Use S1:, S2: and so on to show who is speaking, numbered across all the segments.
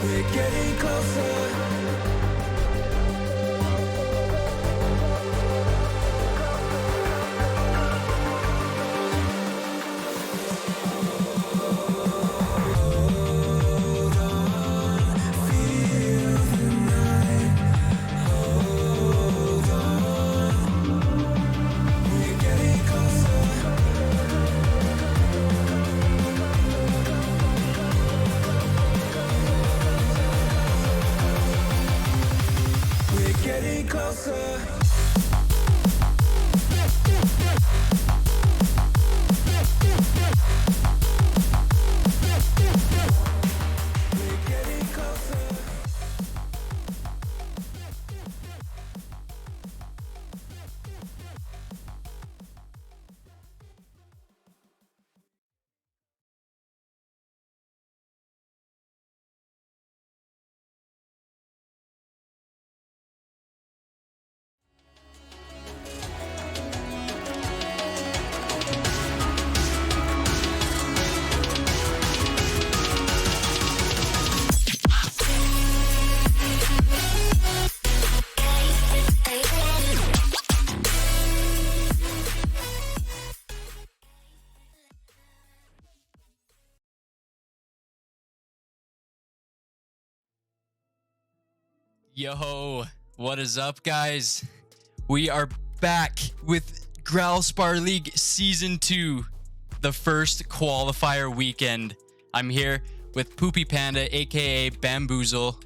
S1: We're getting closer. Yo, what is up, guys? We are back with Graal Spar League Season 2, the first qualifier weekend. I'm here with Poopy Panda, aka Bamboozle.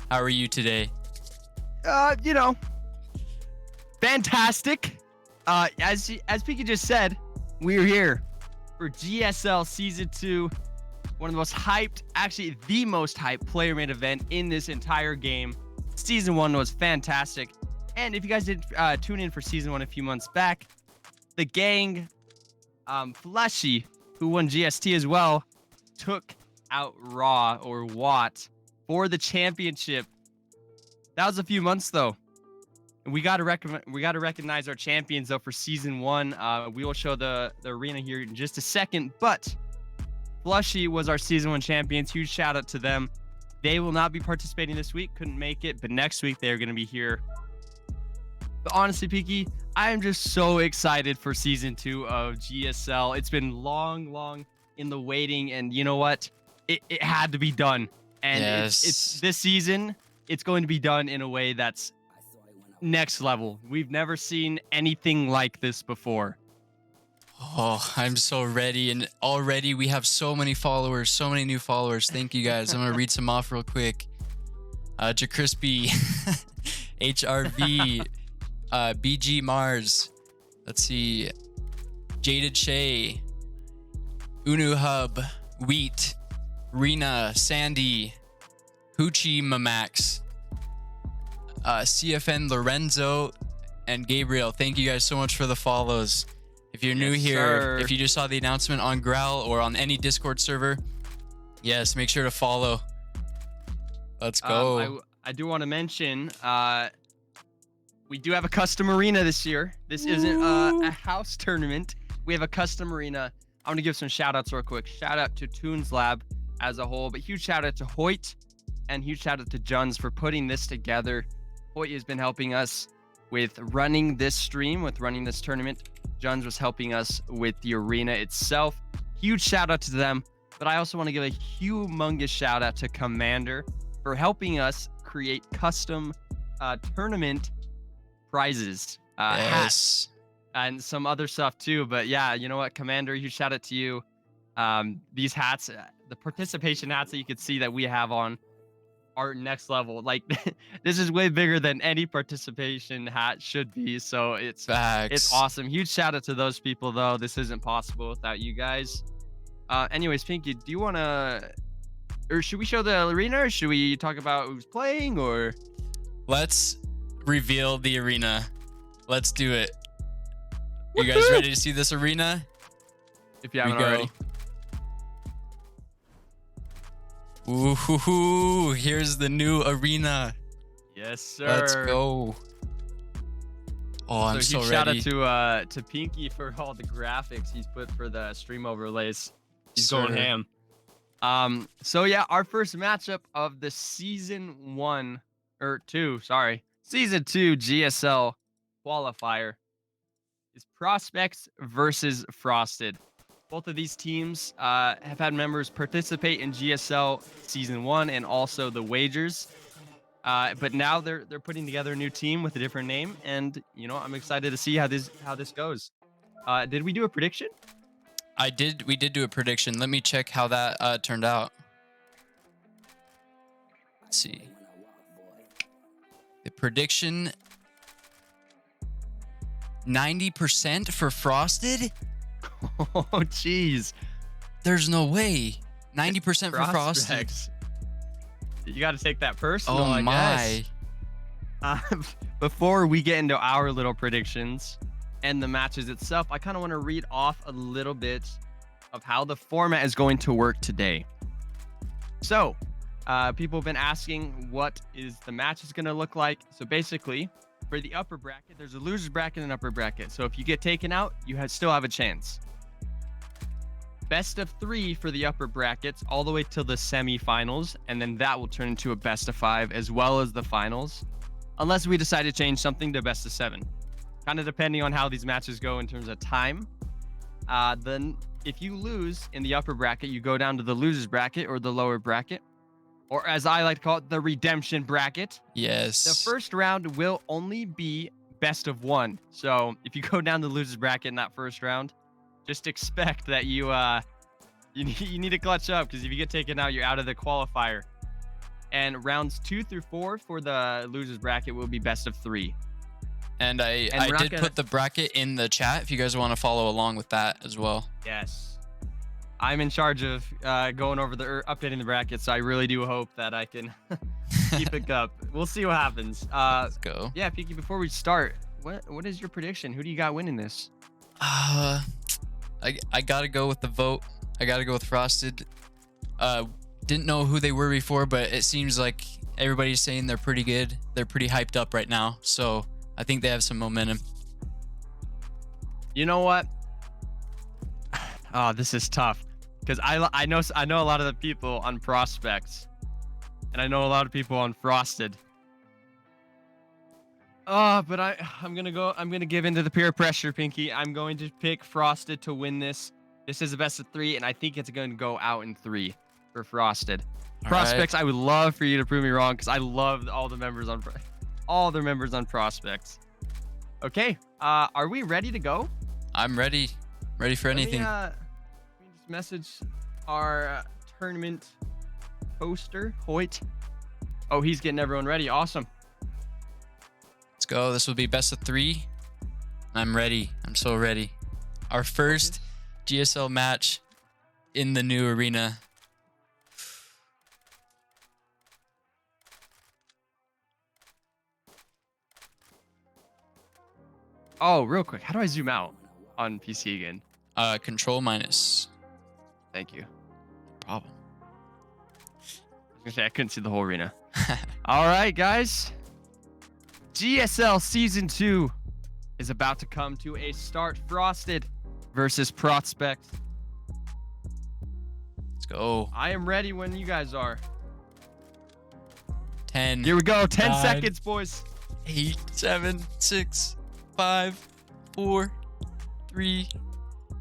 S1: How are you today?
S2: Fantastic. As Pika just said, we're here for GSL Season 2, one of the most hyped, actually the most hyped player-made event in this entire game. Season 1 was fantastic. And if you guys didn't tune in for Season 1 a few months back, the gang, Fleshy, who won GST as well, took out Raw or Watt for the championship. That was a few months though. We got to recognize our champions though for Season 1. We will show the arena here in just a second, but Flushy was our Season 1 champions. Huge shout out to them. They will not be participating this week, couldn't make it, but next week they're going to be here. But honestly, Peaky, I am just so excited for Season 2 of GSL. It's been long in the waiting, and you know what? It had to be done. And
S1: Yes.
S2: it's this season, it's going to be done in a way that's next level. We've never seen anything like this before.
S1: Oh, I'm so ready, and already we have so many followers, so many new followers. Thank you guys. I'm gonna read some off real quick. Jacrispy, HRV, BG Mars. Let's see, Jaded Shay, Unu Hub, Wheat, Rena, Sandy, Hoochie Mamax, CFN Lorenzo, and Gabriel. Thank you guys so much for the follows. If you're new here,
S2: sir.
S1: if you just saw the announcement on Graal or on any Discord server, yes, make sure to follow. Let's go.
S2: I do want to mention, we do have a custom arena this year. This isn't a house tournament. We have a custom arena. I want to give some shout outs real quick. Shout out to Toons Lab as a whole, but huge shout out to Hoyt and huge shout out to Juns for putting this together. Hoyt has been helping us with running this stream, with running this tournament. Juns was helping us with the arena itself. Huge shout out to them, but I also want to give a humongous shout out to Commander for helping us create custom tournament prizes, hats, and some other stuff too. But yeah, you know what, Commander, huge shout out to you. These hats, the participation hats that you could see that we have on, are next level. Like this is way bigger than any participation hat should be, so it's awesome. Huge shout out to those people though. This isn't possible without you guys. Anyways, Pinky, do you want to, or should we show the arena, or should we talk about who's playing, or
S1: Let's reveal the arena. Let's do it. You guys ready to see this arena?
S2: if you haven't already?
S1: Ooh, here's the new arena.
S2: Yes, sir.
S1: Let's go. Oh, I'm so
S2: huge
S1: ready.
S2: shout out to Pinky for all the graphics he's put for the stream overlays. He's going ham. So yeah, our first matchup of the season 2 GSL qualifier is Prospects versus Frosted. Both of these teams have had members participate in GSL Season 1 and also the Wagers. But now they're putting together a new team with a different name, and you know, I'm excited to see how this goes. Did we do a prediction?
S1: We did do a prediction. Let me check how that turned out. Let's see. The prediction, 90% for Frosted?
S2: Oh, jeez.
S1: There's no way. 90% for Frosted.
S2: Prospects. You got to take that personal,
S1: Oh
S2: I
S1: my.
S2: guess. Before we get into our little predictions and the matches itself, I kind of want to read off a little bit of how the format is going to work today. So, people have been asking what is the match is going to look like. So basically, for the upper bracket, there's a loser's bracket and upper bracket. So if you get taken out, you still have a chance. Best of 3 for the upper brackets all the way till the semifinals, and then that will turn into a best of 5 as well as the finals, unless we decide to change something to best of 7, kind of depending on how these matches go in terms of time. Then if you lose in the upper bracket, you go down to the losers bracket or the lower bracket. or as I like to call it, the redemption bracket.
S1: Yes.
S2: The first round will only be best of one. So if you go down the losers bracket in that first round, just expect that you need to clutch up, because if you get taken out, you're out of the qualifier. And rounds 2 through 4 for the losers bracket will be best of 3.
S1: And I did put the bracket in the chat if you guys want to follow along with that as well.
S2: Yes. I'm in charge of going over updating the bracket, so I really do hope that I can keep it up. We'll see what happens.
S1: Let's go.
S2: Yeah, Peaky, before we start, what is your prediction? Who do you got winning this?
S1: I gotta go with the vote. I gotta go with Frosted. Didn't know who they were before, but it seems like everybody's saying they're pretty good. They're pretty hyped up right now, so I think they have some momentum.
S2: You know what? Oh, this is tough, because I know a lot of the people on Prospects, and I know a lot of people on Frosted. Oh, but I'm gonna give into the peer pressure, Pinky. I'm going to pick Frosted to win this. This is the best of 3, and I think it's going to go out in 3 for Frosted. Prospects, I would love for you to prove me wrong, because I love all the members on Prospects. Okay, are we ready to go?
S1: I'm ready. Ready for anything.
S2: Let me just message our tournament hoster, Hoyt. Oh, he's getting everyone ready. Awesome.
S1: Let's go. This will be best of 3. I'm ready. I'm so ready. Our first GSL match in the new arena.
S2: Oh, real quick. How do I zoom out on PC again?
S1: Control minus.
S2: Thank you.
S1: No problem.
S2: I was gonna say I couldn't see the whole arena. All right, guys. GSL Season 2 is about to come to a start. Frosted versus Prospects.
S1: Let's go.
S2: I am ready when you guys are.
S1: 10.
S2: Here we go. 10
S1: 9,
S2: seconds, boys.
S1: 8, 7, 6, 5, 4, 3,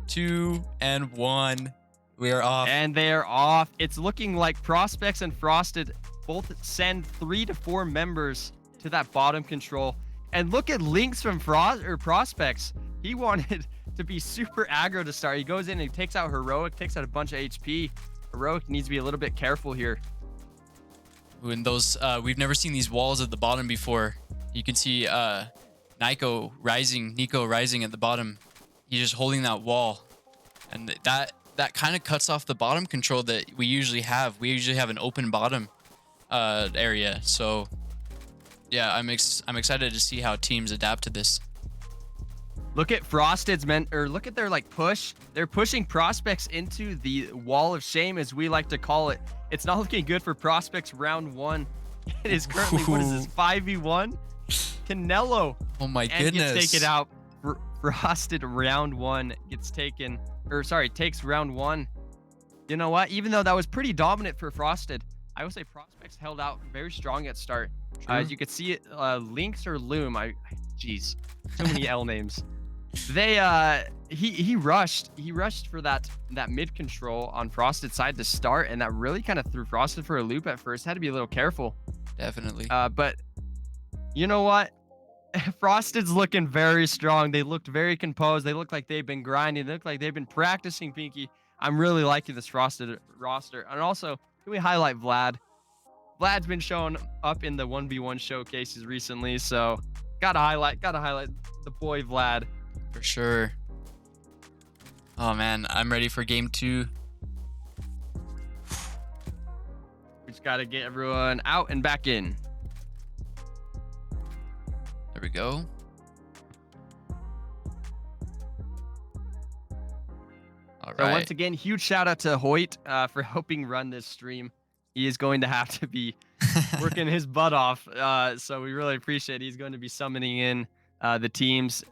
S1: 2, and 1. We are off.
S2: And they are off. It's looking like Prospects and Frosted both send 3 to 4 members to that bottom control. And look at Lynx from Prospects. He wanted to be super aggro to start. He goes in and he takes out Heroic, takes out a bunch of HP. Heroic needs to be a little bit careful here.
S1: When those, we've never seen these walls at the bottom before. You can see Nico rising at the bottom. He's just holding that wall, and that kind of cuts off the bottom control that we usually have. We usually have an open bottom area. So yeah, I'm excited to see how teams adapt to this.
S2: Look at Frosted's look at their push. They're pushing Prospects into the wall of shame, as we like to call it. It's not looking good for Prospects round 1. It is currently, what is this, 5v1? Canelo.
S1: Oh my goodness.
S2: Gets taken out. Frosted round 1 gets taken, takes round 1. You know what? Even though that was pretty dominant for Frosted, I would say Prospects held out very strong at start. As you could see it, Lynx or Loom. Jeez, too many L names. He rushed for that mid control on Frosted's side to start, and that really kind of threw Frosted for a loop at first. Had to be a little careful.
S1: Definitely.
S2: But you know what? Frosted's looking very strong. They looked very composed. They look like they've been grinding. They look like they've been practicing, Pinky. I'm really liking this Frosted roster. And also, can we highlight Vlad? Vlad's been showing up in the 1v1 showcases recently, so gotta highlight the boy Vlad.
S1: For sure. Oh man, I'm ready for game 2.
S2: We just gotta get everyone out and back in.
S1: There we go. All right.
S2: So once again, huge shout out to Hoyt for helping run this stream. He is going to have to be working his butt off. So we really appreciate it. He's going to be summoning in the teams,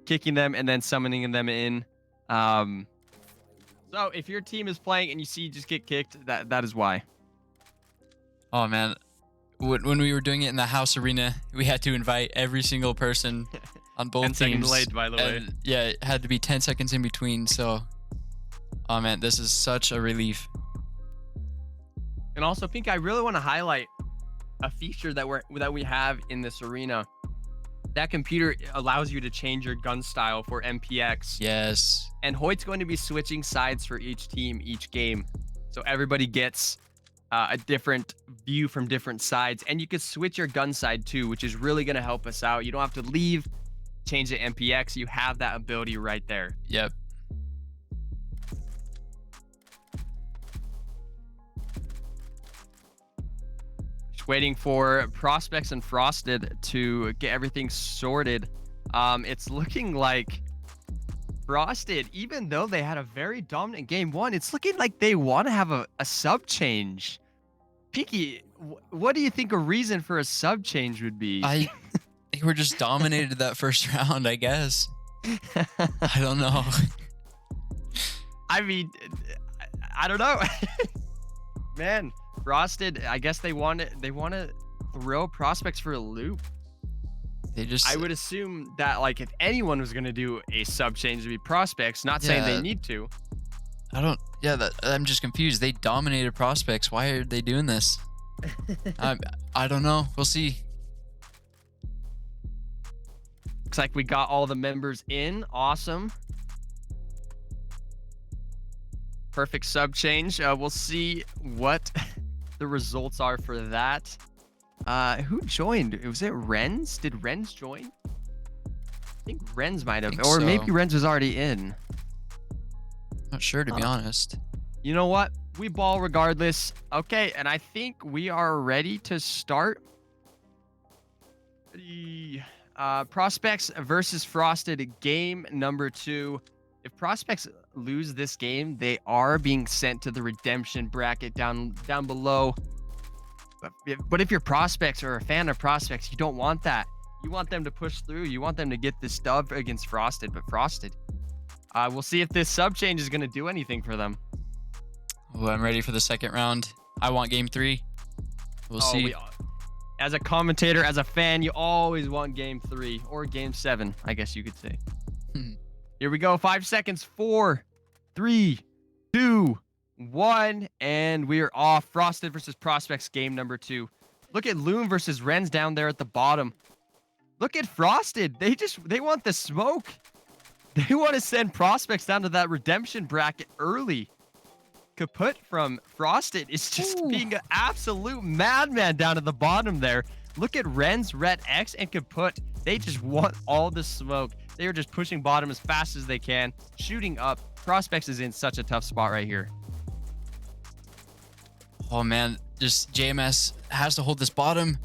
S2: kicking them, and then summoning them in. So if your team is playing and you see you just get kicked, that is why.
S1: Oh man, when we were doing it in the house arena, we had to invite every single person on both
S2: 10
S1: teams.
S2: 10 seconds late, by the way.
S1: Yeah, it had to be 10 seconds in between. So, oh man, this is such a relief.
S2: And also, Pink, I really want to highlight a feature that we have in this arena. That computer allows you to change your gun style for MPX.
S1: Yes.
S2: And Hoyt's going to be switching sides for each team, each game. So everybody gets a different view from different sides. And you could switch your gun side too, which is really going to help us out. You don't have to leave, change the MPX. You have that ability right there.
S1: Yep.
S2: Just waiting for Prospects and Frosted to get everything sorted. It's looking like Frosted, even though they had a very dominant game one, it's looking like they want to have a sub change. Pinky, what do you think a reason for a sub change would be?
S1: I think we're just dominated that first round, I guess. I don't know.
S2: I mean, I don't know. Man, Frosted, I guess they want to throw Prospects for a loop.
S1: They just,
S2: I would assume that, like, if anyone was going to do a sub change, it'd be Prospects. Not saying they need to.
S1: I'm just confused. They dominated Prospects. Why are they doing this? I don't know. We'll see.
S2: Looks like we got all the members in. Awesome. Perfect sub change. We'll see what the results are for that. Who joined? Was it Renz? Did Renz join? I think Renz might have, or
S1: so.
S2: maybe Renz was already in.
S1: Not sure, to be honest.
S2: You know what? We ball regardless. Okay, and I think we are ready to start. The Prospects versus Frosted, game number 2. If Prospects lose this game, they are being sent to the redemption bracket down below. But if you're Prospects or a fan of Prospects, you don't want that. You want them to push through. You want them to get this dub against Frosted. But Frosted, we'll see if this sub change is going to do anything for them.
S1: Oh, I'm ready for the second round. I want game 3. We'll see.
S2: As a commentator, as a fan, you always want game 3 or game 7, I guess you could say. Here we go. 5 seconds. 4, 3, 2, 1, and we are off. Frosted versus Prospects, game number 2. Look at Loom versus Renz down there at the bottom. Look at Frosted. They want the smoke. They want to send Prospects down to that redemption bracket early. Kaput from Frosted is just being an absolute madman down at the bottom there. Look at Renz, Red X, and Kaput. They just want all the smoke. They are just pushing bottom as fast as they can, shooting up. Prospects is in such a tough spot right here.
S1: Oh man, just JMS has to hold this bottom.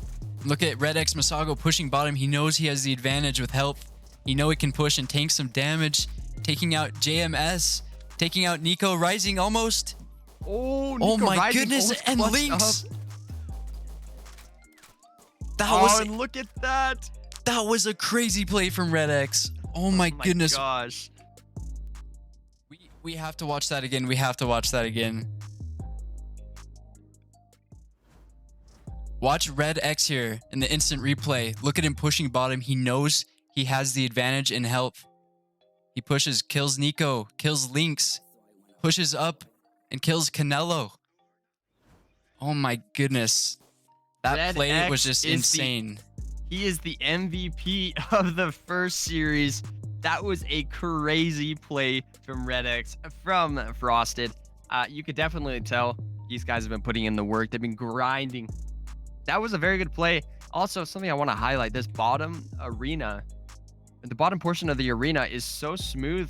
S1: Look at Red X Masago pushing bottom. He knows he has the advantage with health. He knows he can push and tank some damage. Taking out JMS, taking out Nico, rising almost.
S2: Oh, Nico,
S1: oh my goodness, and Lynx.
S2: And look at that.
S1: That was a crazy play from Red X. Oh my goodness.
S2: Gosh.
S1: We have to watch that again. We have to watch that again. Watch Red X here in the instant replay. Look at him pushing bottom. He knows he has the advantage in health. He pushes, kills Nico, kills Lynx, pushes up and kills Canelo. Oh my goodness. That
S2: Red
S1: play
S2: X
S1: was just insane.
S2: He is the MVP of the first series. That was a crazy play from Red X, from Frosted. You could definitely tell these guys have been putting in the work. They've been grinding. That was a very good play. Also, something I want to highlight, this bottom arena, the bottom portion of the arena is so smooth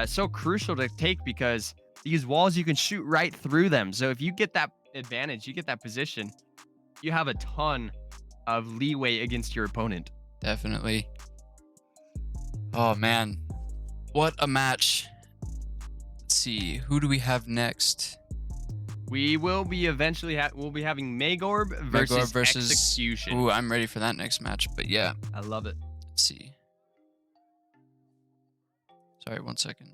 S2: so crucial to take because these walls, you can shoot right through them. So if you get that advantage, you get that position, you have a ton of leeway against your opponent.
S1: Definitely. Oh man, what a match. Let's see, who do we have next?
S2: We will be we'll be having Maegorb versus Execution.
S1: Ooh, I'm ready for that next match, but yeah.
S2: I love it.
S1: Let's see. Sorry, 1 second.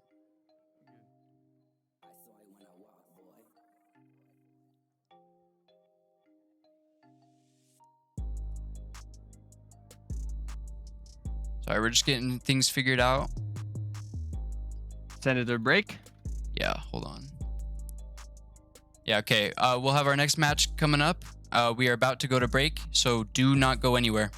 S1: Sorry, we're just getting things figured out.
S2: Send it to break.
S1: Yeah, hold on. Yeah, okay. We'll have our next match coming up. We are about to go to break, so do not go anywhere.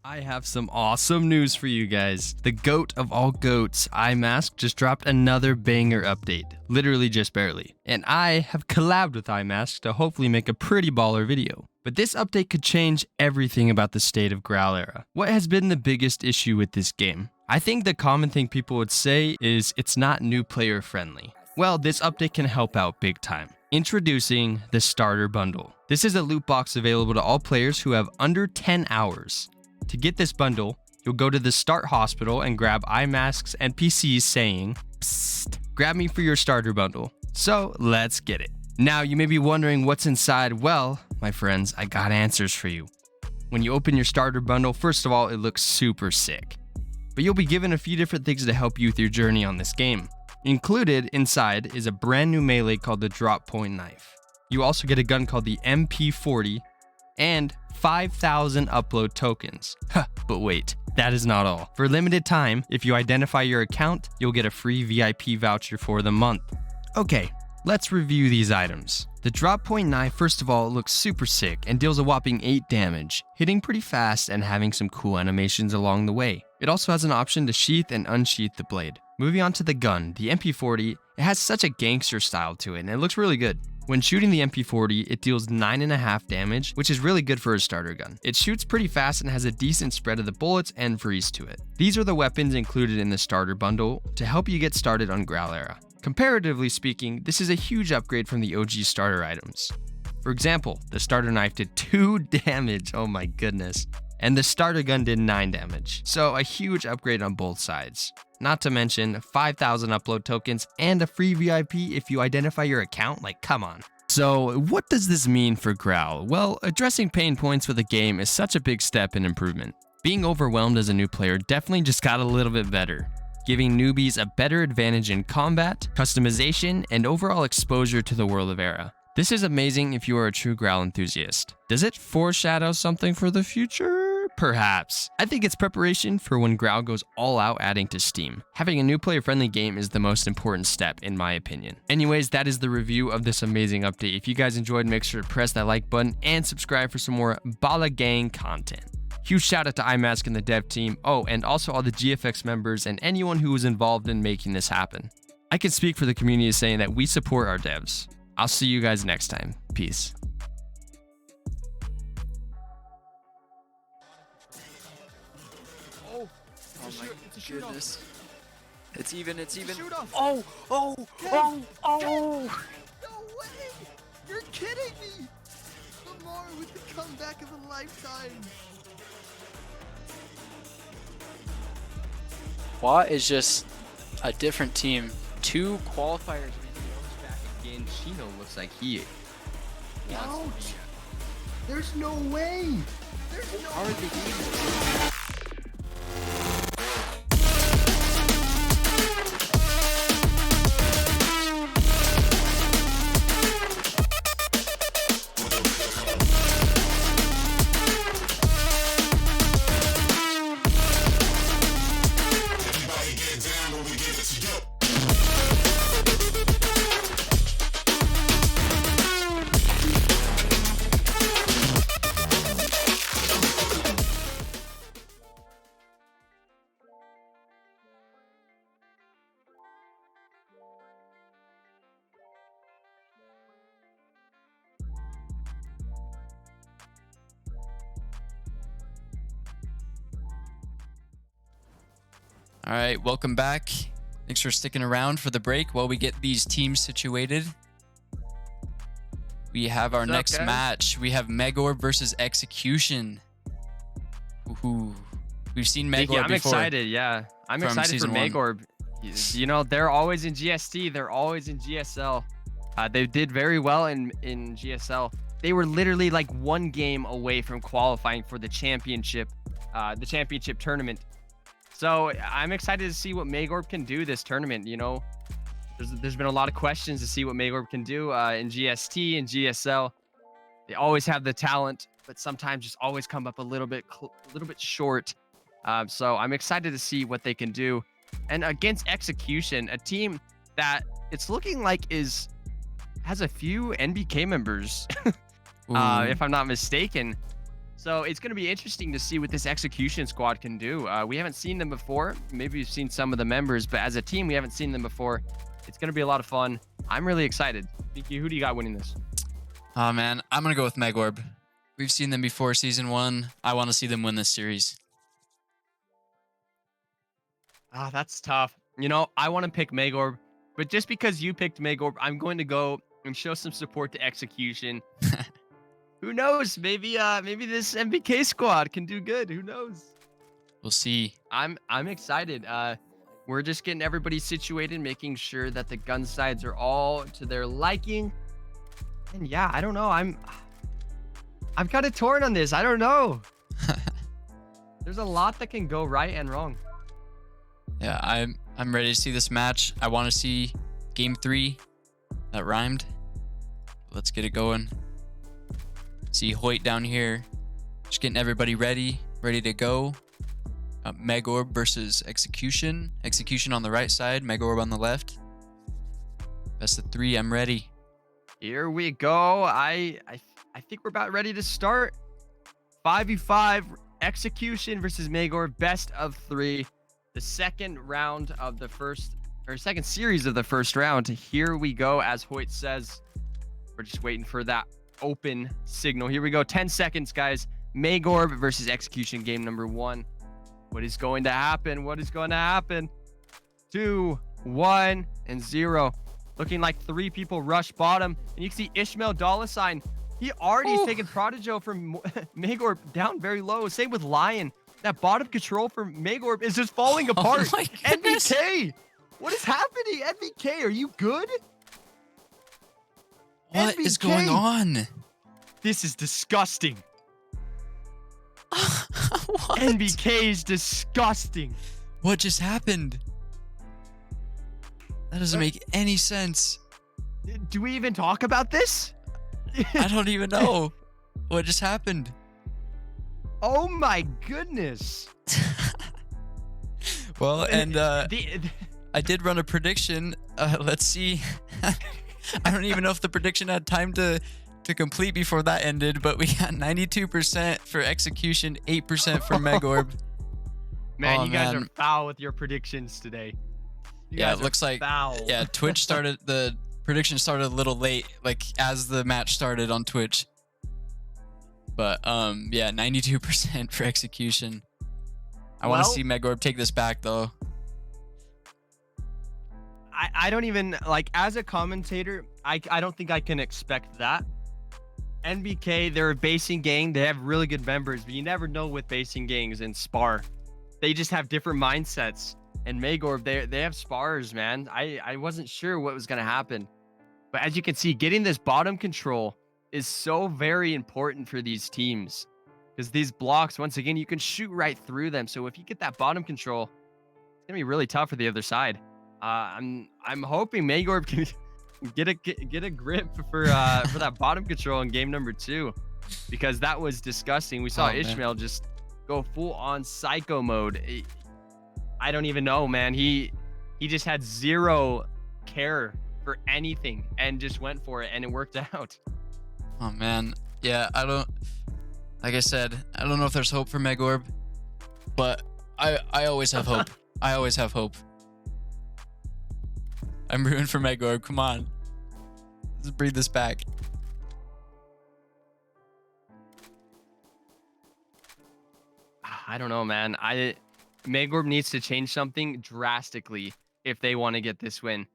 S2: I have some awesome news for you guys. The GOAT of all GOATs, iMask, just dropped another banger update. Literally just barely. And I have collabed with iMask to hopefully make a pretty baller video. But this update could change everything about the state of Graal era. What has been the biggest issue with this game? I think the common thing people would say is it's not new player friendly. Well, this update can help out big time. Introducing the Starter Bundle. This is a loot box available to all players who have under 10 hours. To get this bundle, you'll go to the Start Hospital and grab iMask's NPCs saying, "Psst, grab me for your starter bundle." So let's get it. Now you may be wondering what's inside. Well, my friends, I got answers for you. When you open your starter bundle, first of all, it looks super sick. But you'll be given a few different things to help you with your journey on this game. Included inside is a brand new melee called the Drop Point Knife. You also get a gun called the MP40 and 5,000 upload tokens. But wait, that is not all. For a limited time, if you identify your account, you'll get a free VIP voucher for the month. Okay, let's review these items. The Drop Point Knife, first of all, looks super sick and deals a whopping 8 damage, hitting pretty fast and having some cool animations along the way. It also has an option to sheath and unsheath the blade. Moving on to the gun, the MP40, it has such a gangster style to it and it looks really good. When shooting the MP40, it deals 9.5 damage, which is really good for a starter gun. It shoots pretty fast and has a decent spread of the bullets and freeze to it. These are the weapons included in the starter bundle to help you get started on Graal era. Comparatively speaking, this is a huge upgrade from the OG starter items. For example, the starter knife did 2 damage, oh my goodness, and the starter gun did 9 damage. So a huge upgrade on both sides. Not to mention 5,000 upload tokens and a free VIP if you identify your account, like come on. So what does this mean for Graal? Well, addressing pain points with a game is such a big step in improvement. Being overwhelmed as a new player definitely just got a little bit better, giving newbies a better advantage in combat, customization, and overall exposure to the world of era. This is amazing if you are a true Graal enthusiast. Does it foreshadow something for the future? Perhaps. I think it's preparation for when Graal goes all out adding to Steam. Having a new player-friendly game is the most important step, in my opinion. Anyways, that is the review of this amazing update. If you guys enjoyed, make sure to press that like button and subscribe for some more Bala Gang content. Huge shout out to iMask and the dev team. Oh, and also all the GFX members and anyone who was involved in making this happen. I can speak for the community saying that we support our devs. I'll see you guys next time. Peace.
S3: Oh my goodness. It's even.
S2: Oh!
S4: No way! You're kidding me! Lamar with the comeback of a lifetime.
S3: What is just a different team. 2 qualifiers.
S2: Back again. Chino looks like he wants to be.
S4: There's no way! There's no
S3: How are they doing this?
S1: All right, welcome back. Thanks for sticking around for the break while we get these teams situated. We have our next match. We have Maegorb versus Execution. Ooh. We've seen Maegorb before.
S2: I'm excited, yeah. I'm excited for Maegorb. You know, they're always in GST. They're always in GSL. They did very well in GSL. They were literally like 1 game away from qualifying for the championship tournament. So I'm excited to see what Maegorb can do this tournament. You know, there's been a lot of questions to see what Maegorb can do in GST and GSL. They always have the talent, but sometimes just always come up a little bit short. So I'm excited to see what they can do. And against Execution, a team that it's looking like is has a few NBK members,
S1: Ooh.
S2: if I'm not mistaken. So it's going to be interesting to see what this execution squad can do. We haven't seen them before. Maybe we've seen some of the members, but as a team, we haven't seen them before. It's going to be a lot of fun. I'm really excited. Vicky, who do you got winning this?
S1: Oh, man. I'm going to go with Maegorb. We've seen them before season 1. I want to see them win this series.
S2: Ah, that's tough. You know, I want to pick Maegorb, but just because you picked Maegorb, I'm going to go and show some support to execution. Who knows? Maybe this MBK squad can do good. Who knows?
S1: We'll see.
S2: I'm excited. We're just getting everybody situated, making sure that the gun sides are all to their liking. And yeah, I don't know. I'm kind of torn on this. I don't know. There's a lot that can go right and wrong.
S1: Yeah, I'm ready to see this match. I want to see game 3. That rhymed. Let's get it going. See Hoyt down here. Just getting everybody ready to go. Maegorb versus Execution. Execution on the right side, Maegorb on the left. Best of 3, I'm ready.
S2: Here we go. I think we're about ready to start. 5v5 Execution versus Maegorb, best of 3. The second round of the second series of the first round. Here we go. As Hoyt says, we're just waiting for that open signal. Here we go. 10 seconds, guys. Maegorb versus Execution, game number 1. What is going to happen? What is going to happen? 2, 1, and 0. Looking like 3 people rush bottom. And you can see Ishmael $. He already is taking Prodigo from Maegorb down very low. Same with Lion. That bottom control for Maegorb is just falling apart.
S1: Oh my goodness.
S2: NBK! What is happening? NBK, are you good?
S1: What is
S2: NBK?
S1: going on?
S2: This is disgusting.
S1: What?
S2: NBK is disgusting.
S1: What just happened? That doesn't make any sense.
S2: Do we even talk about this?
S1: I don't even know. What just happened?
S2: Oh my goodness.
S1: Well, and I did run a prediction. Let's see. I don't even know if the prediction had time to complete before that ended, but we got 92% for Execution, 8% for Maegorb.
S2: Man,
S1: Oh,
S2: you guys
S1: man.
S2: are foul with your predictions today. You
S1: Yeah,
S2: guys
S1: it
S2: are
S1: looks like
S2: foul.
S1: yeah, Twitch started the prediction started a little late, like as the match started on Twitch. But yeah, 92% for Execution. I want to
S2: Well-
S1: see Maegorb take this back though.
S2: I don't even, like, as a commentator, I don't think I can expect that. NBK, they're a basing gang. They have really good members, but you never know with basing gangs and Spar. They just have different mindsets. And Maegorb, they have Spars, man. I wasn't sure what was going to happen. But as you can see, getting this bottom control is so very important for these teams. Because these blocks, once again, you can shoot right through them. So if you get that bottom control, it's going to be really tough for the other side. I'm hoping Maegorb can get a grip for that bottom control in game number 2, because that was disgusting. We saw
S1: Oh, man.
S2: Ishmael just go full on psycho mode. I don't even know, man. He just had zero care for anything and just went for it, and it worked out.
S1: Oh man, yeah, like I said, I don't know if there's hope for Maegorb, but I always have hope. I always have hope. I'm rooting for Maegorb. Come on, let's breathe this back.
S2: I don't know, man. Maegorb needs to change something drastically if they want to get this win,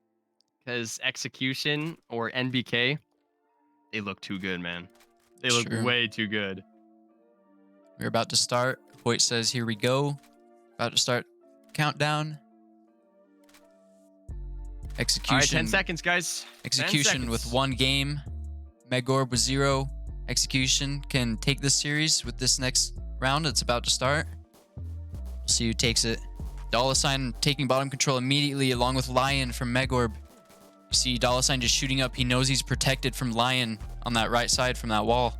S2: because Execution or NBK, they look too good, man. They look
S1: True.
S2: way too good.
S1: We're about to start. Hoyt says, "Here we go." About to start countdown. Execution.
S2: All right, 10 seconds, guys. 10
S1: Execution with
S2: seconds.
S1: 1 game. Maegorb with 0. Execution can take this series with this next round. It's about to start. We'll see who takes it. $sign taking bottom control immediately along with Lion from Maegorb. You see $sign just shooting up. He knows he's protected from Lion on that right side from that wall.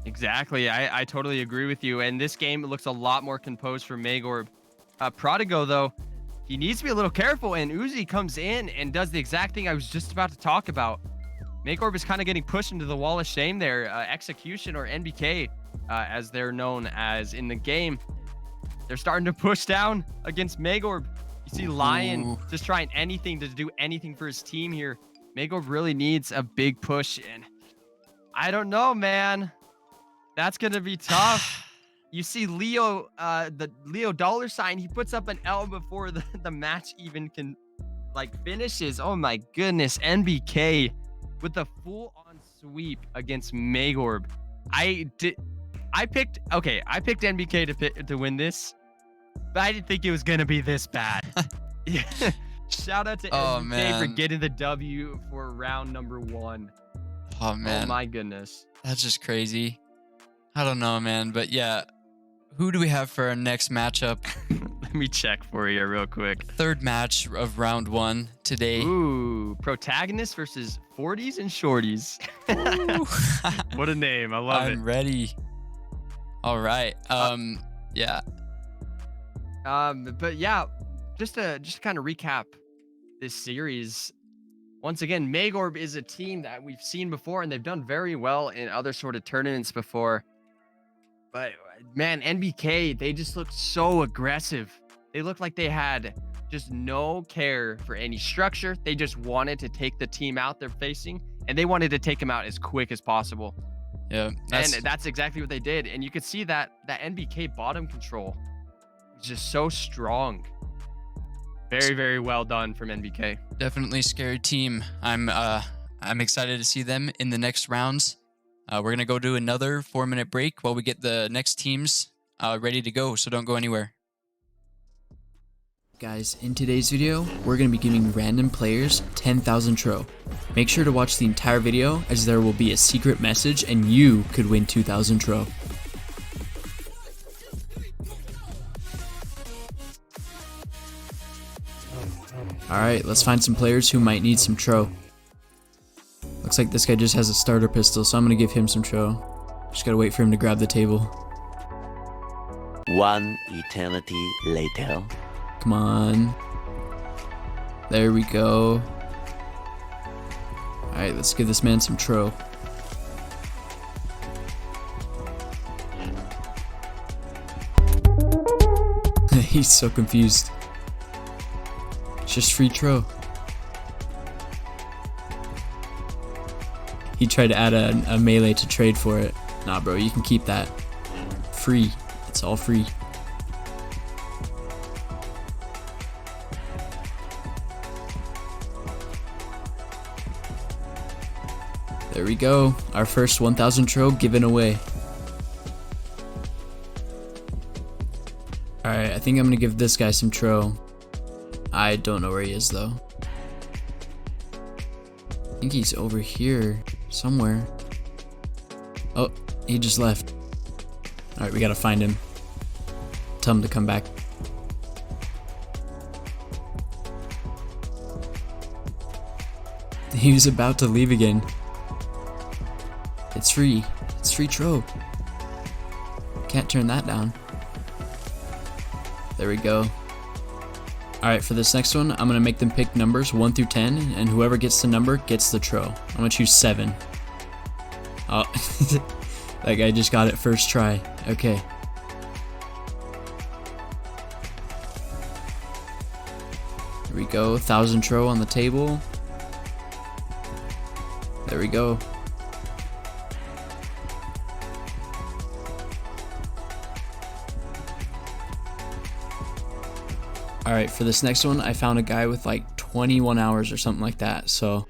S2: Exactly. I totally agree with you. And this game looks a lot more composed for Maegorb. Prodigo, though, he needs to be a little careful. And Uzi comes in and does the exact thing I was just about to talk about. Maegorb is kind of getting pushed into the wall of shame there. Execution, or NBK, as they're known as in the game. They're starting to push down against Maegorb. You see Lion just trying anything to do anything for his team here. Maegorb really needs a big push, and I don't know, man. That's going to be tough. You see Leo, the Leo $, he puts up an L before the match even can finishes. Oh my goodness, NBK with the full-on sweep against Maegorb. I picked NBK to win this, but I didn't think it was gonna be this bad. Shout out to NBK for getting the W for round number 1.
S1: Oh man.
S2: Oh my goodness.
S1: That's just crazy. I don't know, man, but yeah. Who do we have for our next matchup?
S2: Let me check for you real quick.
S1: Third match of round 1 today.
S2: Ooh, Protagonist versus 40s and Shorties. What a name. I love it.
S1: I'm ready. All right. Yeah.
S2: But yeah, just to kind of recap this series. Once again, Maegorb is a team that we've seen before, and they've done very well in other sort of tournaments before. But man, NBK, they just looked so aggressive. They looked like they had just no care for any structure. They just wanted to take the team out they're facing, and they wanted to take them out as quick as possible.
S1: Yeah,
S2: and that's exactly what they did. And you could see that NBK bottom control is just so strong. Very, very well done from NBK.
S1: Definitely scary team. I'm excited to see them in the next rounds. We're gonna go do another 4-minute break while we get the next teams ready to go. So don't go anywhere.
S5: Guys, in today's video, we're going to be giving random players 10,000 tro. Make sure to watch the entire video, as there will be a secret message and you could win 2,000 tro. Alright, let's find some players who might need some tro. Looks like this guy just has a starter pistol, so I'm going to give him some tro. Just gotta wait for him to grab the table.
S6: One eternity later.
S5: Come on. There we go. Alright, let's give this man some tro. He's so confused. It's just free tro. He tried to add a melee to trade for it. Nah, bro, you can keep that. Free. It's all free. There we go. Our first 1,000 tro given away. Alright, I think I'm gonna give this guy some tro. I don't know where he is though. I think he's over here somewhere. Oh, he just left. Alright, we gotta find him. Tell him to come back. He was about to leave again. It's free. It's free tro. Can't turn that down. There we go. Alright, for this next one, I'm going to make them pick numbers 1 through 10, and whoever gets the number gets the tro. I'm going to choose 7. Oh, that guy just got it first try. Okay. Here we go, 1,000 tro on the table. There we go. Alright, for this next one, I found a guy with like 21 hours or something like that, so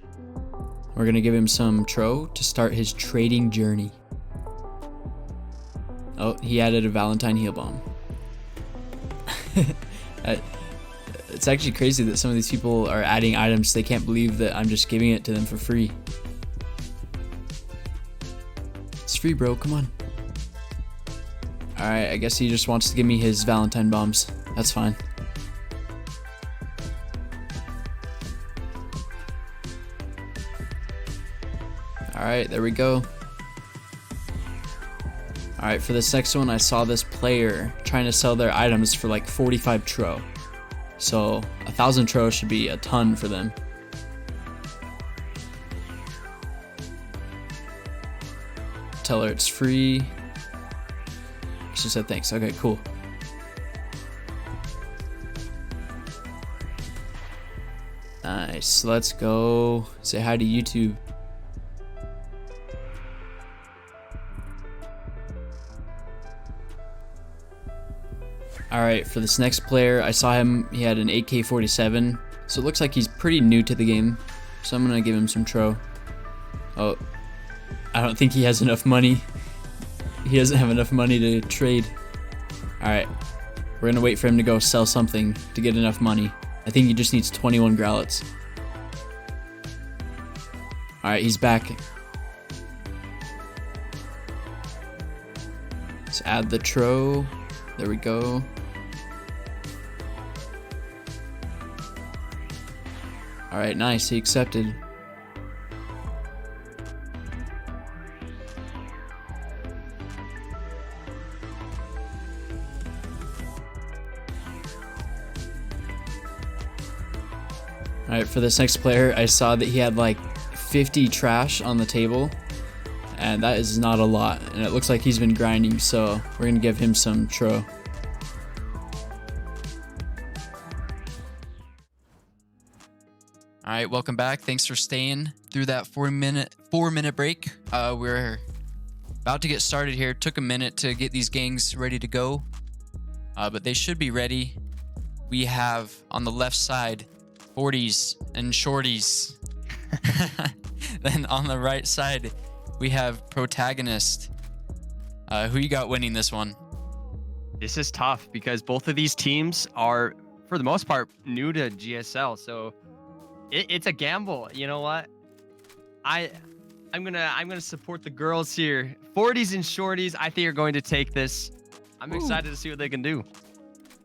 S5: we're gonna give him some tro to start his trading journey. Oh, he added a Valentine heal bomb. It's actually crazy that some of these people are adding items. They can't believe that I'm just giving it to them for free. It's free, bro, come on. Alright, I guess he just wants to give me his Valentine bombs. That's fine. Alright, there we go. Alright, for this next one, I saw this player trying to sell their items for like 45 tro. So 1,000 tro should be a ton for them. Tell her it's free. She said thanks. Okay, cool. Nice. Let's go say hi to YouTube. All right, for this next player, I saw him. He had an AK-47, so it looks like he's pretty new to the game. So I'm gonna give him some tro. Oh, I don't think he has enough money. He doesn't have enough money to trade. All right, we're gonna wait for him to go sell something to get enough money. I think he just needs 21 growlets. All right, he's back. Let's add the tro. There we go. All right, nice. He accepted. All right, for this next player, I saw that he had like 50 trash on the table, and that is not a lot, and it looks like he's been grinding, so we're gonna give him some tro.
S1: All right, welcome back. Thanks for staying through that 4-minute break. We're about to get started here. Took a minute to get these gangs ready to go, but they should be ready. We have on the left side 40s and Shorties. Then on the right side we have Protagonist. Who you got winning this one?
S2: This is tough because both of these teams are, for the most part, new to GSL. So it's a gamble. You know what? I'm gonna support the girls here. 40s and Shorties, I think are going to take this. I'm excited to see what they can do.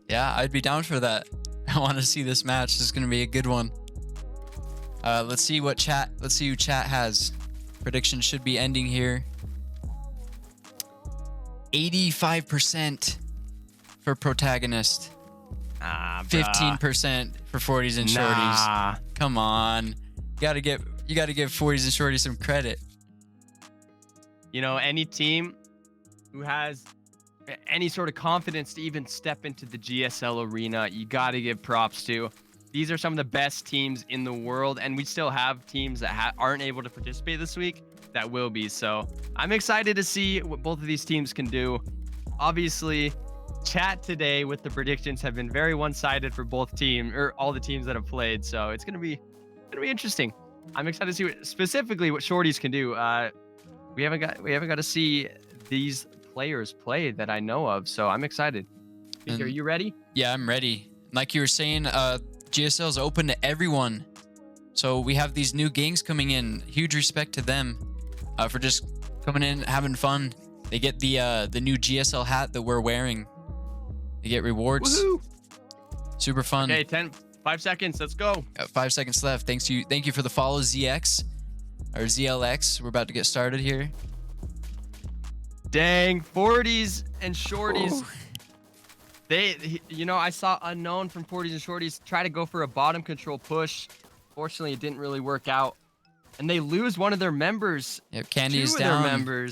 S1: Yeah, I'd be down for that. I want to see this match. This is gonna be a good one. Let's see who chat has. Predictions should be ending here. 85% for Protagonist. 15% for 40s and Shorties. Come on. You gotta give 40s and Shorties some credit.
S2: You know, any team who has any sort of confidence to even step into the GSL arena, you gotta give props to. These are some of the best teams in the world, and we still have teams that aren't able to participate this week that will be. So I'm excited to see what both of these teams can do. Obviously, chat today with the predictions have been very one-sided for both teams, or all the teams that have played. So it's gonna be interesting. I'm excited to see specifically what Shorties can do. We haven't got to see these players play that I know of, so I'm excited. Are you ready?
S1: Yeah, I'm ready. Like you were saying, GSL is open to everyone. So we have these new gangs coming in. Huge respect to them for just coming in, having fun. They get the new GSL hat that we're wearing. They get rewards.
S2: Woohoo!
S1: Super fun.
S2: Okay, 5 seconds. Let's go.
S1: 5 seconds left. Thank you for the follow, ZX or ZLX. We're about to get started here.
S2: Dang, 40s and Shorties. Ooh. I saw Unknown from 40s and Shorties try to go for a bottom control push. Fortunately, it didn't really work out. And they lose one of their members.
S1: Yeah, Candy is down.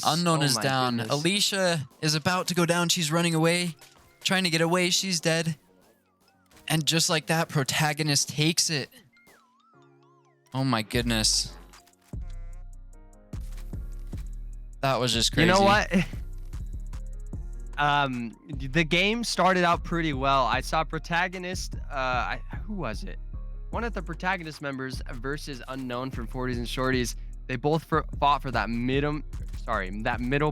S1: Unknown is down.
S2: Goodness.
S1: Alicia is about to go down. She's running away. Trying to get away. She's dead. And just like that, Protagonist takes it. Oh my goodness. That was just crazy.
S2: You know what? The game started out pretty well. I saw Protagonist. Who was it? One of the Protagonist members versus Unknown from 40s and Shorties. They both fought for that middle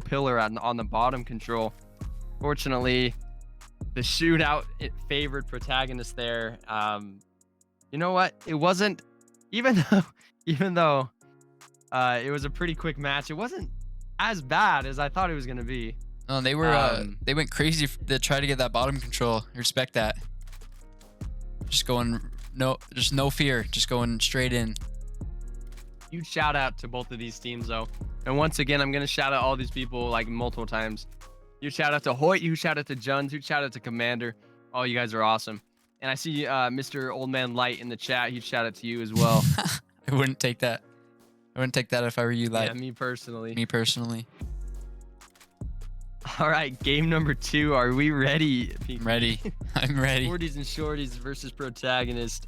S2: pillar on the bottom control. Fortunately, the shootout, it favored Protagonist there. You know what? It wasn't, even though it was a pretty quick match, it wasn't as bad as I thought it was gonna be.
S1: No, they were they went crazy to try to get that bottom control. Respect that. Just no fear, just going straight in.
S2: Huge shout out to both of these teams though. And once again, I'm gonna shout out all these people like multiple times. Huge shout out to Hoyt, huge shout out to Juns, huge shout out to Commander. All you guys are awesome. And I see Mr. Old Man Light in the chat. He'd shout out to you as well.
S1: I wouldn't take that. I wouldn't take that if I were you,
S2: Yeah,
S1: like
S2: me personally.
S1: me personally.
S2: All right, game number 2. Are we ready?
S1: I'm ready. I'm ready.
S2: 40s and Shorties versus Protagonist.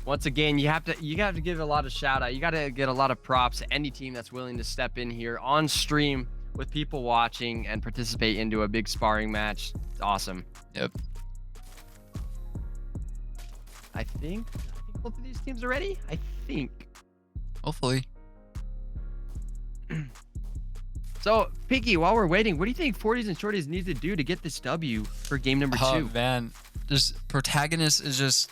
S2: Once again, you have to give a lot of shout out. You got to get a lot of props to any team that's willing to step in here on stream with people watching and participate into a big sparring match. It's awesome.
S1: Yep.
S2: I think both of these teams are ready. I think.
S1: Hopefully.
S2: So, Piggy, while we're waiting, what do you think 40s and Shorties need to do to get this W for game number 2?
S1: Oh man, just Protagonist is just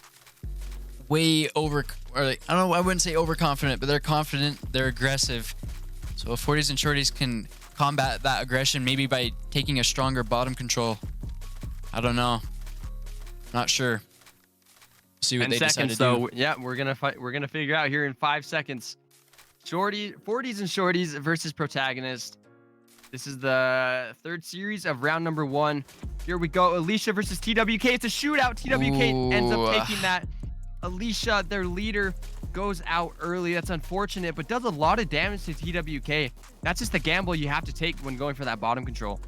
S1: way over, or like, I don't know, I wouldn't say overconfident, but they're confident, they're aggressive. So if 40s and Shorties can combat that aggression, maybe by taking a stronger bottom control. I don't know. Not sure. See what
S2: 10
S1: they decide
S2: seconds,
S1: to do.
S2: though. Yeah, we're gonna figure out here in 5 seconds. 40s and Shorties versus Protagonist. This is the 3rd series of round number 1. Here we go. Alicia versus TWK. It's a shootout. TWK ends up
S1: Ooh.
S2: taking that. Alicia, their leader, goes out early. That's unfortunate, but does a lot of damage to TWK. That's just the gamble you have to take when going for that bottom control.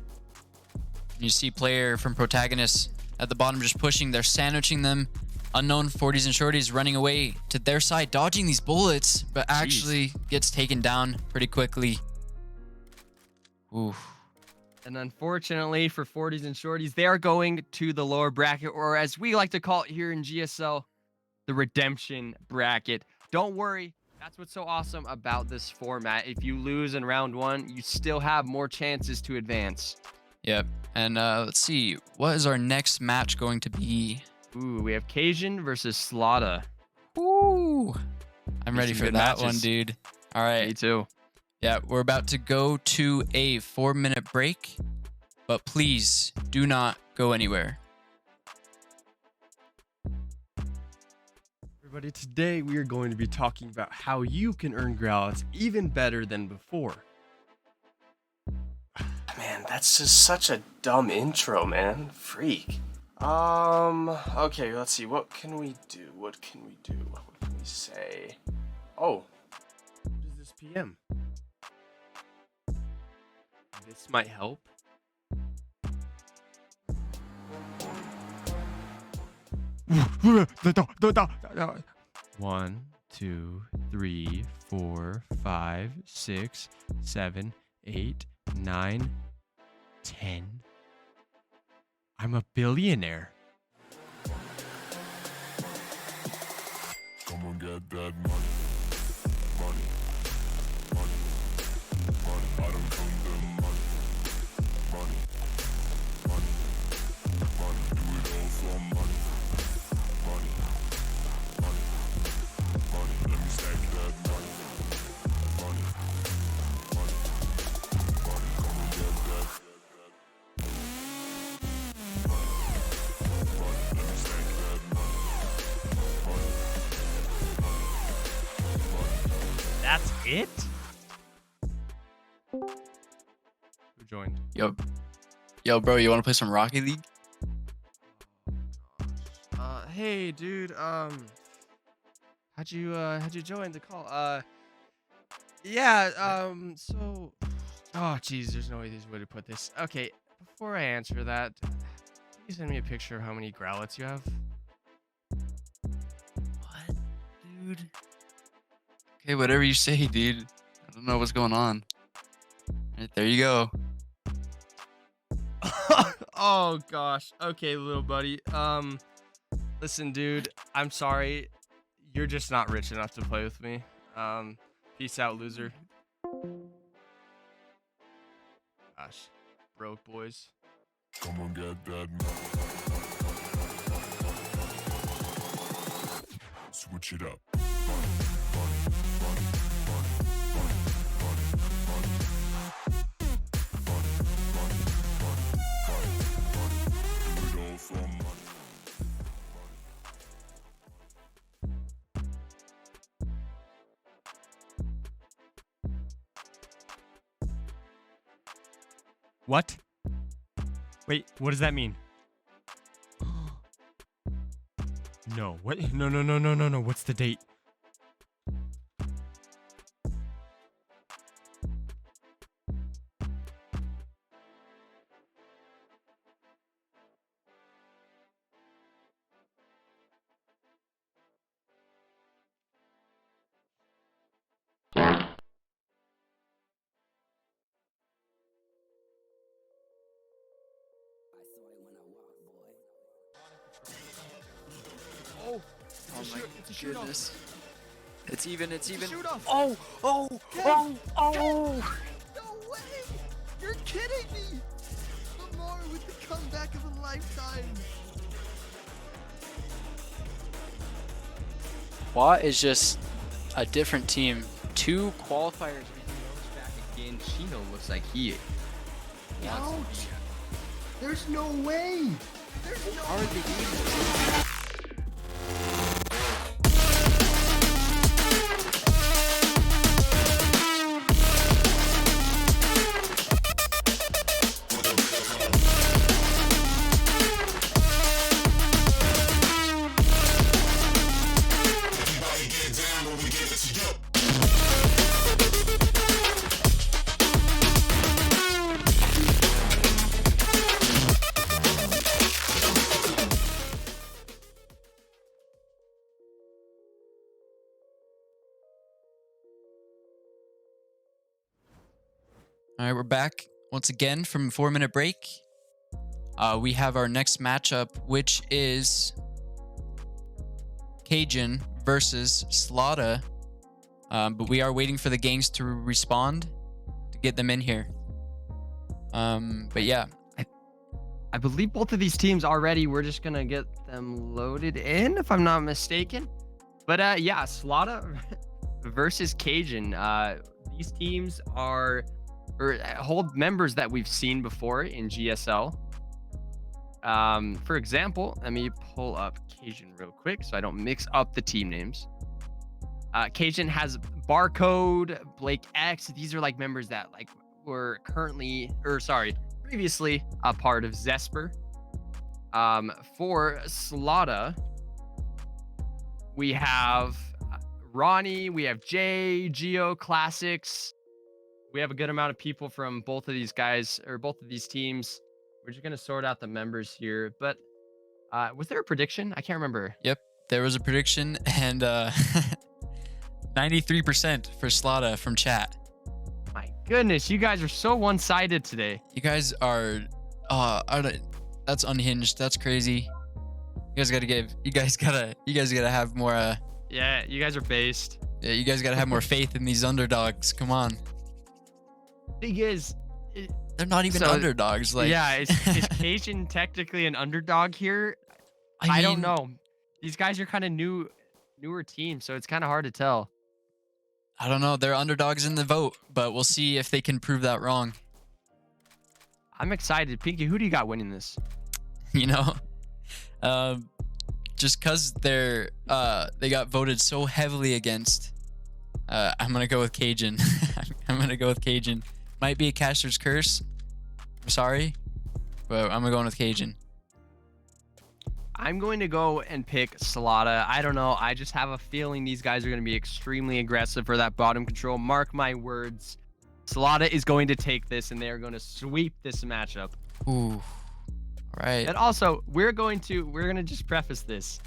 S1: You see player from Protagonist at the bottom just pushing. They're sandwiching them. Unknown 40s and Shorties running away to their side, dodging these bullets, but actually gets taken down pretty quickly. Ooh.
S2: And unfortunately for 40s and Shorties, they are going to the lower bracket, or as we like to call it here in GSL, the redemption bracket. Don't worry. That's what's so awesome about this format. If you lose in round 1, you still have more chances to advance.
S1: Yep. And let's see. What is our next match going to be?
S2: Ooh, we have Cajun versus Slaughter.
S1: Ooh. I'm
S2: These
S1: ready
S2: some
S1: for
S2: good
S1: that
S2: matches.
S1: one, dude. All right.
S2: Me too.
S1: Yeah, we're about to go to a 4-minute break, but please do not go anywhere.
S2: Everybody, today we are going to be talking about how you can earn growls even better than before.
S7: Man, that's just such a dumb intro, man. Freak. Okay, let's see. What can we do? What can we say? Oh.
S2: What is this PM? This might help. One, 2, 3, 4, 5, 6, 7, 8, 9, 10. I'm a billionaire.
S8: Come on, get that money. Money. Money. Money. I don't come the money. Money. Money. Money. Do it all for money. Money. Money. Money. Let me stack that money. Money. Money. Money. Come on, get that. Money. Let me stack that money. Money.
S2: That's it? Who joined?
S1: Yo, bro, you want to play some Rocket League?
S2: Hey, dude. How'd you join the call? So, oh, geez, there's no easy way to put this. Okay, before I answer that, can you send me a picture of how many growlets you have?
S1: What, dude? Okay, whatever you say, dude. I don't know what's going on. Right, there you go.
S2: Oh gosh. Okay, little buddy. Listen, dude. I'm sorry. You're just not rich enough to play with me. Peace out, loser. Gosh, broke boys.
S8: Come on, get that money. Switch it up. Money, money, money, money, money, money, money, money, money, money, money, money. Do it all for money.
S2: What? Wait, what does that mean?
S7: No. What? No, no, no, no, no, no. What's the date?
S3: Oh my goodness. It's even.
S2: Shoot off.
S3: Oh!
S4: No way! You're kidding me! Lamar with the comeback of a lifetime.
S3: Watt is just a different team. 2 qualifiers.
S2: Back again. Chino looks like he wants to be.
S4: There's no way! There's no
S3: How are they doing this?
S1: All right, we're back once again from a 4-minute break. We have our next matchup, which is Cajun versus Slaughter. But we are waiting for the gangs to respond to get them in here. But yeah,
S2: I believe both of these teams already. We're just gonna get them loaded in, if I'm not mistaken. But yeah, Slaughter versus Cajun. These teams hold members that we've seen before in GSL. For example, let me pull up Cajun real quick so I don't mix up the team names. Cajun has Barcode, Blake X. These are like members that like were previously a part of Zesper. For Slaughter, we have Ronnie, we have Jay, Geo, Classics. We have a good amount of people from both of these guys or both of these teams. We're just gonna sort out the members here. But was there a prediction? I can't remember.
S1: yep, there was a prediction, and 93% for Slaughter from chat.
S2: My goodness, you guys are so one-sided today.
S1: You guys are that's unhinged. That's crazy. You guys gotta have more
S2: Yeah, you guys are based.
S1: yeah, you guys gotta have more faith in these underdogs. Come on.
S2: Thing is,
S1: They're not even
S2: So,
S1: underdogs. Like,
S2: yeah, is Cajun technically an underdog here? I don't
S1: mean,
S2: know. These guys are kind of newer teams, so it's kind of hard to tell.
S1: I don't know. They're underdogs in the vote, but we'll see if they can prove that wrong.
S2: I'm excited. Pinky, who do you got winning this?
S1: You know, just cause they got voted so heavily against. I'm gonna go with Cajun. I'm gonna go with Cajun. Might be a caster's curse. I'm sorry, but I'm going with Cajun.
S2: I'm going to go and pick Slaughter. I don't know. I just have a feeling these guys are going to be extremely aggressive for that bottom control. Mark my words. Slaughter is going to take this, and they're going to sweep this matchup.
S1: Ooh. All right.
S2: And also, we're going to just preface this.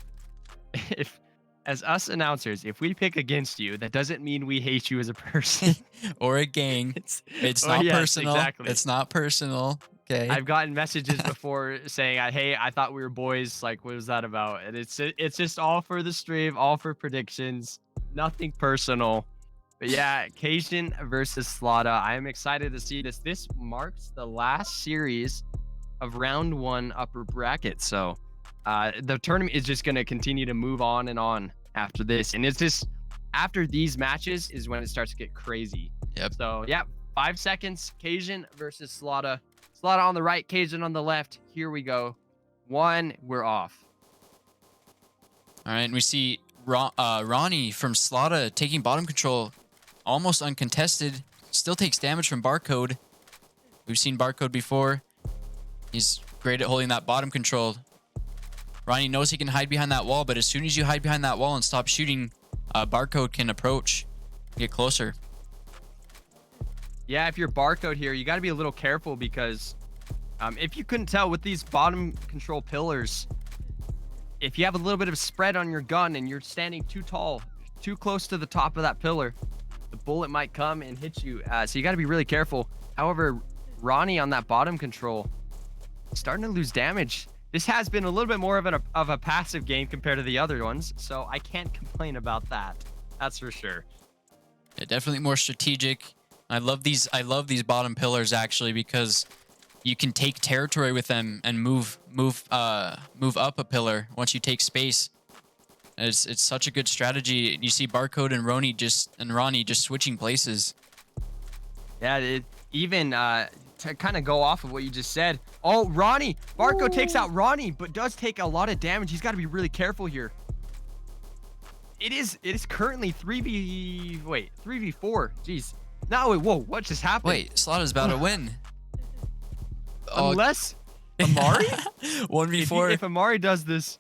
S2: As us announcers, if we pick against you, that doesn't mean we hate you as a person.
S1: Or a gang. It's
S2: Oh,
S1: not
S2: yes,
S1: personal.
S2: exactly.
S1: It's not personal. Okay.
S2: I've gotten messages before saying, "Hey, I thought we were boys. Like, what was that about?" And it's just all for the stream, all for predictions, nothing personal. But yeah, Cajun versus Slaughter. I am excited to see this. This marks the last series of round 1 upper bracket. So the tournament is just going to continue to move on and on after this. And it's just after these matches is when it starts to get crazy.
S1: Yep.
S2: So yeah, 5 seconds. Cajun versus Slaughter. Slaughter on the right, Cajun on the left. Here we go. 1, we're off.
S1: All right, and we see Ronnie from Slaughter taking bottom control, almost uncontested. Still takes damage from Barcode. We've seen Barcode before. He's great at holding that bottom control. Ronnie knows he can hide behind that wall, but as soon as you hide behind that wall and stop shooting, Barcode can approach, get closer.
S2: Yeah, if you're Barcode here, you got to be a little careful because if you couldn't tell with these bottom control pillars, if you have a little bit of spread on your gun and you're standing too tall, too close to the top of that pillar, the bullet might come and hit you. So you got to be really careful. However, Ronnie on that bottom control is starting to lose damage. This has been a little bit more of a passive game compared to the other ones, so I can't complain about that. That's for sure.
S1: Yeah, definitely more strategic. I love these bottom pillars actually because you can take territory with them and move up a pillar once you take space. It's such a good strategy. You see Barcode and Ronnie just switching places.
S2: Yeah, even to kind of go off of what you just said. Oh, Ronnie! Barcode takes out Ronnie, but does take a lot of damage. He's got to be really careful here. It is currently 3v4. Jeez. No, wait, whoa, what just happened?
S1: Wait, Slaughter's about to win.
S2: Unless Amari?
S1: 1v4.
S2: If Amari does this.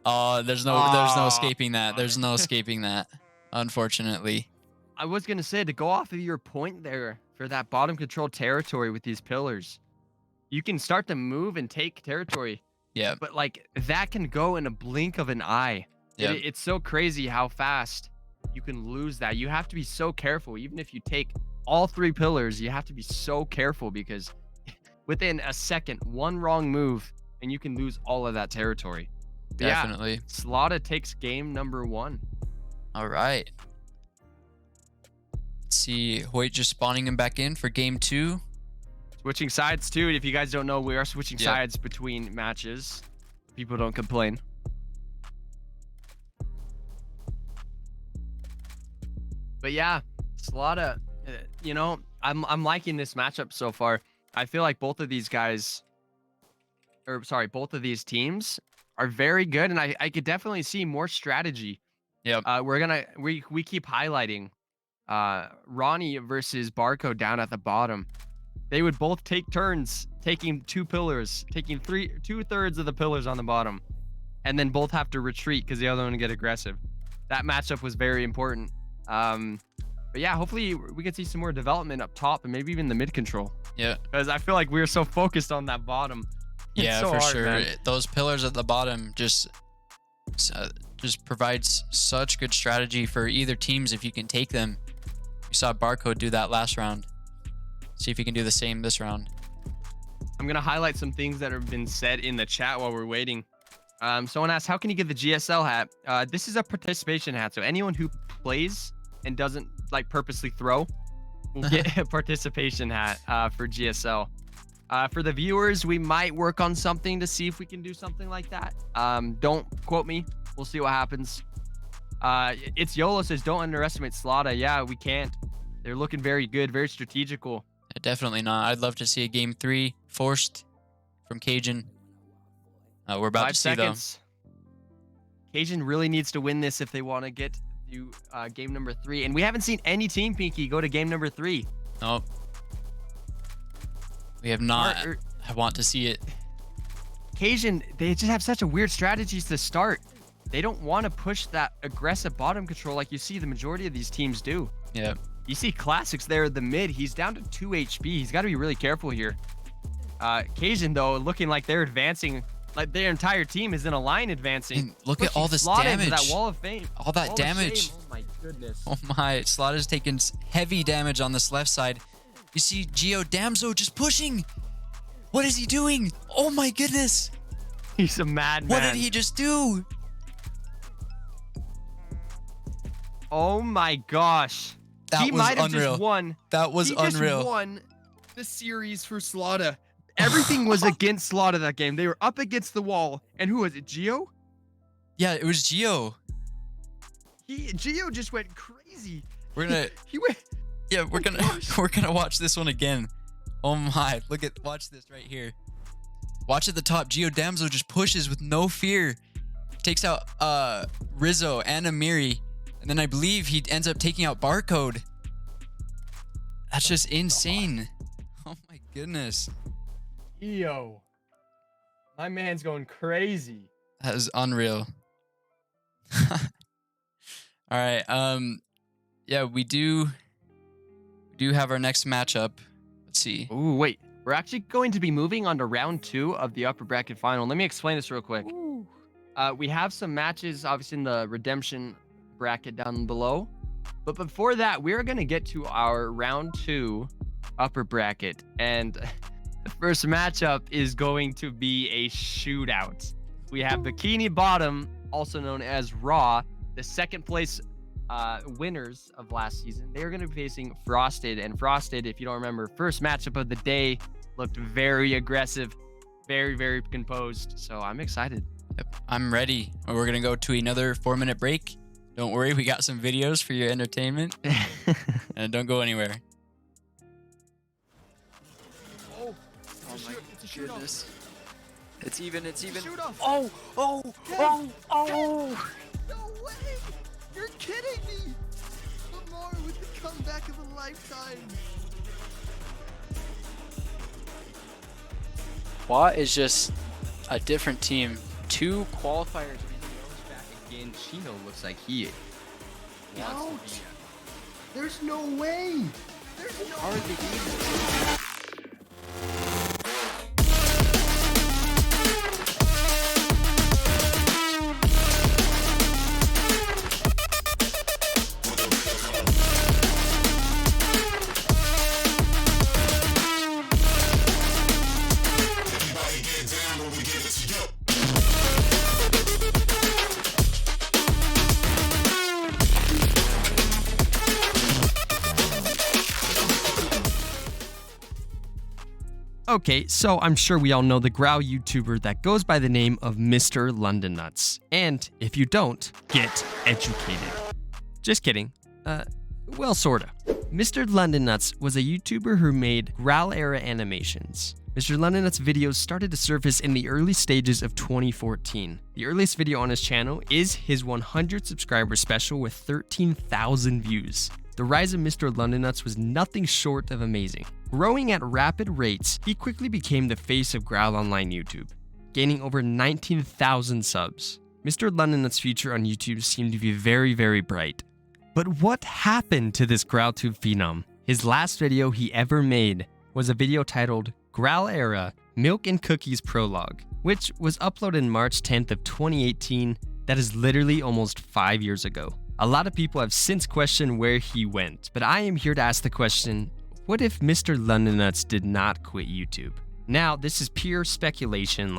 S1: There's no escaping that. There's no escaping that, unfortunately.
S2: I was going to say, to go off of your point there for that bottom control territory with these pillars, you can start to move and take territory.
S1: Yeah.
S2: But like that can go in a blink of an eye.
S1: Yeah.
S2: It's so crazy how fast you can lose that. You have to be so careful. Even if you take all 3 pillars, you have to be so careful because within a second, one wrong move and you can lose all of that territory. But
S1: Definitely.
S2: yeah, Slaughter takes game number 1.
S1: All right. Let's see. Hoyt just spawning him back in for game 2.
S2: Switching sides too. If you guys don't know, we are switching
S1: Yep.
S2: sides between matches. People don't complain. But yeah, Slaughter, you know, I'm liking this matchup so far. I feel like both of these guys, both of these teams are very good, and I could definitely see more strategy.
S1: Yep.
S2: We keep highlighting Ronnie versus Barcode down at the bottom. They would both take turns taking 2 pillars, taking 2/3 of the pillars on the bottom, and then both have to retreat because the other one would get aggressive. That matchup was very important. But yeah, hopefully we can see some more development up top and maybe even the mid control.
S1: Yeah.
S2: Because I feel like we were so focused on that bottom. It's
S1: Yeah,
S2: so
S1: for
S2: hard,
S1: sure.
S2: man.
S1: Those pillars at the bottom just provides such good strategy for either teams if you can take them. We saw Barcode do that last round. See if he can do the same this round.
S2: I'm gonna highlight some things that have been said in the chat while we're waiting. Someone asked, how can you get the GSL hat? This is a participation hat, so anyone who plays and doesn't like purposely throw will get a participation hat for GSL. For the viewers, we might work on something to see if we can do something like that. Don't quote me. We'll see what happens. It's YOLO says, don't underestimate Slaughter. Yeah, we can't. They're looking very good, very strategical.
S1: Definitely not. I'd love to see a game 3 forced from Cajun. We're about
S2: 5
S1: to see
S2: seconds. Cajun really needs to win this if they want to get to game number 3. And we haven't seen any team, Pinky, go to game number 3.
S1: though. Nope. We have not. I want to see it.
S2: Cajun, they just have such a weird strategies to start. They don't want to push that aggressive bottom control like you see the majority of these teams do.
S1: Yeah.
S2: You see Classics there in the mid. He's down to 2 HP. He's got to be really careful here. Cajun, though, looking like they're advancing. Like their entire team is in a line advancing.
S1: And look at all this
S2: Slaughter into
S1: damage.
S2: That wall of fame.
S1: All that
S2: Wall of
S1: damage.
S2: shame. Oh my goodness.
S1: Oh my. Slaughter's taking heavy damage on this left side. You see Gio Damso just pushing. What is he doing? Oh my goodness.
S2: He's a madman.
S1: What did he just do?
S2: Oh my gosh.
S1: That
S2: He
S1: was
S2: might have
S1: unreal.
S2: just won.
S1: That was
S2: He
S1: unreal.
S2: just won the series for Slaughter. Everything was against Slaughter that game. They were up against the wall. And who was it? Gio?
S1: Yeah, it was Gio.
S2: Gio just went crazy.
S1: We're gonna.
S2: He went.
S1: Yeah, we're
S2: my
S1: gonna.
S2: gosh.
S1: We're gonna watch this one again. Oh my! Watch this right here. Watch at the top. Gio Damso just pushes with no fear. Takes out Rizzo and Amiri, and then I believe he ends up taking out Barcode. That's just insane. Oh my goodness.
S2: Gio. My man's going crazy.
S1: That is unreal. All right. Yeah, we do have our next matchup. Let's see.
S2: Ooh, wait. We're actually going to be moving on to round 2 of the upper bracket final. Let me explain this real quick. We have some matches, obviously, in the redemption bracket down below. But before that, we're going to get to our round 2 upper bracket. And the first matchup is going to be a shootout. We have Bikini Bottom, also known as Raw, the second place winners of last season. They're going to be facing Frosted. And Frosted, if you don't remember, first matchup of the day, looked very aggressive, very, very composed. So I'm excited.
S1: Yep, I'm ready. We're going to go to another 4-minute break. Don't worry, we got some videos for your entertainment. And don't go anywhere.
S3: Oh my goodness. It's even.
S4: Oh,
S3: Oh.
S4: no way! You're kidding me! Lamar with the comeback of a lifetime.
S3: Watt is just a different team. 2 qualifiers.
S2: Back again, Chino looks like he wants to be.
S4: There's no way! There's no way!
S2: Okay, so I'm sure we all know the Graal YouTuber that goes by the name of Mr. London Nuts. And if you don't, get educated. Just kidding. Well, sorta. Mr. London Nuts was a YouTuber who made Graal era animations. Mr. London Nuts' videos started to surface in the early stages of 2014. The earliest video on his channel is his 100 subscriber special with 13,000 views. The rise of Mr. London Nuts was nothing short of amazing. Growing at rapid rates, he quickly became the face of Graal Online YouTube, gaining over 19,000 subs. Mr. London Nuts' future on YouTube seemed to be very, very bright. But what happened to this GraalTube phenom? His last video he ever made was a video titled Graal Era Milk and Cookies Prologue, which was uploaded March 10th of 2018. That is literally almost 5 years ago. A lot of people have since questioned where he went, but I am here to ask the question, what if Mr. London Nuts did not quit YouTube? Now, this is pure speculation,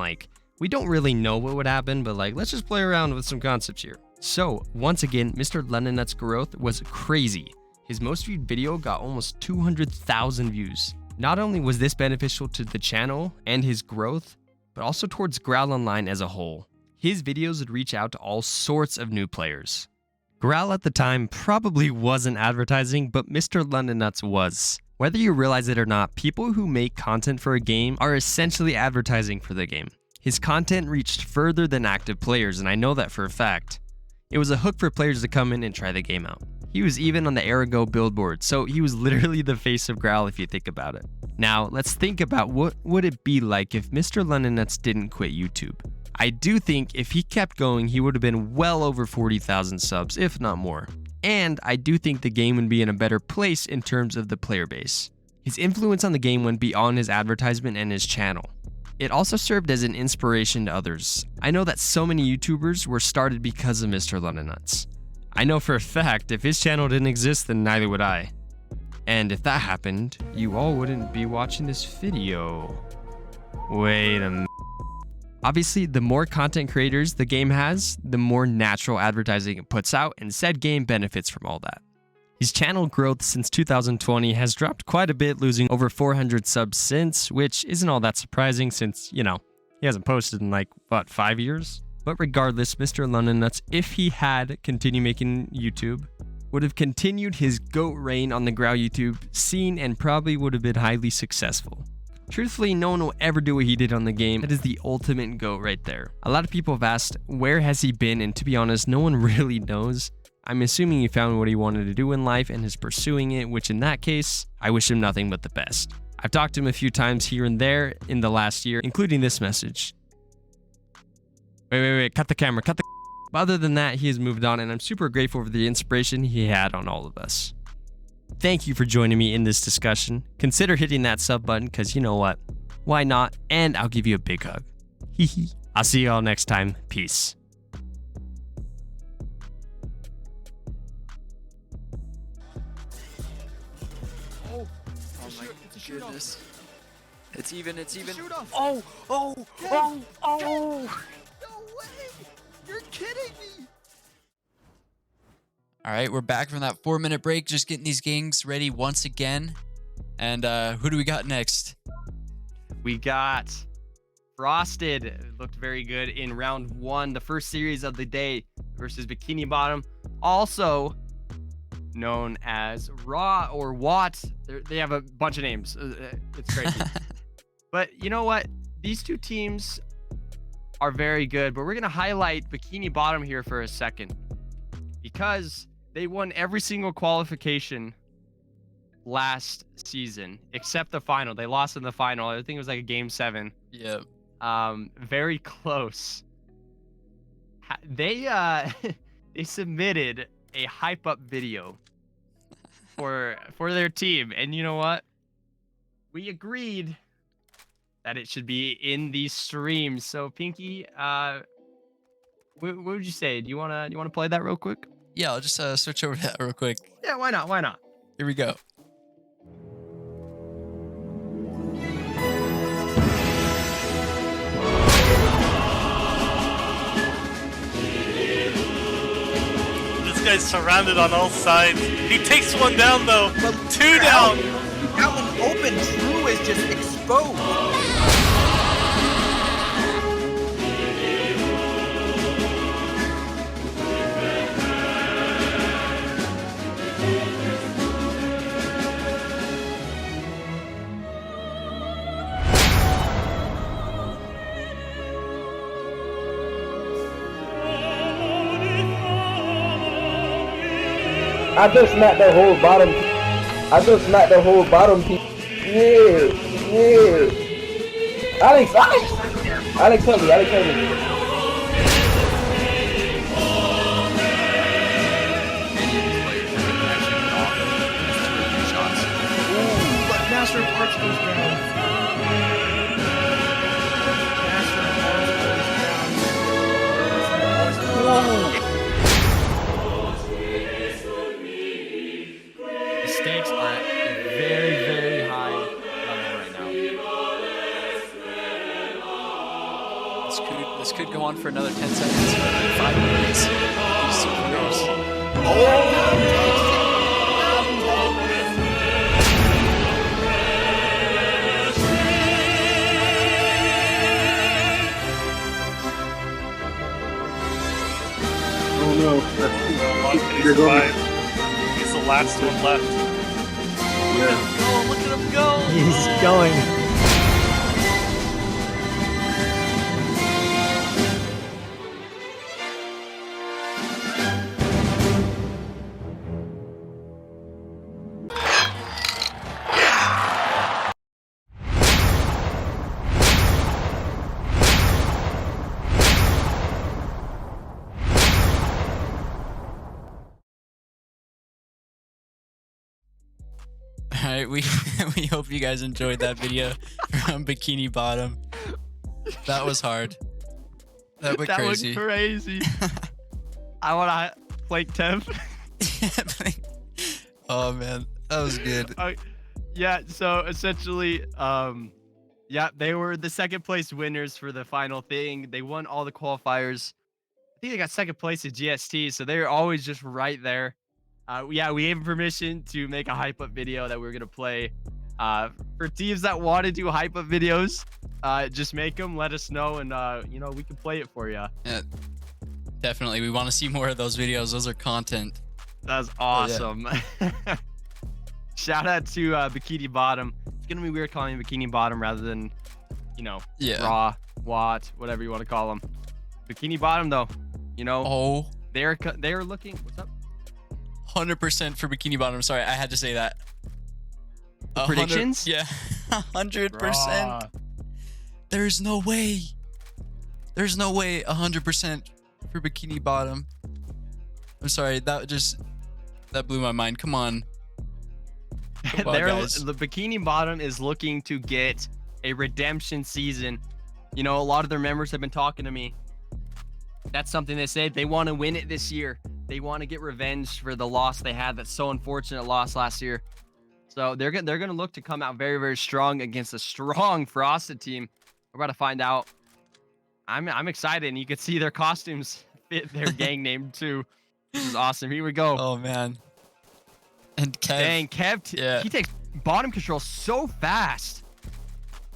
S2: we don't really know what would happen, but let's just play around with some concepts here. So, once again, Mr. London Nuts' growth was crazy. His most viewed video got almost 200,000 views. Not only was this beneficial to the channel and his growth, but also towards Graal Online as a whole. His videos would reach out to all sorts of new players. Graal at the time probably wasn't advertising, but Mr. London Nuts was. Whether you realize it or not, people who make content for a game are essentially advertising for the game. His content reached further than active players, and I know that for a fact. It was a hook for players to come in and try the game out. He was even on the Arago billboard, so he was literally the face of Graal if you think about it. Now, let's think about what would it be like if Mr. London Nuts didn't quit YouTube. I do think if he kept going, he would have been well over 40,000 subs, if not more. And I do think the game would be in a better place in terms of the player base. His influence on the game went beyond his advertisement and his channel. It also served as an inspiration to others. I know that so many YouTubers were started because of Mr. London Nuts. I know for a fact if his channel didn't exist, then neither would I. And if that happened, you all wouldn't be watching this video. Wait a minute. Obviously, the more content creators the game has, the more natural advertising it puts out, and said game benefits from all that. His channel growth since 2020 has dropped quite a bit, losing over 400 subs since, which isn't all that surprising since, he hasn't posted in 5 years? But regardless, Mr. London Nuts, if he had continued making YouTube, would have continued his GOAT reign on the Graal YouTube scene and probably would have been highly successful. Truthfully, no one will ever do what he did on the game. That is the ultimate GOAT right there. A lot of people have asked, where has he been? And to be honest, no one really knows. I'm assuming he found what he wanted to do in life and is pursuing it, which in that case, I wish him nothing but the best. I've talked to him a few times here and there in the last year, including this message. Wait. Cut the camera. Cut the. Other than that, he has moved on, and I'm super grateful for the inspiration he had on all of us. Thank you for joining me in this discussion. Consider hitting that sub button, because you know what? Why not? And I'll give you a big hug. Hee hee. I'll see you all next time. Peace.
S3: Oh my goodness. It's even.
S4: Oh!
S3: Oh!
S4: No way! You're kidding me!
S1: All right, we're back from that 4-minute break, just getting these gangs ready once again. And who do we got next?
S2: We got Frosted. It looked very good in round 1, the first series of the day versus Bikini Bottom, also known as Raw or Watt. They have a bunch of names. It's crazy. But you know what? These two teams are very good, but we're going to highlight Bikini Bottom here for a second because they won every single qualification last season except the final. They lost in the final. I think it was like a game 7.
S1: Yeah.
S2: Very close. They they submitted a hype up video for their team, and you know what? We agreed that it should be in these streams. So Pinky, what would you say? Do you wanna play that real quick?
S1: Yeah, I'll just switch over to that real quick.
S2: Yeah, why not? Why not?
S1: Here we go.
S9: This guy's surrounded on all sides. He takes one down though. 2 down.
S4: That one open. Drew is just exposed.
S10: I just smacked the whole bottom. Piece. Yeah. Alex, help me.
S4: Master of Arts goes down.
S2: The stakes are at a very, very high level right now.
S3: This could go on for another 10 seconds. 5 minutes. These two players.
S10: Oh no.
S9: He's the last one left.
S10: Yeah.
S9: Oh, look at him go!
S2: He's going.
S1: All right, we hope you guys enjoyed that video from Bikini Bottom. That was hard. That went crazy.
S2: Was crazy. I want to plank temp.
S1: Oh man, that was good.
S2: Yeah, so essentially, yeah, they were the second place winners for the final thing. They won all the qualifiers. I think they got second place at GST, so they're always just right there. Yeah, we gave permission to make a hype up video that we're gonna play. For teams that want to do hype up videos, just make them. Let us know, and you know, we can play it for you.
S1: Yeah, definitely. We want to see more of those videos. Those are content.
S2: That's awesome. Yeah. Shout out to Bikini Bottom. It's gonna be weird calling him Bikini Bottom rather than, you know, Raw, Watt, whatever you want to call them. Bikini Bottom, though, you know, they're looking. What's up?
S1: 100% for Bikini Bottom. Sorry, I had to say that.
S2: Predictions?
S1: Yeah, 100%. There's no way. There's no way 100% for Bikini Bottom. I'm sorry, that blew my mind. Come on. Come on, guys.
S2: The Bikini Bottom is looking to get a redemption season. You know, a lot of their members have been talking to me. That's something they said. They want to win it this year. They want to get revenge for the loss they had. That's so unfortunate loss last year. So they're gonna look to come out very, very strong against a strong Frosted team. We're about to find out. I'm excited, and you can see their costumes fit their gang name too. This is awesome. Here we go.
S1: Oh man. And Kev.
S2: Dang, Kev, he takes bottom control so fast.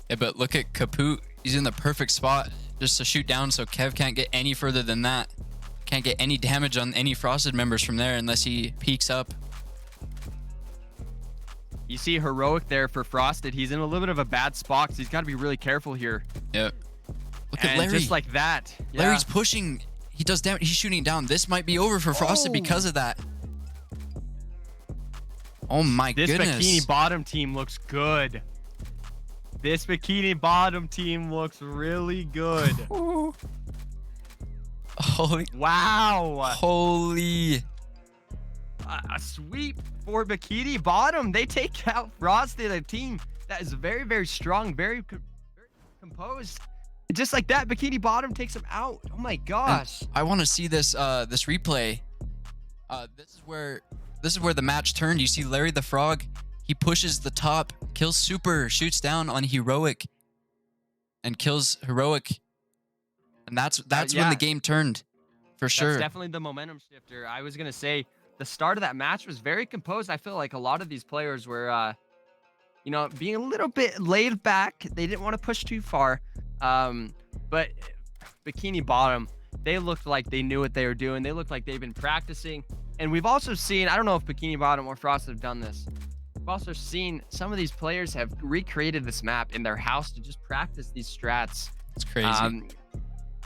S1: Yeah, but look at Kaput. He's in the perfect spot just to shoot down, so Kev can't get any further than that. Can't get any damage on any Frosted members from there unless he peeks up.
S2: You see Heroic there for Frosted. He's in a little bit of a bad spot, so he's got to be really careful here.
S1: Yep. Look
S2: and
S1: at Larry.
S2: Just like that. Yeah.
S1: Larry's pushing. He does damage. He's shooting down. This might be over for Frosted because of that. Oh my goodness.
S2: This Bikini Bottom team looks good. This Bikini Bottom team looks really good.
S1: Holy.
S2: Wow.
S1: Holy.
S2: A sweep for Bikini Bottom. They take out Frosted, a team that is very, very strong, very composed. Just like that, Bikini Bottom takes them out. Oh my gosh.
S1: And I want to see this this replay. This is where the match turned. You see Larry the Frog. He pushes the top, kills Super, shoots down on Heroic, and kills Heroic. And that's when the game turned, for sure.
S2: That's definitely the momentum shifter. I was gonna say the start of that match was very composed. I feel like a lot of these players were, you know, being a little bit laid back. They didn't want to push too far. But Bikini Bottom, they looked like they knew what they were doing. They looked like they've been practicing. And we've also seen, I don't know if Bikini Bottom or Frost have done this. We've also seen some of these players have recreated this map in their house to just practice these strats.
S1: It's crazy.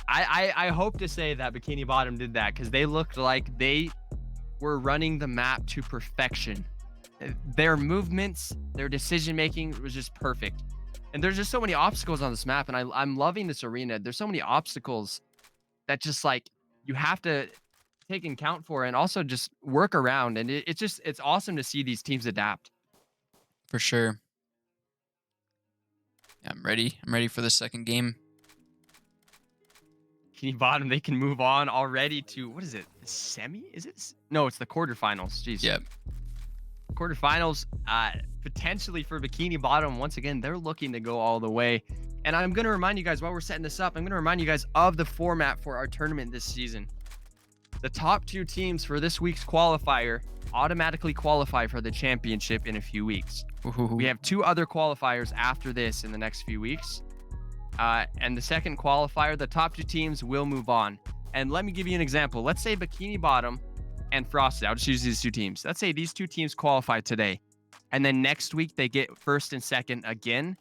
S2: I hope to say that Bikini Bottom did that because they looked like they were running the map to perfection. Their movements, their decision making was just perfect. And there's just so many obstacles on this map, and I'm loving this arena. There's so many obstacles that just like you have to take in count for and also just work around. And it's awesome to see these teams adapt.
S1: For sure. Yeah, I'm ready. I'm ready for the second game.
S2: Bikini Bottom, they can move on already to, what is it? The semi? Is it? No, it's the quarterfinals. Jeez.
S1: Yep.
S2: Quarterfinals, potentially for Bikini Bottom. Once again, they're looking to go all the way. And I'm going to remind you guys while we're setting this up, I'm going to remind you guys of the format for our tournament this season. The top two teams for this week's qualifier automatically qualify for the championship in a few weeks. We have two other qualifiers after this in the next few weeks. And the second qualifier, the top two teams will move on. And let me give you an example. Let's say Bikini Bottom and Frosted. I'll just use these two teams. Let's say these two teams qualify today. And then next week, they get first and second again.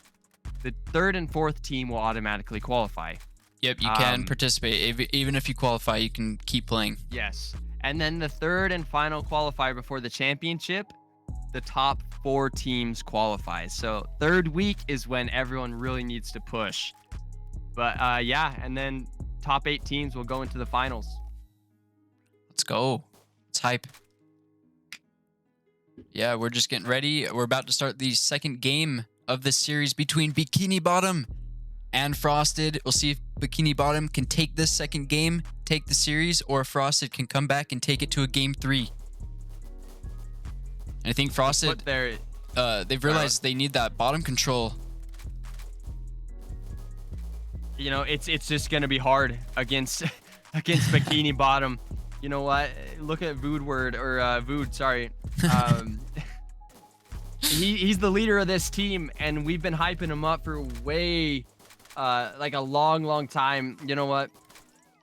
S2: The third and fourth team will automatically qualify.
S1: Yep, you can participate. Even if you qualify, you can keep playing.
S2: Yes. And then the third and final qualifier before the championship, the top four teams qualify. So third week is when everyone really needs to push. But yeah, and then top 8 teams will go into the finals.
S1: Let's go. It's hype. Yeah, we're just getting ready. We're about to start the second game of this series between Bikini Bottom and Frosted. We'll see if Bikini Bottom can take this second game, take the series, or if Frosted can come back and take it to a game 3. And I think Frosted, they've realized they need that bottom control.
S2: You know, it's just gonna be hard against Bikini Bottom. You know what? Look at Voodward or Vood. Sorry. He's the leader of this team, and we've been hyping him up for way, like a long time. You know what?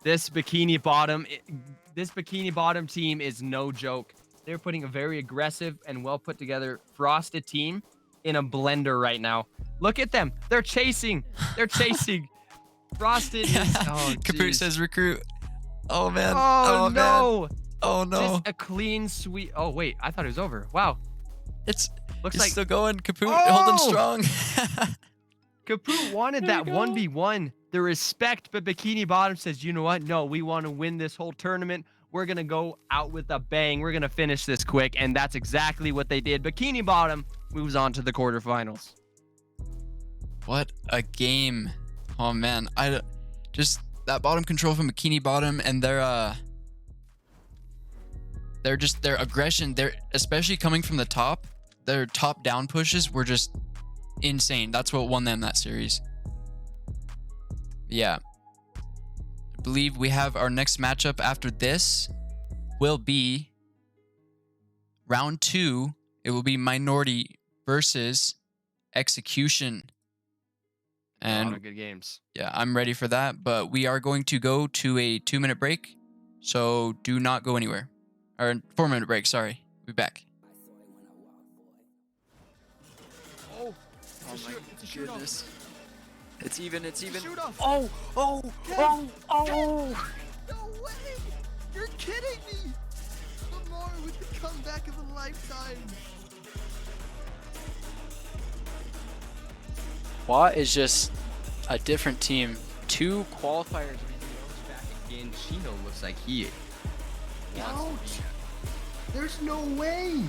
S2: This Bikini Bottom team is no joke. They're putting a very aggressive and well put together Frosted team in a blender right now. Look at them. They're chasing. Frosted is... Oh,
S1: Kaput says recruit. Oh, man.
S2: Oh, no.
S1: Man. Oh, no.
S2: Just a clean sweep. Oh, wait. I thought it was over. Wow.
S1: It's
S2: Looks like
S1: still going. Kaput holding strong.
S2: Kaput wanted that 1v1. the respect, but Bikini Bottom says, you know what? No, we want to win this whole tournament. We're going to go out with a bang. We're going to finish this quick. And that's exactly what they did. Bikini Bottom moves on to the quarterfinals.
S1: What a game. Oh man, just that bottom control from Bikini Bottom and their aggression, especially coming from the top, their top down pushes were just insane. That's what won them that series. Yeah. I believe we have our next matchup after this will be round 2. It will be Minority versus Execution. And
S2: a lot of good games.
S1: Yeah, I'm ready for that, but we are going to go to a 2-minute break. So do not go anywhere. Or 4-minute break, sorry. We'll be back.
S3: Oh my goodness. It's even.
S4: Oh,
S3: oh.
S4: No way! You're kidding me! Lamar with the comeback of a lifetime.
S3: Watt is just a different team. 2 qualifiers.
S2: Back again, Chino looks like he.
S4: Ouch! There's no way!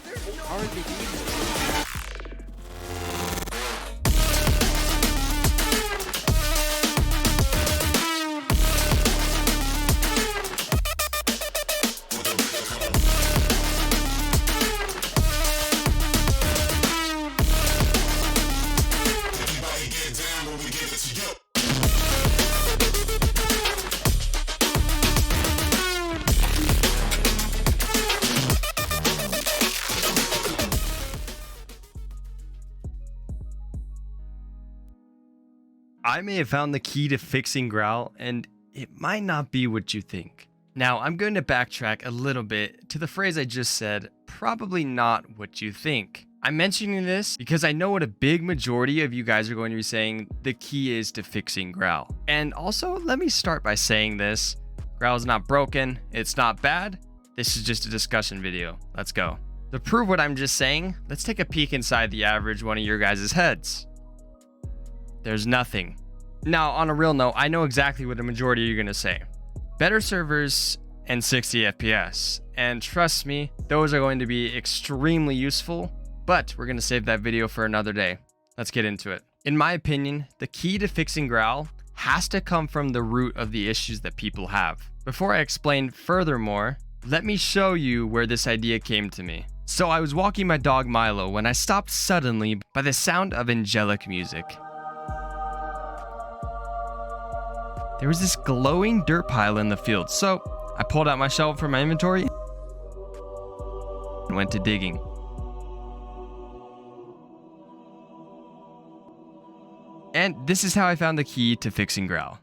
S4: There's no
S3: How are they doing this?
S2: I may have found the key to fixing Graal, and it might not be what you think. Now, I'm going to backtrack a little bit to the phrase I just said, probably not what you think. I'm mentioning this because I know what a big majority of you guys are going to be saying the key is to fixing Graal. And also, let me start by saying this. Graal is not broken, it's not bad, this is just a discussion video. Let's go. To prove what I'm just saying, let's take a peek inside the average one of your guys' heads. There's nothing. Now, on a real note, I know exactly what the majority of you are going to say. Better servers and 60 FPS. And trust me, those are going to be extremely useful, but we're going to save that video for another day. Let's get into it. In my opinion, the key to fixing Graal has to come from the root of the issues that people have. Before I explain furthermore, let me show you where this idea came to me. So I was walking my dog Milo when I stopped suddenly by the sound of angelic music. There was this glowing dirt pile in the field, so I pulled out my shovel from my inventory and went to digging. And this is how I found the key to fixing Graal.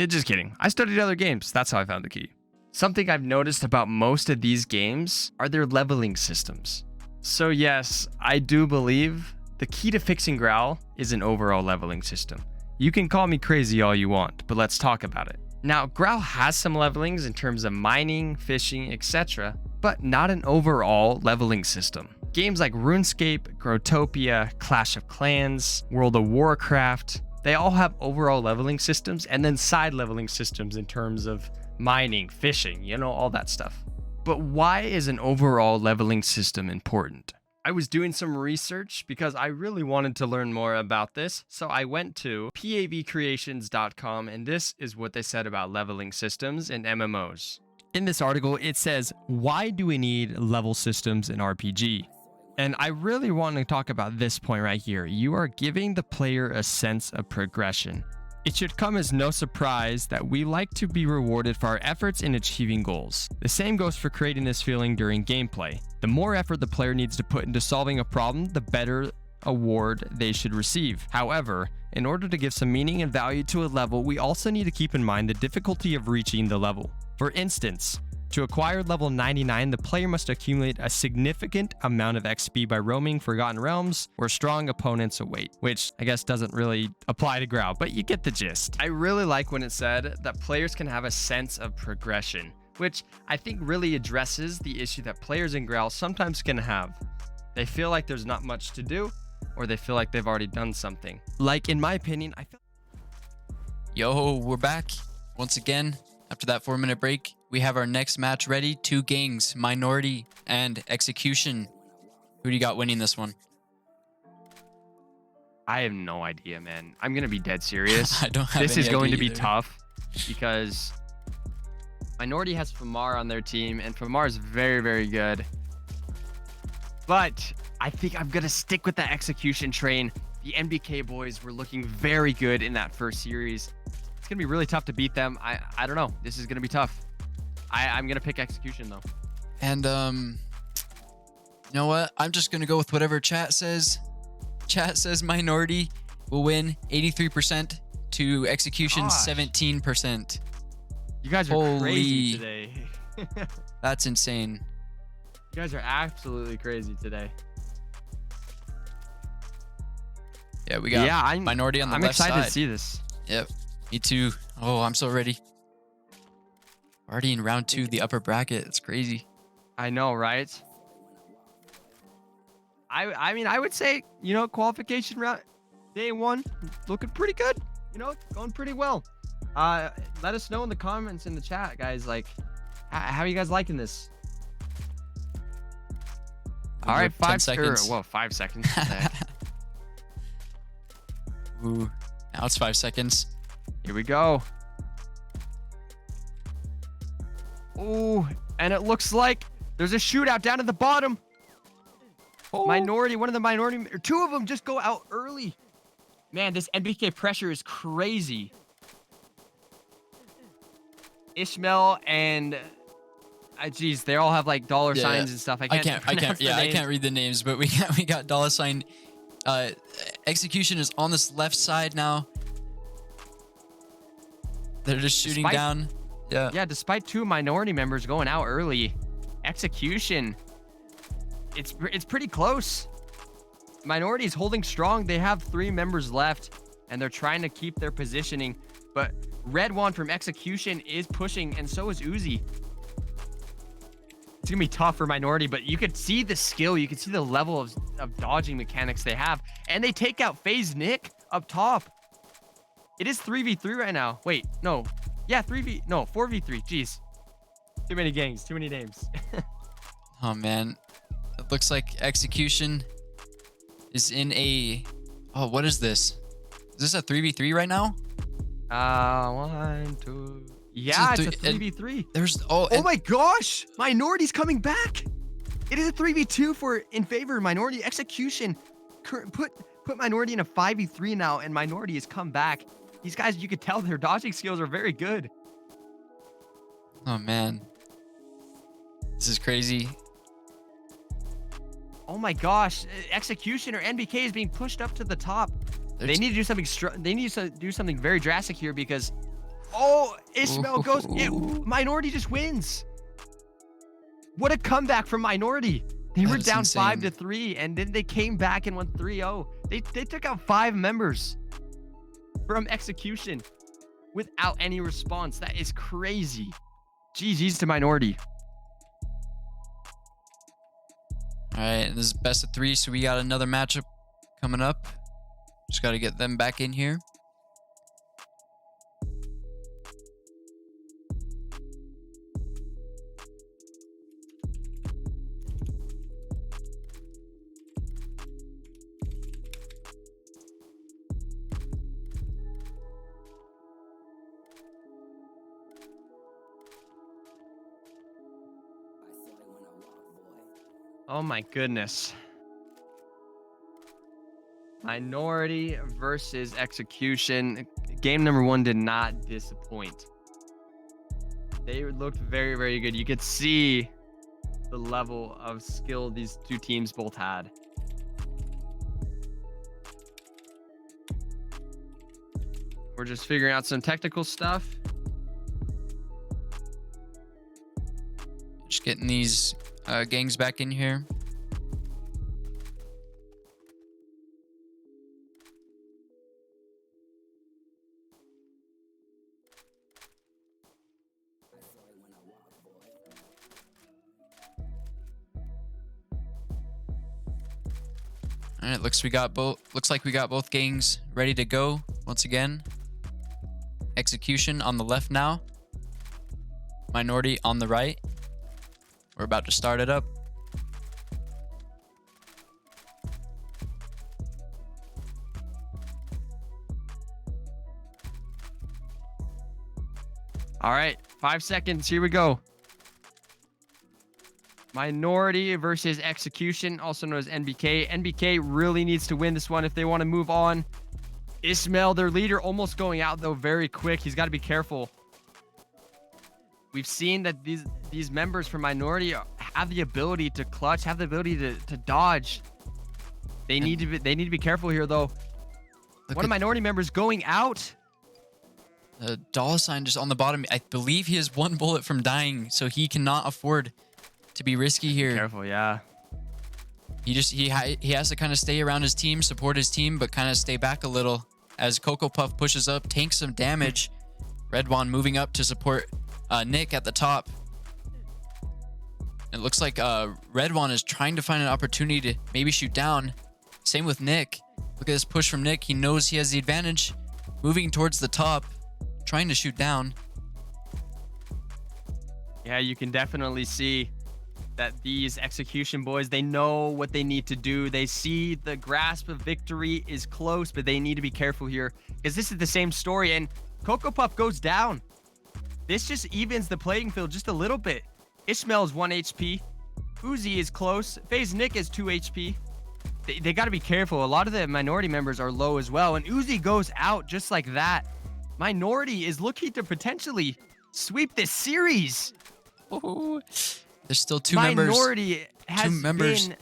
S2: Just kidding. I studied other games. That's how I found the key. Something I've noticed about most of these games are their leveling systems. So yes, I do believe the key to fixing Graal is an overall leveling system. You can call me crazy all you want, but let's talk about it. Now, Graal has some levelings in terms of mining, fishing, etc., but not an overall leveling system. Games like RuneScape, Growtopia, Clash of Clans, World of Warcraft, they all have overall leveling systems and then side leveling systems in terms of mining, fishing, you know, all that stuff. But why is an overall leveling system important? I was doing some research because I really wanted to learn more about this, so I went to pavcreations.com, and this is what they said about leveling systems in MMOs. In this article, it says, why do we need level systems in RPG? And I really want to talk about this point right here. You are giving the player a sense of progression. It should come as no surprise that we like to be rewarded for our efforts in achieving goals. The same goes for creating this feeling during gameplay. The more effort the player needs to put into solving a problem, the better award they should receive. However, in order to give some meaning and value to a level, we also need to keep in mind the difficulty of reaching the level. For instance, to acquire level 99, the player must accumulate a significant amount of XP by roaming Forgotten Realms where strong opponents await, which I guess doesn't really apply to Graal, but you get the gist. I really like when it said that players can have a sense of progression, which I think really addresses the issue that players in Graal sometimes can have. They feel like there's not much to do, or they feel like they've already done something. Like, in my opinion, I feel
S1: Yo, we're back once again after that 4-minute break. We have our next match ready. 2 gangs, Minority and Execution. Who do you got winning this one?
S2: I have no idea, man. I'm gonna be dead serious.
S1: I don't have
S2: This
S1: any
S2: is going to
S1: idea
S2: be
S1: either.
S2: tough because Minority has Famar on their team, and Famar is very, very good. But I think I'm gonna stick with the Execution train. The NBK boys were looking very good in that first series. It's gonna be really tough to beat them. I don't know. This is gonna be tough. I'm gonna pick Execution though.
S1: And you know what? I'm just gonna go with whatever chat says. Chat says Minority will win 83% to Execution
S2: Gosh.
S1: 17%.
S2: You guys are
S1: Holy.
S2: crazy today.
S1: That's insane.
S2: You guys are absolutely crazy today.
S1: Yeah, we got
S2: I'm
S1: Minority on the left
S2: excited
S1: side.
S2: to see this.
S1: Yep, me too. Oh, I'm so ready. Already in round 2, the upper bracket. It's crazy.
S2: I know, right? I mean, I would say, you know, qualification round day 1 looking pretty good. You know, going pretty well. Let us know in the comments in the chat, guys. Like, how are you guys liking this? All right,
S1: 10 seconds.
S2: 5 seconds.
S1: Ooh, now it's 5 seconds.
S2: Here we go. Ooh, and it looks like there's a shootout down at the bottom. Minority, one of the minority, or 2 of them just go out early. Man, this NBK pressure is crazy. Ishmael and geez, they all have like dollar signs and stuff. I can't
S1: read the names, but we got dollar sign. Execution is on this left side now. They're just shooting down.
S2: Yeah, despite 2 minority members going out early, Execution, it's pretty close. Minority is holding strong. They have 3 members left, and they're trying to keep their positioning. But Red One from Execution is pushing, and so is Uzi. It's gonna be tough for Minority, but you could see the skill, you could see the level of dodging mechanics they have, and they take out FaZe Nick up top. It is 3v3 right now. Wait, no, yeah, 4v3. Jeez, too many gangs, too many names.
S1: Oh man, it looks like Execution is in a. Oh, what is this? Is this a 3v3 right now?
S2: 1, 2. Yeah, it's a 3v3.
S1: There's
S2: oh my gosh, Minority's coming back. It is a 3v2 in favor of Minority. Execution put Minority in a 5v3 now, and Minority has come back. These guys, you could tell their dodging skills are very good.
S1: Oh man, this is crazy.
S2: Oh my gosh, Execution or NBK is being pushed up to the top. They need to do something. They need to do something very drastic here because, Ishmael goes. Minority just wins. What a comeback from Minority. They were down
S1: insane.
S2: 5-3, and then they came back and won 3-0. They took out 5 members from Execution without any response. That is crazy. GG's to Minority.
S1: All right, this is best of 3, so we got another matchup coming up. Just got to get them back in here.
S2: Oh my goodness. Minority versus Execution. Game number 1 did not disappoint. They looked very, very good. You could see the level of skill these 2 teams both had. We're just figuring out some technical stuff.
S1: Just getting these gangs back in here. All right, looks like we got both gangs ready to go once again. Execution on the left now. Minority on the right. We're about to start it up.
S2: All right, 5 seconds. Here we go. Minority versus Execution, also known as NBK. NBK really needs to win this one if they want to move on. Ismail, their leader, almost going out, though, very quick. He's got to be careful. We've seen that these members from Minority have the ability to clutch, have the ability to dodge. They need to be careful here, though. One of Minority members going out.
S1: The $sign just on the bottom. I believe he is 1 bullet from dying, so he cannot afford to be risky here.
S2: Careful, yeah.
S1: He has to kind of stay around his team, support his team, but kind of stay back a little as Cocoa Puff pushes up, takes some damage. Redwan moving up to support Nick at the top. It looks like Redwan is trying to find an opportunity to maybe shoot down. Same with Nick. Look at this push from Nick. He knows he has the advantage. Moving towards the top, trying to shoot down.
S2: Yeah, you can definitely see that these Execution boys, they know what they need to do. They see the grasp of victory is close, but they need to be careful here because this is the same story. And Cocoa Puff goes down. This just evens the playing field just a little bit. Ishmael is 1 HP. Uzi is close. FaZe Nick is 2 HP. They got to be careful. A lot of the Minority members are low as well. And Uzi goes out just like that. Minority is looking to potentially sweep this series.
S1: Ooh. There's still two members.
S2: Minority has been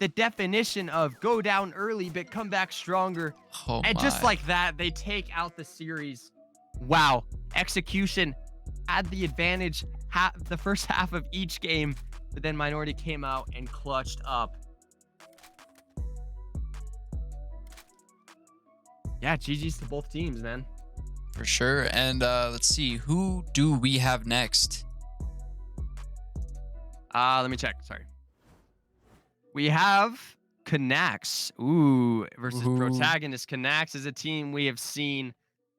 S2: the definition of go down early but come back stronger. And just like that, they take out the series. Wow. Execution had the advantage the first half of each game, but then Minority came out and clutched up. Yeah, GG's to both teams, man.
S1: For sure. And let's see, who do we have next?
S2: Let me check. Sorry. We have Canax. Versus Protagonist. Canax is a team we have seen.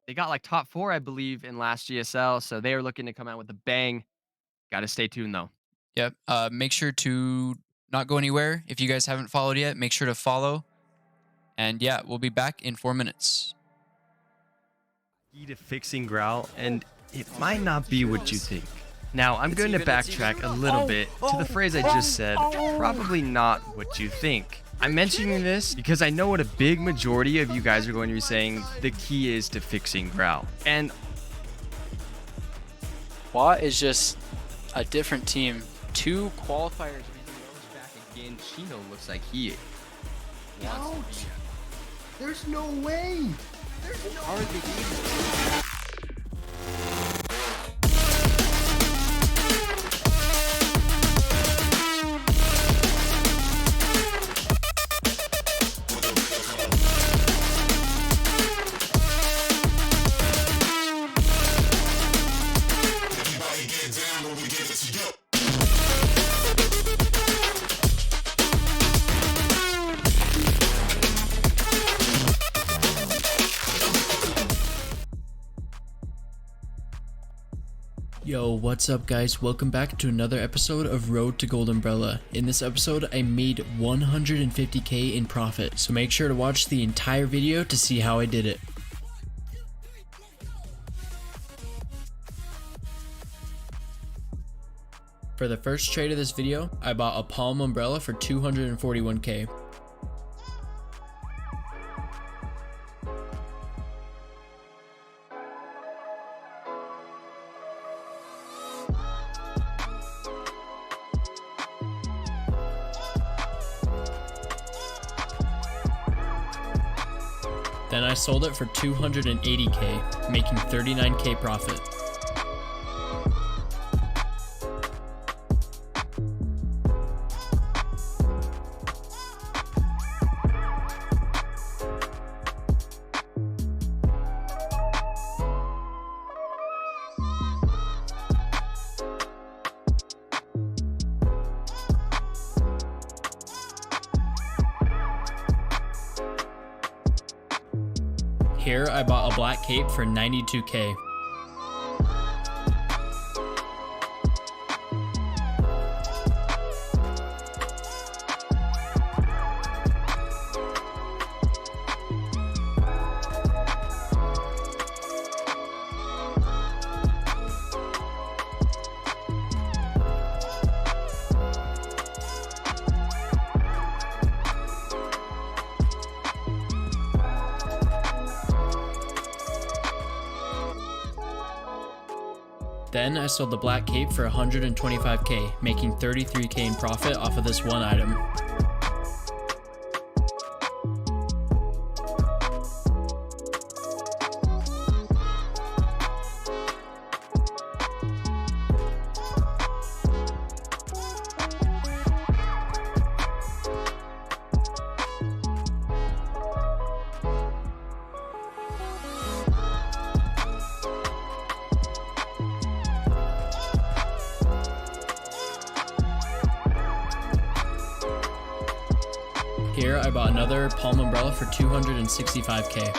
S2: They got like top 4, I believe, in last GSL. So they are looking to come out with a bang. Got to stay tuned, though.
S1: Yep. Make sure to not go anywhere. If you guys haven't followed yet, make sure to follow. And yeah, we'll be back in 4 minutes.
S2: Key to fixing Graal, and it might not be what you think. Now, I'm going to backtrack a little bit to the phrase I just said, probably not what you think. I'm mentioning this because I know what a big majority of you guys are going to be saying the key is to fixing Graal. And
S3: Watt is just a different team. 2 qualifiers.
S2: back again, Chino looks like he wants to be.
S4: There's no way. There's no way.
S5: Yo, what's up guys? Welcome back to another episode of Road to Gold Umbrella. In this episode, I made 150k in profit, so make sure to watch the entire video to see how I did it. For the first trade of this video, I bought a palm umbrella for 241k. Then I sold it for 280k, making 39k profit. Here, I bought a black cape for 92k. Then I sold the black cape for 125k, making 33k in profit off of this one item. Here, I bought another palm umbrella for 265k.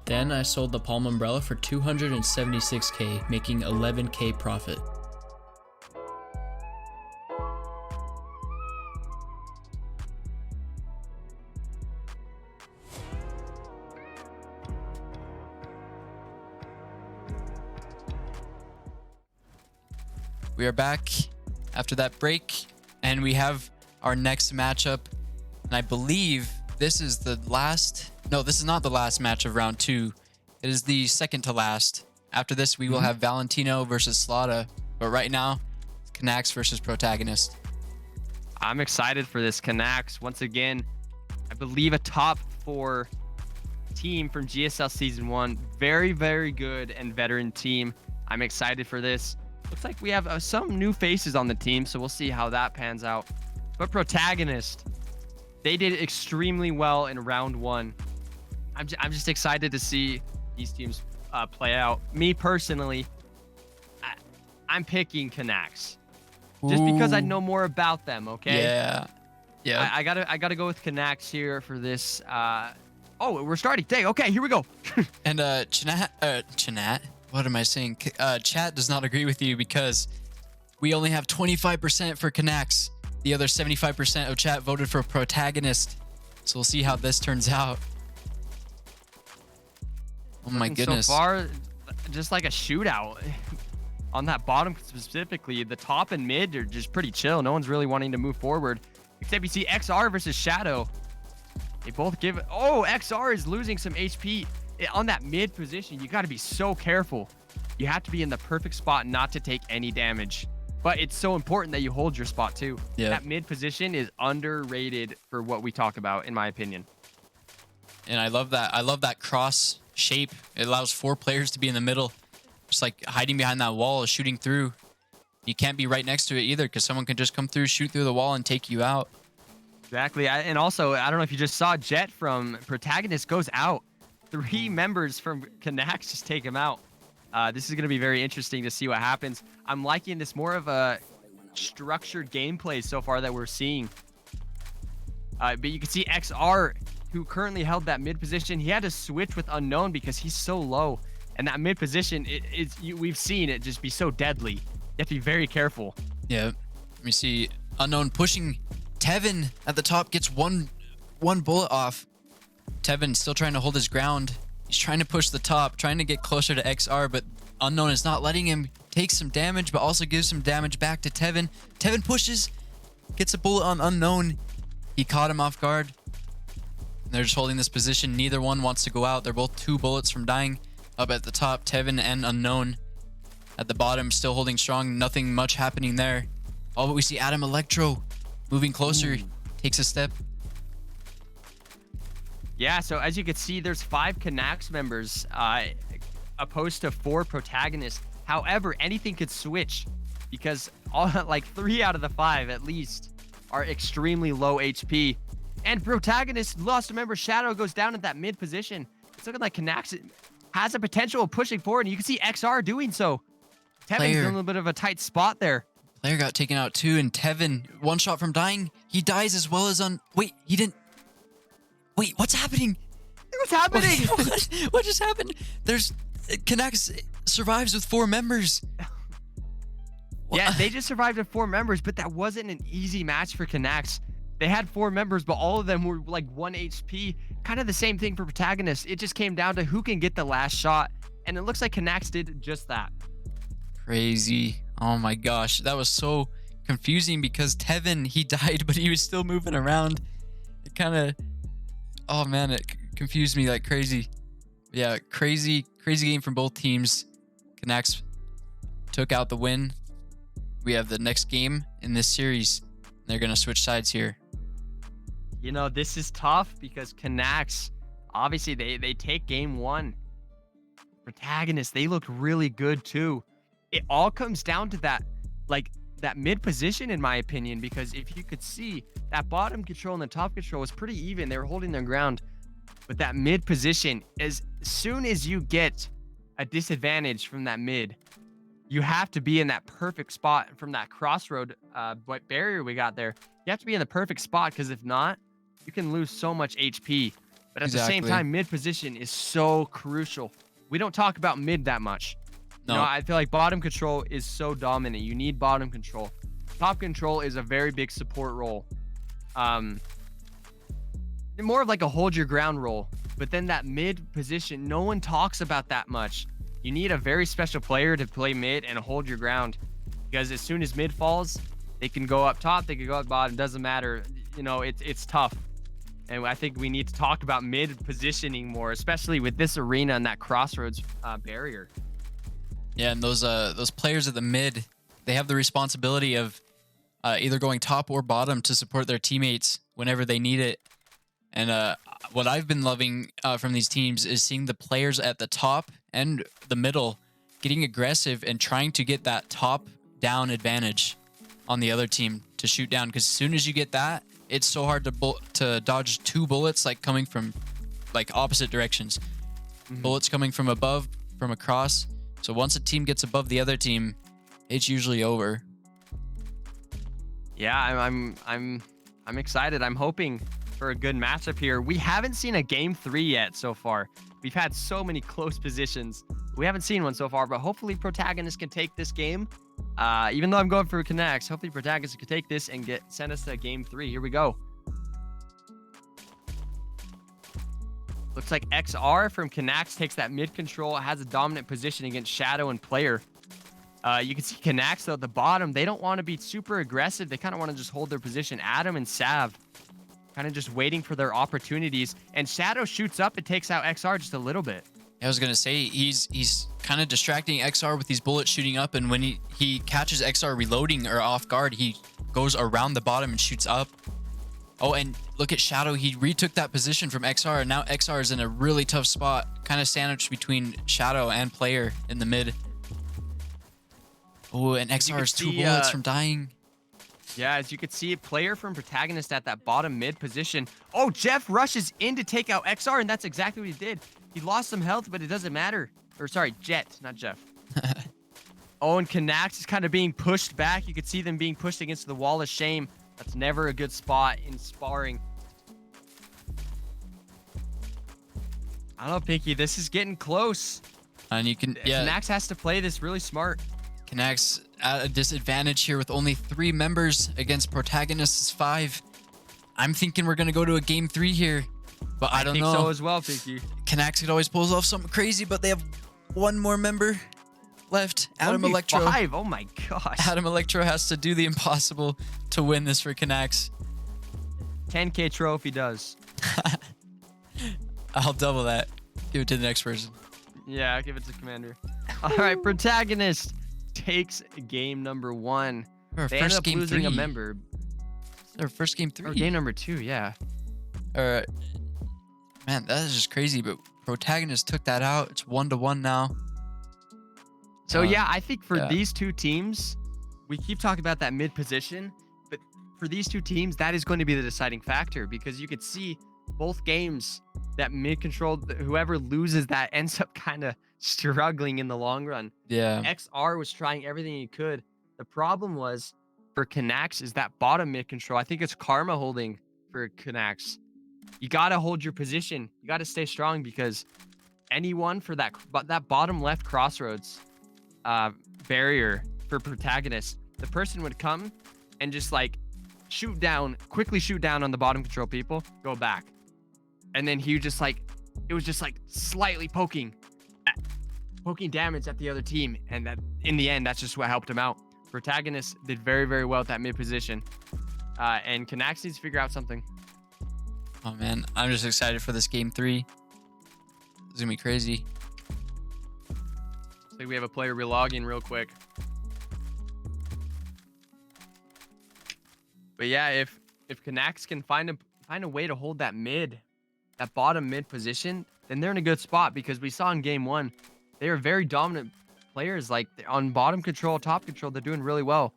S5: Then I sold the palm umbrella for 276k, making 11k profit.
S1: We are back after that break, and we have our next matchup. And I believe this is the last. No, this is not the last match of round 2. It is the second to last. After this, we will have Valentino versus Slaughter. But right now, Canax versus Protagonist.
S2: I'm excited for this. Canax, once again, I believe a top 4 team from GSL Season 1. Very, very good and veteran team. I'm excited for this. Looks like we have some new faces on the team, so we'll see how that pans out. But Protagonist, they did extremely well in round 1. I'm just excited to see these teams play out. Me personally, I'm picking Canax just because I know more about them. Okay.
S1: Yeah.
S2: I gotta go with Canax here for this. Oh, we're starting. Dang. Okay, here we go.
S1: And Chat, what am I saying? Chat does not agree with you because we only have 25% for Canax. The other 75% of chat voted for Protagonist. So we'll see how this turns out. Oh my goodness.
S2: So far, just like a shootout. On that bottom specifically, the top and mid are just pretty chill. No one's really wanting to move forward. Except you see XR versus Shadow. They both give it. Oh, XR is losing some HP on that mid position. You got to be so careful. You have to be in the perfect spot not to take any damage. But it's so important that you hold your spot too.
S1: Yeah.
S2: That mid position is underrated for what we talk about, in my opinion.
S1: And I love that. I love that cross shape. It allows 4 players to be in the middle. Just like hiding behind that wall, shooting through. You can't be right next to it either because someone can just come through, shoot through the wall, and take you out.
S2: Exactly. And also, I don't know if you just saw Jet from Protagonist goes out. 3 members from Canax just take him out. This is going to be very interesting to see what happens. I'm liking this more of a structured gameplay so far that we're seeing. But you can see XR, who currently held that mid position, he had to switch with Unknown because he's so low. And that mid position, we've seen it just be so deadly. You have to be very careful.
S1: Yeah. Let me see. Unknown pushing Tevin at the top, gets one bullet off. Tevin still trying to hold his ground. He's trying to push the top, trying to get closer to XR, but Unknown is not letting him take some damage, but also gives some damage back to Tevin. Tevin pushes, gets a bullet on Unknown. He caught him off guard. And they're just holding this position. Neither one wants to go out. They're both 2 bullets from dying. Up at the top, Tevin and Unknown. At the bottom, still holding strong. Nothing much happening there. Oh, but we see Adam Electro moving closer. Takes a step.
S2: Yeah, so as you can see, there's 5 Canax members opposed to 4 Protagonists. However, anything could switch because like 3 out of the 5 at least are extremely low HP. And Protagonist lost a member. Shadow goes down at that mid position. It's looking like Canax has a potential of pushing forward, and you can see XR doing so. Tevin's in a little bit of a tight spot there.
S1: Player got taken out too, and Tevin, one shot from dying. He dies as well as on... Wait, he didn't... Wait, what's happening?
S2: What's happening?
S1: What just happened? There's... Canax survives with 4 members.
S2: Yeah, they just survived with 4 members, but that wasn't an easy match for Canax. They had 4 members, but all of them were like 1 HP. Kind of the same thing for Protagonist. It just came down to who can get the last shot, and it looks like Canax did just that.
S1: Crazy. Oh my gosh, that was so confusing because Tevin, he died, but he was still moving around. It kind of... Oh man, it confused me like crazy. Yeah, crazy game from both teams. Canax took out the win. We have the next game in this series. They're going to switch sides here.
S2: You know, this is tough because Canax, obviously, they take game 1. Protagonist, they look really good too. It all comes down to that mid position, in my opinion, because if you could see, that bottom control and the top control was pretty even. They were holding their ground. But that mid position, as soon as you get a disadvantage from that mid, you have to be in that perfect spot from that crossroad barrier we got there. You have to be in the perfect spot, because if not, you can lose so much HP. But at the same time, mid position is so crucial. We don't talk about mid that much.
S1: No.
S2: You know, I feel like bottom control is so dominant. You need bottom control. Top control is a very big support role. More of like a hold your ground role. But then that mid position, no one talks about that much. You need a very special player to play mid and hold your ground. Because as soon as mid falls, they can go up top, they can go up bottom. Doesn't matter. You know, it's tough. And I think we need to talk about mid positioning more, especially with this arena and that crossroads barrier.
S1: Yeah, and those players at the mid, they have the responsibility of either going top or bottom to support their teammates whenever they need it. And what I've been loving from these teams is seeing the players at the top and the middle getting aggressive and trying to get that top down advantage on the other team to shoot down. Because as soon as you get that, it's so hard to dodge 2 bullets like coming from like opposite directions. Bullets coming from above, from across. So once a team gets above the other team, it's usually over.
S2: Yeah, I'm excited. I'm hoping for a good matchup here. We haven't seen a game 3 yet so far. We've had so many close positions. We haven't seen one so far, but hopefully Protagonist can take this game. Even though I'm going for Canax, hopefully Protagonist can take this and send us to game 3. Here we go. Looks like XR from Canax takes that mid control, has a dominant position against Shadow and Player. You can see Canax though at the bottom. They don't want to be super aggressive. They kind of want to just hold their position. Adam and Sav kind of just waiting for their opportunities. And Shadow shoots up and takes out XR just a little bit.
S1: I was going to say, he's kind of distracting XR with these bullets shooting up. And when he catches XR reloading or off guard, he goes around the bottom and shoots up. Oh, and look at Shadow. He retook that position from XR. And now XR is in a really tough spot. Kind of sandwiched between Shadow and Player in the mid. Oh, and XR is 2 bullets from dying.
S2: Yeah, as you can see, Player from Protagonist at that bottom mid position. Oh, Jeff rushes in to take out XR, and that's exactly what he did. He lost some health, but it doesn't matter. Or sorry, Jet, not Jeff. Oh, and Canax is kind of being pushed back. You could see them being pushed against the wall of shame. That's never a good spot in sparring. I don't know, Pinky. This is getting close.
S1: And you can, yeah.
S2: Canax has to play this really smart.
S1: Canax at a disadvantage here with only 3 members against Protagonist's 5. I'm thinking we're going to go to a game 3 here, but I don't know.
S2: I think so as well, Pinky.
S1: Canax could always pull off something crazy, but they have 1 more member left. Adam Electro.
S2: 5. Oh my gosh.
S1: Adam Electro has to do the impossible to win this for Canax.
S2: 10K trophy does.
S1: I'll double that. Give it to the next person.
S2: Yeah, I'll give it to Commander. All right, Protagonist takes game number 1. They ended up losing a member.
S1: Our first game 3.
S2: Or game number 2, yeah.
S1: Man, that is just crazy, but Protagonist took that out. It's 1-1 now.
S2: So yeah, I think for these 2 teams, we keep talking about that mid position, but for these two teams, that is going to be the deciding factor, because you could see both games that mid control, whoever loses that ends up kind of struggling in the long run.
S1: Yeah.
S2: XR was trying everything he could. The problem was for Canax is that bottom mid control. I think it's Karma holding for Canax. You got to hold your position. You got to stay strong, because anyone for that bottom left crossroads barrier for Protagonist, the person would come and just like quickly shoot down on the bottom control people, go back. And then he just like, it was just like slightly poking damage at the other team. And that in the end, that's just what helped him out. Protagonist did very, very well at that mid position. And Canax needs to figure out something.
S1: Oh man, I'm just excited for this game 3. It's gonna be crazy.
S2: I think we have a player relogging real quick. But yeah, if Canax can find a way to hold that bottom mid position, then they're in a good spot, because we saw in game 1, they are very dominant players. Like on bottom control, top control, they're doing really well.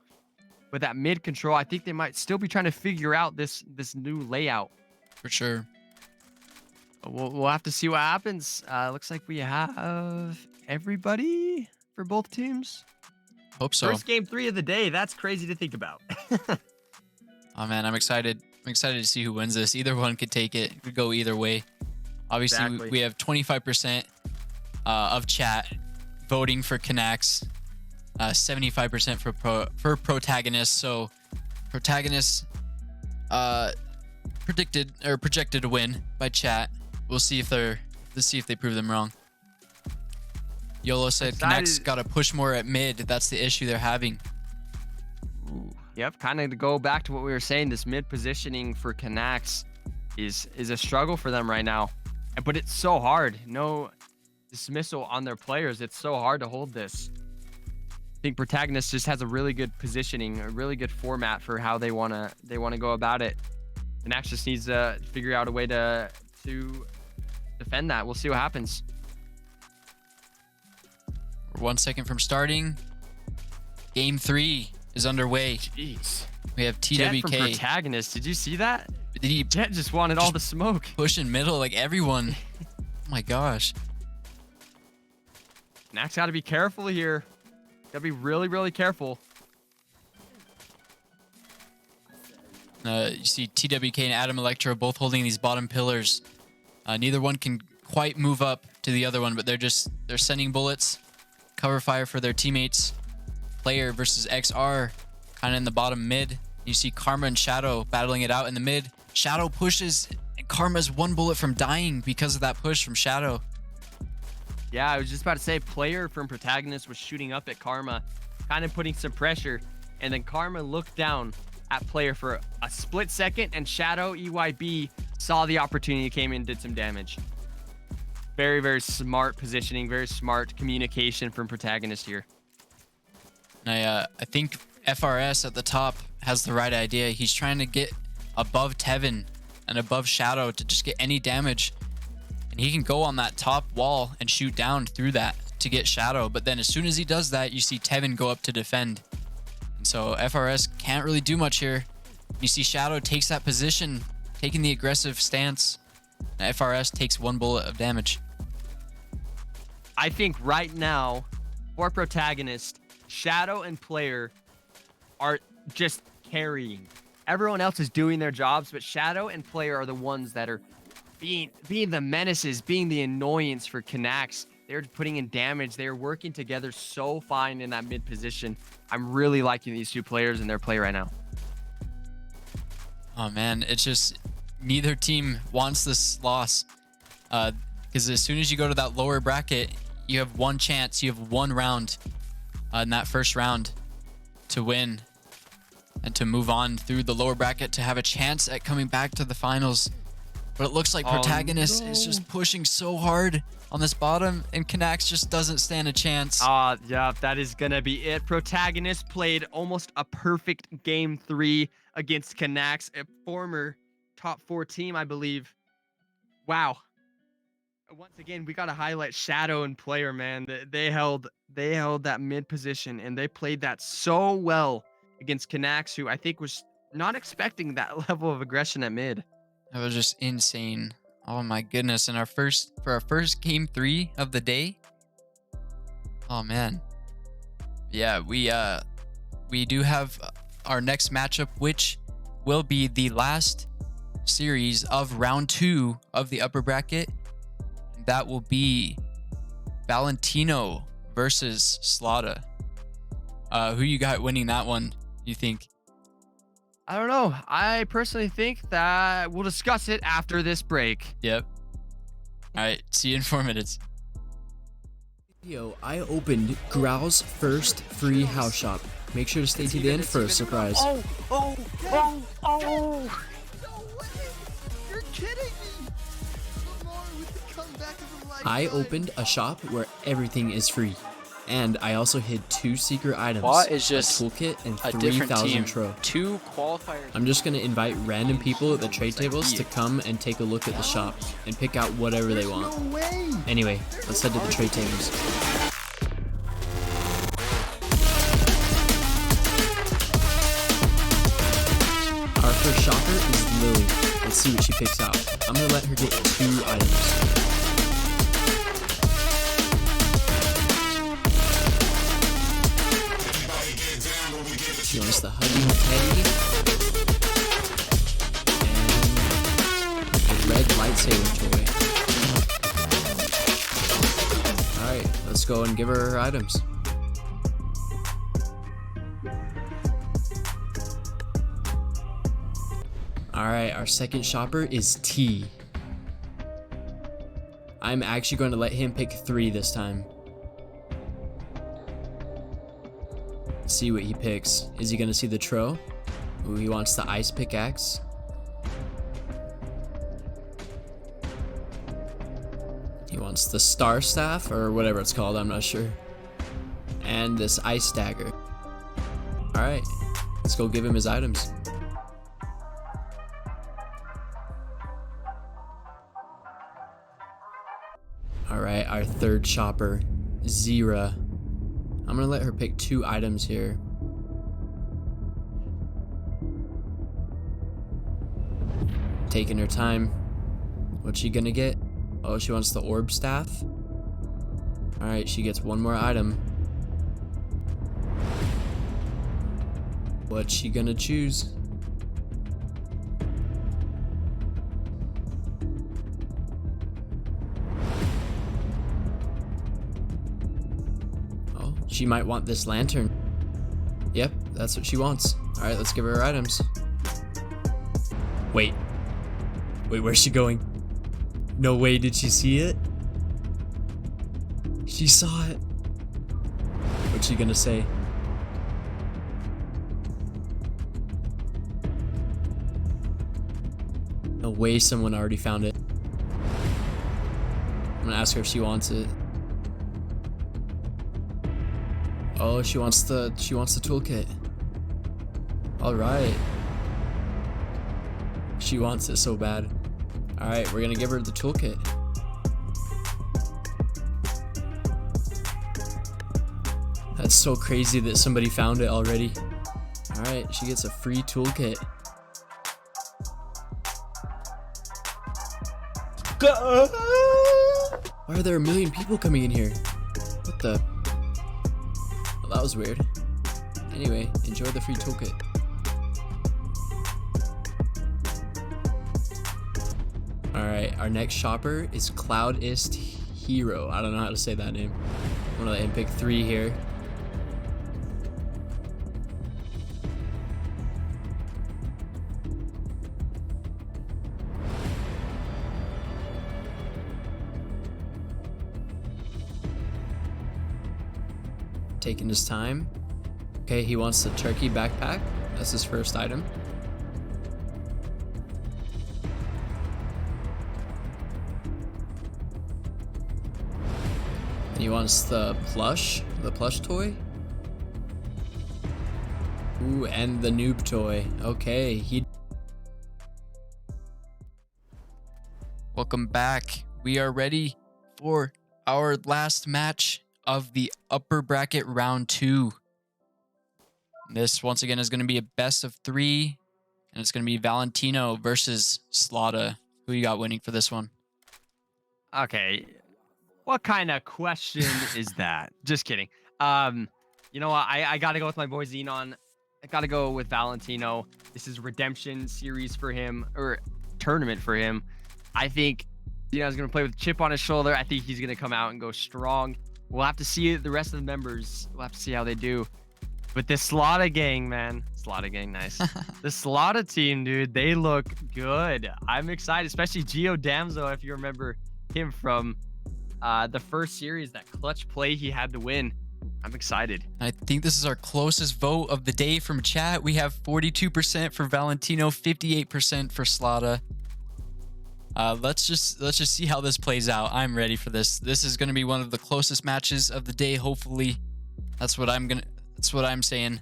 S2: But that mid control, I think they might still be trying to figure out this new layout.
S1: For sure.
S2: We'll have to see what happens. Looks like we have everybody for both teams.
S1: Hope so.
S2: First game 3 of the day. That's crazy to think about.
S1: Oh man, I'm excited. I'm excited to see who wins this. Either one could take it. It could go either way. Obviously,
S2: Exactly.
S1: we have 25% of chat voting for Canax, 75% for Protagonist. So Protagonist projected to win by chat. Let's see if they prove them wrong. YOLO said Canax got to push more at mid. That's the issue they're having.
S2: Ooh. Yep, kind of to go back to what we were saying, this mid positioning for Canax is a struggle for them right now. But it's so hard. No dismissal on their players. It's so hard to hold this. I think Protagonist just has a really good positioning, a really good format for how they wanna go about it. Canax just needs to figure out a way to defend that. We'll see what happens.
S1: We're 1 second from starting. Game 3 is underway.
S2: Jeez.
S1: We have
S2: Jet from
S1: TWK.
S2: Protagonist. Did you see that?
S1: Did
S2: Jet just wanted all the smoke.
S1: push in middle like everyone? Oh my gosh.
S2: Canax got to be careful here. Got to be really, really careful.
S1: You see TWK and Adam Electro both holding these bottom pillars. Neither one can quite move up to the other one, but they're sending bullets. Cover fire for their teammates. Player versus XR, kind of in the bottom mid. You see Karma and Shadow battling it out in the mid. Shadow pushes, and Karma's 1 bullet from dying because of that push from Shadow.
S2: Yeah, I was just about to say, player from Protagonist was shooting up at Karma, kind of putting some pressure, and then Karma looked down at player for a split second, and Shadow EYB saw the opportunity, came in, did some damage. Very, very smart positioning, very smart communication from Protagonist here.
S1: And I think FRS at the top has the right idea. He's trying to get above Tevin and above Shadow to just get any damage. And he can go on that top wall and shoot down through that to get Shadow. But then as soon as he does that, you see Tevin go up to defend. And so FRS can't really do much here. You see Shadow takes that position, taking the aggressive stance. And FRS takes 1 bullet of damage.
S2: I think right now, for Protagonist, Shadow and player are just carrying. Everyone else is doing their jobs, but Shadow and player are the ones that are being the menaces, being the annoyance for Canax. They're putting in damage. They're working together so fine in that mid position. I'm really liking these two players and their play right now.
S1: Oh man, it's just neither team wants this loss. Because as soon as you go to that lower bracket, you have 1 chance, you have 1 round in that first round to win and to move on through the lower bracket to have a chance at coming back to the finals. But it looks like Protagonist is just pushing so hard on this bottom, and Canax just doesn't stand a chance.
S2: Yeah, that is gonna be it. Protagonist played almost a perfect game 3 against Canax, a former top 4 team, I believe. Wow. Once again, we gotta highlight Shadow and player, man. They held that mid position, and they played that so well against Canax, who I think was Not expecting that level of aggression at mid.
S1: That was just insane. Oh my goodness. And for our first game 3 of the day. Oh man. Yeah, we do have our next matchup, which will be the last series of round 2 of the upper bracket. That will be Valentino versus Slaughter. Who you got winning that one, you think?
S2: I don't know. I personally think that we'll discuss it after this break.
S1: Yep. All right. See you in 4 minutes.
S5: Yo, I opened Graal's first free house shop. Make sure to stay to the end for a surprise.
S4: No way! You're kidding me! Lamar with the comeback of a lifetime.
S5: I opened a shop where everything is free. And I also hid 2 secret items,
S3: What is just
S5: a toolkit and
S3: a different
S5: 3,000
S3: team?
S5: tro.
S3: 2 qualifiers.
S5: I'm just going to invite random people at the trade tables to come and take a look at the shop and pick out whatever they want.
S4: No way!
S5: Anyway, let's head to the trade tables. Our first shopper is Lily. Let's see what she picks out. I'm going to let her get 2 items. She wants the Hugging Teddy and the red lightsaber toy. Alright, let's go and give her her items. Alright, our second shopper is T. I'm actually going to let him pick 3 this time. See what he picks. Is he gonna see the tro? Ooh, he wants the ice pickaxe. He wants the star staff or whatever it's called, I'm not sure. And this ice dagger. Alright, let's go give him his items. Alright, our third shopper, Zira. I'm gonna let her pick 2 items here. Taking her time. What's she gonna get? Oh, she wants the orb staff. Alright, she gets 1 more item. What's she gonna choose? She might want this lantern. Yep, that's what she wants. Alright, let's give her her items. Wait, where's she going? No way, did she see it? She saw it. What's she gonna say? No way someone already found it. I'm gonna ask her if she wants it. Oh, she wants the toolkit. All right. She wants it so bad. All right, we're gonna give her the toolkit. That's so crazy that somebody found it already. All right, she gets a free toolkit. Why are there a million people coming in here? What the? That was weird. Anyway, enjoy the free toolkit. Alright, our next shopper is Cloudist Hero. I don't know how to say that name. I'm gonna let him pick 3 here. Taking his time. Okay, he wants the turkey backpack. That's his first item. And he wants the plush toy. Ooh, and the noob toy. Okay,
S1: Welcome back. We are ready for our last match of the upper bracket round 2. This once again is going to be a best of 3 and it's going to be Valentino versus Slaughter. Who you got winning for this one?
S2: Okay. What kind of question is that? Just kidding. You know what? I got to go with my boy Xenon. I got to go with Valentino. This is redemption series for him, or tournament for him. I think Xenon's going to play with a chip on his shoulder. I think he's going to come out and go strong. We'll have to see the rest of the members. We'll have to see how they do. But this Slaughter gang, man. Slaughter gang, nice. The Slaughter team, dude, they look good. I'm excited, especially Gio Damso, if you remember him from the first series, that clutch play he had to win. I'm excited.
S1: I think this is our closest vote of the day from chat. We have 42% for Valentino, 58% for Slaughter. Let's just see how this plays out. I'm ready for this. This is going to be one of the closest matches of the day, hopefully. That's what I'm saying.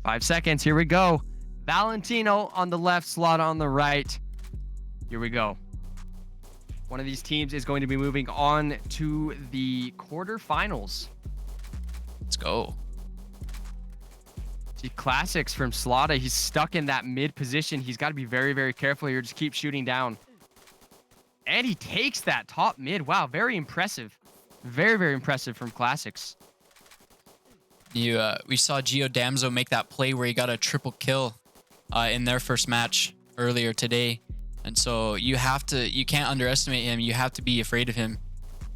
S2: 5 seconds. Here we go. Valentino on the left, Slaughter on the right. Here we go. One of these teams is going to be moving on to the quarterfinals.
S1: Let's go.
S2: See, classics from Slaughter. He's stuck in that mid position. He's got to be very, very careful here. Just keep shooting down. And he takes that top mid. Wow, very impressive. Very, very impressive from classics.
S1: We saw Gio Damso make that play where he got a triple kill in their first match earlier today. And so you can't underestimate him. You have to be afraid of him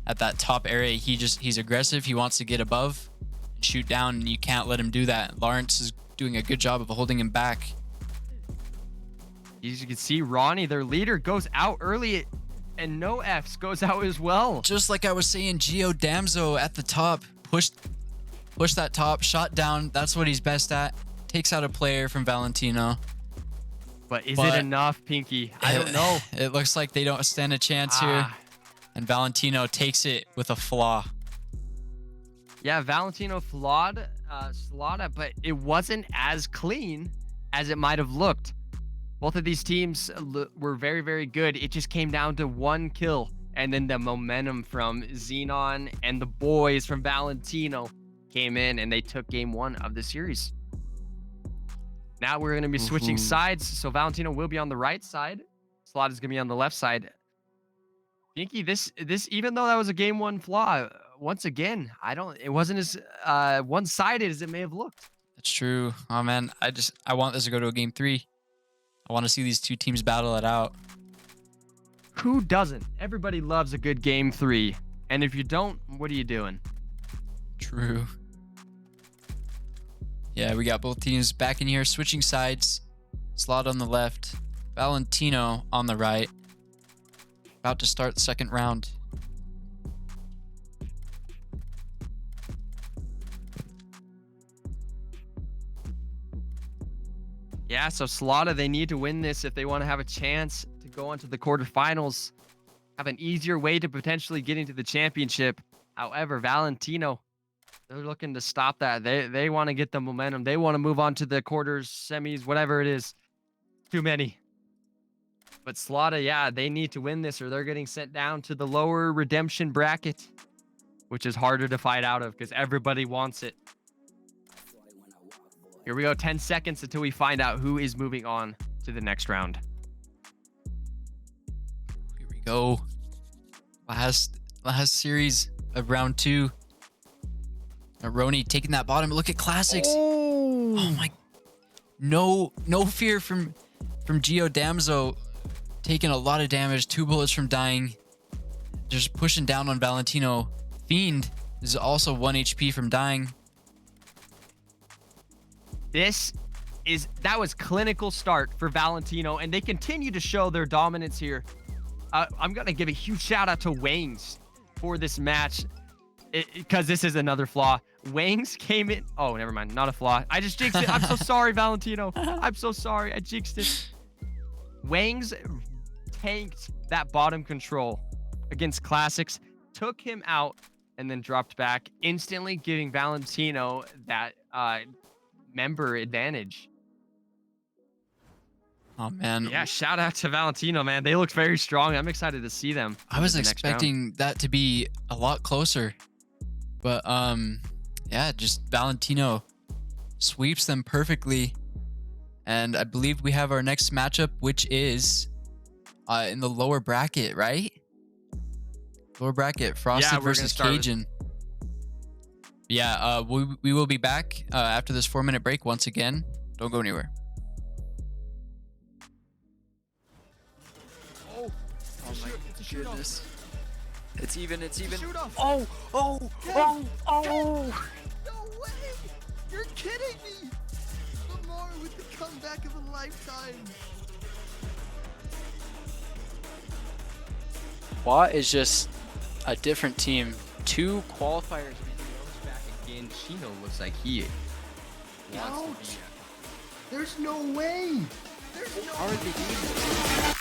S1: at that top area. He's aggressive. He wants to get above and shoot down, and you can't let him do that. Lawrence is doing a good job of holding him back.
S2: As you can see, Ronnie, their leader, goes out early, and no Fs goes out as well.
S1: Just like I was saying, Gio Damso at the top, push that top, shot down. That's what he's best at. Takes out a player from Valentino.
S2: But is it enough, Pinky? I don't know.
S1: It looks like they don't stand a chance here. And Valentino takes it with a flaw.
S2: Yeah, Valentino flawed Slaughter, but it wasn't as clean as it might have looked. Both of these teams were very, very good. It just came down to one kill. And then the momentum from Xenon and the boys from Valentino came in, and they took game one of the series. Now we're going to be switching sides. So Valentino will be on the right side. Slaughter's going to be on the left side. Pinky, this even though that was a game one flaw, once again, it wasn't as one-sided as it may have looked.
S1: That's true. Oh man, I want this to go to a game 3. I want to see these two teams battle it out.
S2: Who doesn't? Everybody loves a good game 3. And if you don't, what are you doing?
S1: True. Yeah, we got both teams back in here, switching sides. Slaughter on the left, Valentino on the right. About to start the second round.
S2: Yeah, so Slaughter, they need to win this if they want to have a chance to go on to the quarterfinals. Have an easier way to potentially get into the championship. However, Valentino, they're looking to stop that. They want to get the momentum. They want to move on to the quarters, semis, whatever it is. Too many. But Slaughter, yeah, they need to win this or they're getting sent down to the lower redemption bracket, which is harder to fight out of because everybody wants it. Here we go, 10 seconds until we find out who is moving on to the next round.
S1: Here we go. Last series of round 2. Roni taking that bottom. Look at classics. Oh my. No fear from Gio Damso. Taking a lot of damage. 2 bullets from dying. Just pushing down on Valentino. Fiend is also 1 HP from dying.
S2: That was clinical start for Valentino, and they continue to show their dominance here. I'm gonna give a huge shout out to Wangs for this match, because this is another flaw. Wangs came in. Oh, never mind, not a flaw. I just jinxed it. I'm so sorry, Valentino. I'm so sorry. I jinxed it. Wangs tanked that bottom control against Classics, took him out, and then dropped back, instantly giving Valentino that member advantage.
S1: Oh man.
S2: Yeah, shout out to Valentino, man. They look very strong. I'm excited to see them.
S1: I was expecting that to be a lot closer. But yeah, just Valentino sweeps them perfectly. And I believe we have our next matchup, which is in the lower bracket, right? Lower bracket, Frosted
S2: we're gonna
S1: versus
S2: start with-
S1: Cajun. Yeah, we will be back after this 4-minute break once again. Don't go anywhere.
S3: Oh my goodness. It's even.
S4: Shoot off.
S3: Oh.
S4: No way! You're kidding me! Lamar with the comeback of a lifetime.
S3: Watt is just a different team. 2 qualifiers.
S2: Back again. Chino looks like he wants to be.
S4: There's no way! There's no
S3: How are they doing this?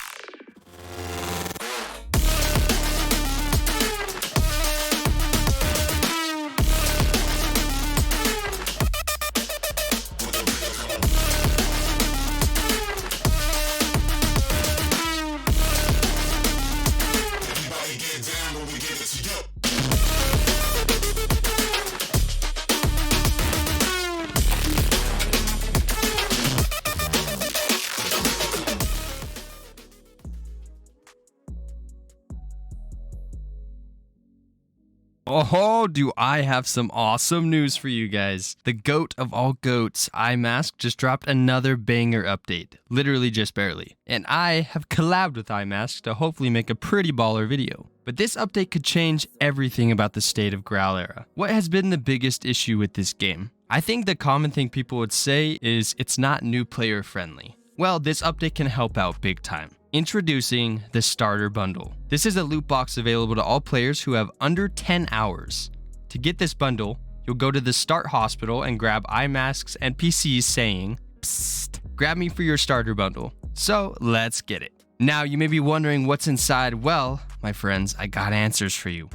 S2: Oh, do I have some awesome news for you guys. The GOAT of all GOATs, iMask, just dropped another banger update. Literally just barely. And I have collabed with iMask to hopefully make a pretty baller video. But this update could change everything about the state of Graal era. What has been the biggest issue with this game? I think the common thing people would say is it's not new player friendly. Well, this update can help out big time. Introducing the Starter Bundle. This is a loot box available to all players who have under 10 hours. To get this bundle, you'll go to the Start Hospital and grab iMask's NPCs saying, "Psst, grab me for your Starter Bundle." So let's get it. Now you may be wondering what's inside. Well, my friends, I got answers for you.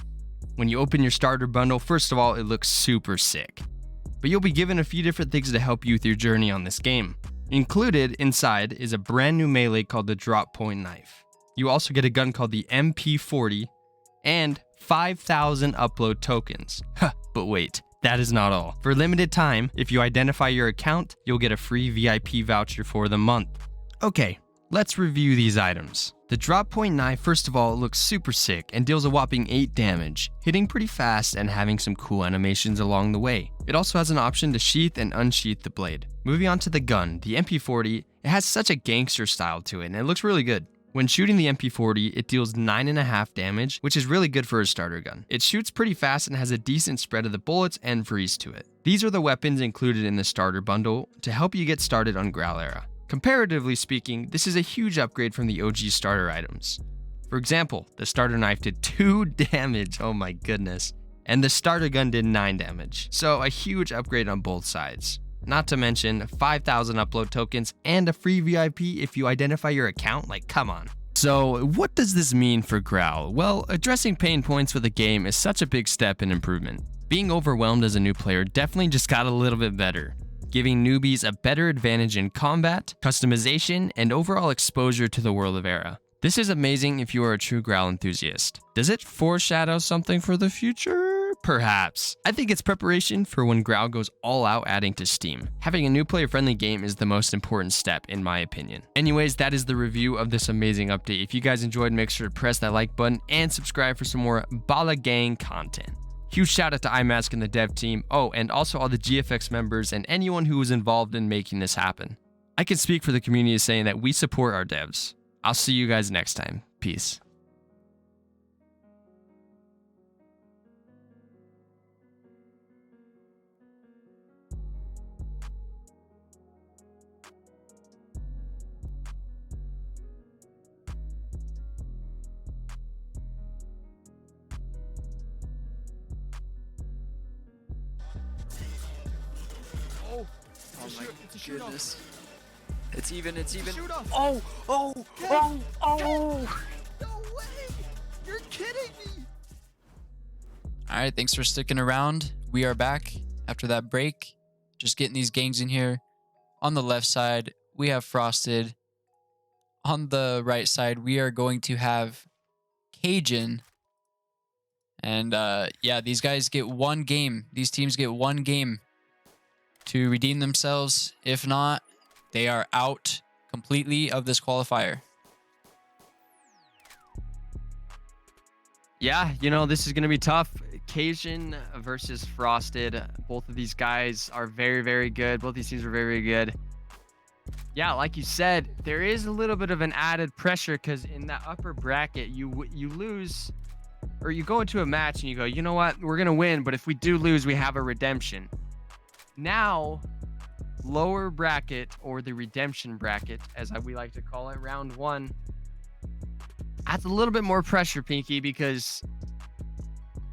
S2: When you open your Starter Bundle, first of all, it looks super sick. But you'll be given a few different things to help you with your journey on this game. Included inside is a brand new melee called the Drop Point Knife. You also get a gun called the MP40 and 5,000 upload tokens. But wait, that is not all. For a limited time, if you identify your account, you'll get a free VIP voucher for the month. Okay, let's review these items. The Drop Point Knife, first of all, looks super sick and deals a whopping 8 damage, hitting pretty fast and having some cool animations along the way. It also has an option to sheath and unsheath the blade. Moving on to the gun, the MP40, it has such a gangster style to it and it looks really good. When shooting the MP40, it deals 9.5 damage, which is really good for a starter gun. It shoots pretty fast and has a decent spread of the bullets and freeze to it. These are the weapons included in the starter bundle to help you get started on Graal era. Comparatively speaking, this is a huge upgrade from the OG starter items. For example, the starter knife did 2 damage, oh my goodness, and the starter gun did 9 damage, so a huge upgrade on both sides. Not to mention 5,000 upload tokens and a free VIP if you identify your account, like come on. So what does this mean for Graal? Well, addressing pain points with the game is such a big step in improvement. Being overwhelmed as a new player definitely just got a little bit better, giving newbies a better advantage in combat, customization, and overall exposure to the world of Era. This is amazing if you are a true Graal enthusiast. Does it foreshadow something for the future? Perhaps. I think it's preparation for when Graal goes all out adding to Steam. Having a new player-friendly game is the most important step in my opinion. Anyways, that is the review of this amazing update. If you guys enjoyed, make sure to press that like button and subscribe for some more Bala Gang content. Huge shout out to iMask and the dev team. Oh, and also all the GFX members and anyone who was involved in making this happen. I can speak for the community saying that we support our devs. I'll see you guys next time. Peace.
S3: Oh my goodness. It's even.
S4: Shoot off.
S3: Oh.
S4: No way! You're kidding me!
S1: All right, thanks for sticking around. We are back after that break. Just getting these gangs in here. On the left side, we have Frosted. On the right side, we are going to have Cajun. And yeah, these guys get 1 game. These teams get 1 game to redeem themselves. If not, They are out completely of this qualifier.
S2: Yeah, you know, this is going to be tough. Cajun versus Frosted. Both of these guys are very, very good. Both these teams are very, very good. Yeah, like you said, there is a little bit of an added pressure because in that upper bracket, you lose, or you go into a match and you go, you know what, we're going to win, but if we do lose, we have a redemption. Now, lower bracket, or the redemption bracket, as we like to call it, round 1, adds a little bit more pressure, Pinky, because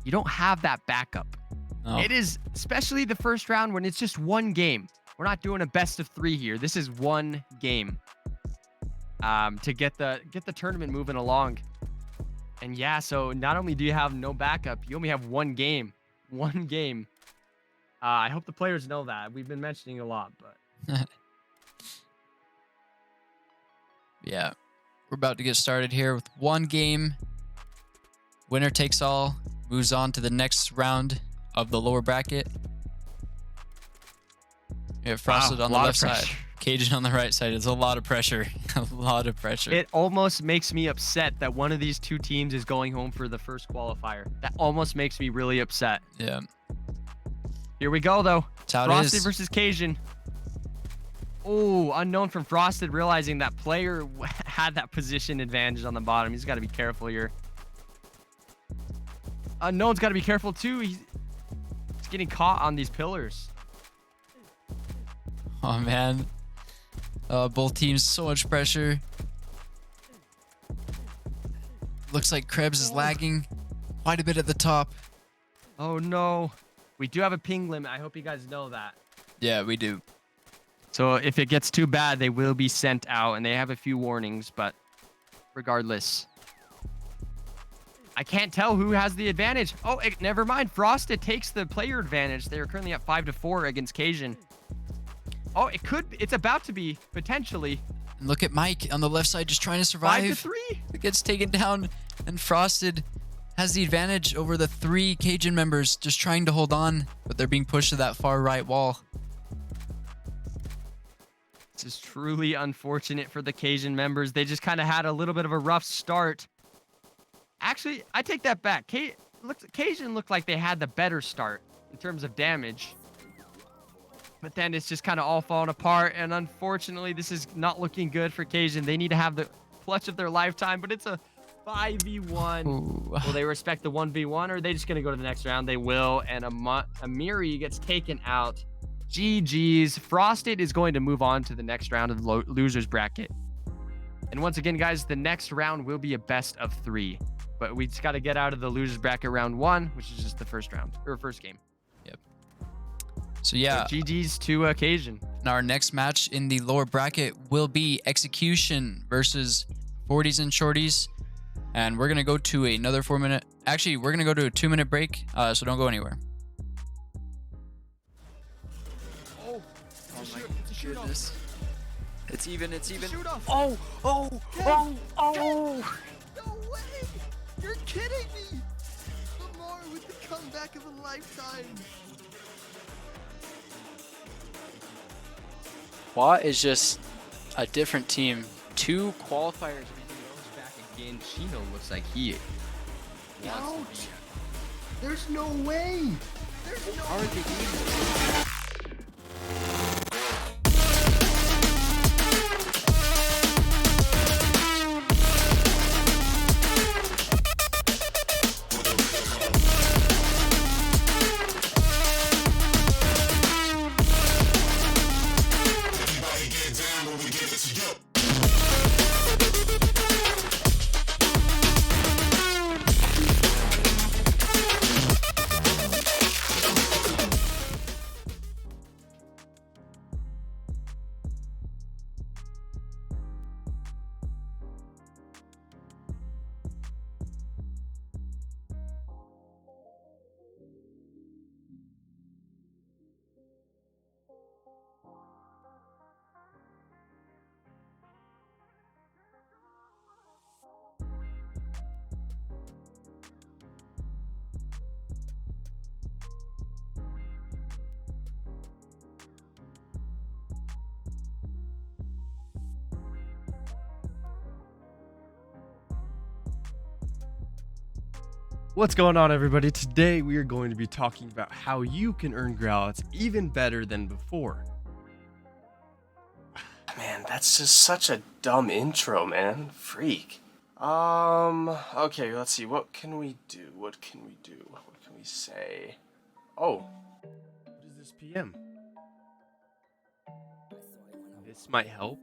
S2: you don't have that backup.
S1: Oh.
S2: It is, especially the first round when it's just one game. We're not doing a best of 3 here. This is one game to get the tournament moving along. And yeah, so not only do you have no backup, you only have one game. One game. I hope the players know that. We've been mentioning a lot, but
S1: yeah. We're about to get started here with one game. Winner takes all. Moves on to the next round of the lower bracket. We have Frosted on the left side. Cajun on the right side. It's a lot of pressure. A lot of pressure.
S2: It almost makes me upset that one of these two teams is going home for the first qualifier. That almost makes me really upset.
S1: Yeah.
S2: Here we go, though. Frosted
S1: is.
S2: versus Cajun. Oh, unknown from Frosted, realizing that player had that position advantage on the bottom. He's got to be careful here. Unknown's got to be careful, too. He's getting caught on these pillars.
S1: Oh, man. Both teams, so much pressure. Looks like Krebs is lagging quite a bit at the top.
S2: Oh, no. We do have a ping limit. I hope you guys know that.
S1: Yeah, we do.
S2: So if it gets too bad, they will be sent out, and they have a few warnings, but regardless. I can't tell who has the advantage. Oh, never mind. Frosted takes the player advantage. They are currently at 5-4 against Cajun. Oh, it's about to be, potentially.
S1: And look at Mike on the left side just trying to survive.
S2: 5-3.
S1: It gets taken down, and Frosted has the advantage over the 3 Cajun members just trying to hold on, but they're being pushed to that far right wall.
S2: This is truly unfortunate for the Cajun members. They just kind of had a little bit of a rough start. Actually, I take that back. Cajun looked like they had the better start in terms of damage. But then it's just kind of all falling apart. And unfortunately, this is not looking good for Cajun. They need to have the clutch of their lifetime, but it's a 5v1.
S1: Ooh.
S2: Will they respect the 1v1, or are they just going to go to the next round? They will. And Amiri gets taken out. GG's. Frosted is going to move on to the next round of the losers bracket. And once again, guys, the next round will be a best of 3. But we just got to get out of the losers bracket round 1, which is just the first round, or first game.
S1: Yep. So yeah.
S2: So GG's to Cajun.
S1: And our next match in the lower bracket will be Execution versus 40s and Shorties. And we're going to go to another 4-minute. Actually, we're going to go to a 2-minute break. So don't go anywhere.
S3: Oh my goodness. It's even.
S4: Oh! No way! You're kidding me! Lamar with the comeback of a lifetime.
S3: Qua is just a different team. 2 qualifiers.
S2: Back again. Chino looks like he wants to be.
S4: There's no way! There's no way!
S2: What's going on, everybody? Today we are going to be talking about how you can earn Graal. It's even better than before.
S7: Man, that's just such a dumb intro, man. Freak. Okay, let's see. What can we do? What can we say? Oh.
S2: What is this PM? This might help.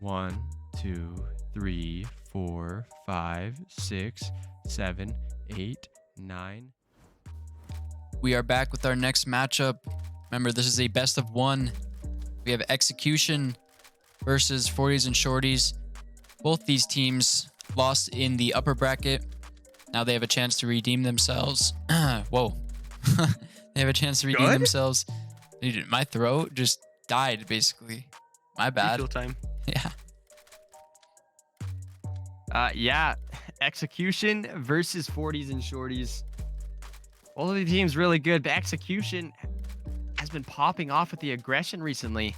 S2: One, 2, 3, 4, 5, 6, 7, 8, 9.
S1: We are back with our next matchup. Remember, this is a best of one. We have Execution versus 40s and Shorties. Both these teams lost in the upper bracket. Now they have a chance to redeem themselves. Whoa. They have a chance to redeem themselves. Dude, my throat just died, basically. My bad.
S2: Refill time.
S1: Yeah.
S2: Yeah. Execution versus 40s and Shorties. Both of the teams really good, but Execution has been popping off with the aggression recently.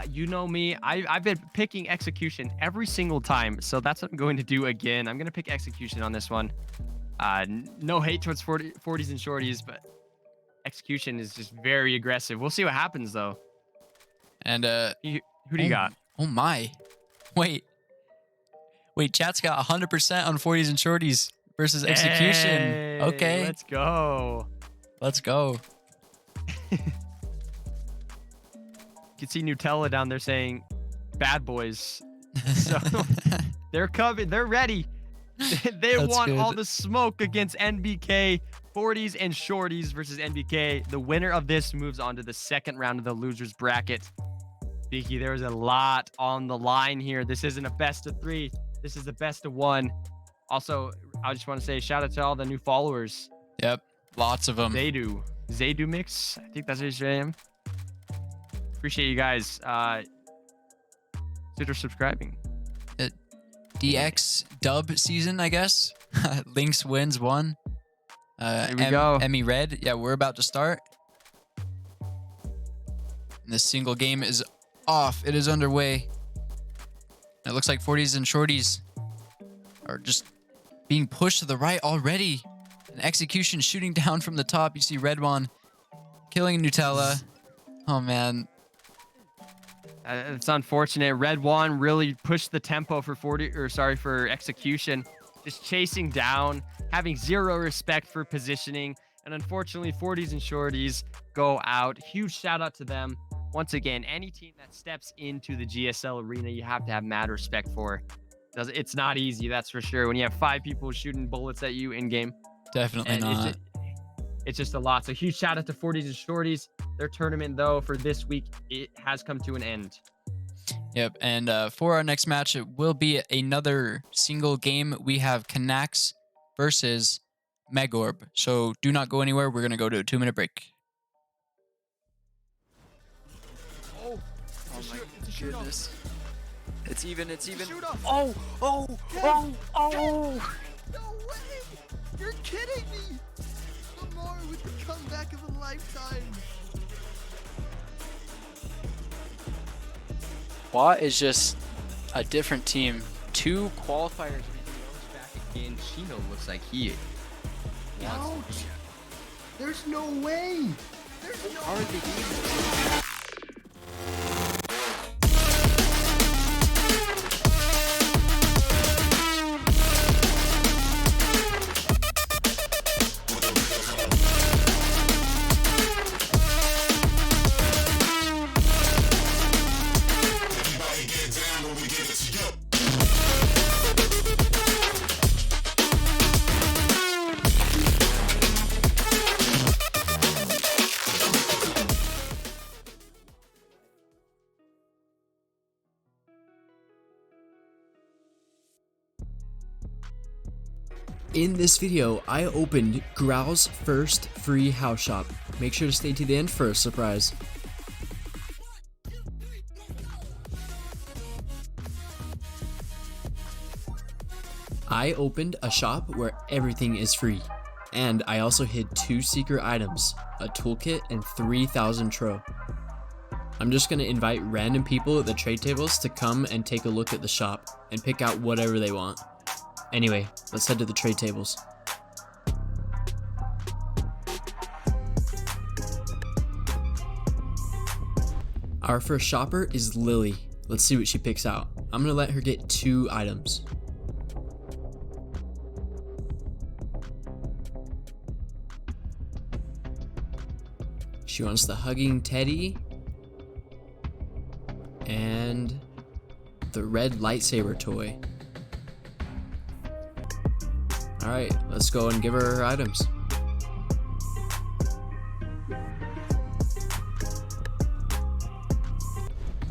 S2: You know me, I've been picking Execution every single time, so that's what I'm going to do again. I'm going to pick Execution on this one. No hate towards 40s and Shorties, but Execution is just very aggressive. We'll see what happens, though.
S1: And
S2: who do you got?
S1: Oh my. Wait, chat's got 100% on 40s and Shorties versus Execution.
S2: Hey,
S1: okay.
S2: Let's go. You can see Nutella down there saying bad boys. So they're coming. They're ready. They want all the smoke against NBK. 40s and Shorties versus NBK. The winner of this moves on to the second round of the losers bracket. Vicky, there's a lot on the line here. This isn't a best of 3. This is a best of 1. Also, I just want to say shout out to all the new followers.
S1: Yep, lots of them.
S2: Zaydu Mix, I think that's his name. Appreciate you guys. Consider subscribing.
S1: DX dub season, I guess. Lynx wins 1.
S2: Here we go.
S1: Emmy Red. Yeah, we're about to start. And the single game is off. It is underway. It looks like 40s and Shorties are just being pushed to the right already. An Execution shooting down from the top. You see Redwan killing Nutella. Oh, man.
S2: It's unfortunate. Redwan really pushed the tempo for Execution. Just chasing down, having zero respect for positioning. And unfortunately, 40s and Shorties go out. Huge shout out to them. Once again, any team that steps into the GSL arena, you have to have mad respect for. It's not easy, that's for sure. When you have 5 people shooting bullets at you in game.
S1: Definitely not.
S2: It's just a lot. So huge shout out to 40s and Shorties. Their tournament, though, for this week, it has come to an end.
S1: Yep, and for our next match, it will be another single game. We have Canax versus Maegorb. So do not go anywhere. We're going to go to a 2-minute break.
S3: Oh my goodness. It's even.
S4: Oh! No way! You're kidding me! Lamar with the comeback of a lifetime.
S3: Watt is just a different team. 2 qualifiers.
S2: Back again. Chino looks like he wants to.
S4: There's no way! There's no way!
S5: In this video, I opened Graal's first free house shop. Make sure to stay to the end for a surprise. I opened a shop where everything is free, and I also hid 2 secret items, a toolkit and 3,000 tro. I'm just going to invite random people at the trade tables to come and take a look at the shop and pick out whatever they want. Anyway, let's head to the trade tables. Our first shopper is Lily. Let's see what she picks out. I'm going to let her get 2 items. She wants the hugging teddy and the red lightsaber toy. Alright, let's go and give her her items.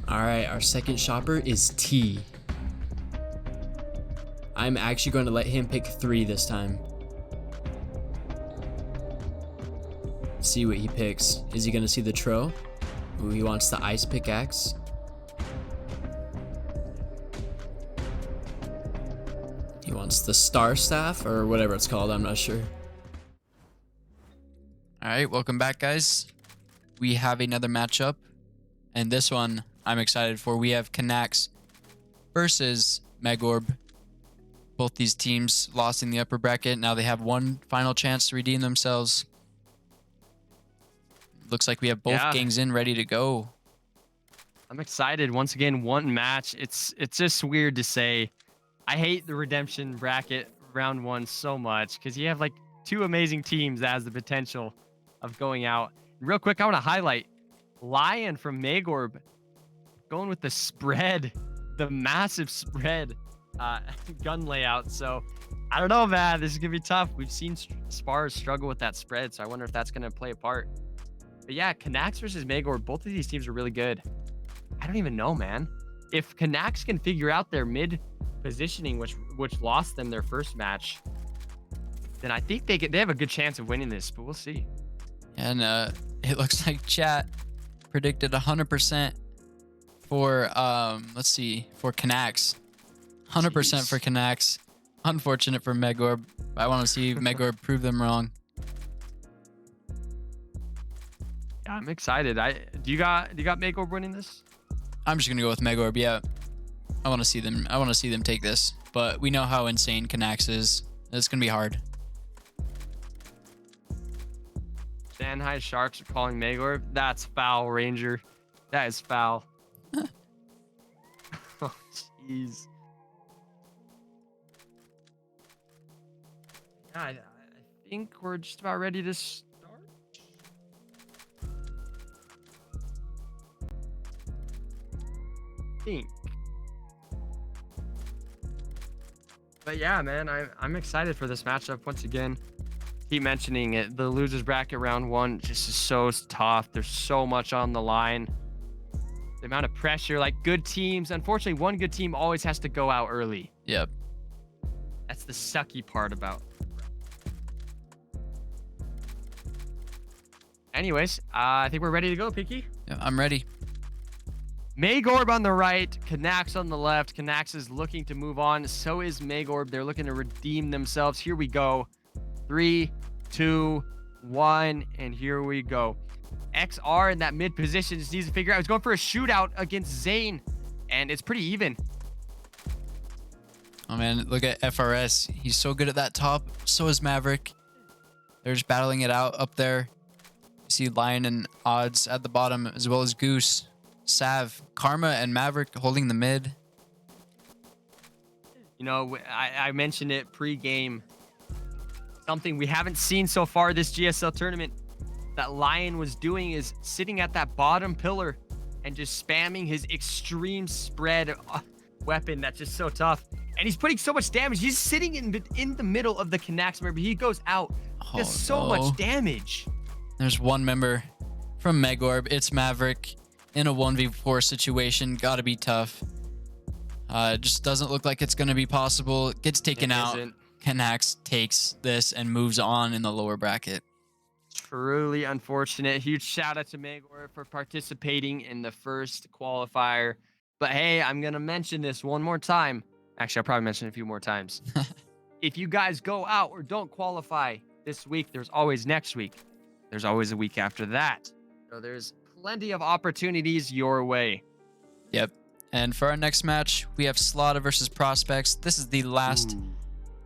S5: Alright, our second shopper is T. I'm actually going to let him pick 3 this time. See what he picks. Is he going to see the tro? Ooh, he wants the ice pickaxe. He wants the star staff or whatever it's called, I'm not sure.
S1: Alright, welcome back, guys. We have another matchup, and this one I'm excited for. We have Canax versus Maegorb. Both these teams lost in the upper bracket. Now they have one final chance to redeem themselves. Looks like we have both gangs in ready to go.
S2: I'm excited. Once again, one match. It's just weird to say. I hate the redemption bracket round 1 so much because you have like 2 amazing teams that has the potential of going out. Real quick, I want to highlight Lion from Maegorb going with the spread, the massive spread gun layout. So I don't know, man. This is gonna be tough. We've seen Spars struggle with that spread, so I wonder if that's gonna play a part. But yeah, Canax versus Maegorb, both of these teams are really good. I don't even know, man. If Canax can figure out their mid positioning, which lost them their first match, then I think they have a good chance of winning this, but we'll see.
S1: And it looks like chat predicted 100% for let's see, for Canax. 100% for Canax. Unfortunate for Maegorb. I want to see Maegorb prove them wrong.
S2: Yeah, I'm excited. Do you got Maegorb winning this?
S1: I'm just gonna go with Maegorb. Yeah, I want to see them. I want to see them take this. But we know how insane Canax is. It's gonna be hard.
S2: Shanghai Sharks are calling Maegorb. That's foul, Ranger. That is foul. Oh, jeez. Yeah, I think we're just about ready to start. But yeah, man, I'm excited for this matchup once again. Keep mentioning it. The losers bracket round 1 just is so tough. There's so much on the line. The amount of pressure, like good teams. Unfortunately, one good team always has to go out early.
S1: Yep.
S2: That's the sucky part about. Anyways, I think we're ready to go, Pinky.
S1: Yeah, I'm ready.
S2: Maegorb on the right, Canax on the left. Canax is looking to move on. So is Maegorb. They're looking to redeem themselves. Here we go. 3, 2, 1, and here we go. XR in that mid position just needs to figure out. He's going for a shootout against Zane, and it's pretty even.
S1: Oh man, look at FRS. He's so good at that top. So is Maverick. They're just battling it out up there. You see Lion and Odds at the bottom, as well as Goose, Sav, Karma, and Maverick holding the mid.
S2: You know, I mentioned it pre-game. Something we haven't seen so far this GSL tournament that Lion was doing is sitting at that bottom pillar and just spamming his extreme spread weapon that's just so tough. And he's putting so much damage. He's sitting in the middle of the Canax member. He goes out. He does so much damage.
S1: There's one member from Maegorb. It's Maverick in a 1v4 situation. Gotta be tough. Just doesn't look like it's gonna be possible. Gets taken out. Canax takes this and moves on in the lower bracket.
S2: Truly unfortunate. Huge shout out to Maegorb for participating in the first qualifier. But hey, I'm going to mention this one more time. Actually, I'll probably mention it a few more times. If you guys go out or don't qualify this week, there's always next week. There's always a week after that. So there's plenty of opportunities your way.
S1: Yep. And for our next match, we have Slaughter versus Prospects. This is the last.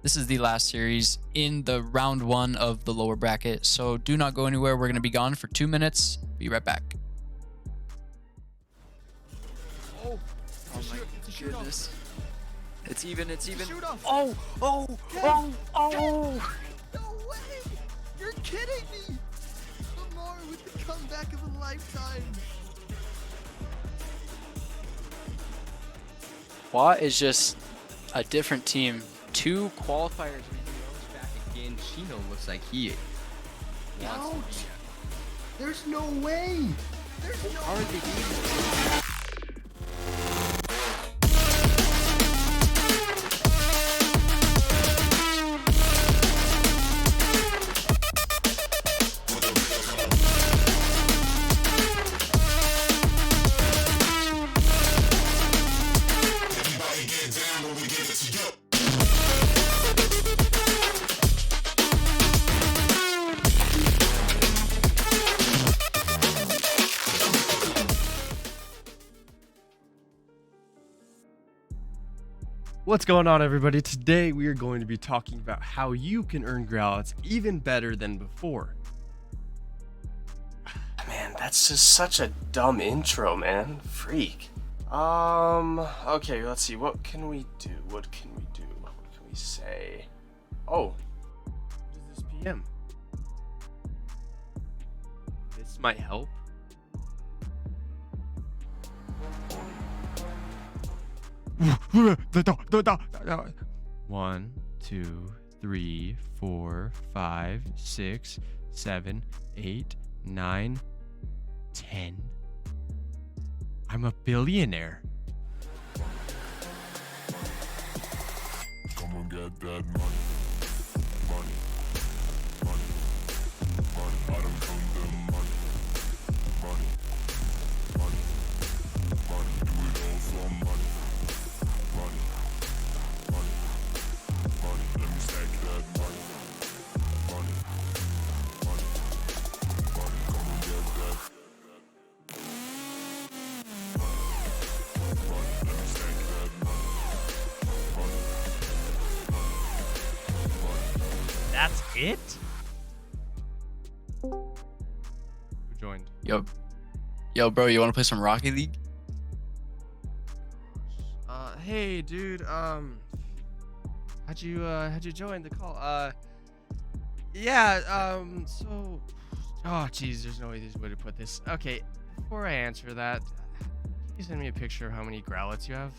S1: This is the last series in the round 1 of the lower bracket. So do not go anywhere. We're going to be gone for 2 minutes. Be right back.
S3: Oh my goodness. It's even.
S4: Oh! No way! You're kidding me! Lamar with the comeback of a lifetime.
S3: Watt is just a different team. 2 qualifiers.
S2: Back again. Chino looks like he
S4: Ouch! There's no way! There's no way!
S2: What's going on, everybody? Today we are going to be talking about how you can earn growlouts even better than before.
S7: Man, that's just such a dumb intro, man. Freak. Okay, let's see. What can we do? What can we say? Oh.
S2: What is this PM? This might help. One, 2, 3, 4, 5, 6, 7, 8, 9, 10. I'm a billionaire.
S8: Come and get that money. Money. Money. Money. I don't come them money. Money. Money. Money. Do it all for money. Money. Money. Money. Let me stack that money. Money. Money. Money. Come and get that. Money. Let me stack that money. Money.
S2: That's it? Who joined?
S1: Yo, bro, you want to play some Rocket League?
S2: Hey, dude. How'd you join the call? So, oh, geez, there's no easiest way to put this. Okay, before I answer that, can you send me a picture of how many growlets you have?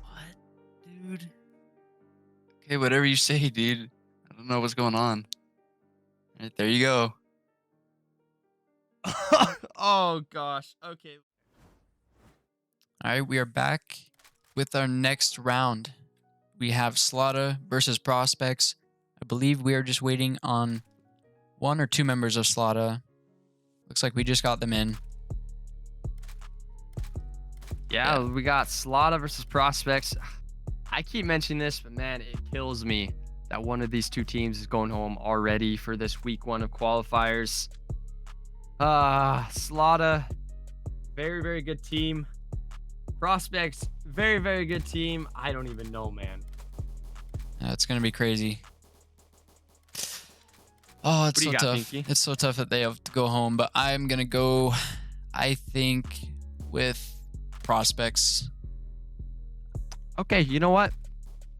S1: What, dude? Okay, whatever you say, dude. I don't know what's going on. All right, there you go.
S2: Oh gosh. Okay.
S1: All right, we are back with our next round. We have Slaughter versus Prospects. I believe we are just waiting on 1 or 2 members of Slaughter. Looks like we just got them in.
S2: Yeah, we got Slaughter versus Prospects. I keep mentioning this, but man, it kills me that one of these 2 teams is going home already for this week 1 of qualifiers. Slaughter, very, very good team. Prospects, very, very good team. I don't even know, man.
S1: It's going to be crazy. Oh, it's so tough.
S2: Pinky?
S1: It's so tough that they have to go home, but I'm going to go, I think, with Prospects.
S2: Okay, you know what?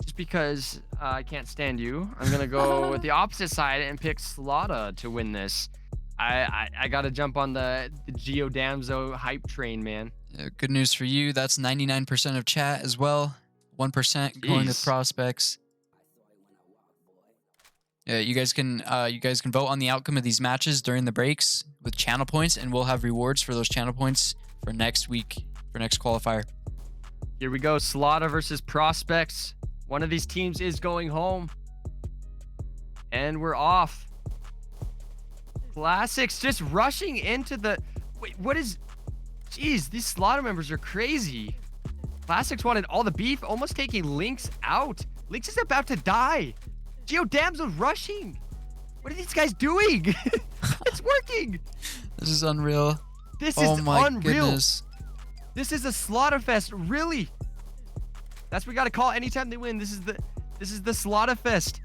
S2: Just because I can't stand you, I'm going to go with the opposite side and pick Slaughter to win this. I got to jump on the Geo Damso hype train, man.
S1: Good news for you. That's 99% of chat as well. 1% going with Prospects. Yeah, you guys can vote on the outcome of these matches during the breaks with channel points, and we'll have rewards for those channel points for next week, for next qualifier.
S2: Here we go, Slaughter versus Prospects. One of these teams is going home. And we're off. Classics just rushing into the... Wait, what is... Jeez, these Slaughter members are crazy. Classics wanted all the beef, almost taking Lynx out. Lynx is about to die. Geo Damso's rushing. What are these guys doing? It's working.
S1: This is unreal.
S2: This
S1: Oh
S2: is
S1: my
S2: unreal.
S1: goodness.
S2: This is a slaughterfest, really. That's what we gotta call anytime they win. This is the slaughterfest.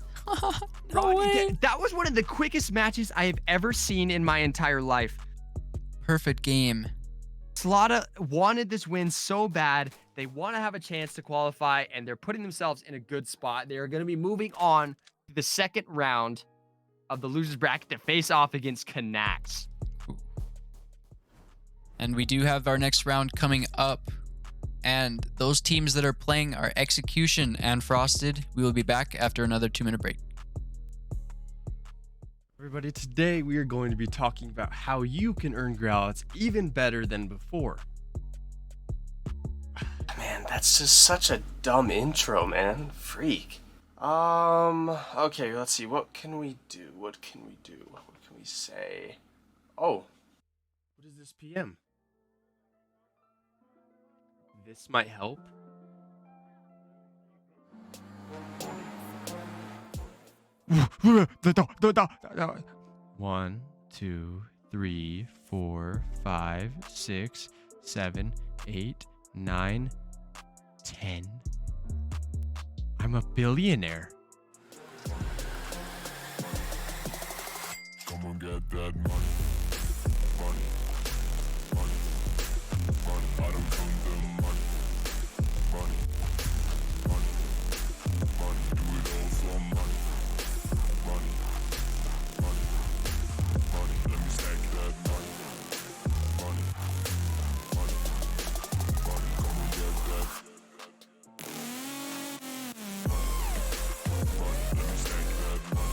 S1: No way.
S2: That was one of the quickest matches I have ever seen in my entire life.
S1: Perfect game.
S2: Slaughter wanted this win so bad. They want to have a chance to qualify, and they're putting themselves in a good spot. They are going to be moving on to the second round of the losers bracket to face off against Canax.
S1: And we do have our next round coming up. And those teams that are playing are Execution and Frosted. We will be back after another 2-minute break.
S2: Everybody, today we are going to be talking about how you can earn Graal. It's even better than before.
S7: Man, that's just such a dumb intro, man. Freak. Okay, let's see. What can we do? What can we do? What can we say? Oh.
S2: What is this PM? This might help. One, 2, 3, 4, 5, 6, 7, 8, 9, 10. I'm a billionaire.
S8: Come on, get that money. Money. Money. Money. I don't come the money. Money. Money. Money. Do it all for money. Money. Money. Money. Let me stack that money. Money. Money. Money. Come on, get that. Money. Let me stack that money.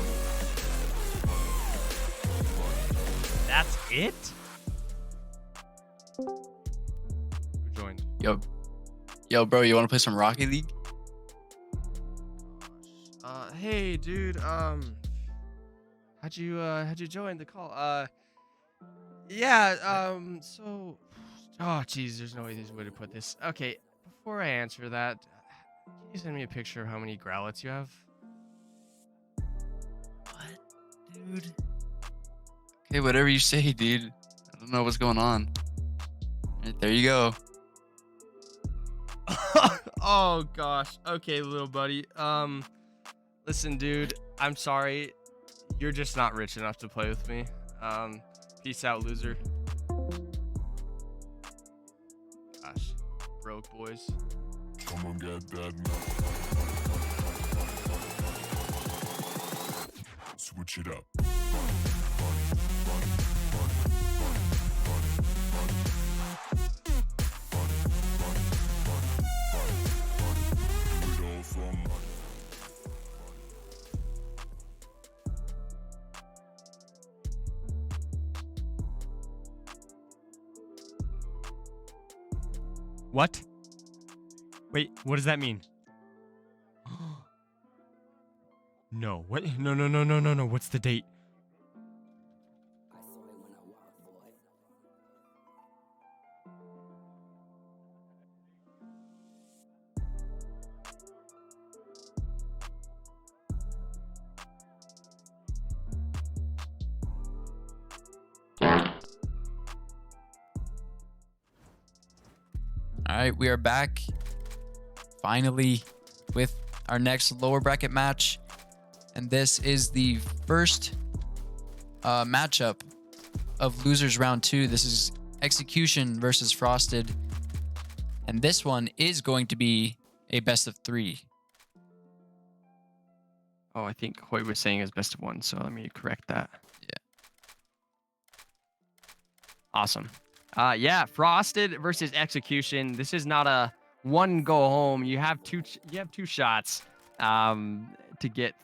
S8: Money.
S2: That's it? Who joined?
S1: Yo, bro, you want to play some Rocket League?
S2: Hey, dude. How'd you join the call? Yeah. So, oh, geez, there's no easy way to put this. Okay, before I answer that, can you send me a picture of how many growlets you have?
S1: What, dude? Okay, whatever you say, dude. I don't know what's going on. Right, there you go.
S2: Oh gosh. Okay, little buddy. Listen, dude. I'm sorry. You're just not rich enough to play with me. Peace out, loser. Gosh, broke boys.
S8: Come on, get that money. Switch it up. Money, money, money, money, money, money, money, money, money, money, money, money. Do it all for money.
S2: What? Wait, what does that mean? No, what? No. What's the date?
S1: All right, we are back finally with our next lower bracket match. And this is the first matchup of losers round 2. This is Execution versus Frosted. And this one is going to be a best of 3.
S2: Oh, I think Hoy was saying is best of 1, so let me correct that.
S1: Yeah.
S2: Awesome. Yeah, Frosted versus Execution. This is not a one go home. You have two shots to get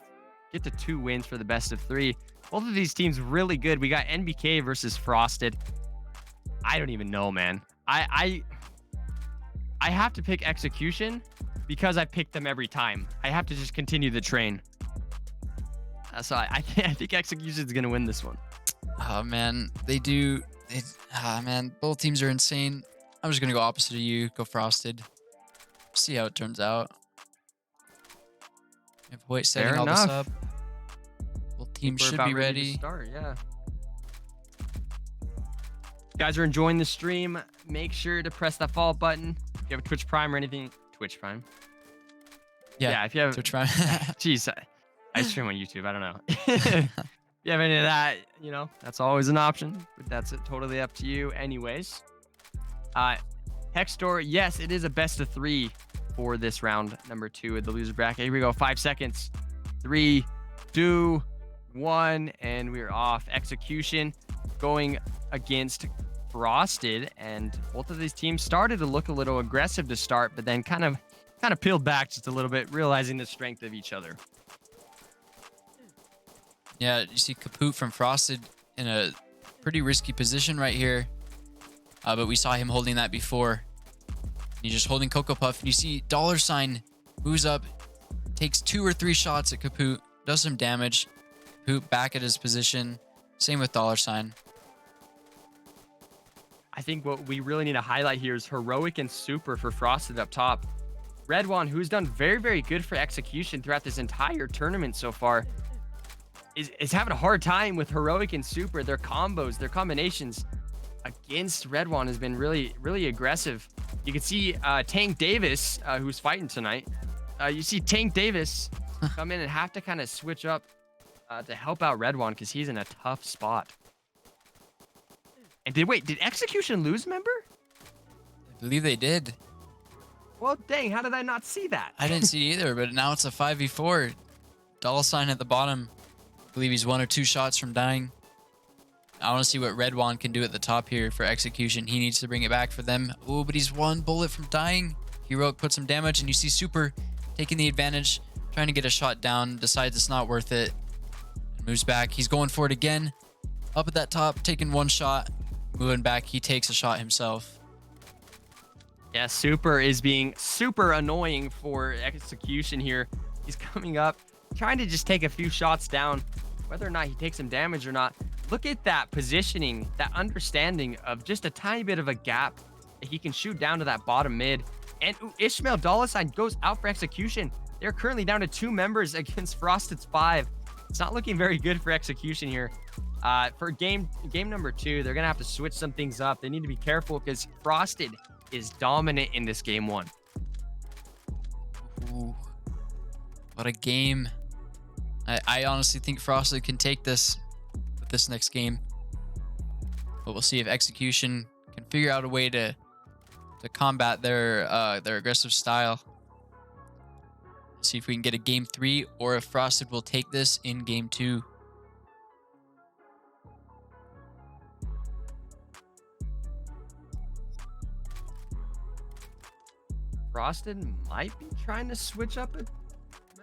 S2: to 2 wins for the best of 3. Both of these teams really good. We got NBK versus Frosted. I don't even know, man. I have to pick Execution because I pick them every time. I have to just continue the train. So I think Execution is gonna win this one.
S1: Oh man, man, both teams are insane. I'm just gonna go opposite of you, go Frosted. See how it turns out. If Hoyt setting all this up, both teams should be ready.
S2: To start, yeah. guys are enjoying the stream, make sure to press that follow button. If you have a Twitch Prime or anything, Twitch Prime. Yeah, if you have
S1: Twitch Prime.
S2: Jeez, I stream on YouTube. I don't know. If you have any of that, you know, that's always an option. But that's totally up to you anyways. Hextor, yes, it is a best of 3 for this round number 2 of the loser bracket. Here we go. 5 seconds. 3, 2, 1, and we're off. Execution going against Frosted, and both of these teams started to look a little aggressive to start, but then kind of peeled back just a little bit, realizing the strength of each other.
S1: Yeah, you see Kaput from Frosted in a pretty risky position right here. But we saw him holding that before. He's just holding Cocoa Puff. And you see $sign moves up, takes 2 or 3 shots at Kaput, does some damage. Kaput back at his position. Same with $sign.
S2: I think what we really need to highlight here is Heroic and Super for Frosted up top. Red One, who's done very, very good for execution throughout this entire tournament so far, is having a hard time with Heroic and Super. Their combos, their combinations against Red One has been really, really aggressive. You can see Tank Davis, who's fighting tonight. You see Tank Davis come in and have to kind of switch up to help out Red One because he's in a tough spot. And did Execution lose, remember?
S1: I believe they did.
S2: Well, dang, how did I not see that?
S1: I didn't see it either, but now it's a 5v4. $sign at the bottom. I believe he's 1 or 2 shots from dying. I want to see what Red One can do at the top here for Execution. He needs to bring it back for them. Oh, but he's 1 bullet from dying. Heroic put some damage, and you see Super taking the advantage, trying to get a shot down, decides it's not worth it, moves back. He's going for it again. Up at that top, taking 1 shot, moving back. He takes a shot himself.
S2: Yeah, Super is being super annoying for Execution here. He's coming up, trying to just take a few shots down, whether or not he takes some damage or not. Look at that positioning, that understanding of just a tiny bit of a gap that he can shoot down to that bottom mid. And Ishmael $sign goes out for Execution. They're currently down to 2 members against Frosted's 5. It's not looking very good for Execution here. For game number 2, they're gonna have to switch some things up. They need to be careful because Frosted is dominant in this game 1.
S1: Ooh, what a game. I honestly think Frosted can take this with this next game, but we'll see if Execution can figure out a way to combat their aggressive style. See if we can get a game 3 or if Frosted will take this in game 2.
S2: Frosted might be trying to switch up a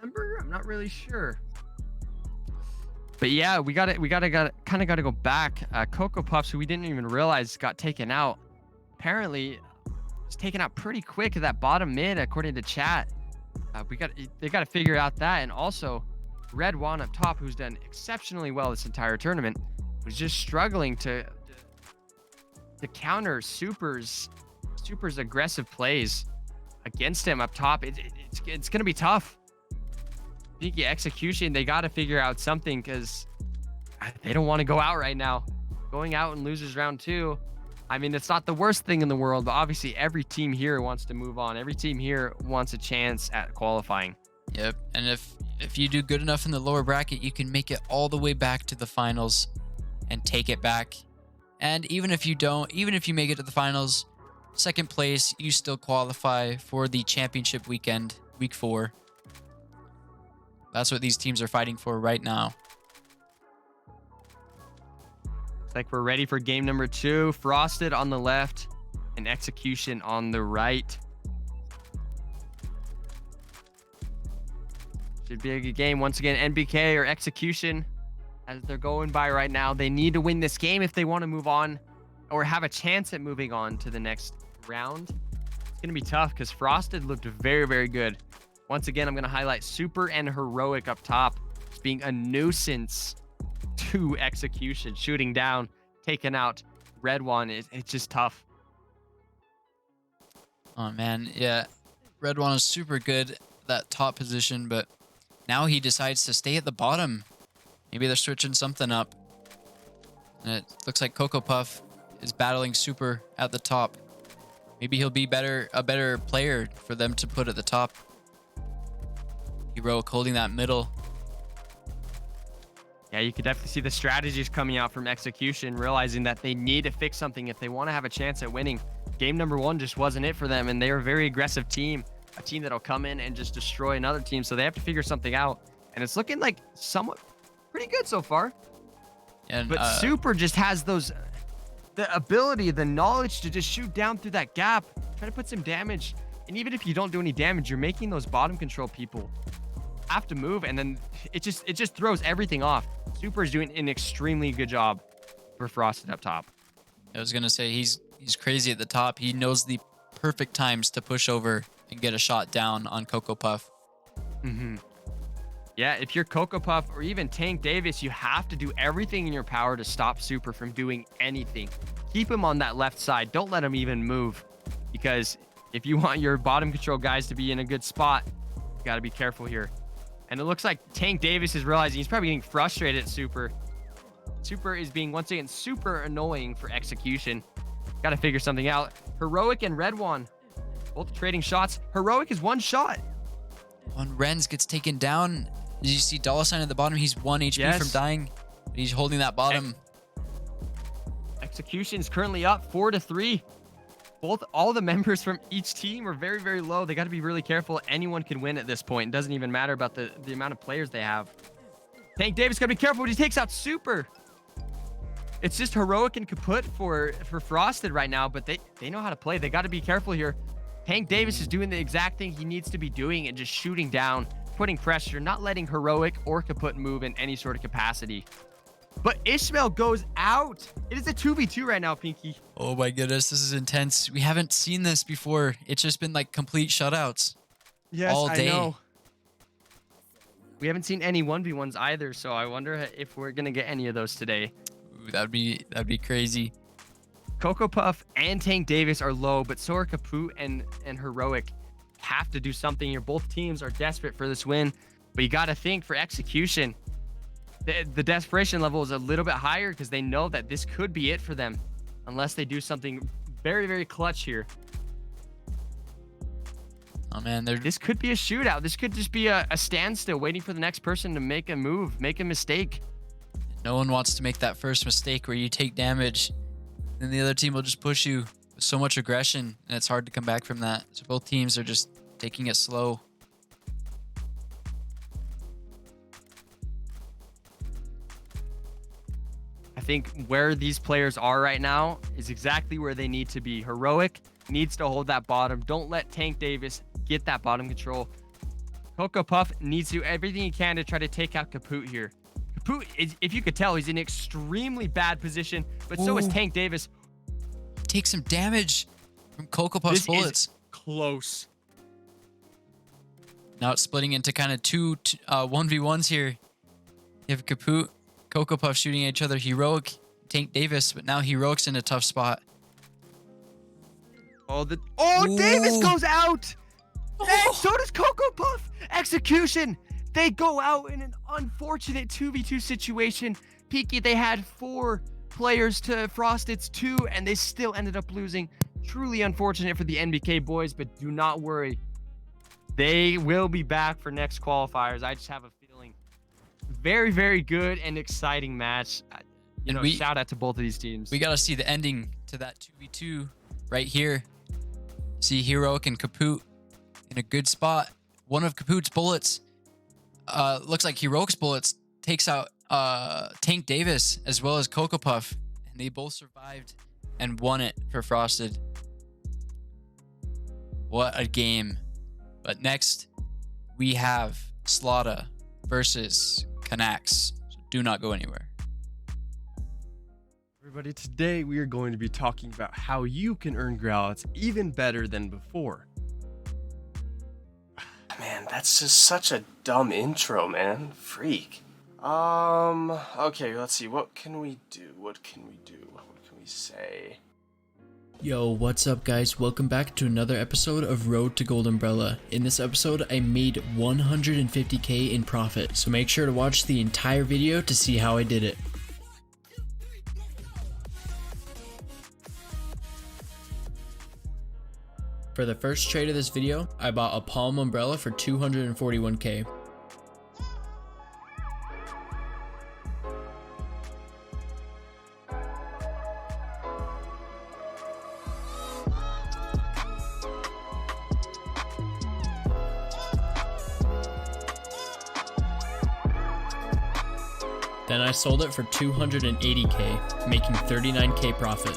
S2: member. I'm not really sure. But yeah, we kind of got to go back. Cocoa Puffs, who we didn't even realize got taken out, apparently was taken out pretty quick at that bottom mid, according to chat. They got to figure out that. And also, Red One up top, who's done exceptionally well this entire tournament, was just struggling to counter Super's aggressive plays against him up top. It's gonna be tough. I think Execution, they got to figure out something because they don't want to go out right now. Going out in losers round 2, I mean, it's not the worst thing in the world, but obviously every team here wants to move on. Every team here wants a chance at qualifying.
S1: Yep, and if you do good enough in the lower bracket, you can make it all the way back to the finals and take it back. And even if you don't, even if you make it to the finals, second place, you still qualify for the championship weekend, week 4. That's what these teams are fighting for right now.
S2: Looks like we're ready for game number 2. Frosted on the left and Execution on the right. Should be a good game. Once again, NBK or Execution, as they're going by right now, they need to win this game if they want to move on or have a chance at moving on to the next round. It's going to be tough because Frosted looked very, very good. Once again, I'm going to highlight Super and Heroic up top as being a nuisance to Execution. Shooting down, taking out Red One. It's just tough.
S1: Oh, man. Yeah. Red One is super good, that top position, but now he decides to stay at the bottom. Maybe they're switching something up. And it looks like Cocoa Puff is battling Super at the top. Maybe he'll be a better player for them to put at the top. Heroic holding that middle.
S2: Yeah, you could definitely see the strategies coming out from Execution, realizing that they need to fix something if they want to have a chance at winning. Game number 1 just wasn't it for them, and they're a very aggressive team, a team that'll come in and just destroy another team, so they have to figure something out. And it's looking like somewhat pretty good so far.
S1: And,
S2: but Super just has the ability, the knowledge to just shoot down through that gap, try to put some damage. And even if you don't do any damage, you're making those bottom control people have to move, and then it just throws everything off. Super is doing an extremely good job for Frosted up top.
S1: I was gonna say he's crazy at the top. He knows the perfect times to push over and get a shot down on Cocoa Puff.
S2: Yeah, if you're Cocoa Puff or even Tank Davis, you have to do everything in your power to stop Super from doing anything. Keep him on that left side. Don't let him even move, because if you want your bottom control guys to be in a good spot, you got to be careful here. And it looks like Tank Davis is realizing he's probably getting frustrated at Super. Super is being, once again, super annoying for Execution. Got to figure something out. Heroic and Red One, both trading shots. Heroic is 1 shot.
S1: When Renz gets taken down, did you see dollar sign at the bottom? He's 1 HP from dying. He's holding that bottom.
S2: Execution is currently up 4-3. All the members from each team are very, very low. They got to be really careful. Anyone can win at this point. It doesn't even matter about the amount of players they have. Tank Davis got to be careful when he takes out Super. It's just Heroic and Kaput for Frosted right now, but they know how to play. They got to be careful here. Tank Davis is doing the exact thing he needs to be doing and just shooting down, putting pressure, not letting Heroic or Kaput move in any sort of capacity. But Ishmael goes out. It is a 2v2 right now, Pinky.
S1: Oh my goodness, this is intense. We haven't seen this before. It's just been like complete shutouts.
S2: Yes,
S1: all day.
S2: I know. We haven't seen any 1v1s either, so I wonder if we're gonna get any of those today.
S1: Ooh, that'd be crazy.
S2: Cocoa Puff and Tank Davis are low, but so are Kaput and Heroic. Have to do something here. Both teams are desperate for this win, but you got to think for Execution, the desperation level is a little bit higher because they know that this could be it for them unless they do something very, very clutch here.
S1: Oh man,
S2: this could be a shootout. This could just be a standstill waiting for the next person to make a move, make a mistake.
S1: No one wants to make that first mistake where you take damage and the other team will just push you with so much aggression, and it's hard to come back from that. So both teams are just taking it slow.
S2: I think where these players are right now is exactly where they need to be. Heroic needs to hold that bottom. Don't let Tank Davis get that bottom control. Cocoa Puff needs to do everything he can to try to take out Kaput here. Kaput, if you could tell, he's in an extremely bad position, but so is Tank Davis.
S1: Take some damage from Cocoa Puff's bullets.
S2: Close.
S1: Now it's splitting into kind of two 1v1s here. You have Kaput, Cocoa Puff shooting at each other. Heroic, Tank Davis, but now Heroic's in a tough spot.
S2: Davis goes out! And so does Cocoa Puff! Execution! They go out in an unfortunate 2v2 situation. Peaky, they had 4 players to Frosted's 2, and they still ended up losing. Truly unfortunate for the NBK boys, but do not worry. They will be back for next qualifiers. I just have a feeling. Very, very good and exciting match. Shout out to both of these teams.
S1: We got to see the ending to that 2v2 right here. See Heroic and Kaput in a good spot. One of Kaput's bullets, looks like Heroic's bullets, takes out Tank Davis as well as Cocoa Puff, and they both survived and won it for Frosted. What a game. But next we have Slaughter versus Canax. So do not go anywhere.
S11: Everybody, today we are going to be talking about how you can earn Graal's even better than before.
S7: Man, that's just such a dumb intro, man. Freak. Okay, let's see. What can we do? What can we say?
S5: Yo, what's up guys? Welcome back to another episode of Road to Gold Umbrella. In this episode, I made 150k in profit, so make sure to watch the entire video to see how I did it. For the first trade of this video, I bought a palm umbrella for 241k. Then I sold it for 280k, making 39k profit.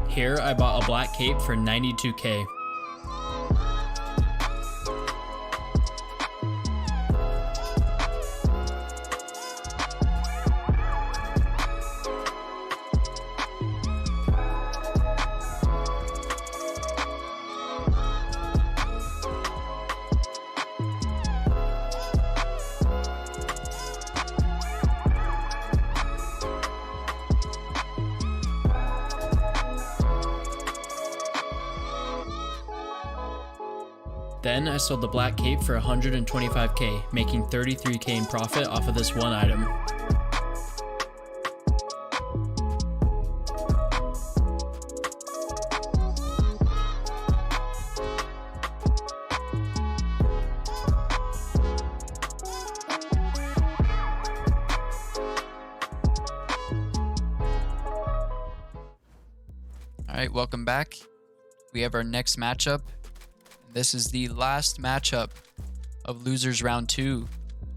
S5: Here, I bought a black cape for 92k. Then I sold the black cape for 125k, making 33k in profit off of this one item.
S1: All right, welcome back. We have our next matchup. This is the last matchup of losers round 2.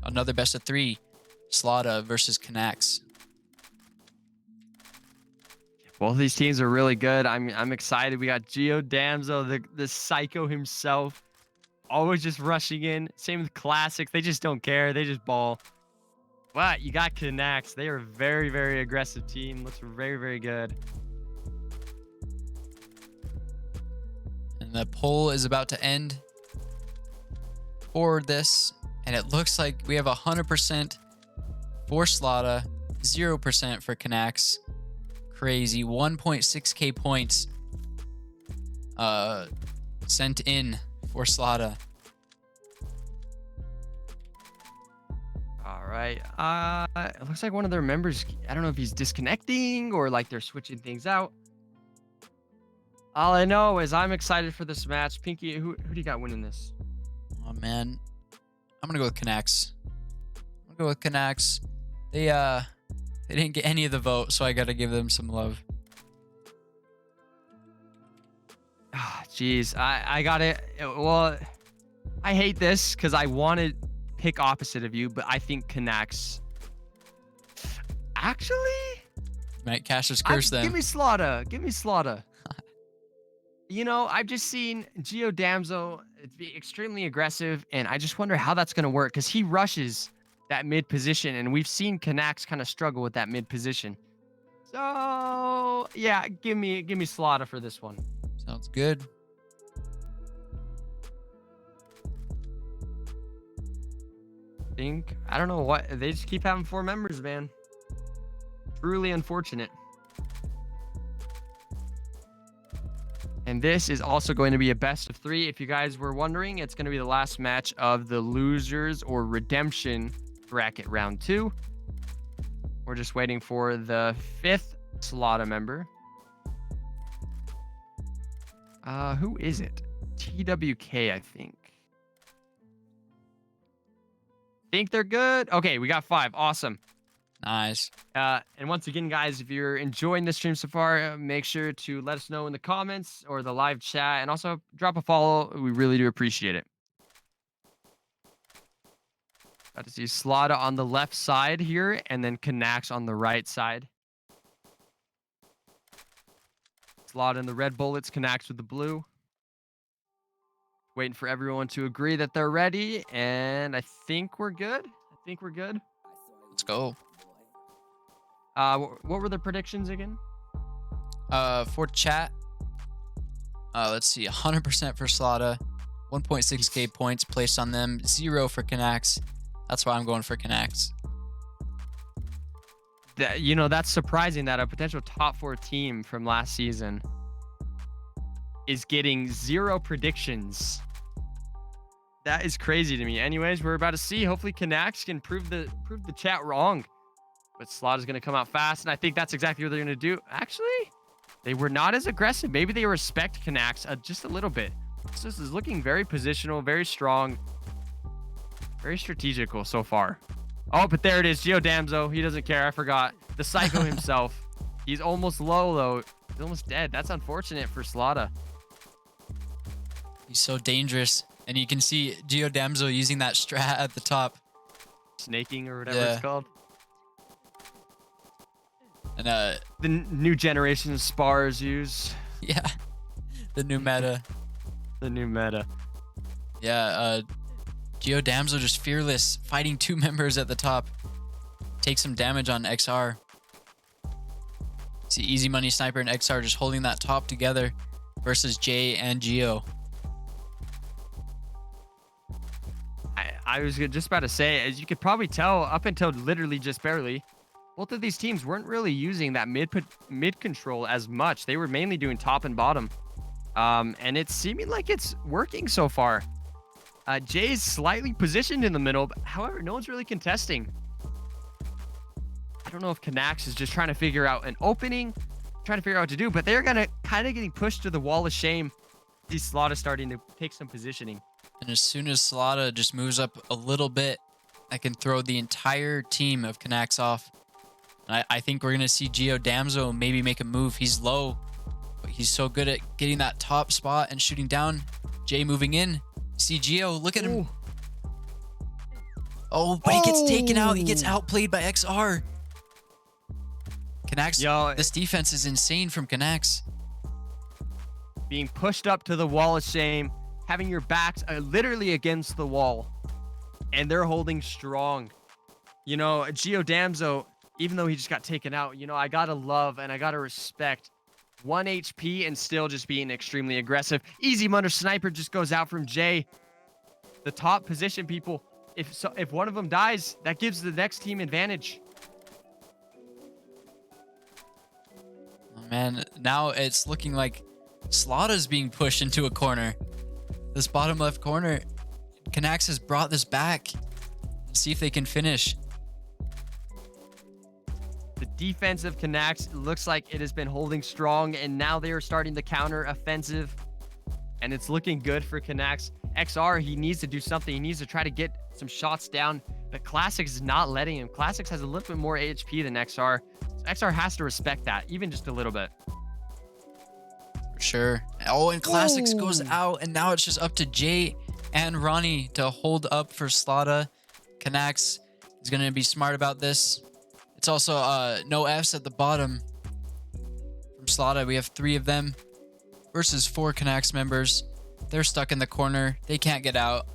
S1: Another best of 3. Slaughter versus Canax.
S2: Both of these teams are really good. I'm excited. We got Geo Damso, the psycho himself, always just rushing in. Same with Classics. They just don't care. They just ball. But you got Canax. They are a very, very aggressive team. Looks very, very good.
S1: And the poll is about to end for this. And it looks like we have 100% for Slaughter, 0% for Canax. Crazy. 1.6k points sent in for Slaughter.
S2: All right. It looks like one of their members, I don't know if he's disconnecting or like they're switching things out. All I know is I'm excited for this match. Pinky, who do you got winning this?
S1: Oh, man. I'm going to go with Canax. They didn't get any of the vote, so I got to give them some love.
S2: Ah, jeez. I got it. Well, I hate this because I want to pick opposite of you, but I think Canax. Actually?
S1: Might cash his curse then.
S2: Give me Slaughter. You know, I've just seen Geo Damso be extremely aggressive, and I just wonder how that's going to work because he rushes that mid position, and we've seen Canax kind of struggle with that mid position. So, yeah, give me Slaughter for this one.
S1: Sounds good.
S2: I don't know what, they just keep having 4 members, man. Truly unfortunate. And this is also going to be a best of 3. If you guys were wondering, it's going to be the last match of the losers or redemption bracket round 2. We're just waiting for the 5th Slaughter member. Who is it? TWK, I think. Think they're good? Okay, we got 5. Awesome.
S1: Nice.
S2: And once again, guys, if you're enjoying this stream so far, make sure to let us know in the comments or the live chat, and also drop a follow. We really do appreciate it. Got to see Slaughter on the left side here, and then Canax on the right side. Slaughter in the red bullets, Canax with the blue. Waiting for everyone to agree that they're ready, and I think we're good.
S1: Let's go.
S2: What were the predictions again?
S1: For chat, let's see, 100% for Slaughter, 1.6k points placed on them, 0 for Canax. That's why I'm going for Canax.
S2: You know, that's surprising that a potential top 4 team from last season is getting 0 predictions. That is crazy to me. Anyways, we're about to see. Hopefully Canax can prove the chat wrong. But Slot is going to come out fast, and I think that's exactly what they're going to do. Actually, they were not as aggressive. Maybe they respect Canax just a little bit. This is looking very positional, very strong, very strategical so far. Oh, but there it is. Geodamzo. He doesn't care. I forgot. The Psycho himself. He's almost low, though. He's almost dead. That's unfortunate for Slada.
S1: He's so dangerous. And you can see Geodamzo using that strat at the top.
S2: Snaking or whatever it's called.
S1: And
S2: the new generation of spars use.
S1: Yeah. The new meta.
S2: The new meta.
S1: Yeah, Geodamzo just fearless, fighting 2 members at the top. Takes some damage on XR. See Easy Money Sniper and XR just holding that top together versus Jay and Geo.
S2: I was just about to say, as you could probably tell, up until literally just barely, both of these teams weren't really using that mid control as much. They were mainly doing top and bottom. And it's seeming like it's working so far. Jay's slightly positioned in the middle, but however, no one's really contesting. I don't know if Canax is just trying to figure out an opening, trying to figure out what to do, but they're gonna kind of getting pushed to the wall of shame. These Slaughter starting to take some positioning.
S1: And as soon as Slaughter just moves up a little bit, I can throw the entire team of Canax off. And I think we're gonna see Geodamzo maybe make a move. He's low, but he's so good at getting that top spot and shooting down. Jay moving in. See Geo, look at him. Oh, but he gets taken out. He gets outplayed by XR. Canax, this defense is insane from Canax.
S2: Being pushed up to the wall of shame, having your backs literally against the wall, and they're holding strong. You know, Geodamzo, even though he just got taken out, you know, I gotta love and I gotta respect 1 HP and still just being extremely aggressive. Easy Money Sniper just goes out from Jay. The top position people, if one of them dies, that gives the next team advantage.
S1: Oh man, now it's looking like Slaughter's being pushed into a corner. This bottom left corner. Canax has brought this back. Let's see if they can finish.
S2: The defense of Canax looks like it has been holding strong, and now they are starting the counter offensive, and it's looking good for Canax. XR, he needs to do something. He needs to try to get some shots down, but Classics is not letting him. Classics has a little bit more HP than XR. So XR has to respect that, even just a little bit.
S1: For sure. Oh, and Classics goes out, and now it's just up to Jay and Ronnie to hold up for Slaughter. Canax is going to be smart about this. It's also no Fs at the bottom from Slaughter. We have 3 of them versus 4 Canax members. They're stuck in the corner. They can't get out.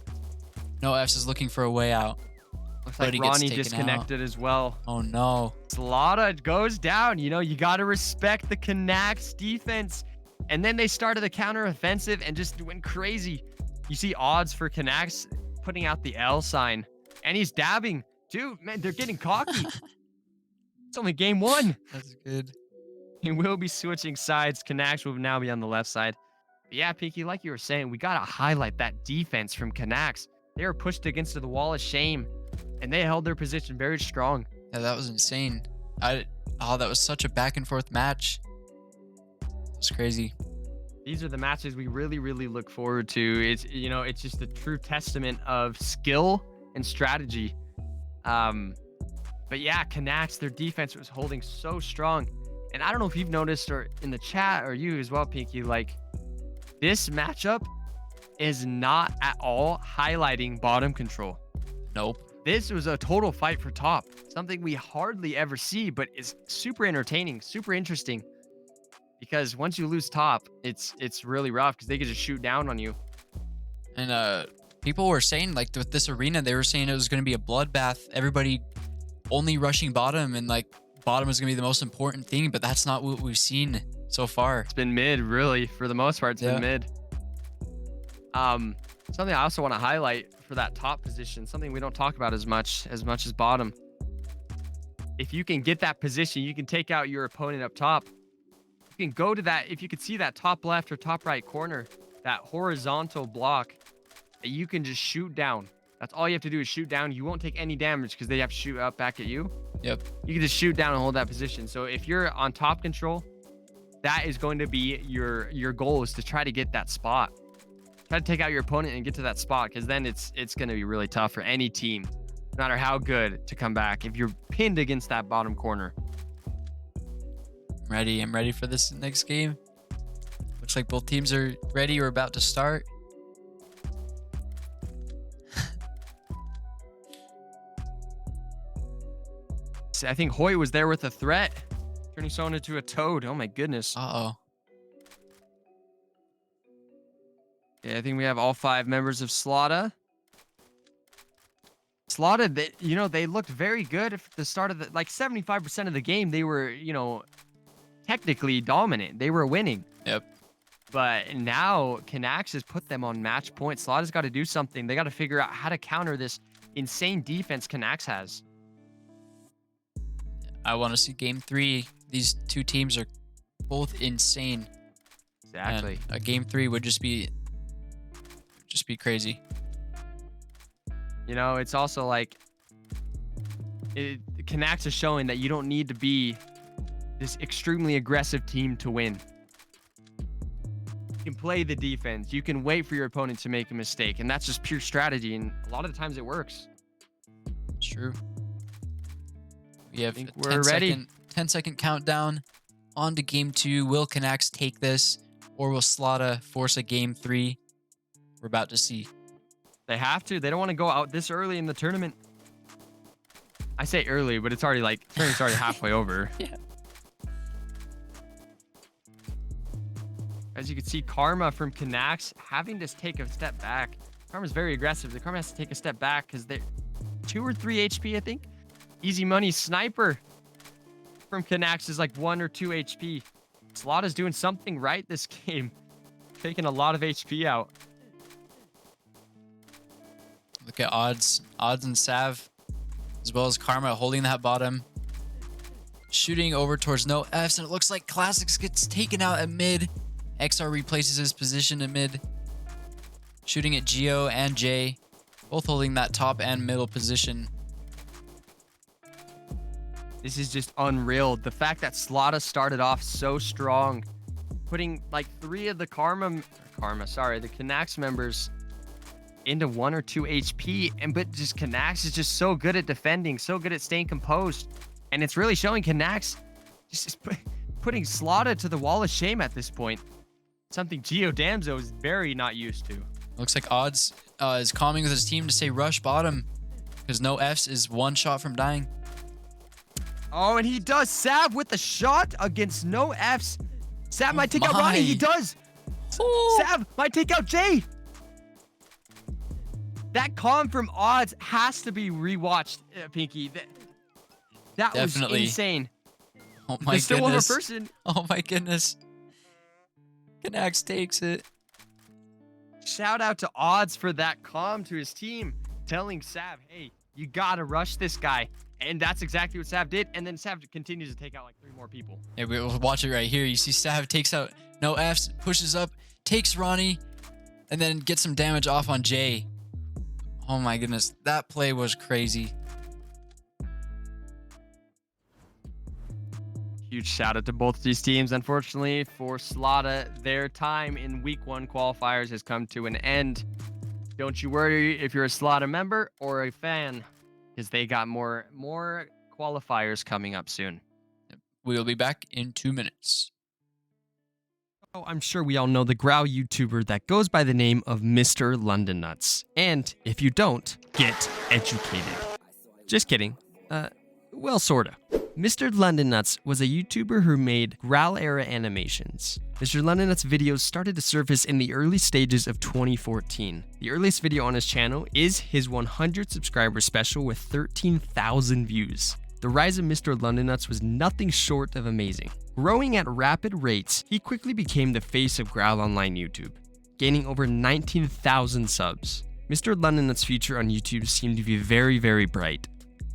S1: No Fs is looking for a way out.
S2: Looks like Ronnie disconnected as well.
S1: Oh no.
S2: Slaughter goes down. You know, you got to respect the Canax defense. And then they started the counter offensive and just went crazy. You see odds for Canax putting out the L sign. And he's dabbing. Dude, man, they're getting cocky. It's only game 1.
S1: That's good.
S2: He will be switching sides. Canax will now be on the left side. But yeah, Pinky, like you were saying, we got to highlight that defense from Canax. They were pushed against the wall of shame, and they held their position very strong.
S1: Yeah, that was insane. That was such a back and forth match. It was crazy.
S2: These are the matches we really, really look forward to. It's, you know, it's just a true testament of skill and strategy. But yeah, Canax, their defense was holding so strong. And I don't know if you've noticed, or in the chat, or you as well, Pinky, like, this matchup is not at all highlighting bottom control.
S1: Nope.
S2: This was a total fight for top. Something we hardly ever see, but is super entertaining, super interesting. Because once you lose top, it's really rough because they can just shoot down on you.
S1: And people were saying, like, with this arena, they were saying it was going to be a bloodbath. Everybody only rushing bottom, and like bottom is going to be the most important thing, but that's not what we've seen so far.
S2: It's been mid, really, for the most part. It's been mid. Something I also want to highlight for that top position, something we don't talk about as much as bottom. If you can get that position, you can take out your opponent up top. You can go to that, if you could see that top left or top right corner, that horizontal block, that you can just shoot down. That's all you have to do is shoot down. You won't take any damage because they have to shoot up back at you.
S1: Yep.
S2: You can just shoot down and hold that position. So if you're on top control, that is going to be your goal, is to try to get that spot. Try to take out your opponent and get to that spot, because then it's going to be really tough for any team, no matter how good, to come back if you're pinned against that bottom corner.
S1: I'm ready for this next game. Looks like both teams are ready or about to start.
S2: I think Hoyt was there with a threat, turning someone into a toad. Oh my goodness.
S1: Uh-oh.
S2: Okay, I think we have all 5 members of Slaughter. Slaughter, they looked very good at the start of the, like 75% of the game. They were, technically dominant. They were winning.
S1: Yep.
S2: But now Canax has put them on match point. Slaughter's got to do something. They got to figure out how to counter this insane defense Canax has.
S1: I want to see game 3. These two teams are both insane.
S2: Exactly.
S1: And a game 3 would just be crazy.
S2: It's also like Canax is showing that you don't need to be this extremely aggressive team to win. You can play the defense. You can wait for your opponent to make a mistake, and that's just pure strategy. And a lot of the times it works.
S1: It's true. We have
S2: think
S1: a
S2: we're ready.
S1: 10-second countdown on to game 2. Will Canax take this, or will Slaughter force a game 3? We're about to see.
S2: They have to. They don't want to go out this early in the tournament. I say early, but it's already tournament's already halfway over.
S1: Yeah.
S2: As you can see, Karma from Canax having to take a step back. Karma's very aggressive. The Karma has to take a step back because they're 2 or 3 HP, I think. Easy money Sniper from Canax is like 1 or 2 HP. Slaughter's doing something right this game. Taking a lot of HP out.
S1: Look at odds and Sav, as well as Karma holding that bottom. Shooting over towards no Fs, and it looks like Classics gets taken out at mid. XR replaces his position at mid. Shooting at Geo and J, both holding that top and middle position.
S2: This is just unreal. The fact that Slaughter started off so strong, putting like 3 of the the Canax members into 1 or 2 HP, but just Canax is just so good at defending, so good at staying composed, and it's really showing Canax just putting Slaughter to the wall of shame at this point. Something Geo Damso is very not used to.
S1: Looks like Odds is calming with his team to say rush bottom, because no Fs is 1 shot from dying.
S2: Oh, and he does. Sav with the shot against no Fs. Sav might take out Ronnie. He does.
S1: Ooh.
S2: Sav might take out Jay. That calm from Odds has to be rewatched, Pinky. That
S1: Definitely.
S2: was insane.
S1: Oh my
S2: There's still one more
S1: goodness.
S2: person.
S1: Oh my goodness. Canax takes it.
S2: Shout out to Odds for that calm to his team, telling Sav, hey, you gotta rush this guy. And that's exactly what Sav did. And then Sav continues to take out like 3 more people.
S1: Yeah, we'll watch it right here. You see Sav takes out no Fs, pushes up, takes Ronnie, and then gets some damage off on Jay. Oh my goodness, that play was crazy.
S2: Huge shout out to both these teams. Unfortunately for Slaughter, their time in week 1 qualifiers has come to an end. Don't you worry if you're a Slaughter member or a fan, because they got more qualifiers coming up soon.
S1: We'll be back in 2 minutes.
S2: Oh, I'm sure we all know the Graal YouTuber that goes by the name of Mr. London Nuts. And if you don't, get educated. Just kidding. Well, sorta. Mr. London Nuts was a YouTuber who made Graal era animations. Mr. London Nuts videos started to surface in the early stages of 2014. The earliest video on his channel is his 100 subscriber special with 13,000 views. The rise of Mr. London Nuts was nothing short of amazing. Growing at rapid rates, he quickly became the face of Graal Online YouTube. gaining over 19,000 subs. Mr. Londonut's future on YouTube seemed to be very, very bright.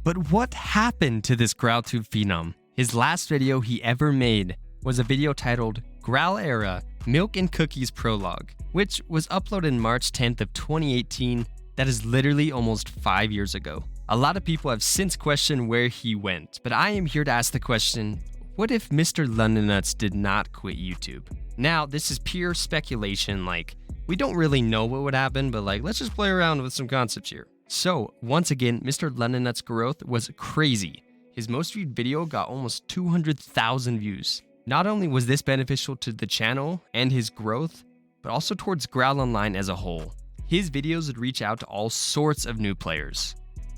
S2: But what happened to this GraalTube phenom? His last video he ever made was a video titled Graal Era Milk and Cookies Prologue, which was uploaded March 10th of 2018. That is literally almost 5 years ago. A lot of people have since questioned where he went, but I am here to ask the question, what if Mr. Londonuts did not quit YouTube? Now, this is pure speculation, like, we don't really know what would happen, but like, let's just play around with some concepts here. So, once again, Mr. Londonuts' growth was crazy. His most viewed video got almost 200,000 views. Not only was this beneficial to the channel and his growth, but also towards Graal Online as a whole. His videos would reach out to all sorts of new players.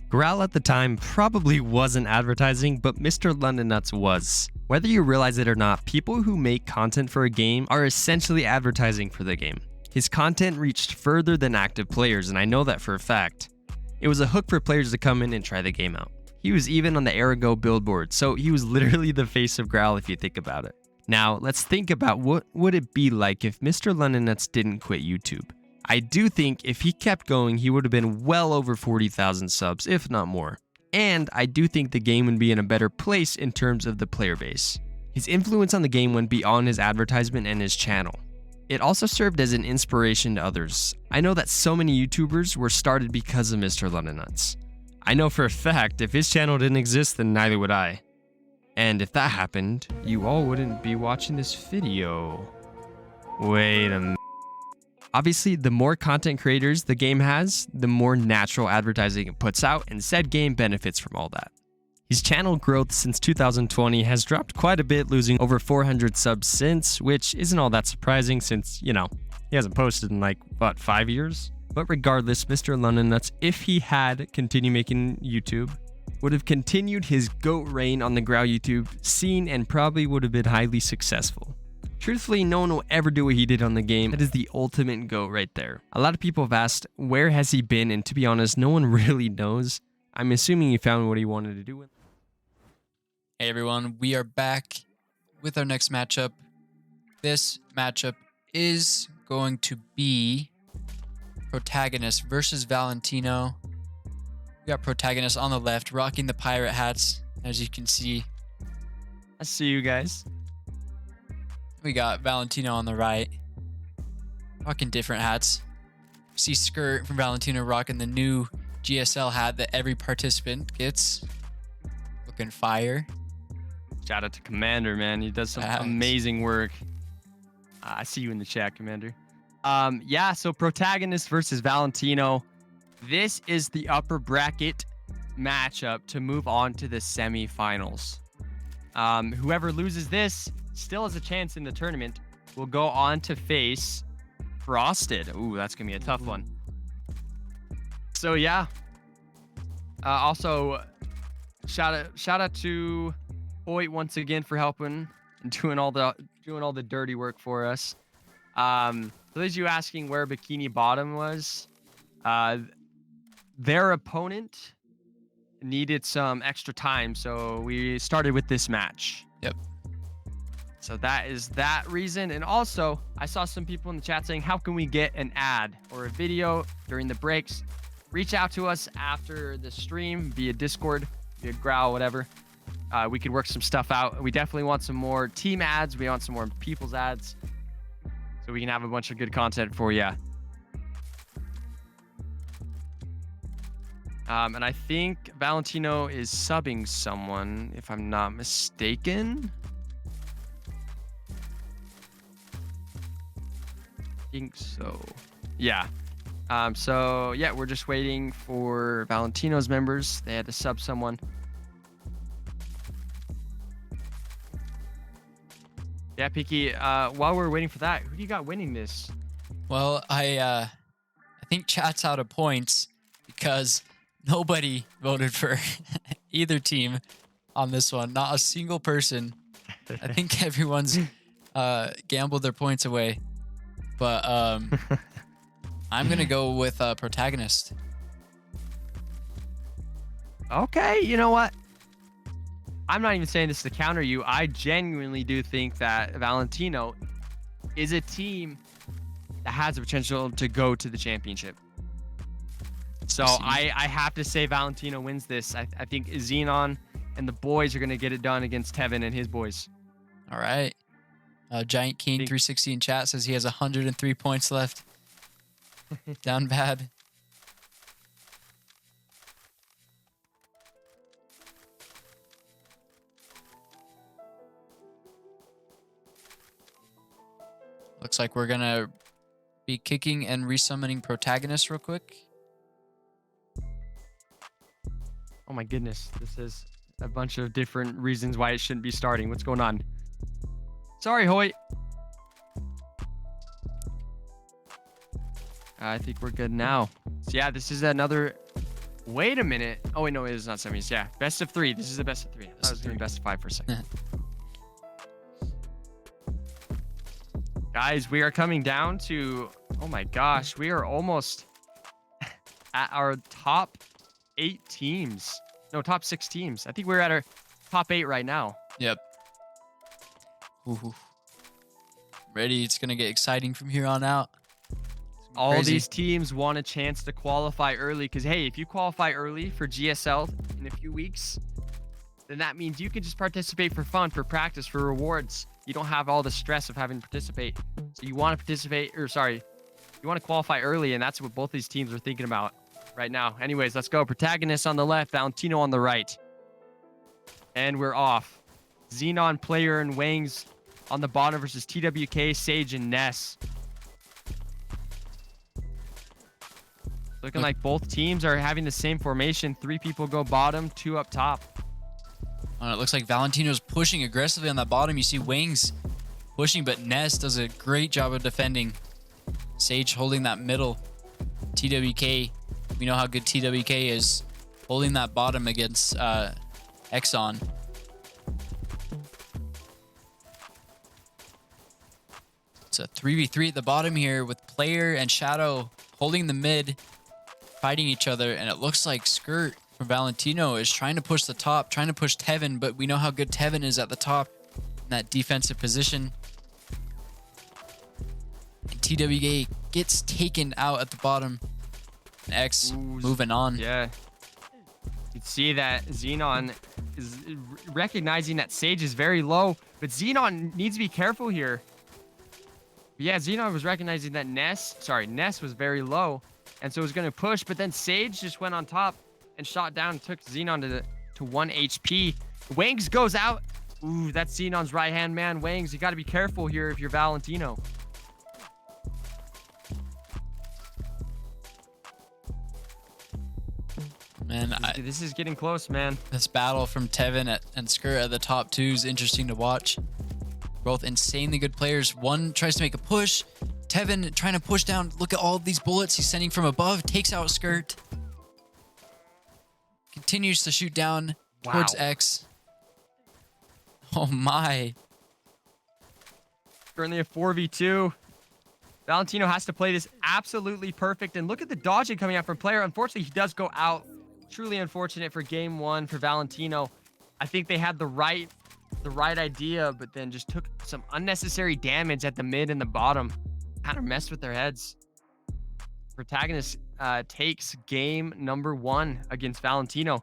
S2: Graal at the time probably wasn't advertising, but Mr. Londonuts was. Whether you realize it or not, people who make content for a game are essentially advertising for the game. His content reached further than active players, and I know that for a fact. It was a hook for players to come in and try the game out. He was even on the Arago billboard, so he was literally the face of Graal if you think about it. Now, let's think about what would it be like if Mr. Londonuts didn't quit YouTube. I do think if he kept going, he would have been well over 40,000 subs, if not more. And I do think the game would be in a better place in terms of the player base. His influence on the game went beyond his advertisement and his channel. It also served as an inspiration to others. I know that so many YouTubers were started because of Mr. Londonuts. I know for a fact if his channel didn't exist, then neither would I. And if that happened, you all wouldn't be watching this video. Wait a minute. Obviously, the more content creators the game has, the more natural advertising it puts out, and said game benefits from all that. His channel growth since 2020 has dropped quite a bit, losing over 400 subs since, which isn't all that surprising since, you know, he hasn't posted in like, what, 5 years? But regardless, Mr. Londonuts, if he had continued making YouTube, would have continued his GOAT reign on the Graal YouTube scene and probably would have been highly successful. Truthfully, no one will ever do what he did on the game. That is the ultimate GOAT right there. A lot of people have asked, where has he been? And to be honest, no one really knows. I'm assuming he found what he wanted to do with.
S1: Hey everyone, we are back with our next matchup. This matchup is going to be Protagonist versus Valentino. We got Protagonist on the left, rocking the pirate hats, as you can see.
S2: I see you guys.
S1: We got Valentino on the right, rocking different hats. See Skirt from Valentino rocking the new GSL hat that every participant gets. Looking fire.
S2: Shout out to Commander, man. He does some amazing work. I see you in the chat, Commander. Yeah, so Protagonist versus Valentino. This is the upper bracket matchup to move on to the semifinals. Whoever loses this still has a chance in the tournament. Will go on to face Frosted. Ooh, that's gonna be a tough one. So yeah. Also, shout out to Hoyt once again for helping and doing all the dirty work for us. For those of you asking where Bikini Bottom was, their opponent needed some extra time, so we started with this match.
S1: Yep.
S2: So that is that reason. And also, I saw some people in the chat saying, how can we get an ad or a video during the breaks? Reach out to us after the stream via Discord, via Graal, whatever. We could work some stuff out. We definitely want some more team ads. We want some more people's ads, so we can have a bunch of good content for you. And I think Valentino is subbing someone, if I'm not mistaken. I think so. Yeah. So yeah, we're just waiting for Valentino's members. They had to sub someone. Yeah, Piki, while we're waiting for that, who do you got winning this?
S1: Well, I think chat's out of points because nobody voted for either team on this one. Not a single person. I think everyone's gambled their points away. But I'm going to go with Protagonist.
S2: Okay, you know what? I'm not even saying this to counter you. I genuinely do think that Valentino is a team that has the potential to go to the championship. So I have to say Valentino wins this. I think Xenon and the boys are going to get it done against Tevin and his boys.
S1: All right. Giant King 360 in chat says he has 103 points left. Down bad. Looks like we're going to be kicking and resummoning Protagonist real quick.
S2: Oh my goodness. This is a bunch of different reasons why it shouldn't be starting. What's going on? Sorry, Hoyt. I think we're good now. So yeah, this is another... Wait a minute. Oh wait, no, it is not semis. Yeah, best of 3. This is a best of 3. I thought it was going to be best of 5 for a second. Guys, we are coming down to... Oh my gosh, we are almost at our top 8 teams. No, top 6 teams. I think we're at our top 8 right now.
S1: Yep. Ooh. Ready? It's going to get exciting from here on out.
S2: All these teams want a chance to qualify early because, hey, if you qualify early for GSL in a few weeks, then that means you can just participate for fun, for practice, for rewards. You don't have all the stress of having to participate. So you want to participate, or sorry, you want to qualify early, and that's what both these teams are thinking about right now. Anyways, let's go. Protagonist on the left, Valentino on the right. And we're off. Xenon, Player, and Wangs on the bottom versus TWK, Sage, and Ness. Looking like both teams are having the same formation. 3 people go bottom, 2 up top.
S1: It looks like Valentino's pushing aggressively on that bottom. You see Wangs pushing, but Ness does a great job of defending. Sage holding that middle. TWK, we know how good TWK is, holding that bottom against Exxon. It's a 3v3 at the bottom here with Player and Shadow holding the mid, fighting each other, and it looks like Skirt from Valentino is trying to push the top, trying to push Tevin, but we know how good Tevin is at the top in that defensive position. And TWK gets taken out at the bottom. And X moving on.
S2: Yeah. You can see that Xenon is recognizing that Sage is very low, but Xenon needs to be careful here. But yeah, Xenon was recognizing that Ness was very low, and so it was going to push, but then Sage just went on top and shot down and took Xenon to 1 HP. Wangs goes out. Ooh, that's Xenon's right-hand man. Wangs, you got to be careful here if you're Valentino.
S1: Man,
S2: this is getting close, man.
S1: This battle from Tevin and Skirt at the top 2 is interesting to watch. Both insanely good players. One tries to make a push. Tevin trying to push down. Look at all of these bullets he's sending from above. Takes out Skirt. Continues to shoot down towards X. Oh my.
S2: Currently a 4v2. Valentino has to play this absolutely perfect. And look at the dodging coming out from Player. Unfortunately, he does go out. Truly unfortunate for game 1 for Valentino. I think they had the right idea, but then just took some unnecessary damage at the mid and the bottom. Kind of messed with their heads. Protagonist takes game number 1 against Valentino.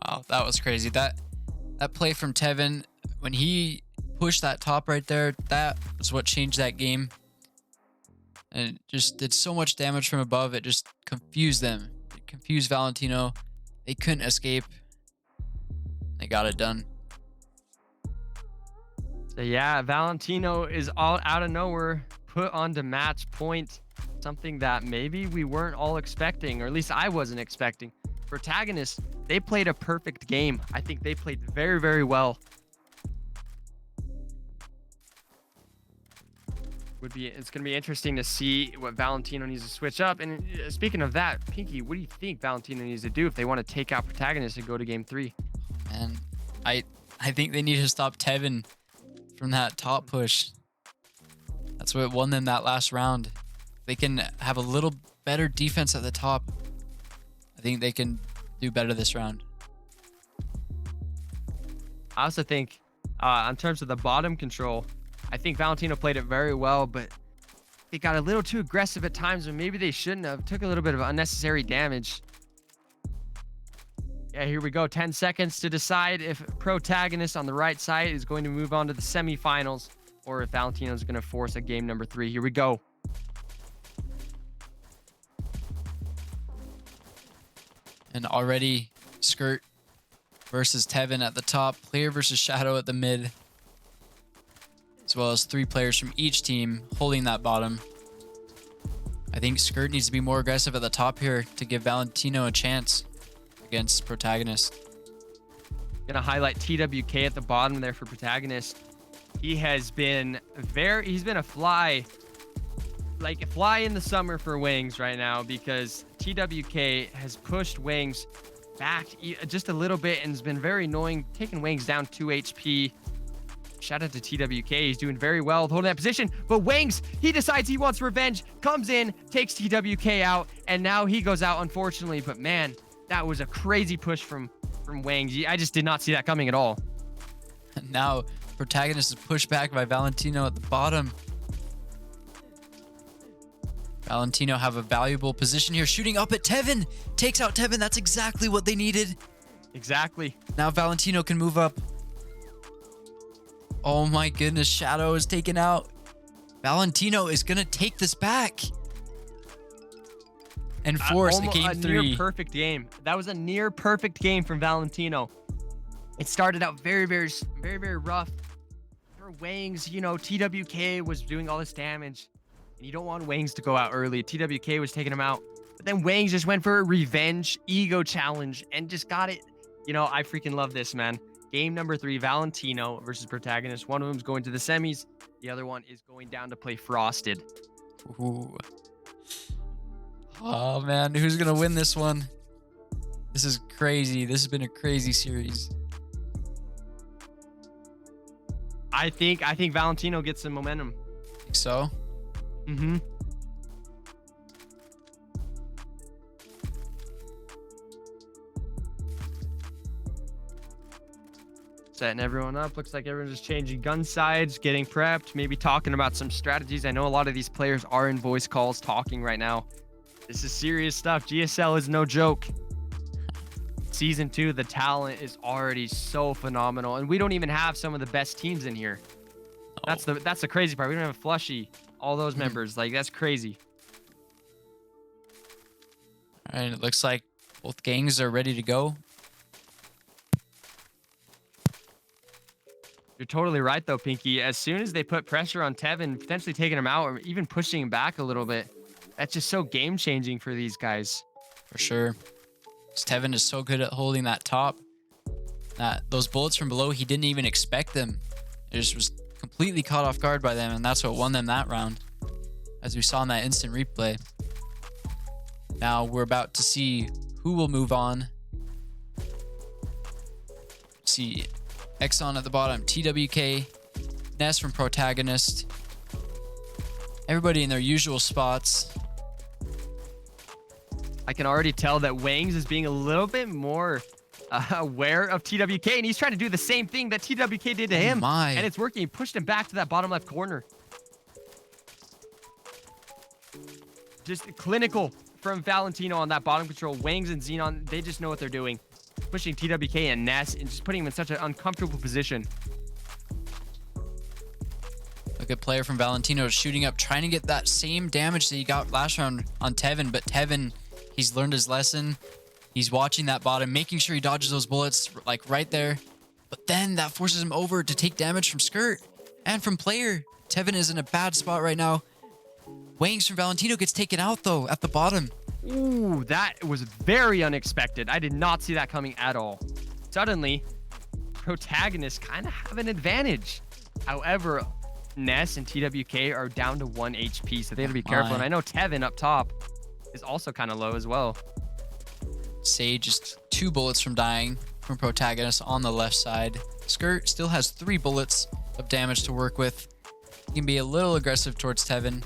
S1: Wow, that was crazy. That play from Tevin, when he pushed that top right there, that was what changed that game. And it just did so much damage from above, it just confused them. It confused Valentino. They couldn't escape. They got it done.
S2: So yeah, Valentino is all out of nowhere put onto match point. Something that maybe we weren't all expecting, or at least I wasn't expecting. Protagonist, they played a perfect game. I think they played very, very well. It's going to be interesting to see what Valentino needs to switch up. And speaking of that, Pinky, what do you think Valentino needs to do if they want to take out Protagonist and go to game 3?
S1: And I think they need to stop Tevin from that top push. That's what won them that last round. They can have a little better defense at the top. I think they can do better this round.
S2: I also think in terms of the bottom control, I think Valentino played it very well, but they got a little too aggressive at times when maybe they shouldn't have. Took a little bit of unnecessary damage. Yeah, here we go. 10 seconds to decide if Protagonist on the right side is going to move on to the semifinals or if Valentino is going to force a game number 3. Here we go.
S1: And already Skirt versus Tevin at the top, Player versus Shadow at the mid, as well as 3 players from each team holding that bottom. I think Skirt needs to be more aggressive at the top here to give Valentino a chance against Protagonist.
S2: Gonna highlight TWK at the bottom there for Protagonist. He's been a fly, like a fly in the summer for Wings right now, because TWK has pushed Wings back just a little bit and has been very annoying, taking Wings down 2 HP. Shout out to TWK. He's doing very well holding that position, but Wings, he decides he wants revenge, comes in, takes TWK out, and now he goes out, unfortunately. But man, that was a crazy push from Wings. I just did not see that coming at all.
S1: Now Protagonist is pushed back by Valentino at the bottom. Valentino have a valuable position here, shooting up at Tevin. Takes out Tevin. That's exactly what they needed.
S2: Exactly.
S1: Now Valentino can move up. Oh my goodness, Shadow is taken out. Valentino is going to take this back and force a game 3.
S2: Near perfect game. That was a near perfect game from Valentino. It started out very, very, very, very rough. For Wings, you know, TWK was doing all this damage. And you don't want Wings to go out early. TWK was taking him out. But then Wings just went for a revenge ego challenge and just got it. You know, I freaking love this, man. Game number 3, Valentino versus Protagonist. One of them's going to the semis. The other one is going down to play Frosted.
S1: Ooh. Oh, man. Who's going to win this one? This is crazy. This has been a crazy series.
S2: I think Valentino gets some momentum.
S1: Think so?
S2: Mm-hmm. Setting everyone up. Looks like everyone's just changing gun sides, getting prepped, maybe talking about some strategies. I know a lot of these players are in voice calls talking right now. This is serious stuff. GSL is no joke. Season 2, the talent is already so phenomenal, and we don't even have some of the best teams in here. Oh. That's the crazy part. We don't have a Flushy, all those members. Like, that's crazy.
S1: All right, it looks like both gangs are ready to go.
S2: You're totally right, though, Pinky. As soon as they put pressure on Tevin, potentially taking him out or even pushing him back a little bit, that's just so game-changing for these guys.
S1: For sure. Tevin is so good at holding that top. Those bullets from below, he didn't even expect them. He just was completely caught off guard by them, and that's what won them that round, as we saw in that instant replay. Now we're about to see who will move on. See Exxon at the bottom, TWK, Ness from Protagonist. Everybody in their usual spots.
S2: I can already tell that Wangs is being a little bit more aware of TWK, and he's trying to do the same thing that TWK did to him. And it's working. He pushed him back to that bottom left corner. Just clinical from Valentino on that bottom control. Wangs and Xenon, they just know what they're doing. Pushing TWK and Ness and just putting him in such an uncomfortable position.
S1: Look at player from Valentino shooting up, trying to get that same damage that he got last round on Tevin, but Tevin, he's learned his lesson. He's watching that bottom, making sure he dodges those bullets like right there. But then that forces him over to take damage from Skirt and from player. Tevin is in a bad spot right now. Wangs from Valentino gets taken out though at the bottom.
S2: Ooh, that was very unexpected. I did not see that coming at all. Suddenly, Protagonists kind of have an advantage. However, Ness and TWK are down to 1 HP, so they have to be careful. And I know Tevin up top is also kind of low as well.
S1: Sage is 2 bullets from dying from Protagonist on the left side. Skirt still has 3 bullets of damage to work with. He can be a little aggressive towards Tevin.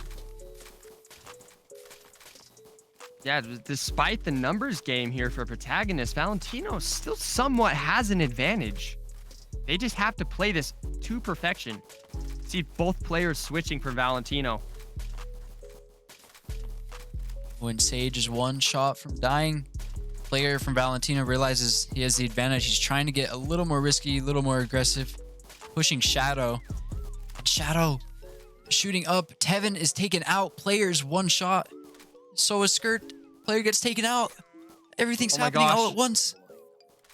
S2: Yeah, despite the numbers game here for Protagonist, Valentino still somewhat has an advantage. They just have to play this to perfection. See both players switching for Valentino.
S1: When Sage is one shot from dying, player from Valentino realizes he has the advantage. He's trying to get a little more risky, a little more aggressive, pushing Shadow. And Shadow shooting up. Tevin is taken out. Player's one shot. So is Skirt. Player gets taken out. Everything's happening all at once.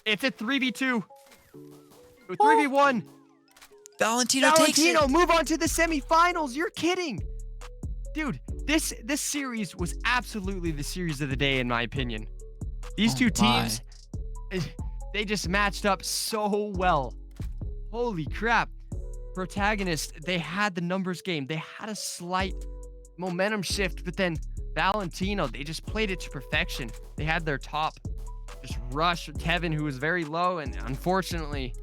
S2: It's a 3v2. 3v1.
S1: Valentino takes it.
S2: Move on to the semifinals. You're kidding. Dude, this series was absolutely the series of the day, in my opinion. These two teams, they just matched up so well. Holy crap. Protagonist, they had the numbers game. They had a slight momentum shift, but then Valentino, they just played it to perfection. They had their top just rush Tevin, who was very low, and unfortunately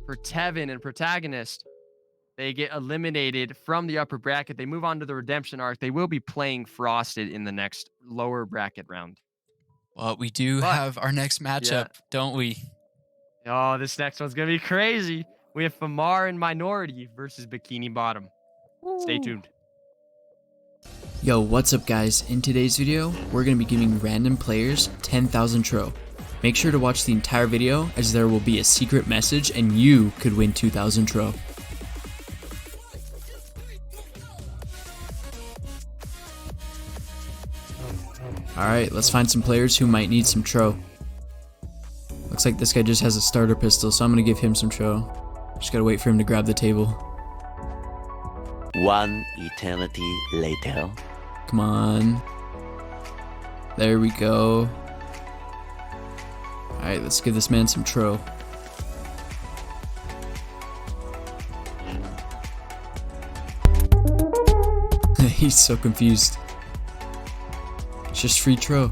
S2: for Tevin and Protagonist, they get eliminated from the upper bracket. They move on to the redemption arc. They will be playing Frosted in the next lower bracket round.
S1: Well, we do have our next matchup, don't we?
S2: Oh, this next one's going to be crazy. We have Famar and Minority versus Bikini Bottom. Stay tuned.
S5: Yo, what's up guys? In today's video, we're going to be giving random players 10,000 tro. Make sure to watch the entire video as there will be a secret message and you could win 2,000 tro. Alright, let's find some players who might need some tro. Looks like this guy just has a starter pistol, so I'm going to give him some tro. Just gotta wait for him to grab the table.
S6: One eternity later.
S5: Come on. There we go. Alright, let's give this man some tro. He's so confused. It's just free tro.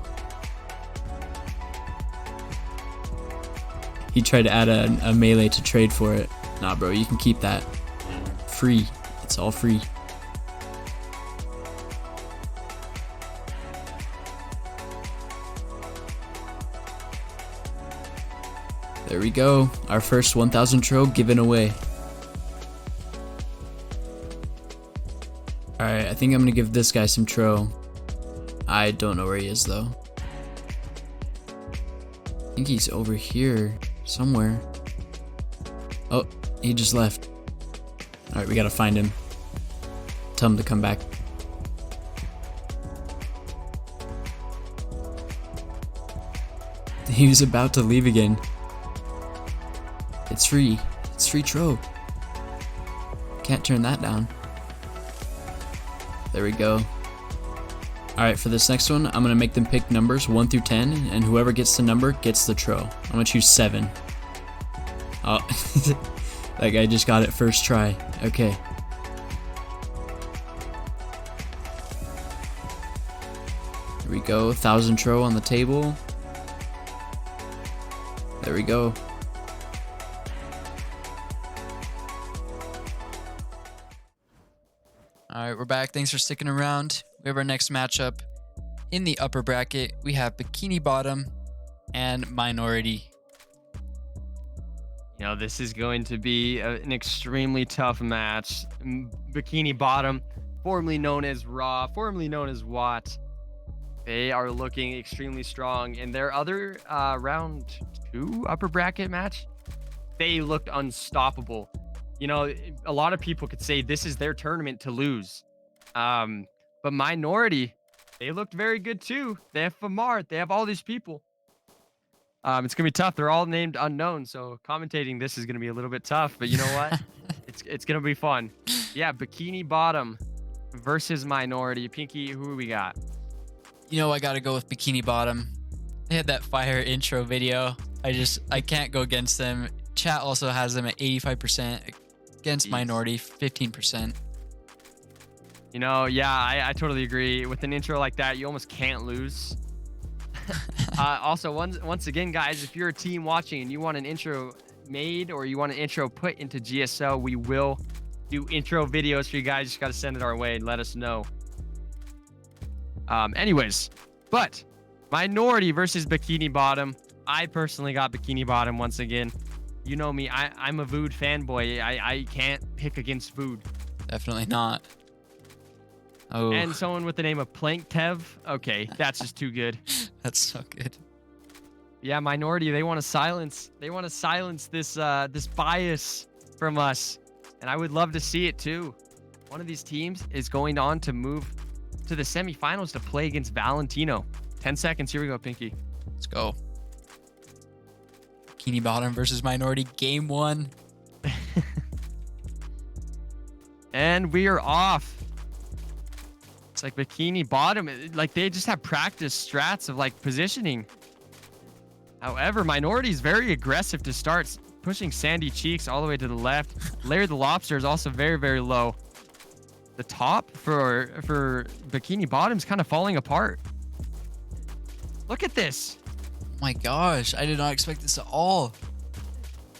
S5: He tried to add a melee to trade for it. Nah, bro, you can keep that. Free. It's all free. There we go. Our first 1,000 tro given away. Alright, I think I'm gonna give this guy some tro. I don't know where he is though. I think he's over here somewhere. Oh, he just left. Alright, we gotta find him. Tell him to come back. He was about to leave again. It's free. It's free tro. Can't turn that down. There we go. Alright, for this next one, I'm going to make them pick numbers 1 through 10, and whoever gets the number gets the tro. I'm going to choose 7. Oh, that guy just got it first try. Okay. Here we go, 1,000 tro on the table. There we go.
S1: Alright, we're back. Thanks for sticking around. We have our next matchup. In the upper bracket, we have Bikini Bottom and Minority.
S2: You know, this is going to be an extremely tough match. Bikini Bottom, formerly known as Raw, formerly known as Watt. They are looking extremely strong. In their other round 2 upper bracket match, they looked unstoppable. You know, a lot of people could say this is their tournament to lose. But Minority, they looked very good too. They have Famar. They have all these people. It's going to be tough. They're all named unknown. So commentating this is going to be a little bit tough. But you know what? it's going to be fun. Yeah, Bikini Bottom versus Minority. Pinky, who we got?
S1: You know, I got to go with Bikini Bottom. They had that fire intro video. I can't go against them. Chat also has them at 85%. Against Minority, 15%.
S2: You know, yeah, I totally agree. With an intro like that, you almost can't lose. Also, once again, guys, if you're a team watching and you want an intro made or you want an intro put into GSL, we will do intro videos for you guys. Just got to send it our way and let us know. Anyways, but Minority versus Bikini Bottom. I personally got Bikini Bottom once again. You know me, I'm a Vood fanboy. I can't pick against Vood.
S1: Definitely not. Oh,
S2: And someone with the name of Planktev. Okay, that's just too good.
S1: that's so good.
S2: Yeah, minority. They want to silence. They want to silence this this bias from us, and I would love to see it too. One of these teams is going on to move to the semifinals to play against Valentino. 10 seconds. Here we go, Pinky.
S1: Let's go. Bikini Bottom versus Minority, game 1.
S2: And we are off. It's like Bikini Bottom, like they just have practice strats of like positioning. However, Minority is very aggressive to start, pushing Sandy Cheeks all the way to the left. Larry the Lobster is also very, very low. The top for Bikini Bottom is kind of falling apart. Look at this.
S1: Oh my gosh, I did not expect this at all.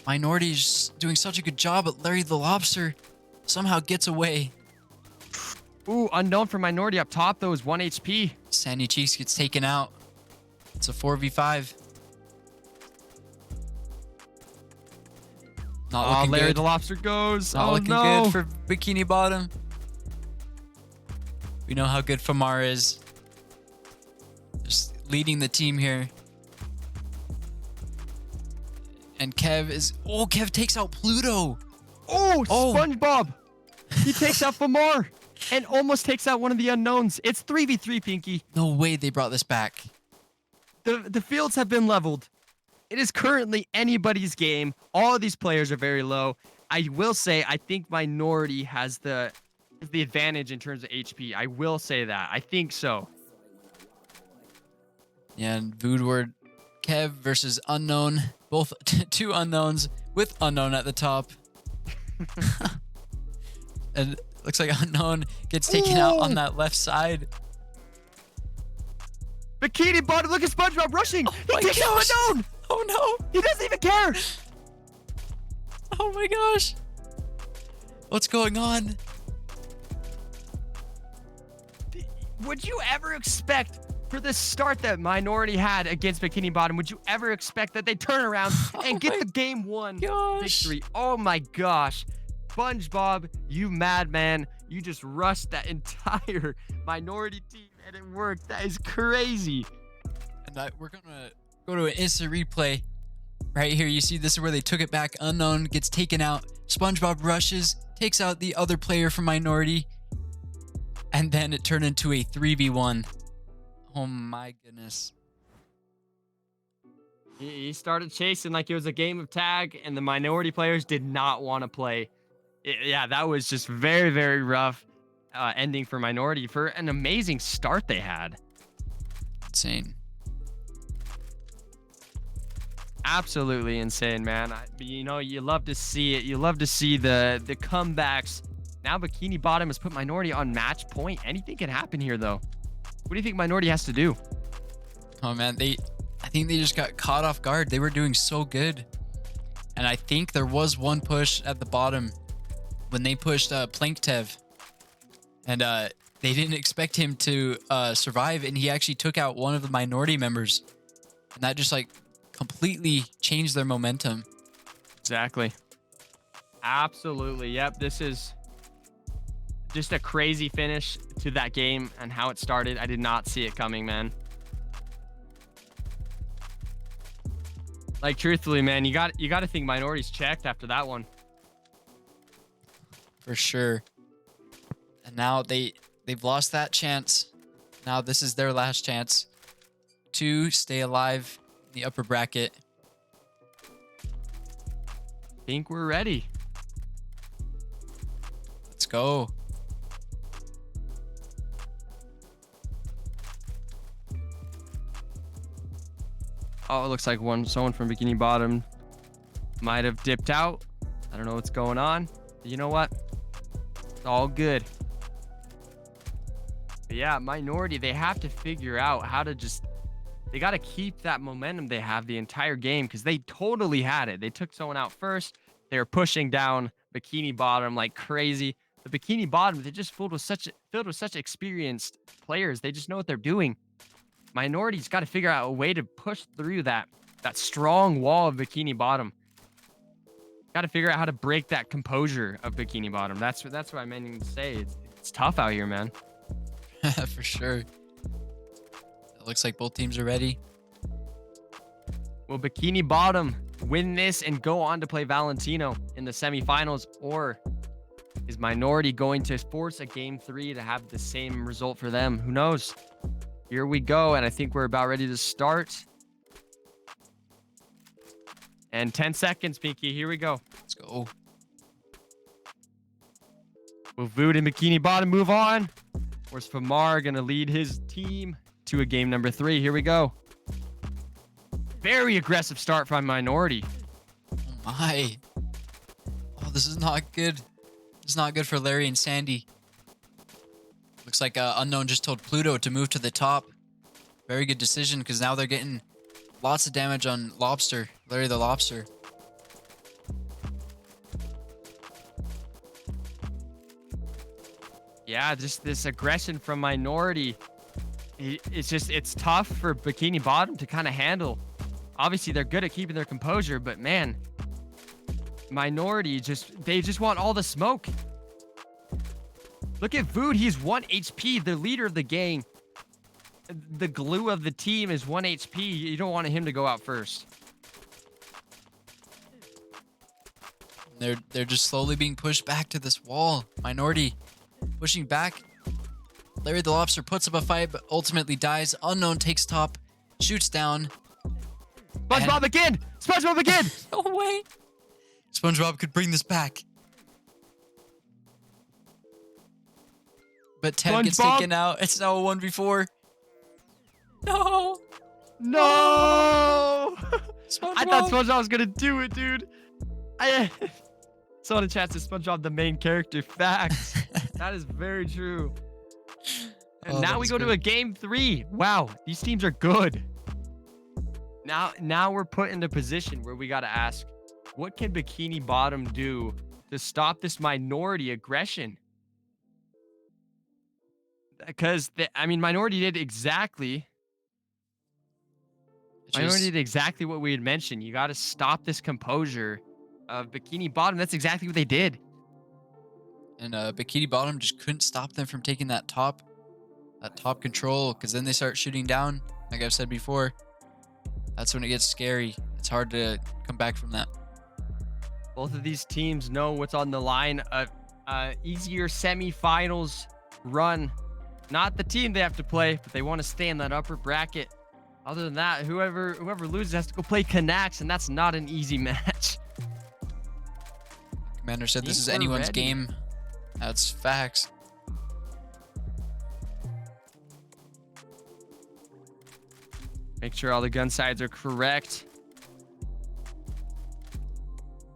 S1: Minority's doing such a good job, but Larry the Lobster somehow gets away.
S2: Ooh, unknown for Minority up top, though, is 1 HP.
S1: Sandy Cheeks gets taken out. It's a 4v5. Not looking
S2: Larry
S1: good.
S2: the Lobster goes.
S1: Not
S2: Oh,
S1: looking
S2: no.
S1: good for Bikini Bottom. We know how good Famar is. Just leading the team here. And Kev is... Oh, Kev takes out Pluto.
S2: Oh, SpongeBob. He takes out Famar and almost takes out one of the unknowns. It's 3v3, Pinky.
S1: No way they brought this back.
S2: The fields have been leveled. It is currently anybody's game. All of these players are very low. I will say, I think Minority has the advantage in terms of HP. I will say that. I think so.
S1: Yeah, and Voodward, Kev versus Unknown. Both two unknowns with Unknown at the top. And looks like Unknown gets taken out on that left side.
S2: Bikini Bottom, look at SpongeBob rushing. He takes out Unknown.
S1: Oh no.
S2: He doesn't even care.
S1: Oh my gosh. What's going on?
S2: Would you ever expect, for the start that Minority had against Bikini Bottom, would you ever expect that they turn around and get the game 1 victory? Oh my gosh. SpongeBob, you madman. You just rushed that entire Minority team and it worked. That is crazy.
S1: And we're going to go to an instant replay. Right here, you see this is where they took it back. Unknown gets taken out. SpongeBob rushes, takes out the other player from Minority. And then it turned into a 3v1. Oh my goodness.
S2: He started chasing like it was a game of tag, and the Minority players did not want to play. Yeah, that was just very, very rough ending for Minority for an amazing start they had.
S1: Insane.
S2: Absolutely insane, man. You know, you love to see it. You love to see the comebacks. Now Bikini Bottom has put Minority on match point. Anything can happen here, though. What do you think Minority has to do?
S1: Oh man, I think they just got caught off guard. They were doing so good. And I think there was one push at the bottom when they pushed Planktev. And they didn't expect him to survive, and he actually took out one of the Minority members. And that just like completely changed their momentum.
S2: Exactly. Absolutely. Yep, this is just a crazy finish to that game and how it started. I did not see it coming, man. Like, truthfully, man, you got to think Minority's checked after that one.
S1: For sure. And now they've lost that chance. Now this is their last chance to stay alive in the upper bracket.
S2: Think we're ready.
S1: Let's go.
S2: Oh, it looks like someone from Bikini Bottom might have dipped out. I don't know what's going on. But you know what? It's all good. But yeah, Minority, they have to figure out how to they got to keep that momentum they have the entire game, because they totally had it. They took someone out first. They were pushing down Bikini Bottom like crazy. The Bikini Bottom, they're just filled with such experienced players. They just know what they're doing. Minority's got to figure out a way to push through that strong wall of Bikini Bottom. got to figure out how to break that composure of Bikini Bottom. That's what I meant to say. It's tough out here, man.
S1: For sure. It looks like both teams are ready.
S2: Will Bikini Bottom win this and go on to play Valentino in the semifinals, or is Minority going to force a game 3 to have the same result for them? Who knows? Here we go, and I think we're about ready to start. And 10 seconds, Pinky. Here we go.
S1: Let's go.
S2: Will Vood and Bikini Bottom move on? Or is Famar going to lead his team to a game number 3? Here we go. Very aggressive start from Minority.
S1: Oh my. Oh, this is not good. This is not good for Larry and Sandy. Looks like Unknown just told Pluto to move to the top. Very good decision, because now they're getting lots of damage on Lobster. Larry the Lobster.
S2: Yeah, just this aggression from Minority. It's tough for Bikini Bottom to kind of handle. Obviously, they're good at keeping their composure, but man, Minority they just want all the smoke. Look at Vood, he's 1 HP, the leader of the gang. The glue of the team is 1 HP. You don't want him to go out first.
S1: They're just slowly being pushed back to this wall. Minority pushing back. Larry the Lobster puts up a fight, but ultimately dies. Unknown takes top, shoots down.
S2: SpongeBob again! SpongeBob again!
S1: No way! SpongeBob could bring this back. But Ted gets taken out. It's now a 1v4. No!
S2: No!
S1: SpongeBob.
S2: I thought SpongeBob was gonna do it, dude. I saw the chat says SpongeBob the main character. Facts. That is very true. And now we go to a game 3. Wow, these teams are good. Now we're put in the position where we gotta ask, what can Bikini Bottom do to stop this Minority aggression? Because Minority did exactly. Minority did exactly what we had mentioned. You got to stop this composure of Bikini Bottom. That's exactly what they did.
S1: And Bikini Bottom just couldn't stop them from taking that top control, because then they start shooting down. Like I've said before, that's when it gets scary. It's hard to come back from that.
S2: Both of these teams know what's on the line. Easier semifinals run. Not the team they have to play, but they want to stay in that upper bracket. Other than that, whoever loses has to go play Canax, and that's not an easy match.
S1: Commander said this is anyone's game. That's facts.
S2: Make sure all the gun sides are correct.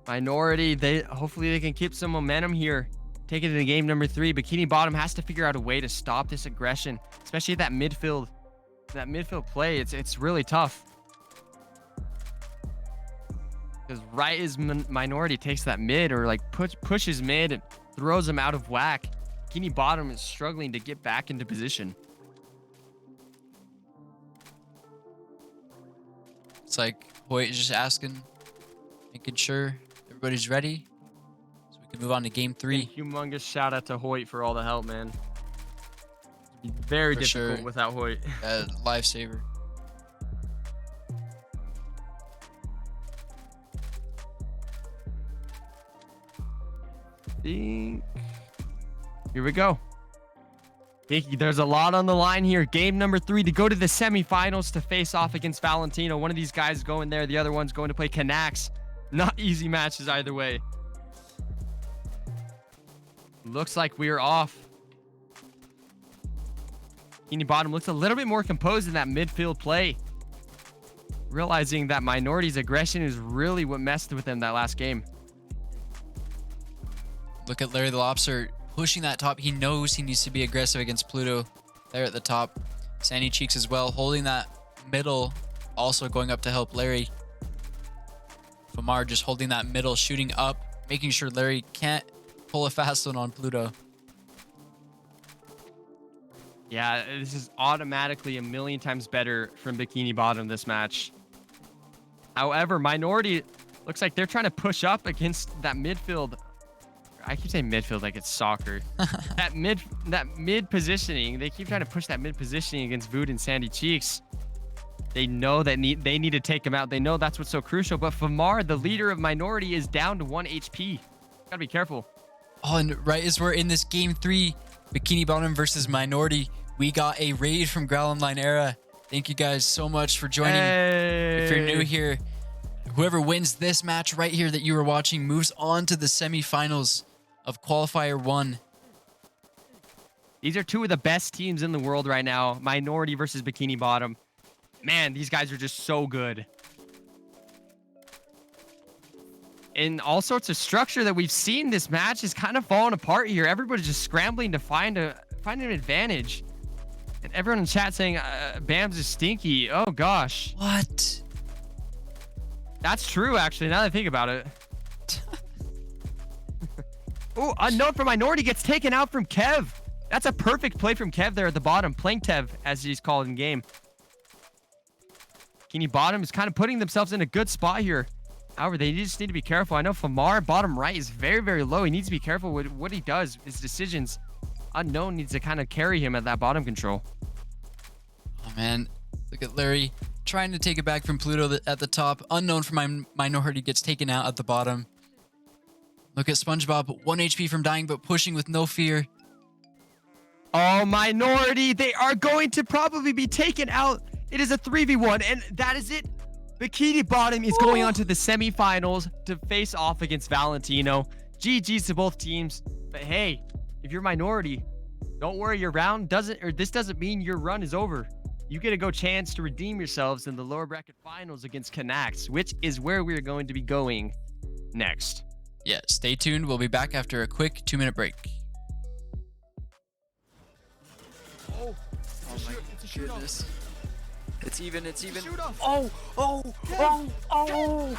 S2: Minority, hopefully they can keep some momentum here. Take it to game number 3. Bikini Bottom has to figure out a way to stop this aggression, especially at that midfield. That midfield play, it's really tough. Because right as Minority takes that mid, or like pushes mid and throws him out of whack, Bikini Bottom is struggling to get back into position.
S1: It's like Hoyt is just asking, making sure everybody's ready, so we can move on to game 3.
S2: Humongous shout out to Hoyt for all the help, man. Very difficult without Hoyt.
S1: Lifesaver.
S2: Here we go. There's a lot on the line here. Game number 3 to go to the semifinals to face off against Valentino. One of these guys is going there. The other one's going to play Canax. Not easy matches either way. Looks like we are off. Bikini Bottom looks a little bit more composed in that midfield play. Realizing that Minority's aggression is really what messed with them that last game.
S1: Look at Larry the Lobster pushing that top. He knows he needs to be aggressive against Pluto there at the top. Sandy Cheeks as well, holding that middle, also going up to help Larry. Famar just holding that middle, shooting up, making sure Larry can't pull a fast one on Pluto.
S2: Yeah, this is automatically a million times better from Bikini Bottom this match. However, Minority Looks like they're trying to push up against that midfield. I keep saying midfield like it's soccer. that mid positioning. They keep trying to push that mid positioning against Vood and Sandy Cheeks. They know that they need to take him out. They know that's what's so crucial. But Famar, the leader of Minority, is down to 1 HP. Gotta be careful.
S1: Oh, and right as we're in this game 3, Bikini Bottom versus Minority, we got a raid from Graal Online Era. Thank you guys so much for joining.
S2: Hey.
S1: If you're new here, whoever wins this match right here that you were watching moves on to the semifinals of Qualifier 1.
S2: These are two of the best teams in the world right now. Minority versus Bikini Bottom. Man, these guys are just so good. And all sorts of structure that we've seen, this match is kind of falling apart here. Everybody's just scrambling to find an advantage. And everyone in chat saying, Bams is stinky. Oh, gosh.
S1: What?
S2: That's true, actually, now that I think about it. Oh, unknown for Minority gets taken out from Kev. That's a perfect play from Kev there at the bottom. Playing Tev, as he's called in game. Bikini Bottom is kind of putting themselves in a good spot here. However, they just need to be careful. I know Famar, bottom right, is very, very low. He needs to be careful with what he does. His decisions. Unknown needs to kind of carry him at that bottom control.
S1: Oh, man. Look at Larry trying to take it back from Pluto at the top. Unknown for Minority gets taken out at the bottom. Look at SpongeBob. 1 HP from dying, but pushing with no fear.
S2: Oh, Minority. They are going to probably be taken out. It is a 3v1, and that is it. Bikini Bottom is going on to the semifinals to face off against Valentino. GG's to both teams. But hey, if you're Minority, don't worry, this doesn't mean your run is over. You get a chance to redeem yourselves in the lower bracket finals against Canax, which is where we're going to be going next.
S1: Yeah, stay tuned. We'll be back after a quick 2-minute break.
S3: Oh my goodness. It's even.
S4: Oh, oh.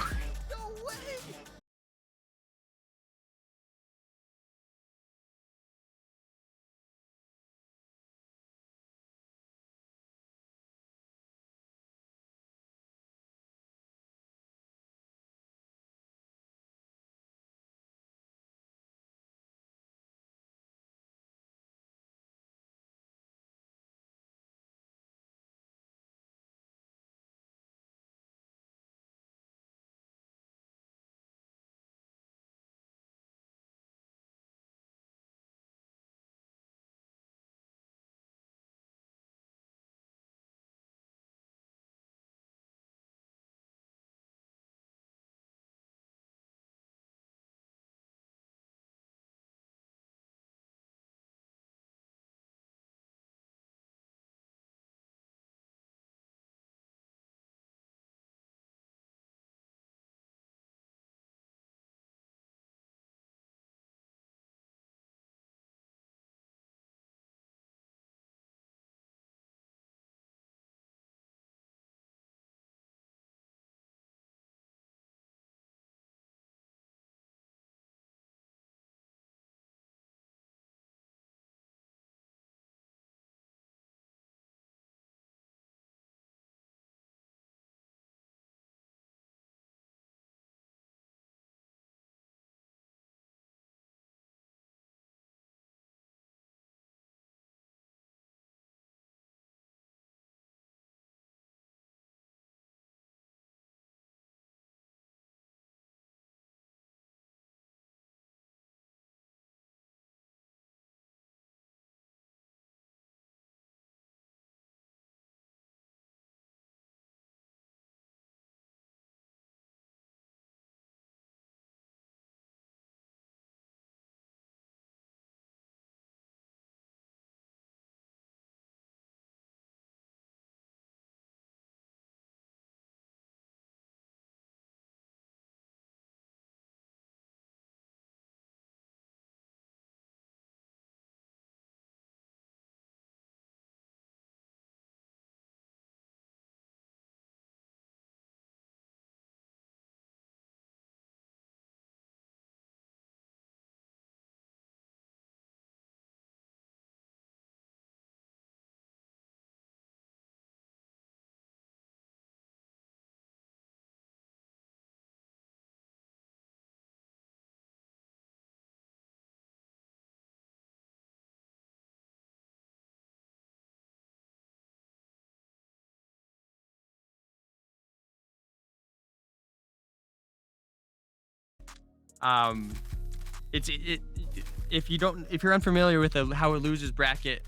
S2: If you're unfamiliar with how a loser's bracket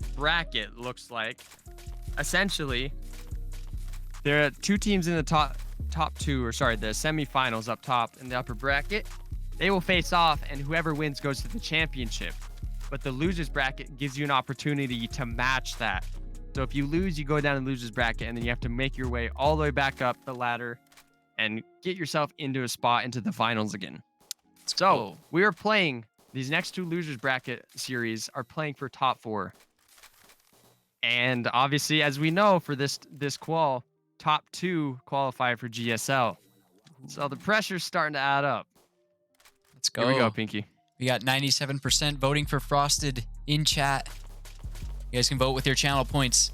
S2: looks like, essentially there are two teams in the top two, or sorry, the semifinals up top in the upper bracket. They will face off, and whoever wins goes to the championship. But the losers bracket gives you an opportunity to match that. So if you lose, you go down the losers bracket, and then you have to make your way all the way back up the ladder and get yourself into a spot into the finals again. So we are playing, these next two losers bracket series are playing for top 4. And obviously, as we know, for this qual, top 2 qualify for GSL. So the pressure's starting to add up.
S1: Let's go.
S2: Here we go, Pinky.
S1: We got 97% voting for Frosted in chat. You guys can vote with your channel points.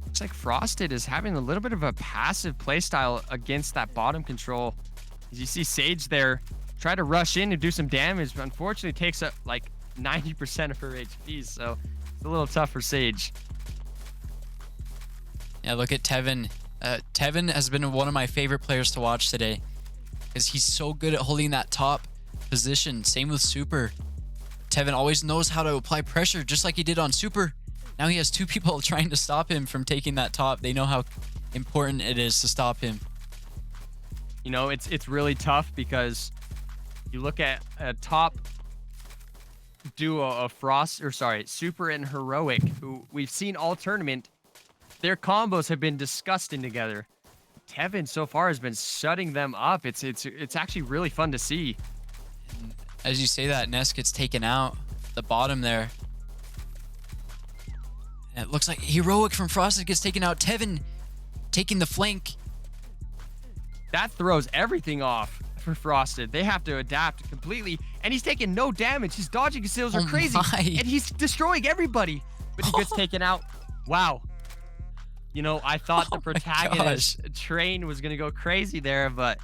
S2: Looks like Frosted is having a little bit of a passive playstyle against that bottom control. As you see Sage there, try to rush in and do some damage, but unfortunately takes up like 90% of her HP, so it's a little tough for Sage.
S1: Yeah, look at Tevin. Tevin has been one of my favorite players to watch today because he's so good at holding that top position. Same with Super. Tevin always knows how to apply pressure, just like he did on Super. Now he has 2 people trying to stop him from taking that top. They know how important it is to stop him.
S2: You know, it's really tough because you look at a top duo of Super and Heroic, who we've seen all tournament. Their combos have been disgusting together. Tevin so far has been shutting them up. It's actually really fun to see.
S1: And as you say that, Ness gets taken out the bottom there. And it looks like Heroic from Frosted gets taken out. Tevin taking the flank.
S2: That throws everything off for Frosted. They have to adapt completely. And he's taking no damage. His dodging skills are crazy. And he's destroying everybody. But he gets taken out. Wow. You know, I thought the Protagonist train was going to go crazy there, but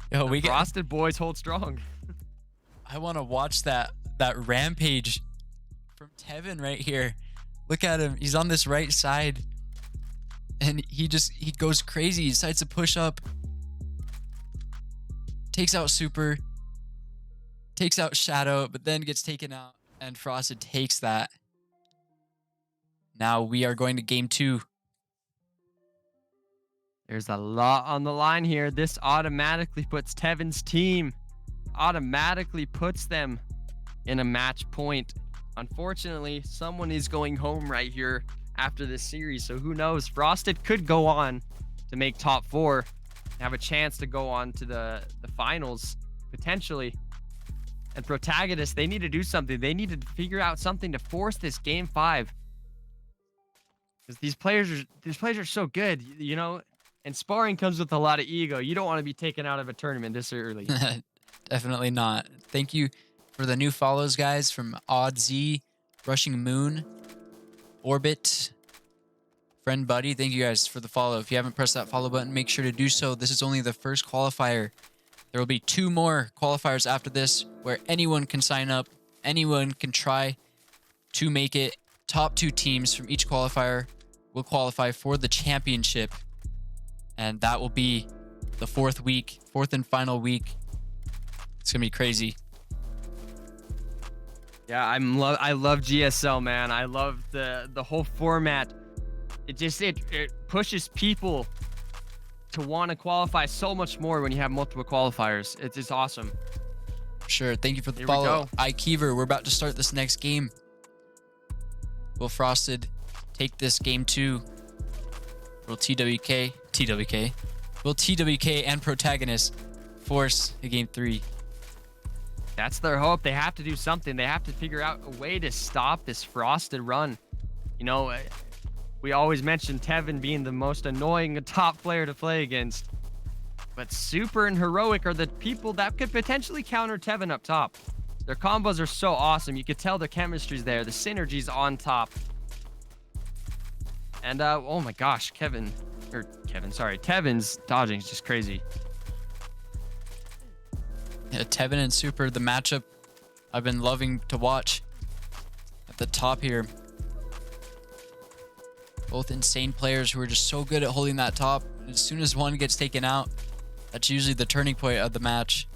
S2: the Frosted boys hold strong.
S1: I want to watch that rampage from Tevin right here. Look at him. He's on this right side. And he goes crazy. He decides to push up. Takes out Super. Takes out Shadow, but then gets taken out. And Frosted takes that. Now we are going to game 2.
S2: There's a lot on the line here. This automatically puts Tevin's team, automatically puts them in a match point. Unfortunately, someone is going home right here after this series. So who knows? Frosted could go on to make top 4, have a chance to go on to the finals, potentially. And Protagonist, they need to do something. They need to figure out something to force this game 5. Because these players are so good, you know, and sparring comes with a lot of ego. You don't want to be taken out of a tournament this early.
S1: Definitely not. Thank you for the new follows, guys, from Odd Z, Rushing Moon, Orbit, Friend Buddy. Thank you guys for the follow. If you haven't pressed that follow button, make sure to do so. This is only the first qualifier. There will be 2 more qualifiers after this where anyone can sign up. Anyone can try to make it. Top 2 teams from each qualifier will qualify for the championship. And that will be the 4th and final week. It's going to be crazy.
S2: Yeah, I love GSL, man. I love the whole format. It pushes people to want to qualify so much more when you have multiple qualifiers. It's just awesome.
S1: Sure. Thank you for the follow. Ikever, we're about to start this next game. Will Frosted take this game 2? Will TWK and Protagonist force a game 3?
S2: That's their hope. They have to do something. They have to figure out a way to stop this Frosted run. You know, we always mention Tevin being the most annoying top player to play against. But Super and Heroic are the people that could potentially counter Tevin up top. Their combos are so awesome. You could tell the chemistry's there. The synergy's on top. And, oh my gosh, Tevin's dodging is just crazy.
S1: Yeah, Tevin and Super, the matchup I've been loving to watch at the top here. Both insane players who are just so good at holding that top. As soon as one gets taken out, That's usually the turning point of the match.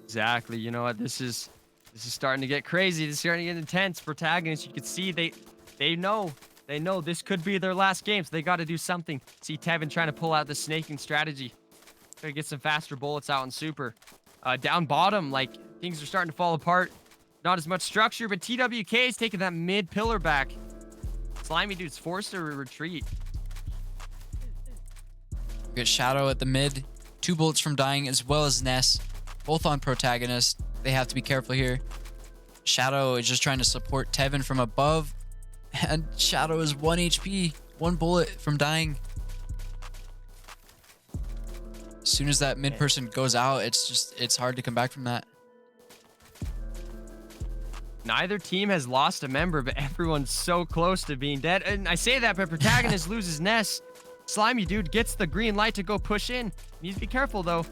S2: Exactly. You know what? This is starting to get crazy. This is starting to get intense. Protagonist, you can see they know this could be their last game, so they got to do something. See Tevin trying to pull out the snaking strategy. Gotta get some faster bullets out in super. Down bottom, like, things are starting to fall apart. Not as much structure, but TWK is taking that mid pillar back. Slimy Dude's forced to retreat.
S1: We got Shadow at the mid. 2 bullets from dying, as well as Ness. Both on Protagonist. They have to be careful here. Shadow is just trying to support Tevin from above. And Shadow is 1 HP. 1 bullet from dying. As soon as that mid person goes out, it's hard to come back from that.
S2: Neither team has lost a member, but everyone's so close to being dead. And I say that, but Protagonist loses Ness. Slimy Dude gets the green light to go push in. Needs to be careful, though.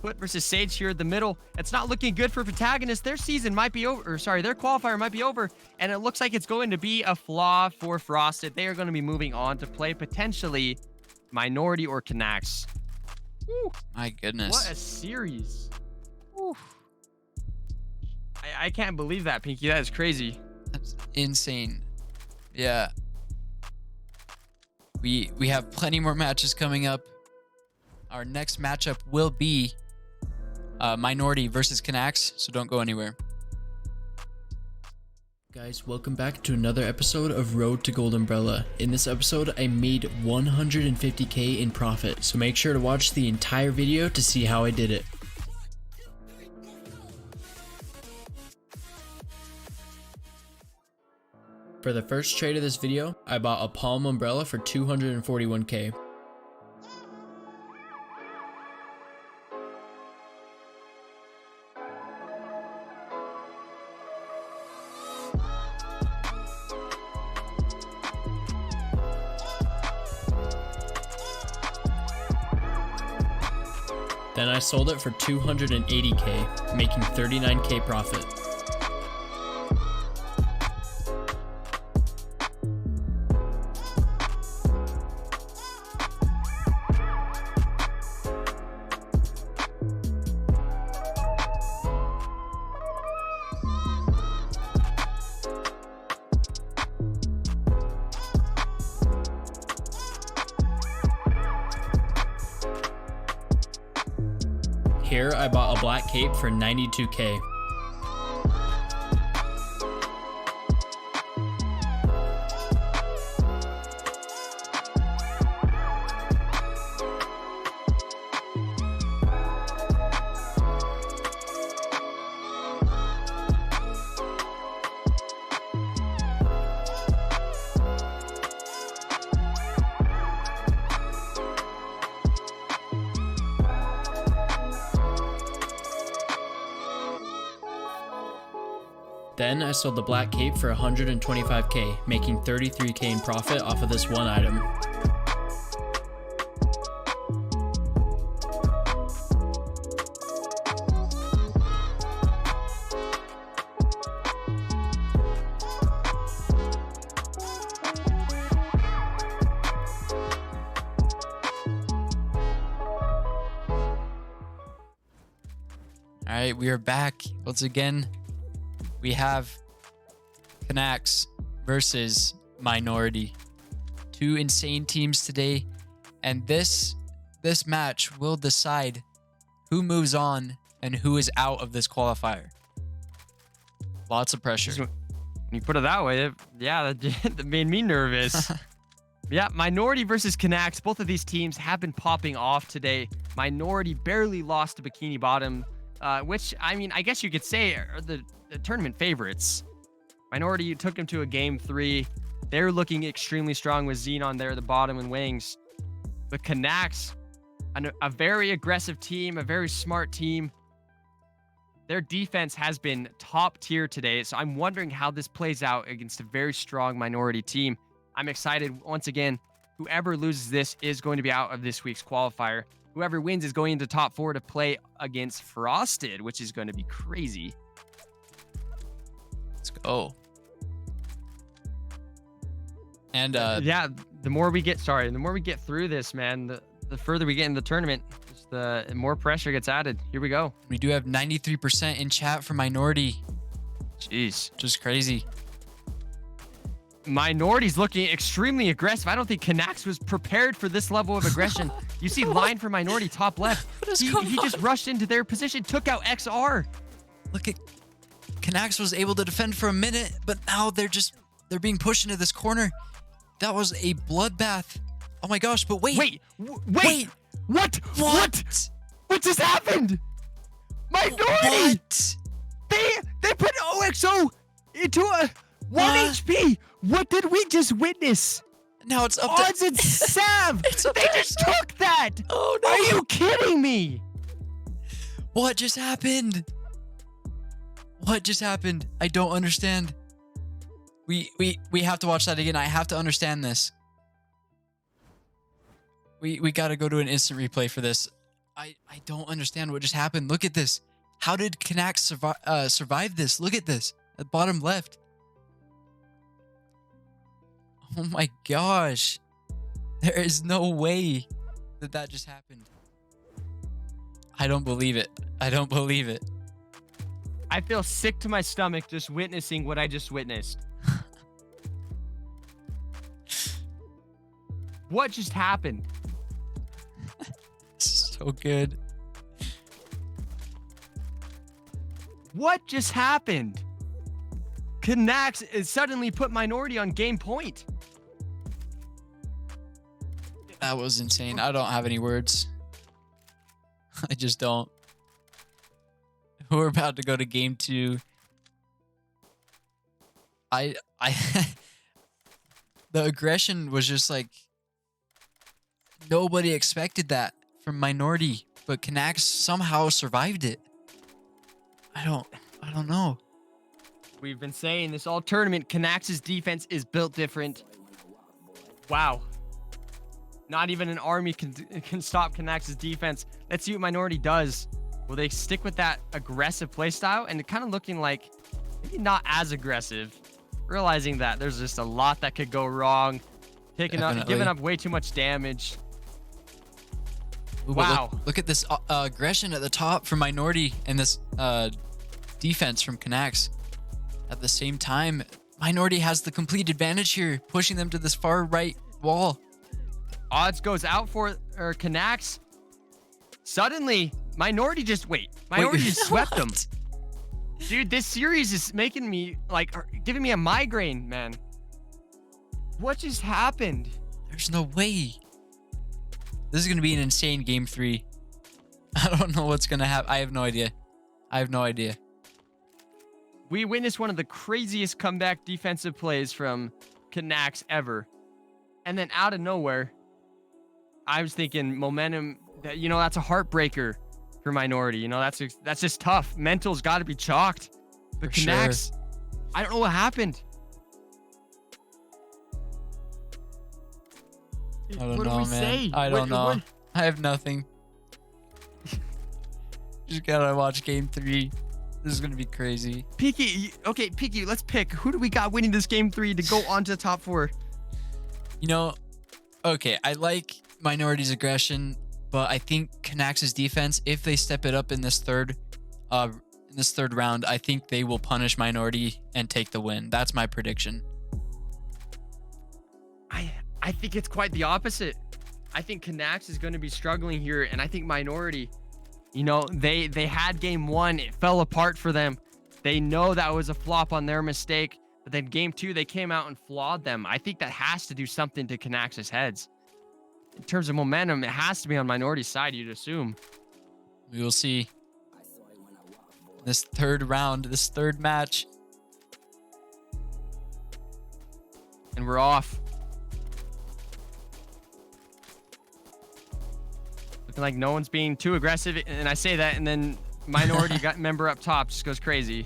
S2: Put versus Sage here in the middle. It's not looking good for Protagonist. Their season might be over. Or sorry, their qualifier might be over. And it looks like it's going to be a flaw for Frosted. They are going to be moving on to play potentially Minority or Canax. Woo.
S1: My goodness.
S2: What a series. Woo. I can't believe that, Pinky. That is crazy.
S1: That's insane. Yeah. We have plenty more matches coming up. Our next matchup will be Minority versus Canax, so don't go anywhere.
S5: Guys, welcome back to another episode of Road to Gold Umbrella. In this episode, I made 150k in profit, so make sure to watch the entire video to see how I did it. For the first trade of this video, I bought a palm umbrella for 241k. Then I sold it for 280k, making 39k profit. Here, I bought a black cape for 92k. Then I sold the black cape for 125k, making 33k in profit off of this one item.
S1: Alright, we are back once again. We have Canax versus Minority. 2 insane teams today, and this match will decide who moves on and who is out of this qualifier. Lots of pressure.
S2: When you put it that way, yeah, that made me nervous. Yeah, Minority versus Canax. Both of these teams have been popping off today. Minority barely lost to Bikini Bottom, which, I mean, I guess you could say are the tournament favorites. Minority took them to a game 3. They're looking extremely strong with Xenon there at the bottom and Wings. But Canax, a very aggressive team, a very smart team. Their defense has been top tier today, so I'm wondering how this plays out against a very strong Minority team. I'm excited. Once again, whoever loses this is going to be out of this week's qualifier. Whoever wins is going into top 4 to play against Frosted, which is going to be crazy.
S1: Let's go. And
S2: yeah, the more we get through this, man, the the further we get in the tournament, just the more pressure gets added. Here we go.
S1: We do have 93% in chat for Minority.
S2: Jeez.
S1: Just crazy.
S2: Minority's looking extremely aggressive. I don't think Canax was prepared for this level of aggression. You see line for Minority top left. He just rushed into their position, took out XR.
S1: Look at Canax was able to defend for a minute, but now they're being pushed into this corner. That was a bloodbath. Oh my gosh, but wait.
S2: Wait. What? What just happened? Minority!
S1: What?
S2: They put OXO into a 1 HP. What did we just witness?
S1: Now it's up
S2: Odds and Sav. They just took that.
S1: Oh no.
S2: Are you kidding me?
S1: What just happened? What just happened? I don't understand. We have to watch that again. I have to understand this. We got to go to an instant replay for this. I don't understand what just happened. Look at this. How did Canax survive this? Look at this at bottom left. Oh my gosh. There is no way that just happened. I don't believe it. I don't believe it.
S2: I feel sick to my stomach just witnessing what I just witnessed. What just happened?
S1: So good.
S2: What just happened? Canax is suddenly put Minority on game point.
S1: That was insane. I don't have any words. I just don't. We're about to go to game 2. The aggression was just like nobody expected that from Minority, but Canax somehow survived it. I don't know.
S2: We've been saying this all tournament. Canax's defense is built different. Wow. Not even an army can stop Canax's defense. Let's see what Minority does. Will they stick with that aggressive playstyle and kind of looking like maybe not as aggressive? Realizing that there's just a lot that could go wrong. Giving up way too much damage.
S1: Ooh,
S2: wow.
S1: Look at this aggression at the top from Minority and this defense from Canax. At the same time, Minority has the complete advantage here, pushing them to this far right wall.
S2: Odds goes out for Canax. Suddenly, Minority just Minority just swept them. Dude, this series is making me giving me a migraine, man. What just happened?
S1: There's no way. This is gonna be an insane game 3. I don't know what's gonna happen. I have no idea.
S2: We witnessed one of the craziest comeback defensive plays from Canax ever. And then out of nowhere, I was thinking momentum, that's a heartbreaker for Minority. That's just tough. Mental's got to be chalked. But Canax, sure. I don't know what happened.
S1: I don't know, man. I don't know. I have nothing. Just gotta watch game 3. This is gonna be crazy.
S2: Peaky, let's pick. Who do we got winning this game 3 to go on to the top 4?
S1: Okay, I like Minority's aggression, but I think Canax's defense, if they step it up in this third round, I think they will punish Minority and take the win. That's my prediction.
S2: I think it's quite the opposite. I think Canax is going to be struggling here, and I think Minority, they had game 1. It fell apart for them. They know that was a flop on their mistake, but then game 2, they came out and flawed them. I think that has to do something to Canax's heads. In terms of momentum, it has to be on Minority's side, you'd assume.
S1: We will see. This third round, this third match.
S2: And we're off. Looking like no one's being too aggressive, and I say that, and then Minority member up top just goes crazy.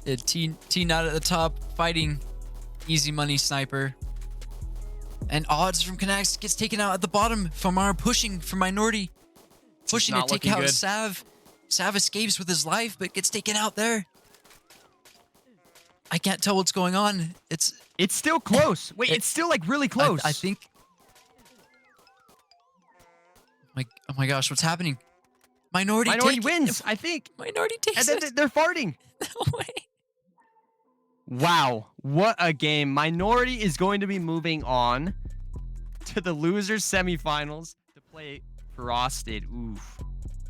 S1: Yeah, T not at the top, fighting easy money sniper. And Odds from Canax gets taken out at the bottom from our pushing from Minority. Pushing to take out Sav. Sav escapes with his life, but gets taken out there. I can't tell what's going on. It's
S2: still close. Wait, it's still really close.
S1: I think Oh my gosh, what's happening? Minority
S2: wins, I think.
S1: Minority takes
S2: And then they're farting.
S1: No way.
S2: Wow, what a game. Minority is going to be moving on to the losers semifinals to play Frosted. Oof.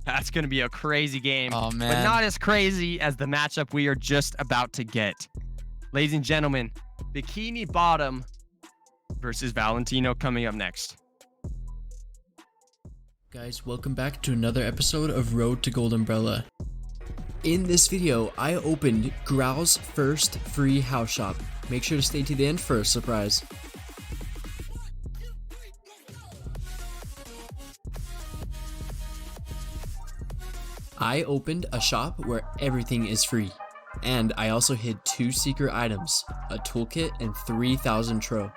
S2: That's going to be a crazy game.
S1: Oh, man.
S2: But not as crazy as the matchup we are just about to get. Ladies and gentlemen, Bikini Bottom versus Valentino coming up next.
S5: Guys, welcome back to another episode of Road to Gold Umbrella. In this video, I opened Graal's first free house shop. Make sure to stay to the end for a surprise. I opened a shop where everything is free. And I also hid 2 secret items, a toolkit and 3,000 tro.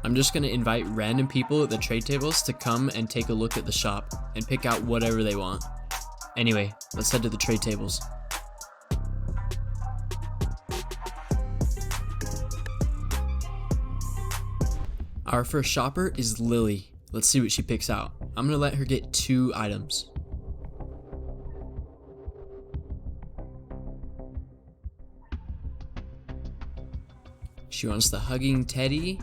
S5: I'm just going to invite random people at the trade tables to come and take a look at the shop and pick out whatever they want. Anyway, let's head to the trade tables. Our first shopper is Lily. Let's see what she picks out. I'm going to let her get 2 items. She wants the hugging teddy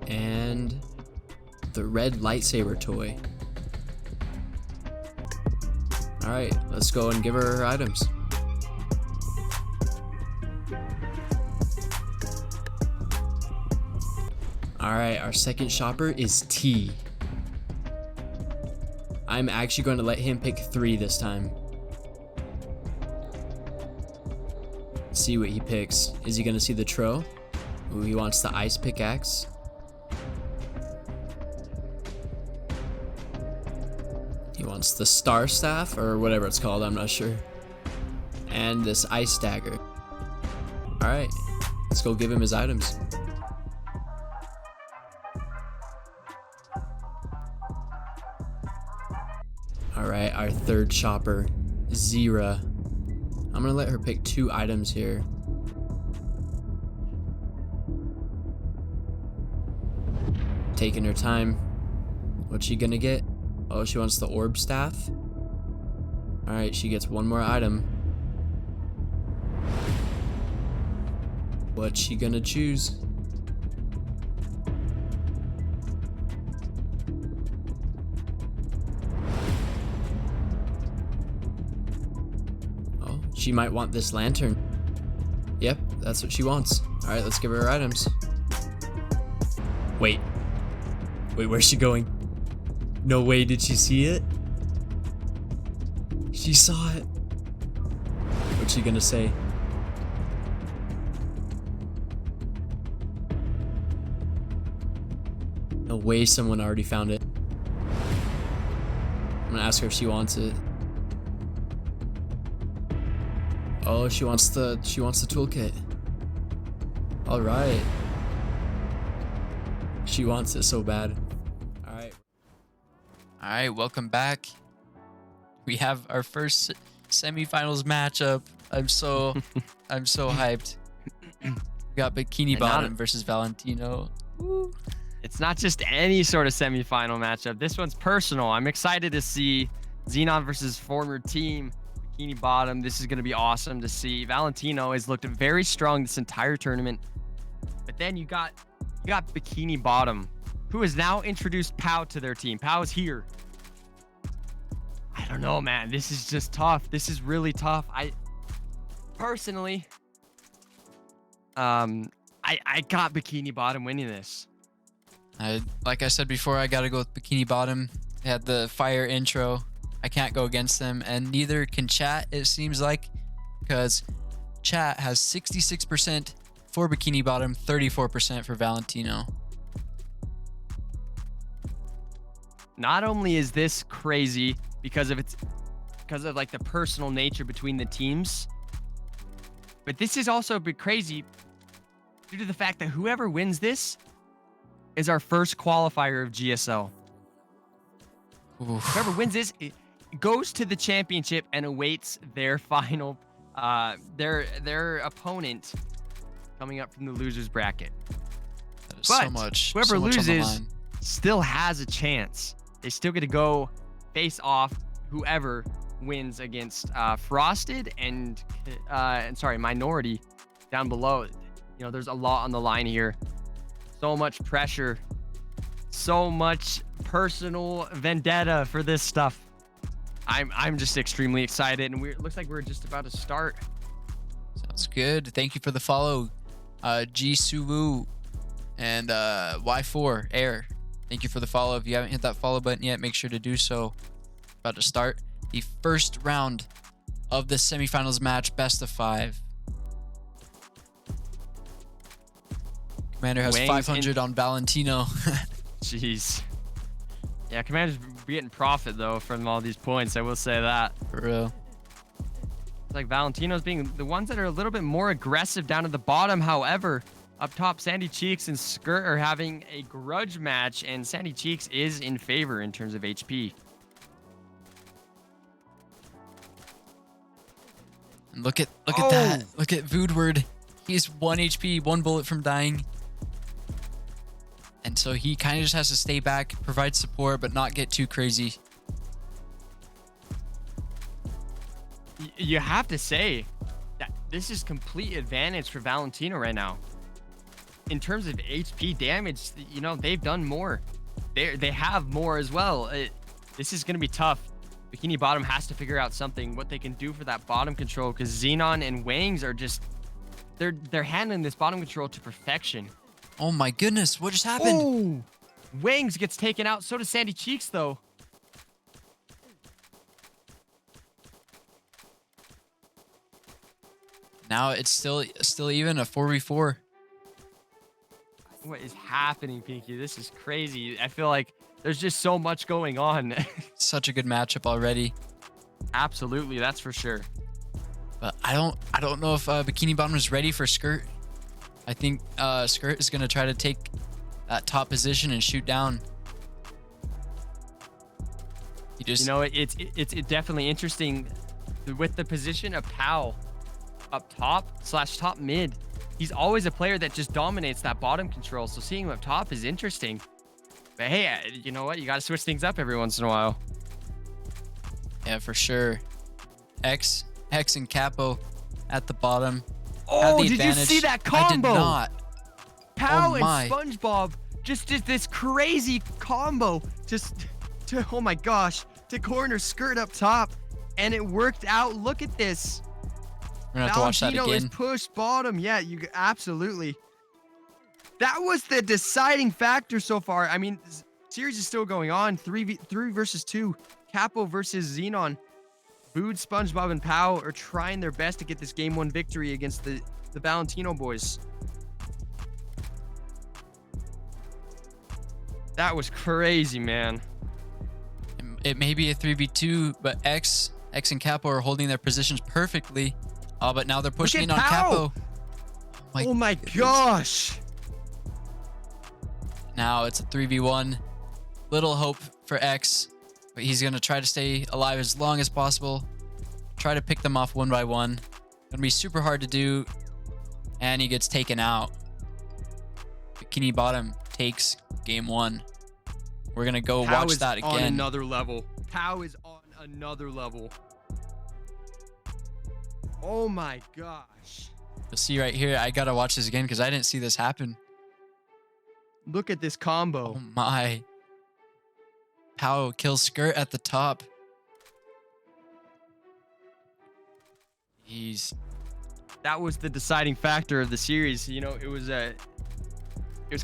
S5: and the red lightsaber toy. Alright, let's go and give her items. Alright, our second shopper is T. I'm actually going to let him pick 3 this time. See what he picks. Is he going to see the tro? Ooh, he wants the ice pickaxe. He wants the star staff or whatever it's called, I'm not sure. And this ice dagger. Alright, let's go give him his items. Alright, our third shopper, Zira. I'm gonna let her pick 2 items here. Taking her time. What's she gonna get? Oh, she wants the orb staff. Alright, she gets 1 more item. What's she gonna choose? She might want this lantern. Yep, that's what she wants. Alright, let's give her items. Wait, where's she going? No way, did she see it? She saw it. What's she gonna say? No way someone already found it. I'm gonna ask her if she wants it. Oh, she wants the toolkit. All right. She wants it so bad. All right, welcome back. We have our first semifinals matchup. I'm so hyped. We got Bikini Bottom versus Valentino. Woo.
S2: It's not just any sort of semifinal matchup. This one's personal. I'm excited to see Xenon versus former team Bikini Bottom. This is going to be awesome to see. Valentino has looked very strong this entire tournament. But then you got Bikini Bottom, who has now introduced Pow to their team. Pow is here. I don't know, man. This is just tough. This is really tough. I personally, I got Bikini Bottom winning this.
S1: Like I said before, I got to go with Bikini Bottom. They had the fire intro. I can't go against them, and neither can chat, it seems like, because chat has 66% for Bikini Bottom, 34% for Valentino.
S2: Not only is this crazy because of like the personal nature between the teams, but this is also a bit crazy due to the fact that whoever wins this is our first qualifier of GSL.
S1: Oof.
S2: Whoever wins this goes to the championship and awaits their final, their opponent coming up from the losers bracket.
S1: That is
S2: But
S1: so much.
S2: whoever
S1: so much on the
S2: loses,
S1: line.
S2: still has a chance. They still get to go face off whoever wins against Frosted and Minority down below. You know, there's a lot on the line here. So much pressure, so much personal vendetta for this stuff. I'm just extremely excited, and it looks like we're just about to start.
S1: Sounds good. Thank you for the follow, G Suwu and Y4 Air. Thank you for the follow. If you haven't hit that follow button yet, make sure to do so. About to start the first round of the semifinals match, best of 5. Commander has 500 on Valentino.
S2: Jeez. Yeah, Commander's getting profit though from all these points. I will say that.
S1: For real.
S2: It's like Valentino's being the ones that are a little bit more aggressive down at the bottom. However, up top, Sandy Cheeks and Skirt are having a grudge match, and Sandy Cheeks is in favor in terms of HP.
S1: And look at that. Look at Voodward. He's 1 HP, 1 bullet from dying. And so he kind of just has to stay back, provide support, but not get too crazy.
S2: You have to say that this is complete advantage for Valentino right now. In terms of HP damage, you know, they've done more. They have more as well. This is going to be tough. Bikini Bottom has to figure out something, what they can do for that bottom control, because Xenon and Wangs are just, they're handling this bottom control to perfection.
S1: Oh my goodness, what just happened?
S2: Oh, Wangs gets taken out. So does Sandy Cheeks, though.
S1: Now it's still even a 4v4.
S2: What is happening, Pinky? This is crazy. I feel like there's just so much going on.
S1: Such a good matchup already.
S2: Absolutely, that's for sure.
S1: But I don't know if Bikini Bottom is ready for Skirt. I think Skirt is gonna try to take that top position and shoot down. He just,
S2: you know, it's definitely interesting with the position of Pal up top / top mid. He's always a player that just dominates that bottom control. So seeing him up top is interesting. But hey, you know what? You got to switch things up every once in a while.
S1: Yeah, for sure. X and Capo at the bottom.
S2: Oh, did you see that combo?
S1: I did not.
S2: Pow and SpongeBob just did this crazy combo. Oh my gosh, to corner Skirt up top, and it worked out. Look at this.
S1: We're gonna have to watch that again.
S2: Valentino is pushed bottom. Yeah, you absolutely. That was the deciding factor so far. I mean, series is still going on. 3 versus 2. Capo versus Xenon. Bood, SpongeBob, and Pow are trying their best to get this game 1 victory against the Valentino boys. That was crazy, man.
S1: It may be a 3v2, but X and Capo are holding their positions perfectly. But now they're pushing in on Capo.
S2: Oh my gosh.
S1: Now it's a 3v1. Little hope for X, but he's going to try to stay alive as long as possible. Try to pick them off one by one. Gonna be super hard to do. And he gets taken out. Bikini Bottom takes game 1. We're going to go watch that again.
S2: On another level. Pow is on another level. Oh my gosh.
S1: You'll see right here. I got to watch this again because I didn't see this happen.
S2: Look at this combo.
S1: Oh my. Pow kills Skirt at the top.
S2: That was the deciding factor of the series. You know, it was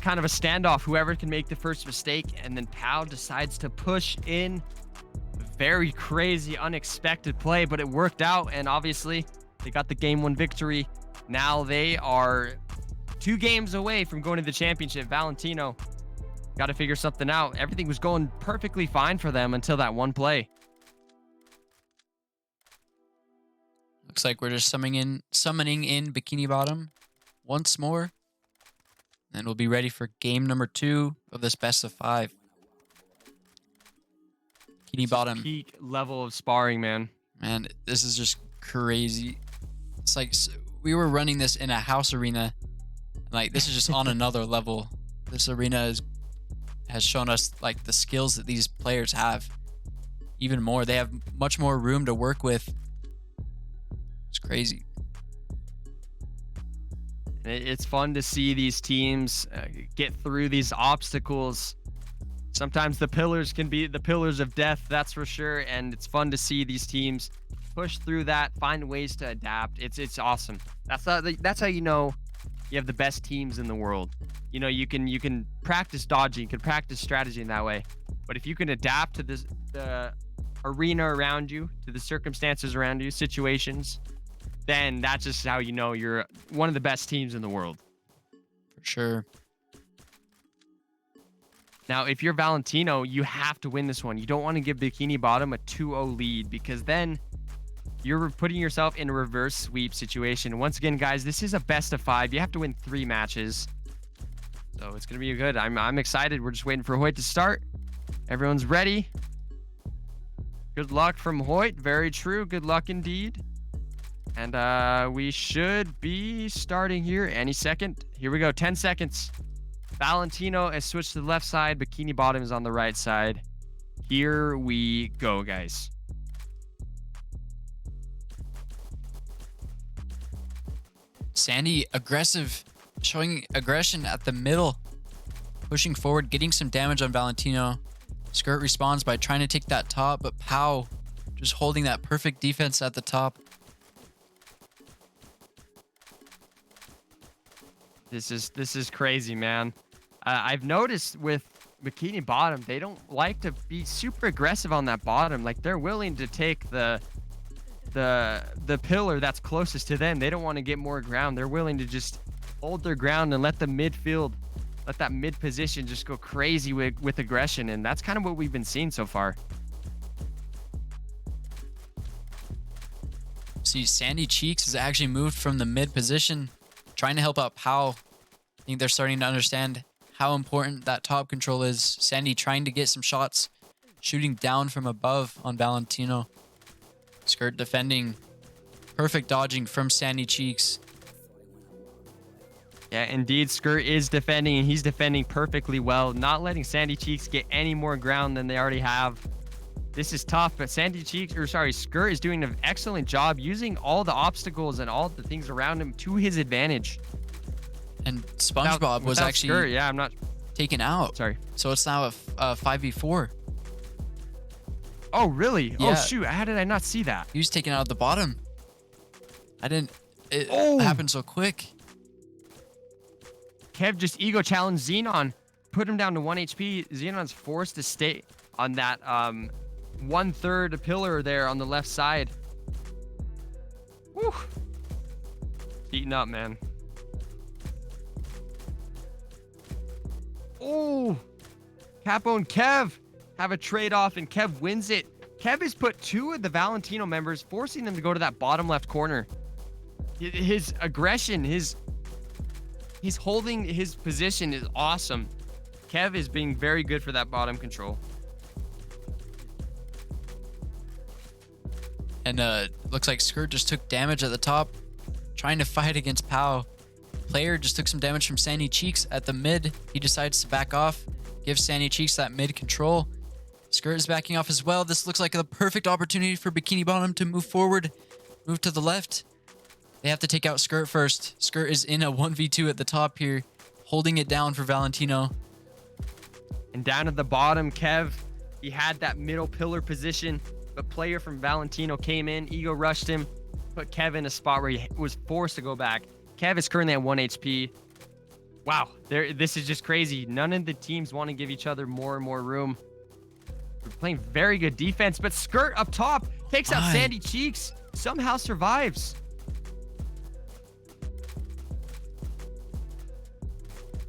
S2: kind of a standoff. Whoever can make the first mistake, and then Pow decides to push in. Very crazy, unexpected play, but it worked out, and obviously they got the game 1 victory. Now they are 2 games away from going to the championship. Valentino got to figure something out. Everything was going perfectly fine for them until that one play.
S1: Looks like we're just summoning in Bikini Bottom once more. And we'll be ready for game number 2 of this best of 5. Bikini Bottom.
S2: Peak level of sparring, man.
S1: Man, this is just crazy. It's like we were running this in a house arena. Like, this is just on another level. This arena is has shown us like the skills that these players have even more. They have much more room to work with. It's crazy.
S2: It's fun to see these teams get through these obstacles. Sometimes the pillars can be the pillars of death, that's for sure. And it's fun to see these teams push through that, find ways to adapt. It's awesome. That's how you know you have the best teams in the world. You know, you can practice dodging, you can practice strategy in that way. But if you can adapt to the arena around you, to the circumstances around you, situations, then that's just how you know you're one of the best teams in the world.
S1: For sure.
S2: Now, if you're Valentino, you have to win this one. You don't want to give Bikini Bottom a 2-0 lead, because then you're putting yourself in a reverse sweep situation. Once again, guys, this is a best of 5. You have to win 3 matches. So it's going to be good. I'm excited. We're just waiting for Hoyt to start. Everyone's ready. Good luck from Hoyt. Very true. Good luck indeed. And we should be starting here any second. Here we go. 10 seconds. Valentino has switched to the left side. Bikini Bottom is on the right side. Here we go, guys.
S1: Sandy aggressive, showing aggression at the middle, pushing forward, getting some damage on Valentino. Skirt responds by trying to take that top, but Pow just holding that perfect defense at the top.
S2: This is crazy, man. I've noticed with Bikini Bottom, they don't like to be super aggressive on that bottom. Like, they're willing to take the pillar that's closest to them. They don't want to get more ground. They're willing to just hold their ground and let the midfield, let that mid position just go crazy with aggression. And that's kind of what we've been seeing so far.
S1: See, Sandy Cheeks has actually moved from the mid position, trying to help out Pow. I think they're starting to understand how important that top control is. Sandy trying to get some shots, shooting down from above on Valentino. Skirt defending. Perfect dodging from Sandy Cheeks.
S2: Yeah, indeed, Skirt is defending, and he's defending perfectly well, not letting Sandy Cheeks get any more ground than they already have. This is tough, but Skirt is doing an excellent job using all the obstacles and all the things around him to his advantage.
S1: And SpongeBob was actually
S2: Skirt, yeah, I'm not
S1: taken out.
S2: Sorry.
S1: So it's now a 5v4.
S2: Oh, really?
S1: Yeah.
S2: Oh, shoot. How did I not see that?
S1: He was taken out at the bottom. It happened so quick.
S2: Kev just ego challenged Xenon, put him down to 1 HP. Xenon's forced to stay on that 1/3 pillar there on the left side. Whew. Eating up, man. Oh, Capo and Kev have a trade-off, and Kev wins it. Kev has put 2 of the Valentino members, forcing them to go to that bottom left corner. His aggression, he's holding his position is awesome. Kev is being very good for that bottom control.
S1: And looks like Skirt just took damage at the top, trying to fight against Pow. Player just took some damage from Sandy Cheeks at the mid. He decides to back off, give Sandy Cheeks that mid control. Skirt is backing off as well. This looks like the perfect opportunity for Bikini Bottom to move forward, move to the left. They have to take out Skirt first. Skirt is in a 1v2 at the top here, holding it down for Valentino.
S2: And down at the bottom, Kev, he had that middle pillar position, but player from Valentino came in, ego rushed him, put Kev in a spot where he was forced to go back. Kev is currently at 1 HP. Wow, this is just crazy. None of the teams want to give each other more and more room. We're playing very good defense, but Skirt up top takes out Sandy Cheeks, somehow survives.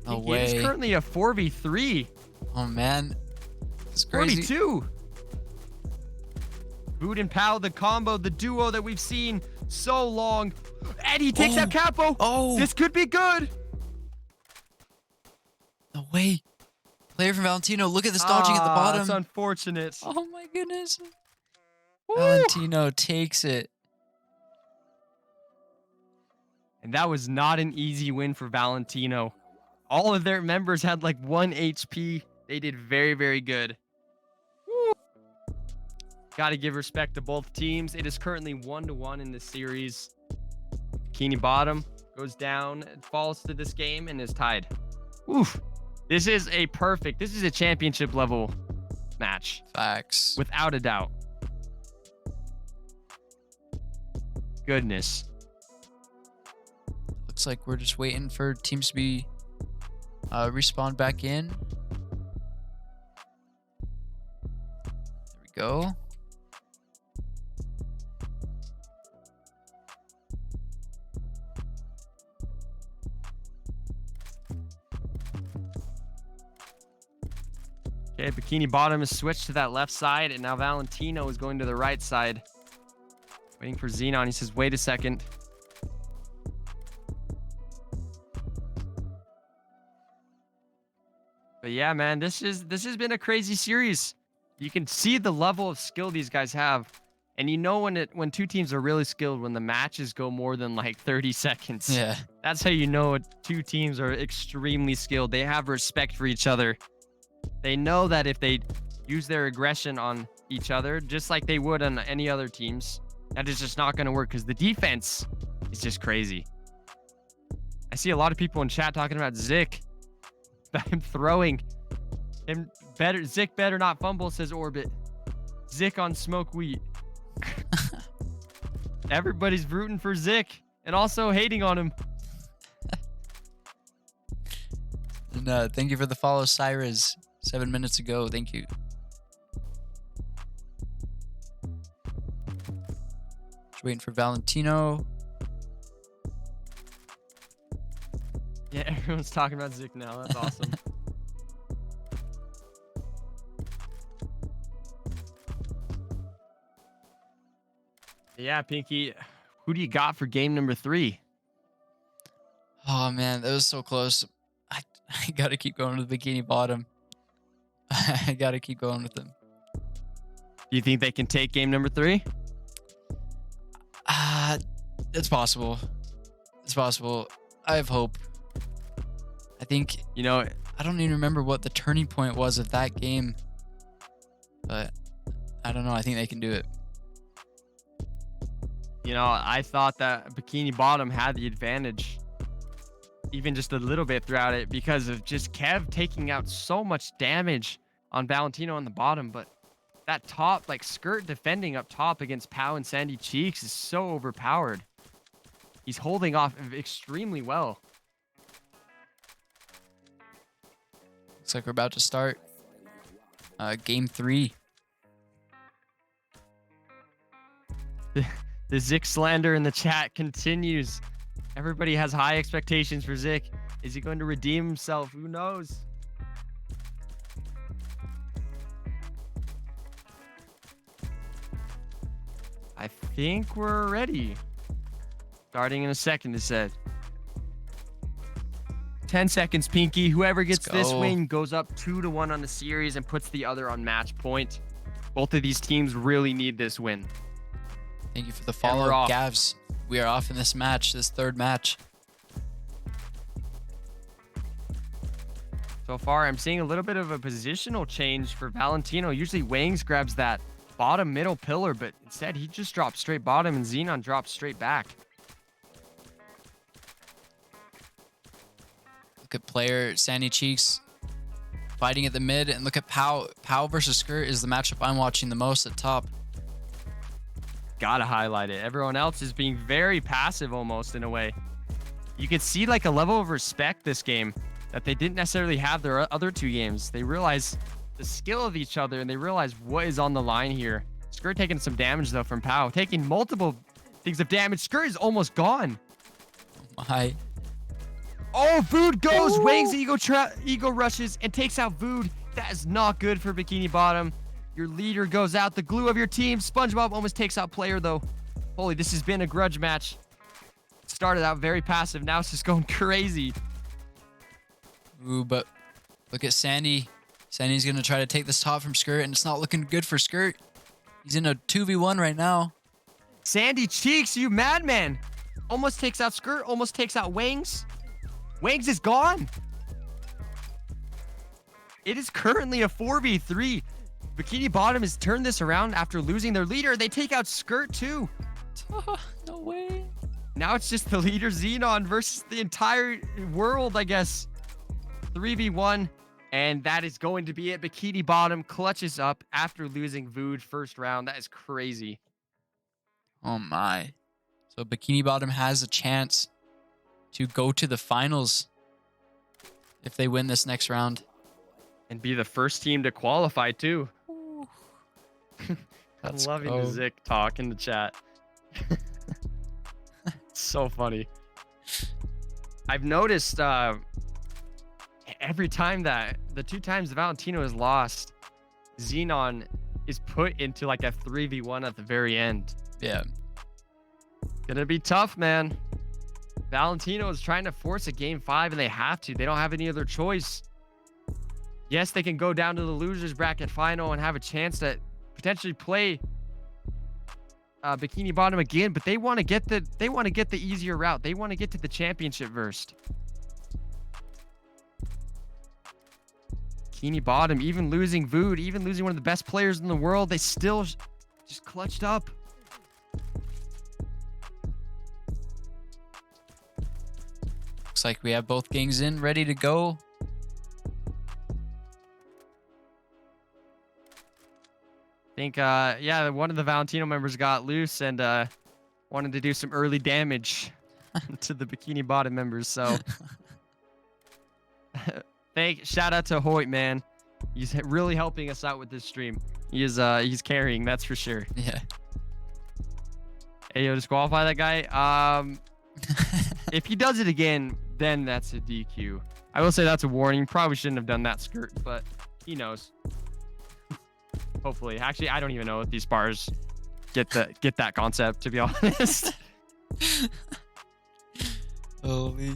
S1: No way.
S2: It is currently a 4v3.
S1: Oh, man. It's crazy.
S2: 42. Boot and Pow, the combo, the duo that we've seen so long. And he takes out Capo.
S1: Oh.
S2: This could be good.
S1: No way. Player from Valentino. Look at this dodging at the bottom.
S2: That's unfortunate.
S1: Oh, my goodness.
S2: Woo.
S1: Valentino takes it.
S2: And that was not an easy win for Valentino. All of their members had like 1 HP, They did very, very good. Got to give respect to both teams. It is currently 1-1 in this series. Bikini Bottom goes down, falls to this game, and is tied. Oof. This is a championship level match.
S1: Facts.
S2: Without a doubt. Goodness.
S1: Looks like we're just waiting for teams to be respawn back in. There we go.
S2: Okay, Bikini Bottom is switched to that left side, and now Valentino is going to the right side. Waiting for Xenon. He says, wait a second. But yeah, man, this has been a crazy series. You can see the level of skill these guys have. And you know when two teams are really skilled, when the matches go more than like 30 seconds.
S1: Yeah.
S2: That's how you know two teams are extremely skilled. They have respect for each other. They know that if they use their aggression on each other, just like they would on any other teams, that is just not going to work because the defense is just crazy. I see a lot of people in chat talking about Zik. About him throwing. Zik better not fumble, says Orbit. Zik on smoke wheat. Everybody's rooting for Zik and also hating on him.
S1: And thank you for the follow, Cyrus. 7 minutes ago. Thank you. Just waiting for Valentino.
S2: Yeah, everyone's talking about Zik now. That's awesome. Yeah, Pinky, who do you got for game number 3?
S1: Oh, man, that was so close. I got to keep going with Bikini Bottom. I got to keep going with them.
S2: Do you think they can take game number 3?
S1: It's possible. It's possible. I have hope. I think,
S2: you know,
S1: I don't even remember what the turning point was of that game. But I don't know. I think they can do it.
S2: You know, I thought that Bikini Bottom had the advantage. Even just a little bit throughout it because of just Kev taking out so much damage on Valentino on the bottom. But that top, like Skirt defending up top against Pow and Sandy Cheeks is so overpowered. He's holding off extremely well.
S1: Looks like we're about to start game 3.
S2: The Zik slander in the chat continues. Everybody has high expectations for Zik. Is he going to redeem himself? Who knows? I think we're ready. Starting in a second, it said. 10 seconds, Pinky. Whoever gets this win goes up 2-1 on the series and puts the other on match point. Both of these teams really need this win.
S1: Thank you for the follow, Gavs. We are off in this match, this third match.
S2: So far, I'm seeing a little bit of a positional change for Valentino. Usually, Wangs grabs that bottom middle pillar, but instead, he just drops straight bottom, and Xenon drops straight back.
S1: Look at player Sandy Cheeks fighting at the mid, and look at Pow. Pow versus Skirt is the matchup I'm watching the most at top.
S2: Gotta highlight it. Everyone else is being very passive almost in a way. You can see like a level of respect this game that they didn't necessarily have their other two games. They realize the skill of each other and they realize what is on the line here. Skirt taking some damage though from Pow, taking multiple things of damage. Skirt is almost gone.
S1: Oh my.
S2: Oh, Vood goes. Wang's ego rushes and takes out Vood. That is not good for Bikini Bottom. Your leader goes out, the glue of your team. SpongeBob almost takes out player though. Holy, this has been a grudge match. Started out very passive, now it's just going crazy.
S1: Ooh, but look at Sandy. Sandy's gonna try to take this top from Skirt, and it's not looking good for Skirt. He's in a 2v1 right now.
S2: Sandy Cheeks, you madman. Almost takes out Skirt, almost takes out Wangs. Wangs is gone. It is currently a 4v3. Bikini Bottom has turned this around after losing their leader. They take out Skirt too.
S1: No way.
S2: Now it's just the leader Xenon versus the entire world, I guess. 3v1. And that is going to be it. Bikini Bottom clutches up after losing Vood first round. That is crazy.
S1: Oh my. So Bikini Bottom has a chance to go to the finals if they win this next round.
S2: And be the first team to qualify too. I'm
S1: Let's
S2: loving
S1: go.
S2: the Zik talk in the chat. So funny. I've noticed every time that the 2 times Valentino has lost, Xenon is put into like a 3v1 at the very end.
S1: Yeah.
S2: Gonna be tough, man. Valentino is trying to force a game 5 and they have to. They don't have any other choice. Yes, they can go down to the losers bracket final and have a chance to potentially play Bikini Bottom again, but they want to get the easier route. They want to get to the championship first. Bikini Bottom, even losing Vood, even losing one of the best players in the world, they still just clutched up.
S1: Looks like we have both gangs in, ready to go.
S2: I think, yeah, one of the Valentino members got loose and wanted to do some early damage to the Bikini Bottom members. So, shout out to Hoyt, man. He's really helping us out with this stream. He's carrying, that's for sure.
S1: Yeah.
S2: Hey, yo, disqualify that guy. If he does it again, then that's a DQ. I will say that's a warning. Probably shouldn't have done that skirt, but he knows. Hopefully. Actually, I don't even know if these bars get that concept, to be honest.
S1: Holy.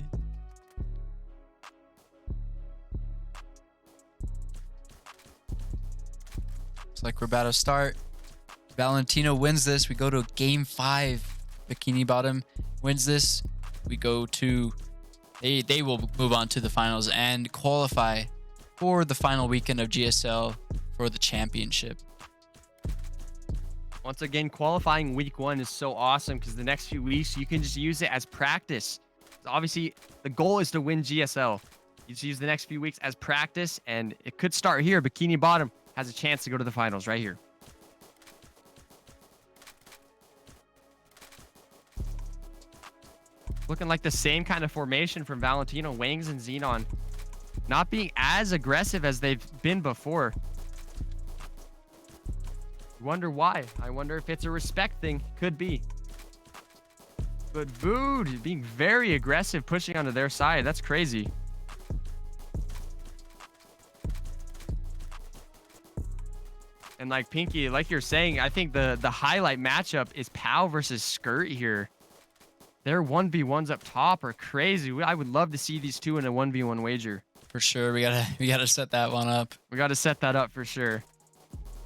S1: Looks like we're about to start. Valentino wins this. We go to game 5. Bikini Bottom wins this. We go to... They will move on to the finals and qualify for the final weekend of GSL for the championship.
S2: Once again, qualifying week 1 is so awesome because the next few weeks you can just use it as practice. Obviously, the goal is to win GSL. You just use the next few weeks as practice, and it could start here. Bikini Bottom has a chance to go to the finals right here. Looking like the same kind of formation from Valentino, Wangs, and Xenon. Not being as aggressive as they've been before. Wonder why. I wonder if it's a respect thing. Could be. But Vood being very aggressive, pushing onto their side. That's crazy. And like Pinky, like you're saying, I think the highlight matchup is Pow versus Skirt here. Their 1v1s up top are crazy. I would love to see these two in a 1v1 wager.
S1: For sure. We gotta set that one up.
S2: We gotta set that up for sure.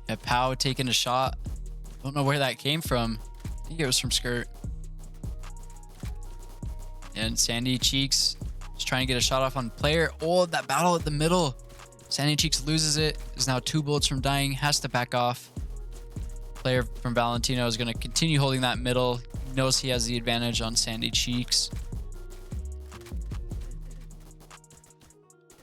S1: Yeah, Pow taking a shot. Don't know where that came from. I think it was from Skirt. And Sandy Cheeks just trying to get a shot off on player. Oh, that battle at the middle. Sandy Cheeks loses it. Is now 2 bullets from dying. Has to back off. Player from Valentino is going to continue holding that middle. Knows he has the advantage on Sandy Cheeks.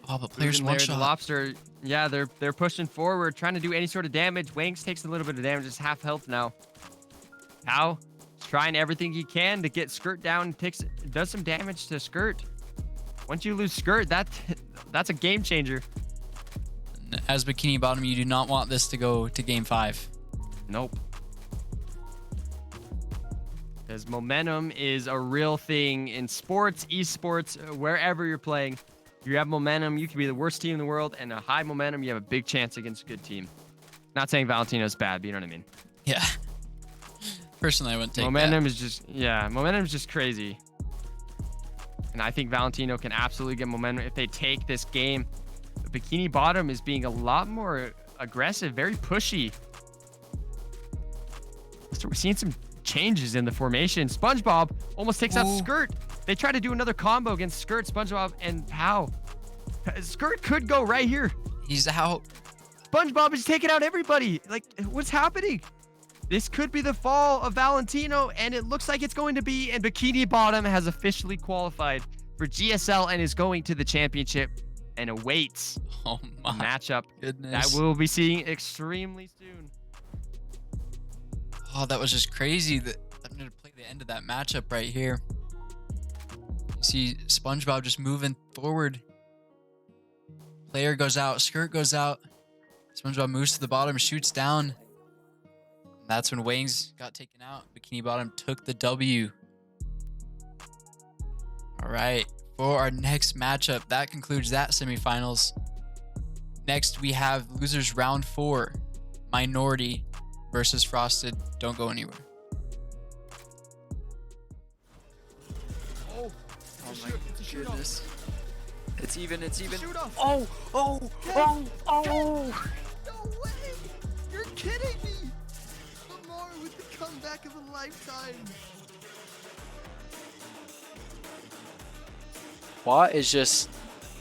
S1: Oh, but players one shot.
S2: Lobster, yeah, they're pushing forward, trying to do any sort of damage. Wangs takes a little bit of damage, just half health now. Pow trying everything he can to get Skirt down, does some damage to Skirt. Once you lose Skirt, that's a game changer.
S1: As Bikini Bottom, you do not want this to go to game 5.
S2: Nope. Because momentum is a real thing in sports, esports, wherever you're playing. If you have momentum, you can be the worst team in the world, and a high momentum, you have a big chance against a good team. Not saying Valentino's bad, but you know what I mean.
S1: Yeah. Personally, I wouldn't take
S2: momentum
S1: that.
S2: is just, yeah, momentum is just crazy. And I think Valentino can absolutely get momentum if they take this game. The Bikini Bottom is being a lot more aggressive, very pushy. So we're seeing some changes in the formation. SpongeBob almost takes out Skirt. They try to do another combo against Skirt, SpongeBob, and Pow. Skirt could go right here.
S1: He's out.
S2: SpongeBob is taking out everybody. Like, what's happening? This could be the fall of Valentino, and it looks like it's going to be. And Bikini Bottom has officially qualified for GSL and is going to the championship and awaits
S1: Oh my
S2: matchup
S1: goodness.
S2: that we'll be seeing extremely soon.
S1: Oh, that was just crazy. That I'm gonna play the end of that matchup right here. You see SpongeBob just moving forward. Player goes out, skirt goes out. SpongeBob moves to the bottom, shoots down. And that's when Wings got taken out. Bikini Bottom took the W. All right, for our next matchup, that concludes that semifinals. Next, we have losers round 4, Minority versus Frosted. Don't go anywhere.
S3: Oh my goodness. It's even.
S4: Oh! No way! You're kidding me! Lamar with the comeback of a lifetime.
S3: Watt is just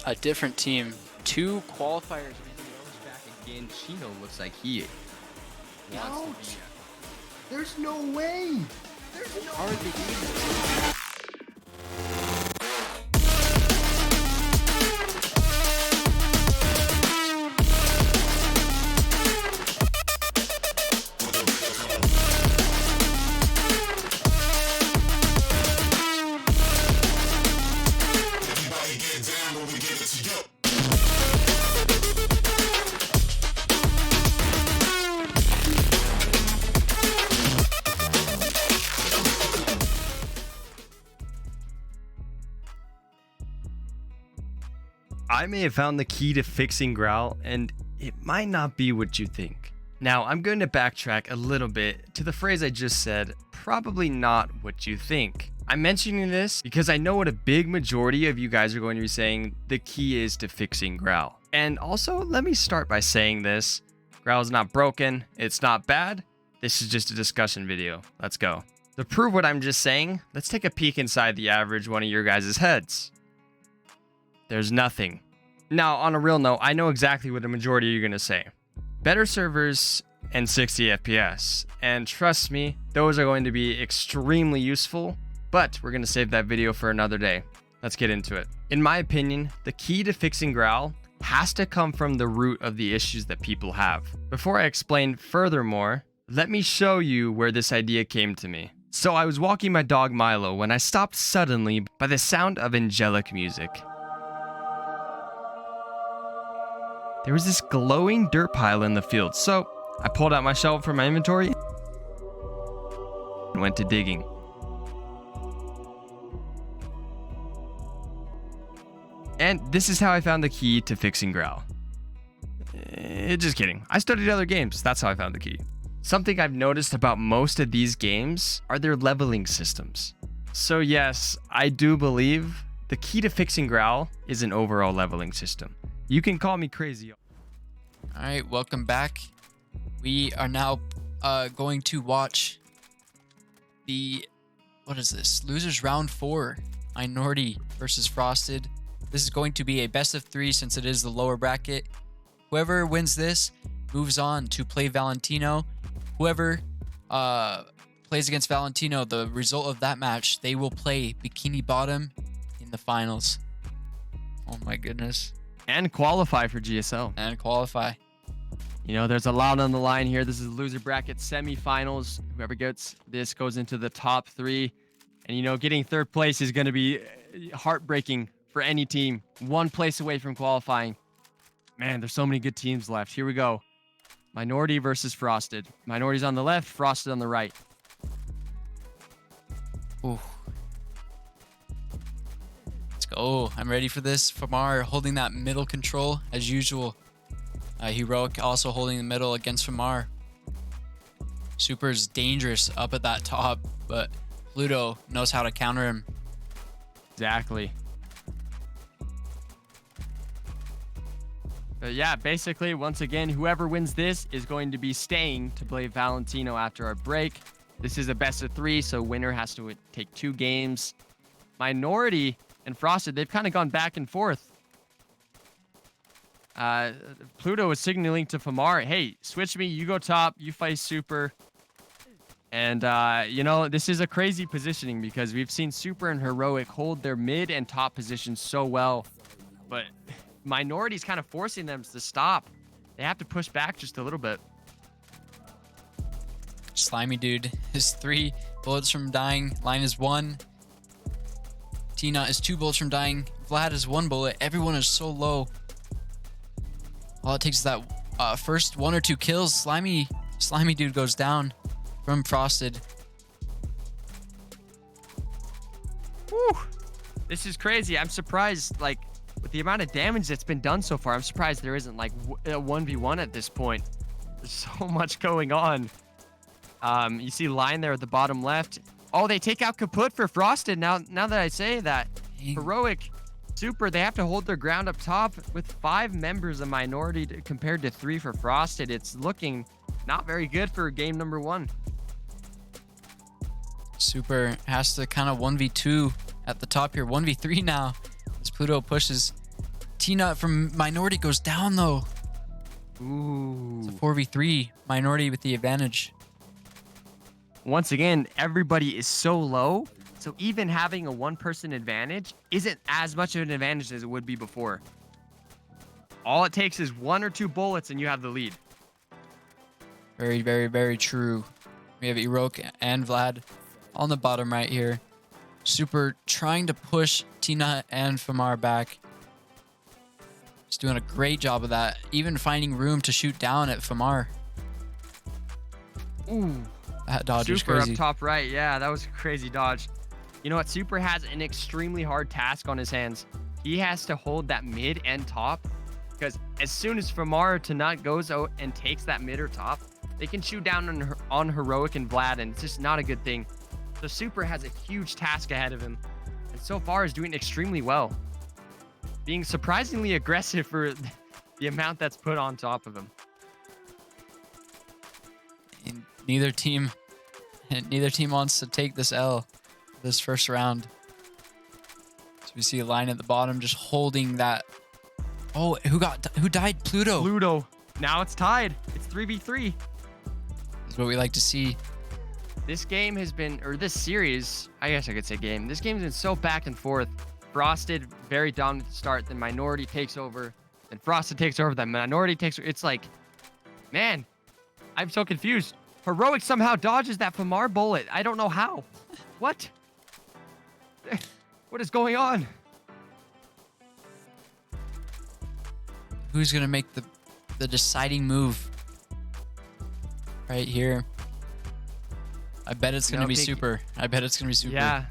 S3: a different team. 2 qualifiers.
S2: Back again, Chino looks like he wants to be.
S4: There's no way! There's no way!
S11: I may have found the key to fixing Graal, and it might not be what you think. Now, I'm going to backtrack a little bit to the phrase I just said, probably not what you think. I'm mentioning this because I know what a big majority of you guys are going to be saying the key is to fixing Graal. And also, let me start by saying this. Graal is not broken, it's not bad, this is just a discussion video. Let's go. To prove what I'm just saying, let's take a peek inside the average one of your guys' heads. There's nothing. Now, on a real note, I know exactly what the majority of you are going to say. Better servers and 60 FPS. And trust me, those are going to be extremely useful, but we're going to save that video for another day. Let's get into it. In my opinion, the key to fixing Graal has to come from the root of the issues that people have. Before I explain furthermore, let me show you where this idea came to me. So I was walking my dog Milo when I stopped suddenly by the sound of angelic music. There was this glowing dirt pile in the field, so I pulled out my shovel from my inventory and went to digging. And this is how I found the key to fixing Graal. Just kidding. I studied other games. That's how I found the key. Something I've noticed about most of these games are their leveling systems. So yes, I do believe the key to fixing Graal is an overall leveling system. You can call me crazy.
S1: All right, welcome back. We are now going to watch the, what is this? Losers round 4, Minority versus Frosted. This is going to be a best of 3 since it is the lower bracket. Whoever wins this moves on to play Valentino. Whoever plays against Valentino, the result of that match, they will play Bikini Bottom in the finals. Oh my goodness.
S2: And qualify for GSL.
S1: And qualify.
S2: You know, there's a lot on the line here. This is loser bracket semifinals. Whoever gets this goes into the top 3. And, you know, getting 3rd place is going to be heartbreaking for any team. 1 place away from qualifying. Man, there's so many good teams left. Here we go. Minority versus Frosted. Minority's on the left, Frosted on the right.
S1: Ooh. Let's go. I'm ready for this. Famar holding that middle control as usual. Heroic also holding the middle against Famar. Super's dangerous up at that top, but Pluto knows how to counter him.
S2: Exactly. But yeah, basically, once again, whoever wins this is going to be staying to play Valentino after our break. This is a best of 3, so winner has to take 2 games. Minority and Frosted, they've kind of gone back and forth. Pluto is signaling to Famar, hey, switch me, you go top, you fight Super. And, you know, this is a crazy positioning because we've seen Super and Heroic hold their mid and top positions so well. But Minority's kind of forcing them to stop. They have to push back just a little bit.
S1: Slimy dude is 3 bullets from dying. Line is 1. T-Nut is 2 bullets from dying. Vlad is 1 bullet. Everyone is so low. All it takes is that first 1 or 2 kills. Slimy dude goes down from Frosted.
S2: Whew. This is crazy. I'm surprised, like, with the amount of damage that's been done so far, I'm surprised there isn't, like, a 1v1 at this point. There's so much going on. You see Line there at the bottom left. Oh, they take out Kaput for Frosted. Now that I say that, Heroic, Super, they have to hold their ground up top with 5 members of Minority compared to 3 for Frosted. It's looking not very good for game number 1.
S1: Super has to kind of 1v2 at the top here. 1v3 now as Pluto pushes. T-Nut from Minority goes down though.
S2: Ooh.
S1: It's a 4v3. Minority with the advantage.
S2: Once again, everybody is so low, so even having a 1-person advantage isn't as much of an advantage as it would be before. All it takes is 1 or 2 bullets and you have the lead.
S1: Very, very, very true. We have Heroic and Vlad on the bottom right here. Super trying to push T-Nut and Famar back. Just doing a great job of that. Even finding room to shoot down at Famar.
S2: Ooh.
S1: That dodge is
S2: Super
S1: crazy.
S2: up top right. Yeah, that was a crazy dodge. You know what? Super has an extremely hard task on his hands. He has to hold that mid and top because as soon as Famar to Nut goes out and takes that mid or top, they can shoot down on Heroic and Vlad, and it's just not a good thing. So Super has a huge task ahead of him, and so far is doing extremely well. Being surprisingly aggressive for the amount that's put on top of him.
S1: And neither team wants to take this L this first round. So we see a Line at the bottom just holding that. Oh, who died? Pluto.
S2: Pluto. Now it's tied. It's 3v3.
S1: That's what we like to see.
S2: This game has been, or this series, I guess I could say game. This game's been so back and forth. Frosted, very dominant to start. Then Minority takes over. Then Frosted takes over. Then Minority takes over. It's like, man, I'm so confused. Heroic somehow dodges that Famar bullet. I don't know how. What? What is going on?
S1: Who's gonna make the deciding move? Right here. I bet it's gonna be Super. I bet it's gonna be Super.
S2: Yeah,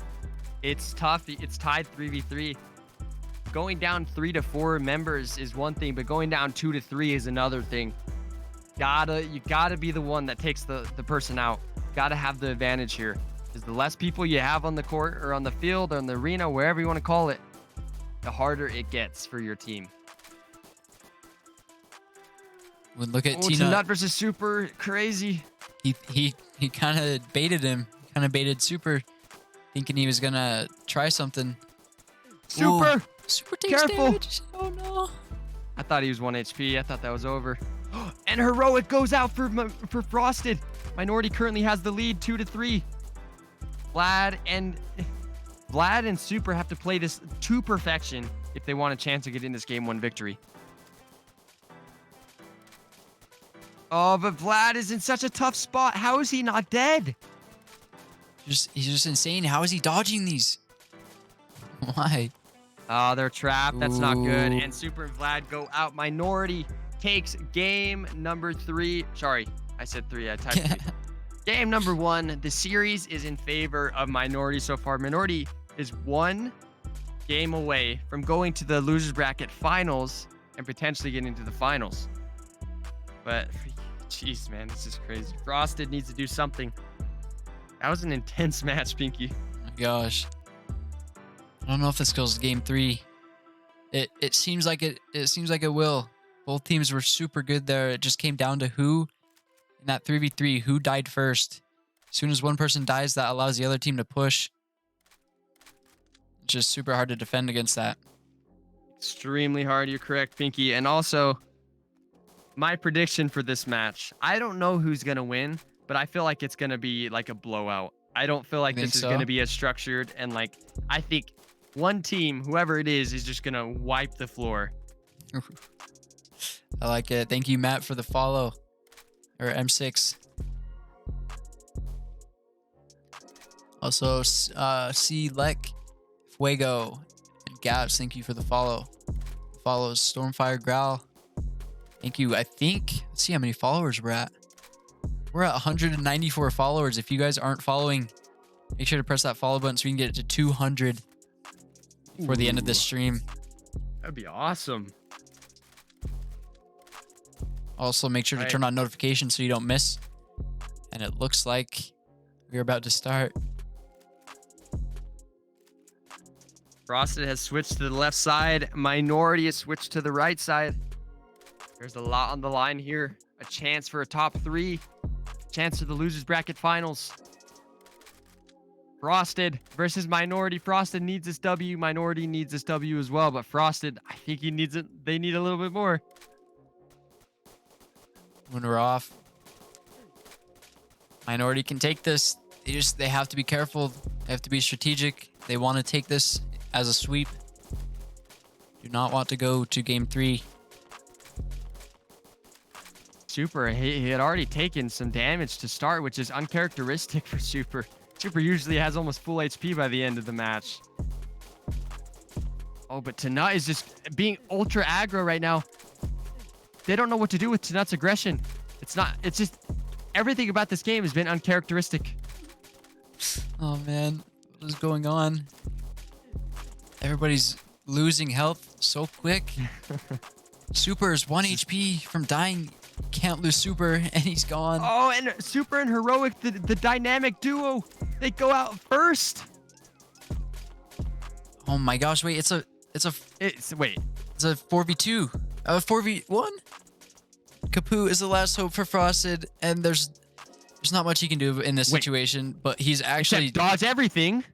S2: it's tough. It's tied 3v3. Going down 3 to 4 members is one thing, but going down 2 to 3 is another thing. You gotta be the one that takes the person out. Gotta have the advantage here. Because the less people you have on the court or on the field or in the arena, wherever you want to call it, the harder it gets for your team.
S1: Well, look at
S2: T-Nut versus Super, crazy.
S1: He kind of baited him. Kind of baited Super, thinking he was gonna try something.
S2: Super,
S1: Whoa. Super takes damage. Oh no!
S2: I thought he was 1 HP. I thought that was over. And Heroic goes out for Frosted. Minority currently has the lead 2 to 3. Vlad and Super have to play this to perfection if they want a chance of getting this game 1 victory. Oh, but Vlad is in such a tough spot. How is he not dead?
S1: He's just insane. How is he dodging these? Why?
S2: Oh, they're trapped. That's not good. And Super and Vlad go out. Minority takes game number 3. Sorry, I said 3. I typed 3. Game number 1. The series is in favor of Minority so far. Minority is 1 game away from going to the losers bracket finals and potentially getting to the finals. But, jeez, man, this is crazy. Frosted needs to do something. That was an intense match, Pinky.
S1: Oh my gosh. I don't know if this goes to game 3. It seems like it seems like it will. Both teams were super good there. It just came down to who in that 3v3, who died first. As soon as one person dies, that allows the other team to push. It's just super hard to defend against that.
S2: Extremely hard. You're correct, Pinky. And also, my prediction for this match, I don't know who's going to win, but I feel like it's going to be like a blowout. I don't feel like this is going to be as structured. And like, I think one team, whoever it is just going to wipe the floor.
S1: I like it. Thank you, Matt, for the follow. Or M6. Also, C. Lek, Fuego, and Gaps, thank you for the follow. Follows Stormfire Graal. Thank you. I think, let's see how many followers we're at. We're at 194 followers. If you guys aren't following, make sure to press that follow button so we can get it to 200 before the end of this stream.
S2: That'd be awesome.
S1: Also, make sure to turn on notifications so you don't miss. And it looks like we're about to start.
S2: Frosted has switched to the left side. Minority has switched to the right side. There's a lot on the line here. A chance for a top 3. Chance for the losers bracket finals. Frosted versus Minority. Frosted needs this W. Minority needs this W as well. But Frosted, I think he needs it. They need a little bit more.
S1: When we're off, Minority can take this. They have to be careful. They have to be strategic. They want to take this as a sweep. Do not want to go to game 3.
S2: Super, he had already taken some damage to start, which is uncharacteristic for Super. Super usually has almost full HP by the end of the match. Oh, but Tanut is just being ultra aggro right now. They don't know what to do with Tanut's aggression. It's just, everything about this game has been uncharacteristic.
S1: Oh man, what is going on? Everybody's losing health so quick. Super is 1 HP from dying. Can't lose Super, and he's gone.
S2: Oh, and Super and Heroic, the dynamic duo, they go out first.
S1: Oh my gosh! Wait, it's a 4v2, 4v1. Kapu is the last hope for Frosted, and there's not much he can do in this situation. But he's actually
S2: dodge everything.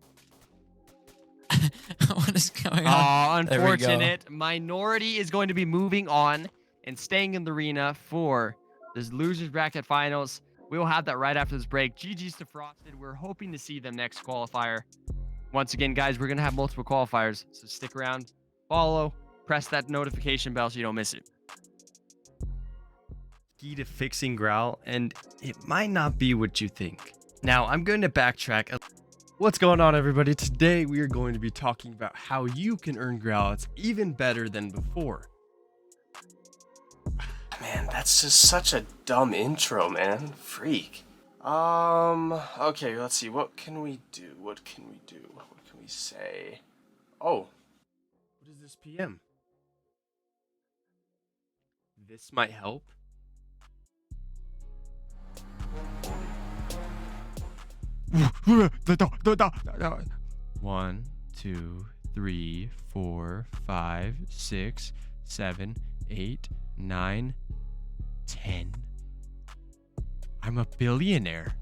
S1: What is going on?
S2: Oh, unfortunate. Minority is going to be moving on and staying in the arena for this losers bracket finals. We will have that right after this break. GG's to Frosted. We're hoping to see them next qualifier. Once again, guys, we're going to have multiple qualifiers, so stick around, follow, press that notification bell so you don't miss it.
S11: Key to fixing Graal, and it might not be what you think. Now, I'm going to backtrack. What's going on, everybody? Today, we are going to be talking about how you can earn Graal. It's even better than before.
S7: Man, that's just such a dumb intro, man. Freak. Okay, let's see. What can we do? What can we do? What can we say? Oh.
S11: What is this PM? This might help. One, 2, 3, 4, 5, 6, 7, 8, 9, 10. I'm a billionaire.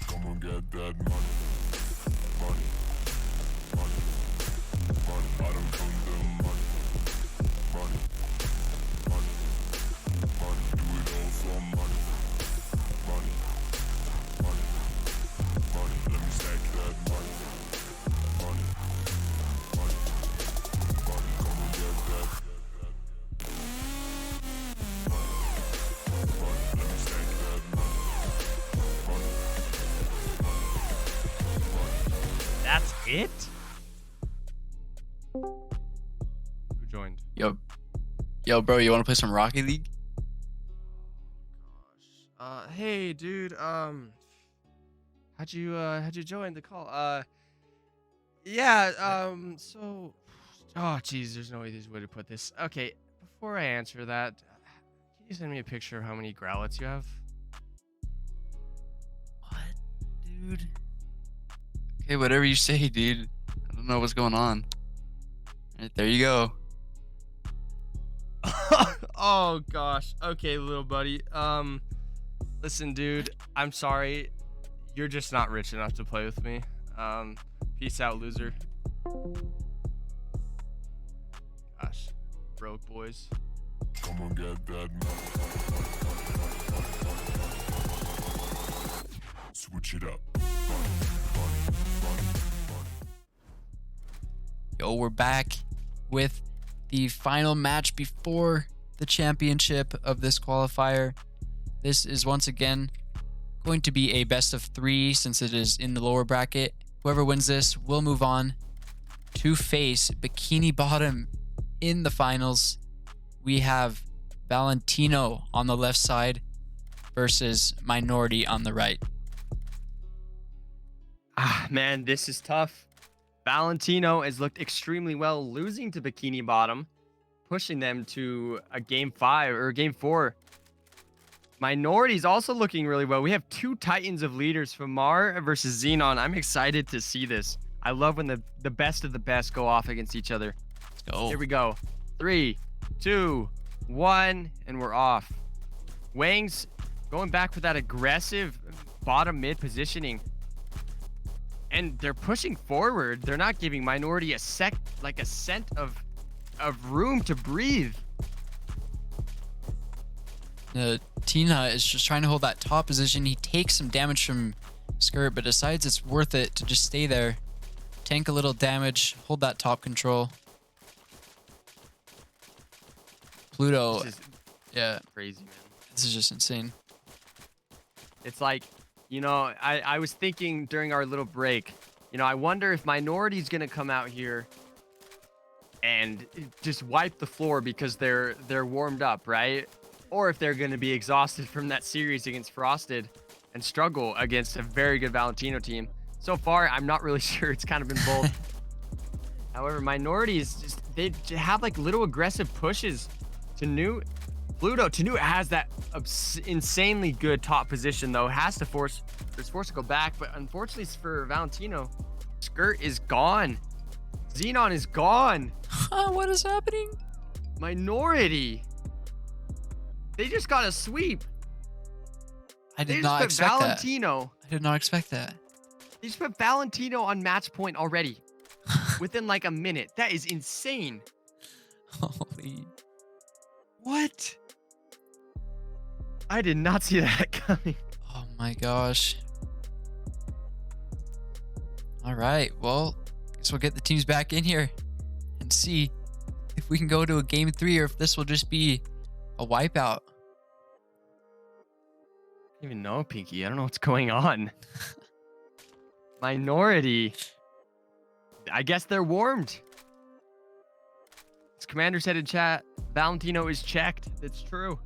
S8: Come on, get that money. Money. Money. Money. I don't come the money. Money. Money. Money. Do it all for money. Money. Money. Money. Let me stack that money. Money. Money. Money. Come on, get that. Money. Let me stack that money. Money.
S11: That's it? Who joined?
S1: Yo, bro, you want to play some Rocket League?
S11: Hey, dude. How'd you join the call? So, oh, geez, there's no easy way to put this. Okay, before I answer that, can you send me a picture of how many growlets you have?
S1: What, dude? Okay, whatever you say, dude. I don't know what's going on. Alright, there you go.
S11: Oh gosh. Okay, little buddy. Listen, dude. I'm sorry. You're just not rich enough to play with me. Peace out, loser.
S2: Gosh, broke boys.
S8: Come on, get that money. Switch it up.
S1: Yo, we're back with the final match before the championship of this qualifier. This is once again going to be a best of 3 since it is in the lower bracket. Whoever wins this will move on to face Bikini Bottom in the finals. We have Valentino on the left side versus Minority on the right.
S2: Ah, man, this is tough. Valentino has looked extremely well, losing to Bikini Bottom, pushing them to a game 5 or game 4. Minority's also looking really well. We have 2 titans of leaders, Famar versus Xenon. I'm excited to see this. I love when the best of the best go off against each other.
S1: Let's go.
S2: Here we go. 3, 2, 1, and we're off. Wang's going back with that aggressive bottom mid positioning. And they're pushing forward. They're not giving Minority a scent of room to breathe.
S1: Tina is just trying to hold that top position. He takes some damage from Skirt, but decides it's worth it to just stay there. Tank a little damage, hold that top control. Pluto, yeah,
S2: Crazy, man.
S1: this is just insane.
S2: It's like, you know, I was thinking during our little break, you know, I wonder if Minority's going to come out here and just wipe the floor because they're warmed up, right? Or if they're going to be exhausted from that series against Frosted and struggle against a very good Valentino team. So far, I'm not really sure. It's kind of been both. However, Minorities, they have like little aggressive pushes to New. Pluto, Tanu has that insanely good top position though. Is forced to go back, but unfortunately for Valentino, Skirt is gone. Xenon is gone.
S1: What is happening?
S2: Minority. They just got a sweep.
S1: I did not expect
S2: Valentino.
S1: that. I did not expect that.
S2: They just put Valentino on match point already. Within like a minute. That is insane.
S1: Holy.
S2: What? I did not see that coming.
S1: Oh my gosh. All right. Well, guess we'll get the teams back in here and see if we can go to a game 3 or if this will just be a wipeout.
S2: I don't even know, Pinky. I don't know what's going on. Minority. I guess they're warmed. As Commander said in chat, Valentino is checked. That's true.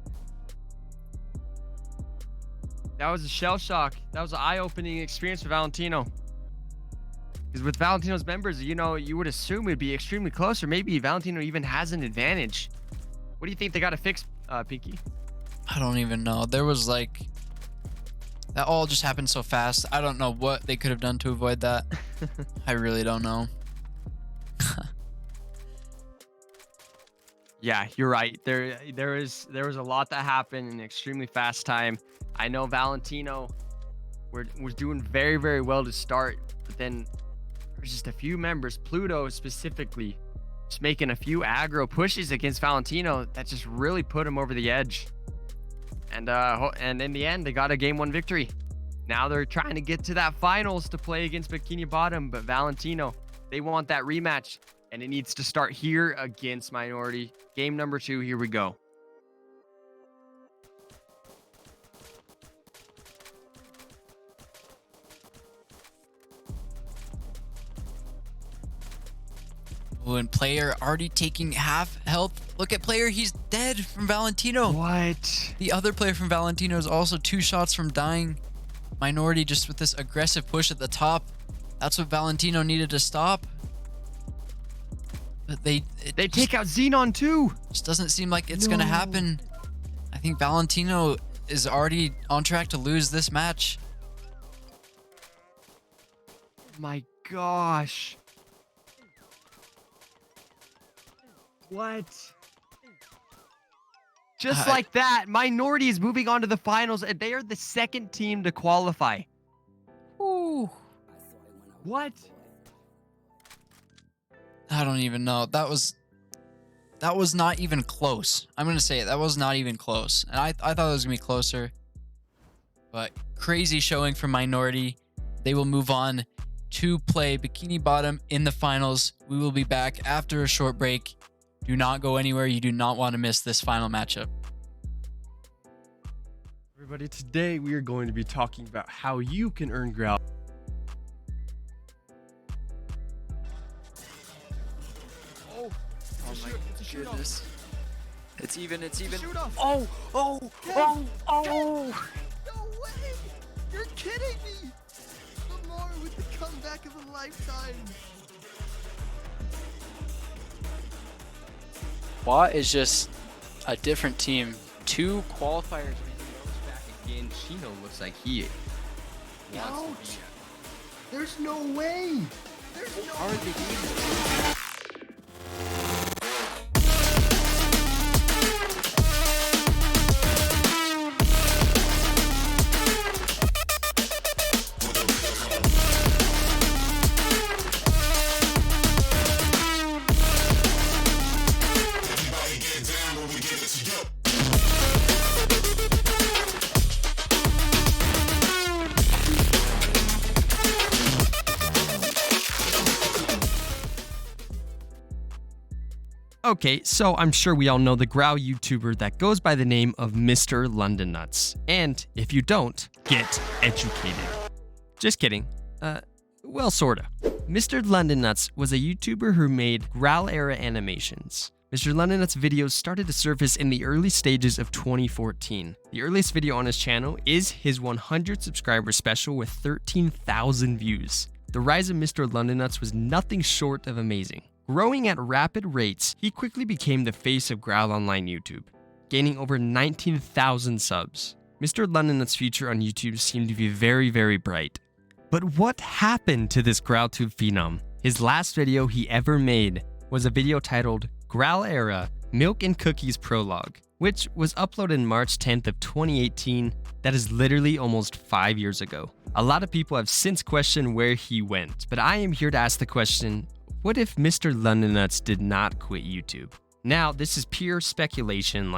S2: That was a shell shock. That was an eye-opening experience for Valentino. Because with Valentino's members, you know, you would assume it'd be extremely close, or maybe Valentino even has an advantage. What do you think they got to fix, Pinky?
S1: I don't even know. There was like... That all just happened so fast. I don't know what they could have done to avoid that. I really don't know.
S2: Yeah, you're right. There was a lot that happened in an extremely fast time. I know Valentino was doing very, very well to start, but then there's just a few members, Pluto specifically, just making a few aggro pushes against Valentino that just really put him over the edge. And in the end, they got a game 1 victory. Now they're trying to get to that finals to play against Bikini Bottom, but Valentino, they want that rematch, and it needs to start here against Minority. Game number 2, here we go.
S1: Oh, and Player already taking half health. Look at Player, he's dead from Valentino.
S2: What?
S1: The other player from Valentino is also 2 shots from dying. Minority just with this aggressive push at the top. That's what Valentino needed to stop. But they
S2: take out Xenon too.
S1: Just doesn't seem like it's gonna happen. I think Valentino is already on track to lose this match.
S2: My gosh. What? Just like that, Minority is moving on to the finals, and they are the 2nd team to qualify.
S1: Ooh.
S2: What?
S1: I don't even know. That was not even close. I'm gonna say it. That was not even close. And I thought it was gonna be closer. But crazy showing from Minority. They will move on to play Bikini Bottom in the finals. We will be back after a short break. Do not go anywhere. You do not want to miss this final matchup.
S11: Everybody, today we are going to be talking about how you can earn Graal.
S3: Oh my goodness. It's even.
S4: Oh!
S3: Oh!
S4: No way! You're kidding me! Lamar with the comeback of a lifetime.
S3: Watt is just a different team. 2 qualifiers.
S2: Back again. Chino looks like he wants to be.
S4: There's no way! There's no
S3: How are they doing this?
S11: Okay, so I'm sure we all know the Graal YouTuber that goes by the name of Mr. London Nuts. And if you don't, get educated. Just kidding. Well, sorta. Mr. London Nuts was a YouTuber who made Graal era animations. Mr. London Nuts' videos started to surface in the early stages of 2014. The earliest video on his channel is his 100 subscriber special with 13,000 views. The rise of Mr. London Nuts was nothing short of amazing. Growing at rapid rates, he quickly became the face of Graal Online YouTube, gaining over 19,000 subs. Mr. London Nuts' future on YouTube seemed to be very, very bright. But what happened to this GraalTube phenom? His last video he ever made was a video titled Graal Era Milk and Cookies Prologue, which was uploaded March 10th of 2018. That is literally almost 5 years ago. A lot of people have since questioned where he went, but I am here to ask the question, what if Mr. London Nuts did not quit YouTube? Now, this is pure speculation,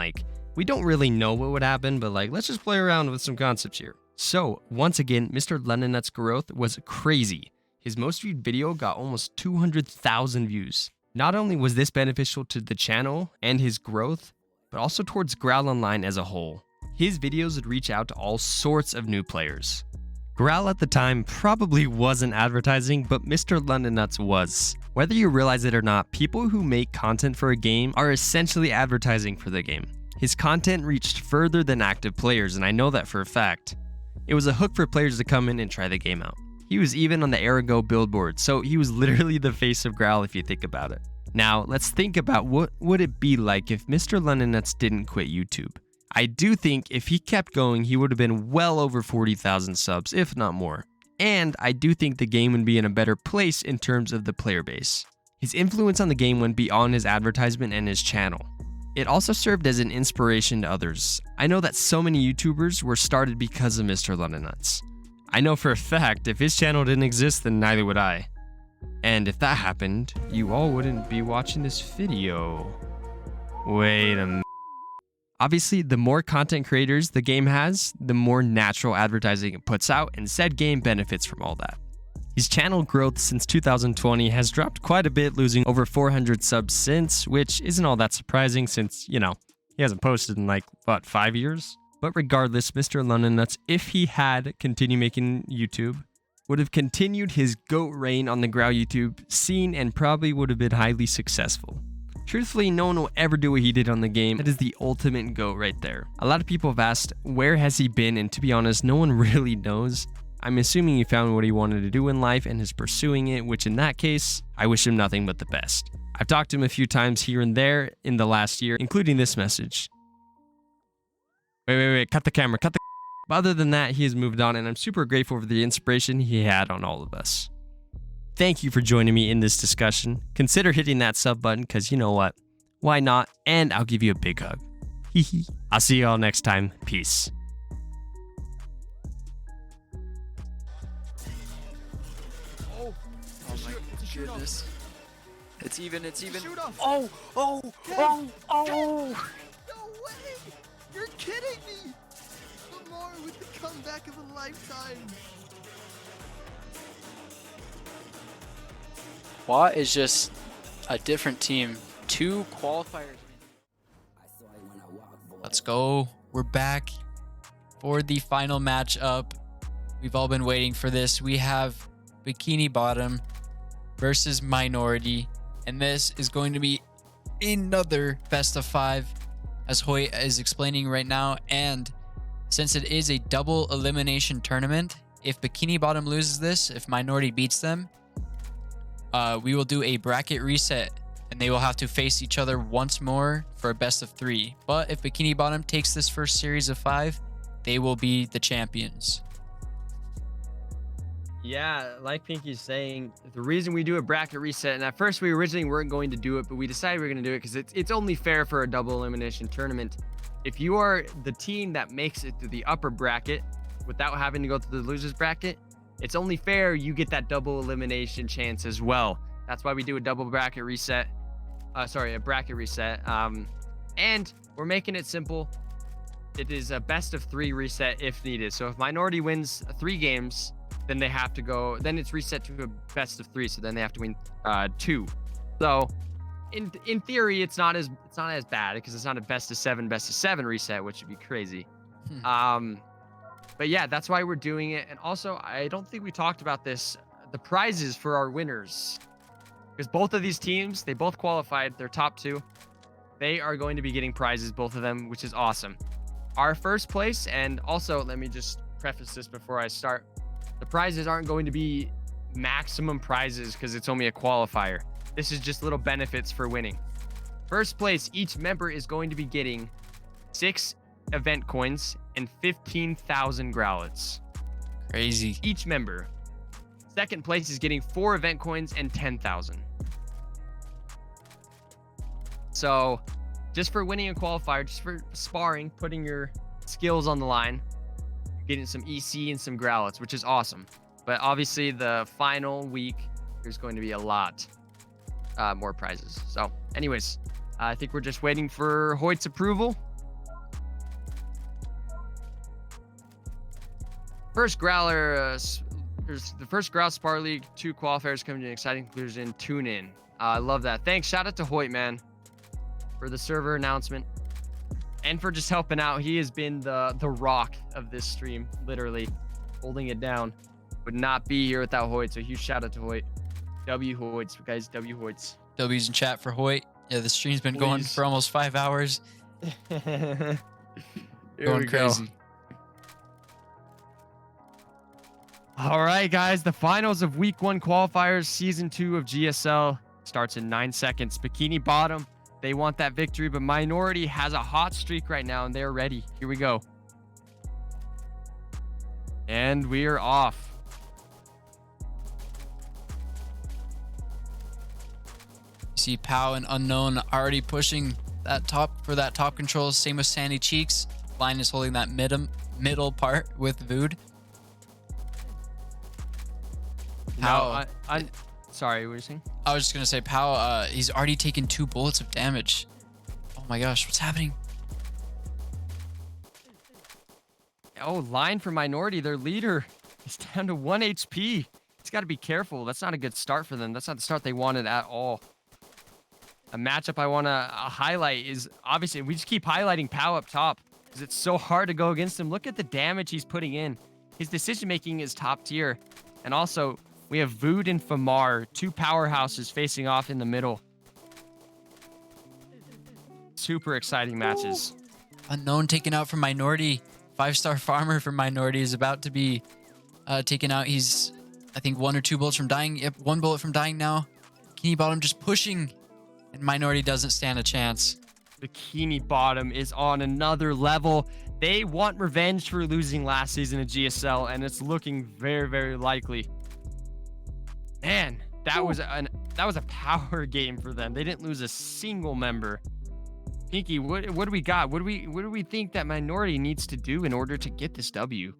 S11: we don't really know what would happen, but let's just play around with some concepts here. So, once again, Mr. London Nuts' growth was crazy. His most viewed video got almost 200,000 views. Not only was this beneficial to the channel and his growth, but also towards Graal Online as a whole. His videos would reach out to all sorts of new players. Graal at the time probably wasn't advertising, but Mr. London Nuts was. Whether you realize it or not, people who make content for a game are essentially advertising for the game. His content reached further than active players, and I know that for a fact. It was a hook for players to come in and try the game out. He was even on the Arago billboard, so he was literally the face of Graal if you think about it. Now, let's think about what would it be like if Mr. London Nuts didn't quit YouTube. I do think if he kept going, he would have been well over 40,000 subs, if not more. And I do think the game would be in a better place in terms of the player base. His influence on the game went beyond his advertisement and his channel. It also served as an inspiration to others. I know that so many YouTubers were started because of Mr. London Nuts. I know for a fact if his channel didn't exist, then neither would I. And if that happened, you all wouldn't be watching this video. Wait a minute. Obviously, the more content creators the game has, the more natural advertising it puts out, and said game benefits from all that. His channel growth since 2020 has dropped quite a bit, losing over 400 subs since, which isn't all that surprising since, he hasn't posted in 5 years? But regardless, Mr. London Nuts, if he had continued making YouTube, would have continued his GOAT reign on the Graal YouTube scene and probably would have been highly successful. Truthfully, no one will ever do what he did on the game. That is the ultimate GOAT right there. A lot of people have asked, where has he been? And to be honest, no one really knows. I'm assuming he found what he wanted to do in life and is pursuing it, which in that case, I wish him nothing but the best. I've talked to him a few times here and there in the last year, including this message. Wait, cut the camera, cut the... But other than that, he has moved on, and I'm super grateful for the inspiration he had on all of us. Thank you for joining me in this discussion. Consider hitting that sub button, because you know what? Why not? And I'll give you a big hug. Hee. I'll see you all next time. Peace.
S3: Oh my goodness. It's even. It's even.
S2: Shoot off.
S3: Oh! Oh! Oh! Oh!
S4: No way! You're kidding me! Lamar with the comeback of a lifetime.
S3: Watt is just a different team. 2 qualifiers.
S1: Let's go. We're back for the final matchup. We've all been waiting for this. We have Bikini Bottom versus Minority, and this is going to be another best of 5, as Hoyt is explaining right now. And since it is a double elimination tournament, if Bikini Bottom loses this, if Minority beats them, we will do a bracket reset, and they will have to face each other once more for a best of 3. But if Bikini Bottom takes this first series of 5, they will be the champions.
S2: Yeah, like Pinky's saying, the reason we do a bracket reset, and at first we originally weren't going to do it, but we decided we are going to do it because it's only fair for a double elimination tournament. If you are the team that makes it to the upper bracket without having to go through the losers bracket, it's only fair you get that double elimination chance as well. That's why we do a double bracket reset. A bracket reset. And we're making it simple. It is a best of 3 reset if needed. So if Minority wins 3 games, then they have to go, then it's reset to a best of 3, so then they have to win 2. So in theory, it's not as bad because it's not a best of 7 reset, which would be crazy. But yeah, that's why we're doing it. And also, I don't think we talked about this, the prizes for our winners, because both of these teams, they both qualified, they're top 2. They are going to be getting prizes, both of them, which is awesome. Our first place, and also let me just preface this before I start, the prizes aren't going to be maximum prizes because it's only a qualifier. This is just little benefits for winning. First place, each member is going to be getting 6 event coins and 15,000 growlets.
S1: Crazy.
S2: Each member. Second place is getting 4 event coins and 10,000. So just for winning a qualifier, just for sparring, putting your skills on the line, getting some EC and some growlets, which is awesome. But obviously the final week, there's going to be a lot more prizes. So anyways, I think we're just waiting for Hoyt's approval. First Growler, there's the first Graal Spar League 2 qualifiers coming to an exciting conclusion. Tune in. I love that. Thanks. Shout out to Hoyt, man, for the server announcement. And for just helping out. He has been the rock of this stream, literally holding it down. Would not be here without Hoyt, so huge shout out to Hoyt. W Hoyts, guys, W Hoyts.
S1: W's in chat for Hoyt. Yeah, the stream's been going for almost 5 hours. Going crazy.
S2: All right, guys, the finals of week 1 qualifiers, season 2 of GSL starts in 9 seconds. Bikini Bottom, they want that victory, but Minority has a hot streak right now, and they're ready. Here we go. And we are off.
S1: You see Pow and Unknown already pushing that top for that top control. Same with Sandy Cheeks. Line is holding that middle part with Vood.
S2: Pow, I'm sorry, what were you saying?
S1: I was just gonna say Pow, he's already taken 2 bullets of damage. Oh my gosh, what's happening?
S2: Oh, line for Minority, their leader is down to 1 HP. He's got to be careful. That's not a good start for them. That's not the start they wanted at all. A matchup I want to highlight is, obviously, we just keep highlighting Pow up top because it's so hard to go against him. Look at the damage he's putting in. His decision-making is top tier. And also, we have Vood and Famar, 2 powerhouses facing off in the middle. Super exciting matches.
S1: Unknown taken out from Minority. 5-star farmer for Minority is about to be taken out. He's, I think, 1 or 2 bullets from dying. Yep, 1 bullet from dying now. Bikini Bottom just pushing, and Minority doesn't stand a chance.
S2: Bikini Bottom is on another level. They want revenge for losing last season at GSL, and it's looking very, very likely. Man, that was a power game for them. They didn't lose a single member. Pinky, what do we got? What do we think that Minority needs to do in order to get this W?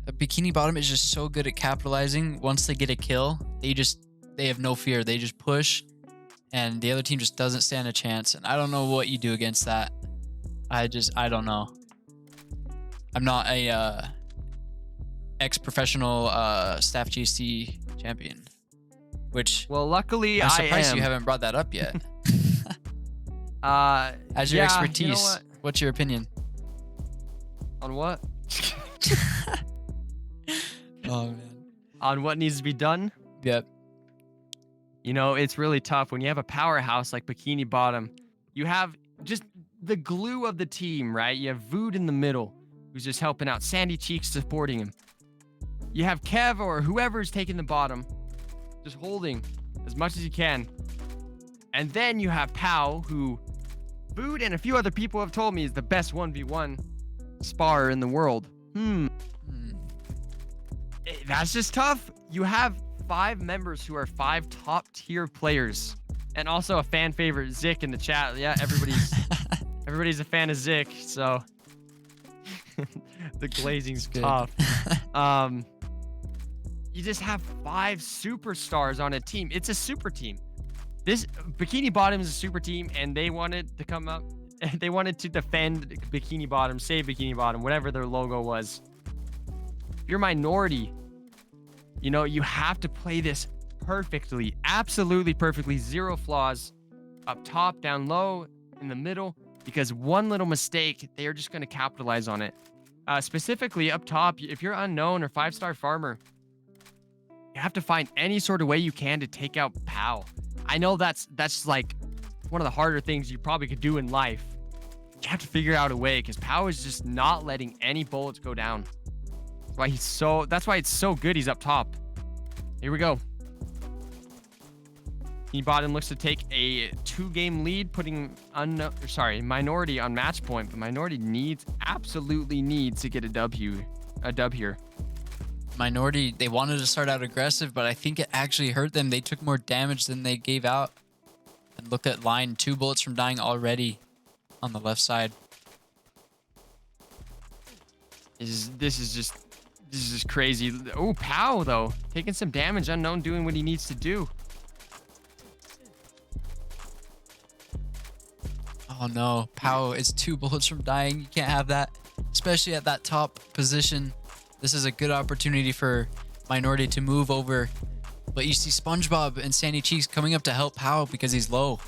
S1: Bikini Bottom is just so good at capitalizing. Once they get a kill, they have no fear. They just push and the other team just doesn't stand a chance. And I don't know what you do against that. I don't know. I'm not a ex-professional staff GC champion, which
S2: Well, luckily
S1: I'm surprised
S2: I am.
S1: you haven't brought that up yet. As your
S2: yeah,
S1: expertise,
S2: you know what?
S1: what's your opinion?
S2: On what?
S1: Oh man.
S2: On what needs to be done?
S1: Yep.
S2: You know, it's really tough when you have a powerhouse like Bikini Bottom. You have just the glue of the team, right? You have Vood in the middle, who's just helping out. Sandy Cheeks supporting him. You have Kev or whoever's taking the bottom, just holding as much as you can. And then you have Pow, who Vood and a few other people have told me is the best 1v1 spar in the world. That's just tough. You have 5 members who are 5 top tier players, and also a fan favorite, Zik, in the chat. Yeah, everybody's a fan of Zik, so the glazing's tough. You just have 5 superstars on a team. It's a super team. This Bikini Bottom is a super team, and they wanted to come up. They wanted to defend Bikini Bottom, save Bikini Bottom, whatever their logo was. If you're minority, you know, you have to play this perfectly, absolutely perfectly, 0 flaws, up top, down low, in the middle, because one little mistake, they are just going to capitalize on it. Specifically up top, if you're unknown or 5-star farmer, you have to find any sort of way you can to take out Pow. I know that's like one of the harder things you probably could do in life. You have to figure out a way, because Pow is just not letting any bullets go down. That's why it's so good he's up top. Here we go. Bottom looks to take a 2-game lead, putting minority on match point, but minority absolutely needs to get a dub here.
S1: Minority, they wanted to start out aggressive, but I think it actually hurt them. They took more damage than they gave out. And look at line, 2 bullets from dying already on the left side.
S2: This is just crazy. Oh, Pow though, taking some damage. Unknown doing what he needs to do.
S1: Oh no, Pow is 2 bullets from dying. You can't have that, especially at that top position. This is a good opportunity for minority to move over. But you see SpongeBob and Sandy Cheeks coming up to help Pow because he's low.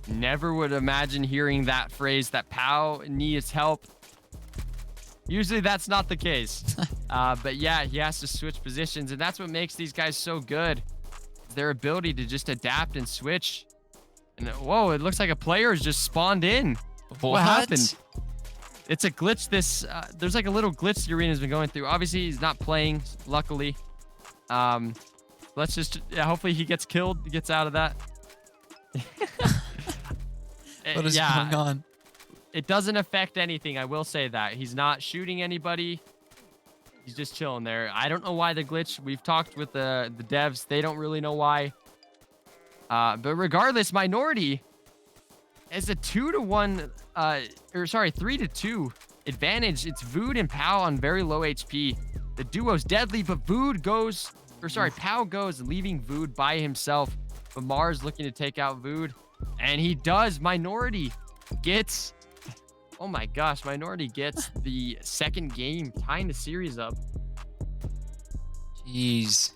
S2: Never would imagine hearing that phrase, that Pow needs help. Usually that's not the case. But yeah, he has to switch positions, and that's what makes these guys so good. Their ability to just adapt and switch. And whoa, it looks like a player has just spawned in. What happened? It's a glitch. There's like a little glitch the arena's been going through. Obviously, he's not playing, luckily. Let's just, hopefully he gets killed, he gets out of that.
S1: What is going on?
S2: It doesn't affect anything, I will say that. He's not shooting anybody. He's just chilling there. I don't know why the glitch. We've talked with the devs. They don't really know why. But regardless, minority is a 2-to-1, 3-to-2 advantage. It's Vood and Pow on very low HP. The duo's deadly, but Pow goes, leaving Vood by himself. But Mars looking to take out Vood, and he does. Minority gets, oh my gosh, Minority gets the 2nd game, tying the series up.
S1: Jeez.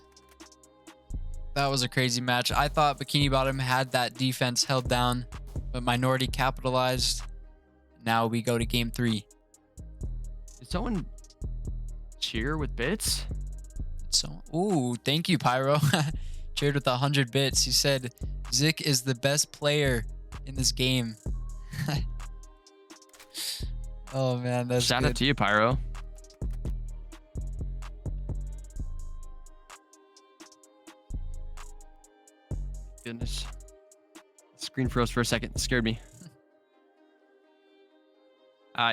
S1: That was a crazy match. I thought Bikini Bottom had that defense held down, but Minority capitalized. Now we go to game 3.
S2: Did someone cheer with bits?
S1: Ooh, thank you, Pyro. Cheered with 100 bits. He said Zik is the best player in this game. Oh man, that's
S2: shout out to you, Pyro. Goodness. Screen froze for a second. It scared me.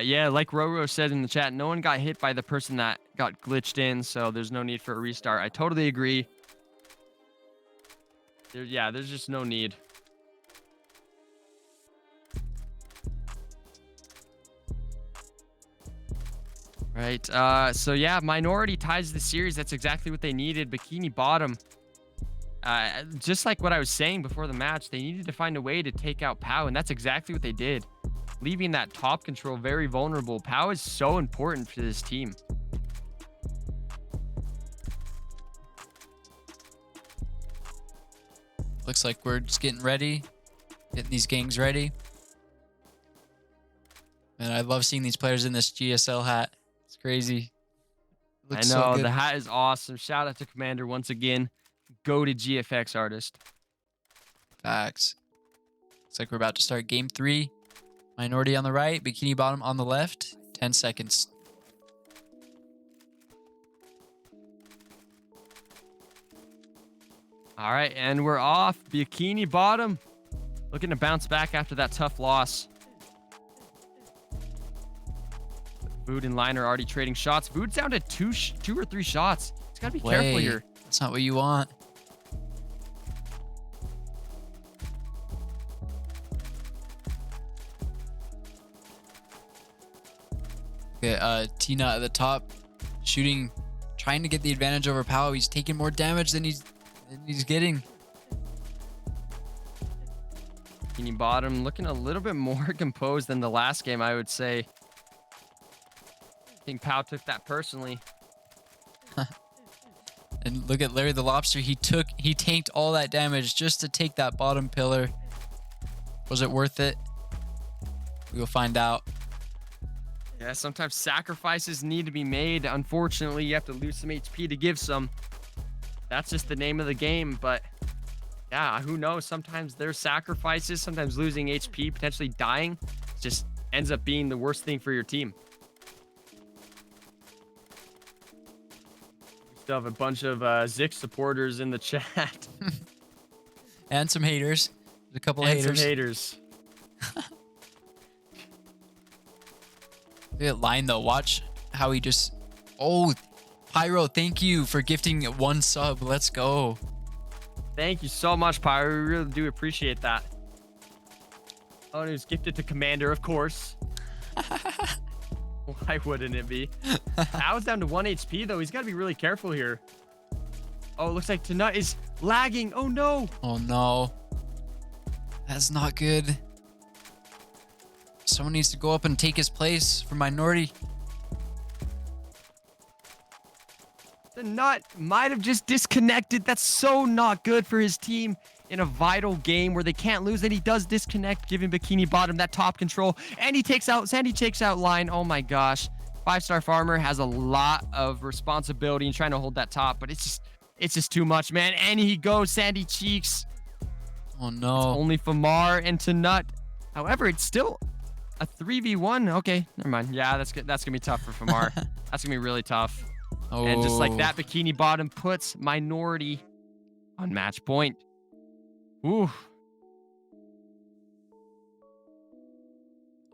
S2: Yeah, like Roro said in the chat, no one got hit by the person that got glitched in, so there's no need for a restart. I totally agree. There's just no need. Right. So yeah, Minority ties the series. That's exactly what they needed. Bikini Bottom Just like what I was saying before the match, they needed to find a way to take out Pau, and that's exactly what they did. Leaving that top control very vulnerable. Pau is so important for this team.
S1: Looks like we're just getting ready, getting these gangs ready. And I love seeing these players in this GSL hat. It's crazy. Looks
S2: I know,
S1: so good.
S2: the hat is awesome. Shout out to Commander once again. Go to GFX artist.
S1: Facts. Looks like we're about to start game 3. Minority on the right, Bikini Bottom on the left. 10 seconds.
S2: All right, and we're off. Bikini Bottom looking to bounce back after that tough loss. Vood and Line are already trading shots. Vood's down to two or three shots. He's got to be careful here.
S1: That's not what you want. Okay, Tina at the top, shooting, trying to get the advantage over Pau. He's taking more damage than he's getting.
S2: Bikini Bottom looking a little bit more composed than the last game, I would say. I think Pau took that personally.
S1: And look at Larry the Lobster. He tanked all that damage just to take that bottom pillar. Was it worth it? We'll find out.
S2: Yeah, sometimes sacrifices need to be made. Unfortunately, you have to lose some HP to give some. That's just the name of the game, but yeah, who knows? Sometimes there's sacrifices, sometimes losing HP, potentially dying, just ends up being the worst thing for your team. We still have a bunch of Zix supporters in the chat.
S1: And some haters. There's a couple of haters.
S2: Some haters.
S1: Look at Line though. Watch how he just... Oh, Pyro, thank you for gifting 1 sub. Let's go.
S2: Thank you so much, Pyro. We really do appreciate that. Oh, and it was gifted to Commander, of course. Why wouldn't it be? Pow's down to 1 HP, though. He's got to be really careful here. Oh, it looks like Tanut is lagging. Oh, no.
S1: Oh, no. That's not good. Someone needs to go up and take his place for Minority.
S2: The Nut might have just disconnected. That's so not good for his team in a vital game where they can't lose. And he does disconnect, giving Bikini Bottom that top control. And he takes out, Sandy takes out Line. Oh my gosh. 5-star Farmer has a lot of responsibility in trying to hold that top, but it's just too much, man. And he goes, Sandy Cheeks.
S1: Oh no.
S2: It's only Famar and Tanut. However, it's still a 3v1. Okay, never mind. Yeah, that's gonna be tough for Famar. That's gonna be really tough.
S1: Oh.
S2: And just like that, Bikini Bottom puts Minority on match point. Ooh.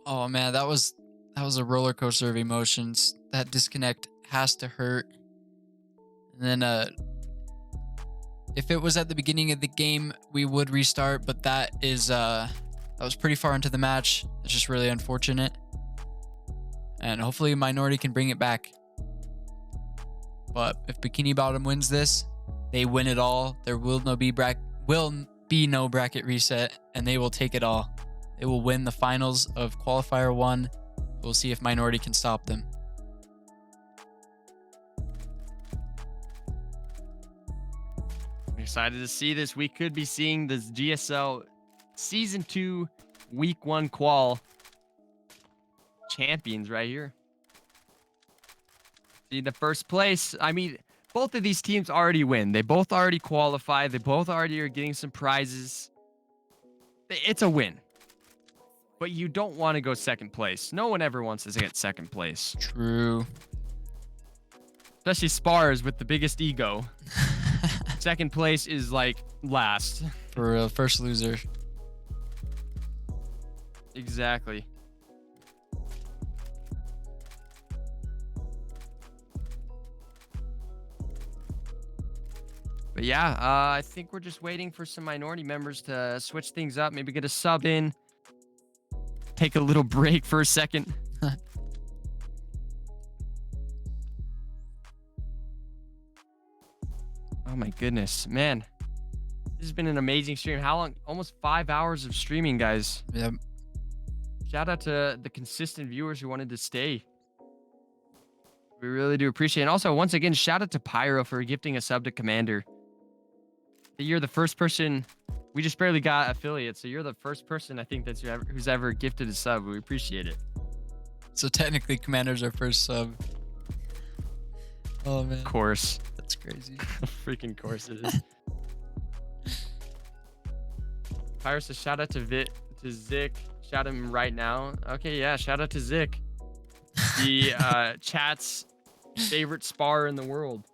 S1: Oh man, that was a roller coaster of emotions. That disconnect has to hurt. And then if it was at the beginning of the game, we would restart, but that was pretty far into the match. It's just really unfortunate. And hopefully Minority can bring it back. But if Bikini Bottom wins this, they win it all. There will be no bracket reset, and they will take it all. They will win the finals of Qualifier 1. We'll see if Minority can stop them.
S2: I'm excited to see this. We could be seeing this GSL Season 2 Week 1 Qual champions right here. See the first place. I mean, both of these teams already win. They both already qualify. They both already are getting some prizes. It's a win. But you don't want to go second place. No one ever wants to get second place.
S1: True.
S2: Especially Spars with the biggest ego. Second place is like last.
S1: For real, first loser.
S2: Exactly. But yeah, I think we're just waiting for some Minority members to switch things up. Maybe get a sub in. Take a little break for a second. Oh my goodness, man. This has been an amazing stream. How long? Almost 5 hours of streaming, guys.
S1: Yep.
S2: Shout out to the consistent viewers who wanted to stay. We really do appreciate it. And also, once again, shout out to Pyro for gifting a sub to Commander. You're the first person. We just barely got affiliate, so you're the first person I think who's ever gifted a sub. We appreciate it.
S1: So technically, Commander's our first sub. Oh man.
S2: Of course.
S1: That's crazy.
S2: Freaking course it is. Pyro says shout out to Zik. Shout him right now. Okay, yeah. Shout out to Zik. The chat's favorite spar in the world.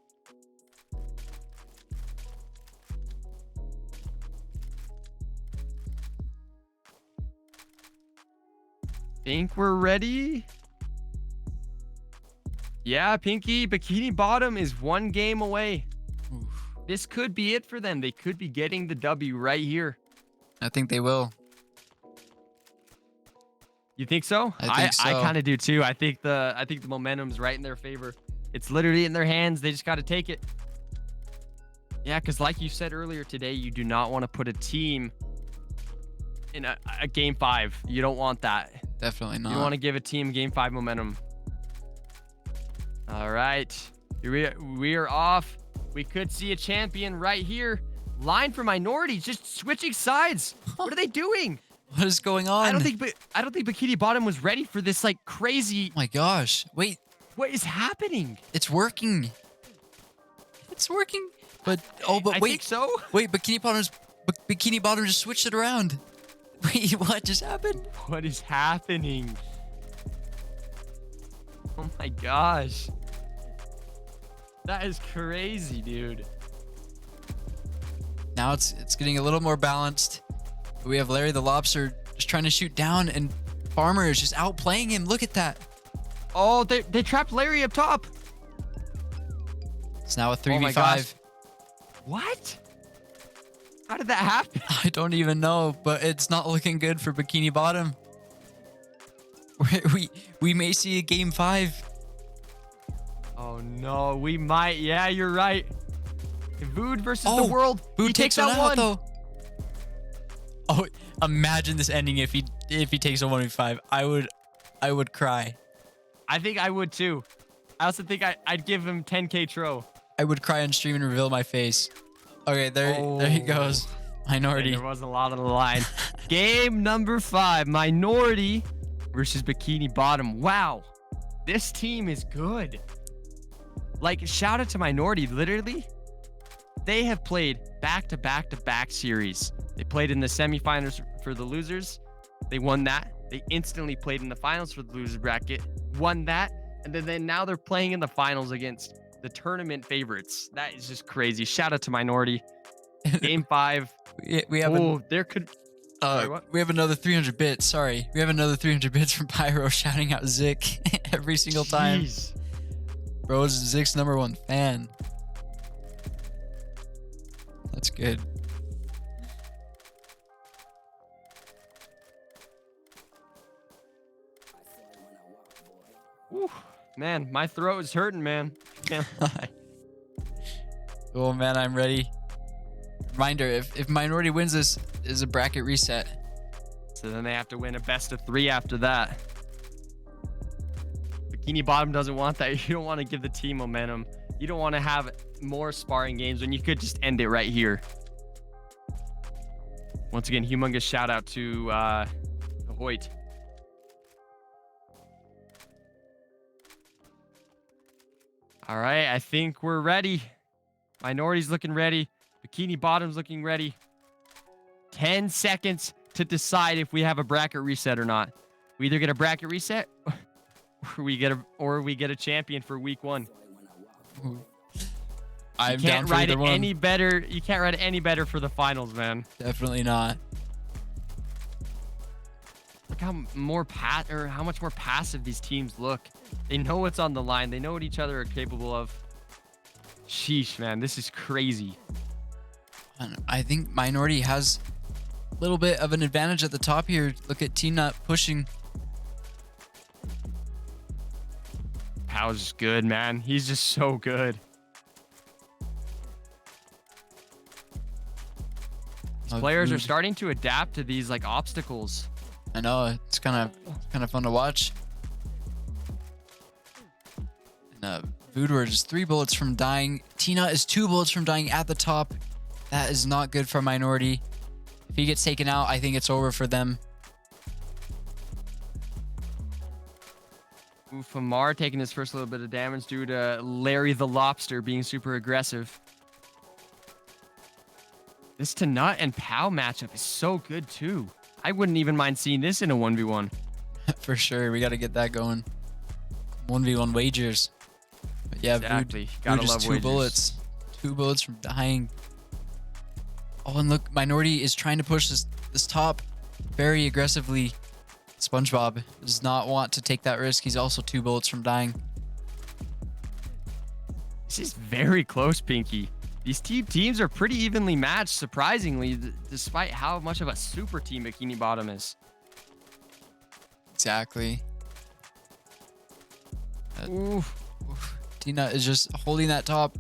S2: Think we're ready? Yeah, Pinky. Bikini Bottom is 1 game away.
S1: Oof.
S2: This could be it for them. They could be getting the W right here.
S1: I think they will.
S2: You think so?
S1: I think so.
S2: I kind of do too. I think the momentum's right in their favor. It's literally in their hands. They just got to take it. Yeah, because like you said earlier today, you do not want to put a team in a game 5. You don't want that.
S1: Definitely not.
S2: You want to give a team game 5 momentum. All right. We are off. We could see a champion right here. Line for minorities, just switching sides. What are they doing?
S1: What is going on?
S2: I don't think Bikini Bottom was ready for this like crazy.
S1: Oh my gosh. Wait.
S2: What is happening?
S1: It's working. It's working. But
S2: I
S1: wait.
S2: think so.
S1: Wait, Bikini Bottom just switched it around. Wait, what just happened?
S2: What is happening? Oh my gosh. That is crazy, dude.
S1: Now it's getting a little more balanced. We have Larry the Lobster just trying to shoot down, and Farmer is just outplaying him. Look at that.
S2: Oh, they trapped Larry up top.
S1: It's now a 3v5.
S2: Oh my gosh. What? How did that happen?
S1: I don't even know, but it's not looking good for Bikini Bottom. We may see a game 5.
S2: Oh no, we might. Yeah, you're right. Vood versus the world.
S1: Vood
S2: He
S1: takes
S2: that
S1: one out though. Oh, imagine this ending if he takes a 1v5. I would cry.
S2: I think I would too. I also think I'd give him 10k tro.
S1: I would cry on stream and reveal my face. Okay, there he goes. Minority.
S2: And there was a lot on the line. Game number 5, Minority versus Bikini Bottom. Wow, this team is good. Like, shout out to Minority. Literally, they have played back-to-back-to-back series. They played in the semifinals for the losers. They won that. They instantly played in the finals for the loser bracket, won that, and then now they're playing in the finals against the tournament favorites. That is just crazy. Shout out to Minority. Game 5.
S1: We have
S2: we
S1: have another 300 bits. Sorry, we have another 300 bits from Pyro shouting out Zik every single time. Bro is Zik's #1 fan. That's good.
S2: Whew. Man, my throat is hurting, man. Can't lie.
S1: Oh man, I'm ready. Reminder, if Minority wins this, is a bracket reset.
S2: So then they have to win a best of 3 after that. Bikini Bottom doesn't want that. You don't want to give the team momentum. You don't want to have more sparring games when you could just end it right here. Once again, humongous shout out to Hoyt. All right, I think we're ready. Minority's looking ready. Bikini Bottom's looking ready. 10 seconds to decide if we have a bracket reset or not. We either get a bracket reset or we get a champion for week 1.
S1: I'm
S2: you can't
S1: down for
S2: write
S1: either
S2: it
S1: one.
S2: any better. You can't write it any better for the finals, man.
S1: Definitely not.
S2: Look how much more passive these teams look. They know what's on the line. They know what each other are capable of. Sheesh, man, this is crazy.
S1: I think Minority has a little bit of an advantage at the top here. Look at Team Nut pushing.
S2: Pow's just good, man. He's just so good. Players are
S1: Vood.
S2: starting to adapt to these like obstacles.
S1: I know, it's kind of fun to watch. And Voodoo is 3 bullets from dying. Tina is 2 bullets from dying at the top. That is not good for Minority. If he gets taken out, I think it's over for them.
S2: Famar taking his first little bit of damage due to Larry the Lobster being super aggressive. This Tanut and Pow matchup is so good too. I wouldn't even mind seeing this in a 1v1.
S1: For sure, we got to get that going. 1v1 wagers. But yeah,
S2: Exactly.
S1: Vood
S2: Gotta
S1: just
S2: love
S1: 2
S2: wagers.
S1: bullets. 2 bullets from dying. Oh, and look, Minority is trying to push this top very aggressively. SpongeBob does not want to take that risk. He's also 2 bullets from dying.
S2: This is very close, Pinky. These two teams are pretty evenly matched, surprisingly, despite how much of a super team Bikini Bottom is.
S1: Exactly.
S2: Oof.
S1: Tina is just holding that top.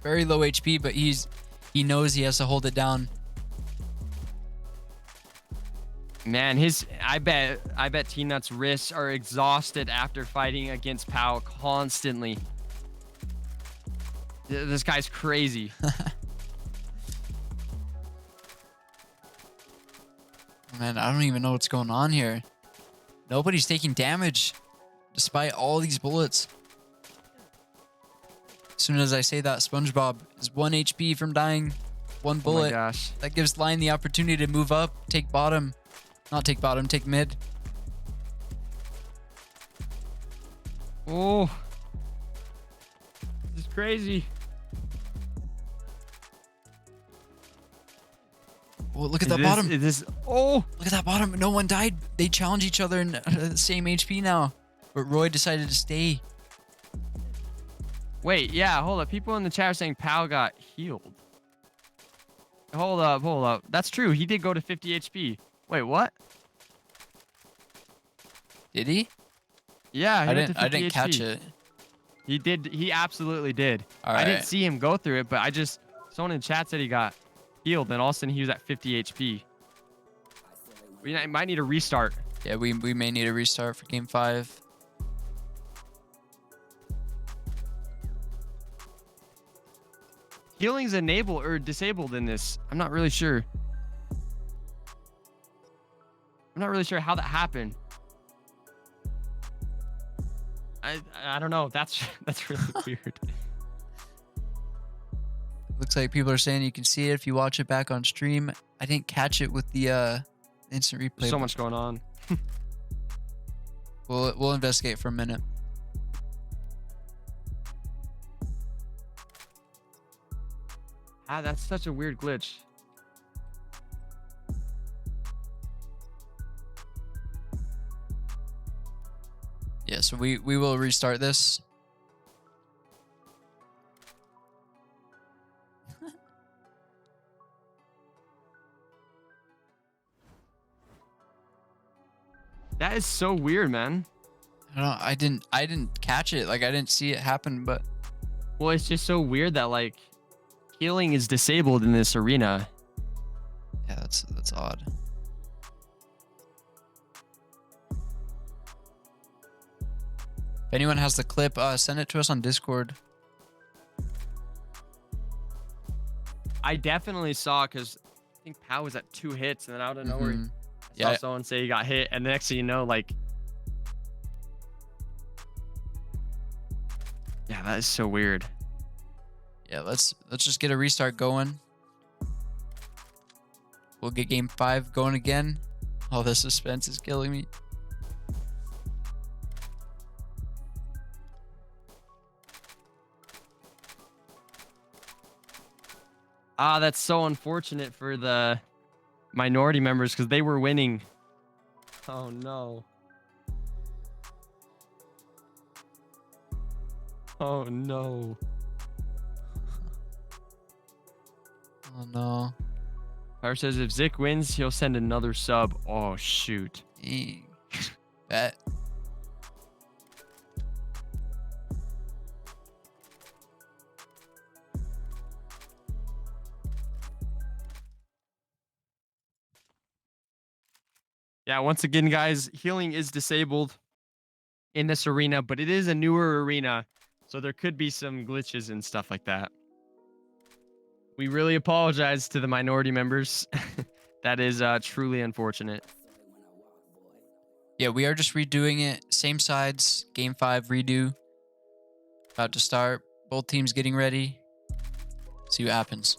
S1: Very low HP, but he knows he has to hold it down.
S2: Man, I bet T-Nut's wrists are exhausted after fighting against Pow constantly. This guy's crazy.
S1: Man, I don't even know what's going on here. Nobody's taking damage despite all these bullets. As soon as I say that, SpongeBob is 1 HP from dying. 1 bullet.
S2: Oh my gosh.
S1: That gives Lion the opportunity to move up, take bottom. Not take bottom, take mid.
S2: Oh. This is crazy.
S1: Oh, look at that bottom.
S2: Oh.
S1: Look at that bottom. No one died. They challenge each other in the same HP now. But Roy decided to stay.
S2: Wait, yeah, hold up. People in the chat are saying Pow got healed. Hold up. That's true. He did go to 50 HP. Wait, what?
S1: Did he?
S2: Yeah, he
S1: I
S2: went to 50
S1: didn't catch
S2: HP.
S1: it.
S2: He did. He absolutely did.
S1: All
S2: I didn't
S1: right.
S2: see him go through it, but someone in chat said he got healed, and all of a sudden he was at 50 HP. We might need a restart.
S1: Yeah, we may need a restart for game 5.
S2: Healing's enabled or disabled in this. I'm not really sure. I'm not really sure how that happened. I don't know. That's really weird.
S1: Looks like people are saying you can see it if you watch it back on stream. I didn't catch it with the instant replay.
S2: There's so much going on.
S1: We'll investigate for a minute.
S2: That's such a weird glitch.
S1: Yeah, so we will restart this.
S2: That is so weird, man.
S1: I didn't catch it. Like I didn't see it happen, but
S2: Well, it's just so weird that like healing is disabled in this arena.
S1: yeah, that's odd. If anyone has the clip, send it to us on Discord.
S2: I definitely saw because I think Pow was at 2 hits, and then out of nowhere,
S1: Mhm.
S2: I saw
S1: Yeah.
S2: someone say he got hit, and the next thing you know, like, yeah, that is so weird.
S1: Yeah, let's just get a restart going. We'll get game 5 going again. Oh, the suspense is killing me.
S2: That's so unfortunate for the minority members because they were winning. Oh no. Oh no.
S1: Oh no.
S2: Fire says if Zik wins, he'll send another sub. Oh shoot.
S1: Dang. Bet.
S2: Yeah, once again, guys, healing is disabled in this arena, but it is a newer arena, so there could be some glitches and stuff like that. We really apologize to the minority members. That is truly unfortunate.
S1: Yeah, we are just redoing it. Same sides. Game 5 redo. About to start. Both teams getting ready. See what happens.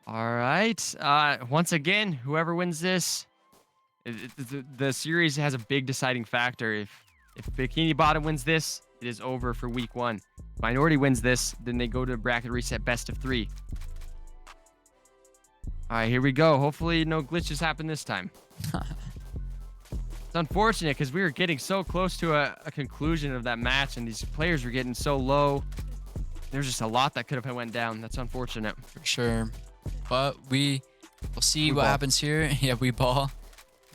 S2: All right. Once again, whoever wins this, the series has a big deciding factor. If Bikini Bottom wins this, it is over for week 1. Minority wins this, then they go to bracket reset best of 3. All right, here we go. Hopefully no glitches happen this time. It's unfortunate because we were getting so close to a conclusion of that match, and these players were getting so low. There's just a lot that could have went down. That's unfortunate.
S1: For sure. But we'll see what happens here. Yeah, we ball.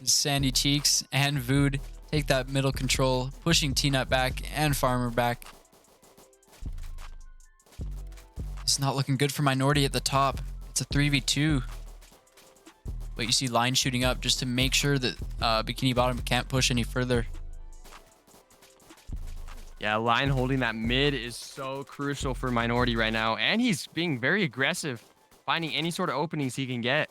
S1: Sandy Cheeks and Vood take that middle control, pushing T-Nut back and Farmer back. It's not looking good for Minority at the top. It's a 3v2. But you see Line shooting up just to make sure that Bikini Bottom can't push any further.
S2: Yeah, Line holding that mid is so crucial for Minority right now. And he's being very aggressive, finding any sort of openings he can get.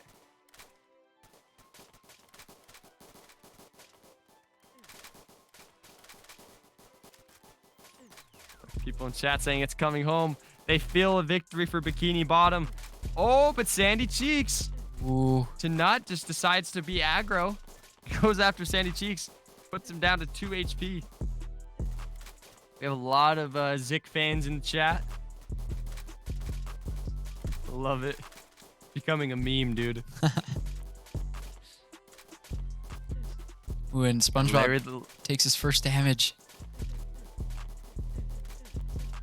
S2: People in chat saying it's coming home. They feel a victory for Bikini Bottom. Oh, but Sandy Cheeks.
S1: Ooh.
S2: T-Nut just decides to be aggro. Goes after Sandy Cheeks. Puts him down to 2 HP. We have a lot of Zik fans in the chat. Love it. Becoming a meme, dude.
S1: Ooh, and SpongeBob takes his first damage.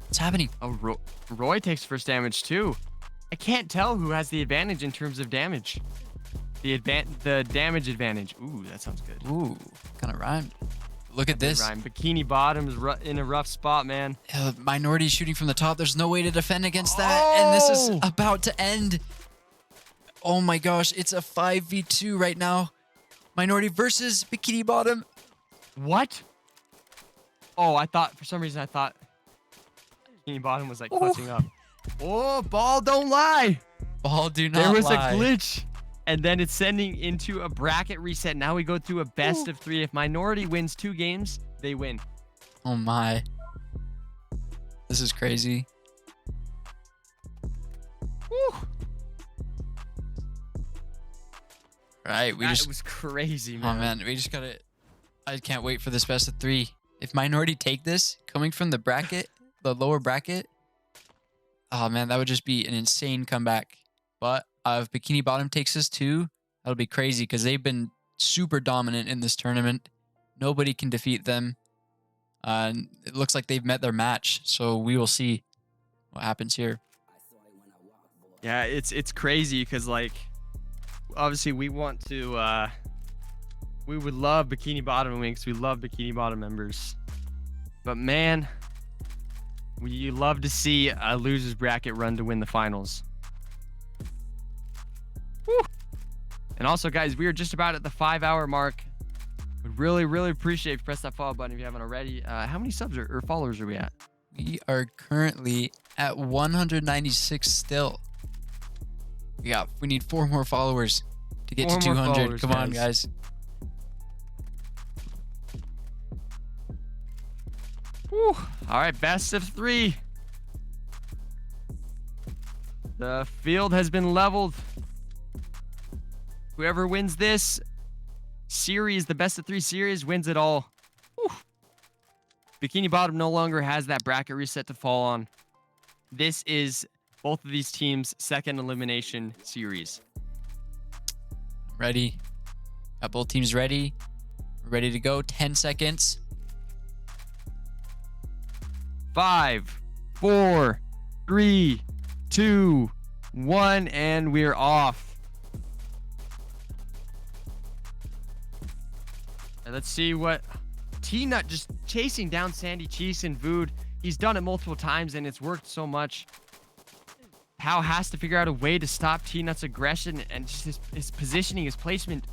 S1: What's happening?
S2: Oh, Roy takes first damage too. I can't tell who has the advantage in terms of damage. The damage advantage. Ooh, that sounds good.
S1: Ooh, kind of rhymed. Look at this.
S2: Rhyme. Bikini Bottom is in a rough spot, man.
S1: Minority shooting from the top. There's no way to defend against that. And this is about to end. Oh my gosh, it's a 5v2 right now. Minority versus Bikini Bottom.
S2: What? Oh, for some reason I thought Bikini Bottom was like clutching up. Oh, ball don't lie.
S1: Ball do not lie.
S2: There was a glitch. And then it's sending into a bracket reset. Now we go through a best of 3. If Minority wins 2 games, they win.
S1: Oh my. This is crazy.
S2: Woo.
S1: Right,
S2: It was crazy, man.
S1: Oh man, we just gotta. I can't wait for this best of 3. If Minority take this, coming from the bracket, the lower bracket, oh man, that would just be an insane comeback. But if Bikini Bottom takes this too, that'll be crazy because they've been super dominant in this tournament. Nobody can defeat them. It looks like they've met their match, so we will see what happens here.
S2: Yeah, it's crazy because like obviously we want to we would love Bikini Bottom to win because we love Bikini Bottom members. But man, we love to see a losers bracket run to win the finals. Woo. And also, guys, we are just about at the 5-hour mark. Would really, really appreciate if you press that follow button if you haven't already. How many subs or followers are we at?
S1: We are currently at 196 still. We need 4 more followers to get to 200. Come on, guys.
S2: Woo. All right, best of 3. The field has been leveled. Whoever wins this series, the best of 3 series, wins it all. Woo. Bikini Bottom no longer has that bracket reset to fall on. This is both of these teams' second elimination series.
S1: Ready. Got both teams ready. We're ready to go. 10 seconds.
S2: 5, 4, 3, 2, 1, and we're off. And let's see what T-Nut just chasing down Sandy Cheeks and Vood. He's done it multiple times and it's worked so much. Pao has to figure out a way to stop T-Nut's aggression and just his positioning, his placement.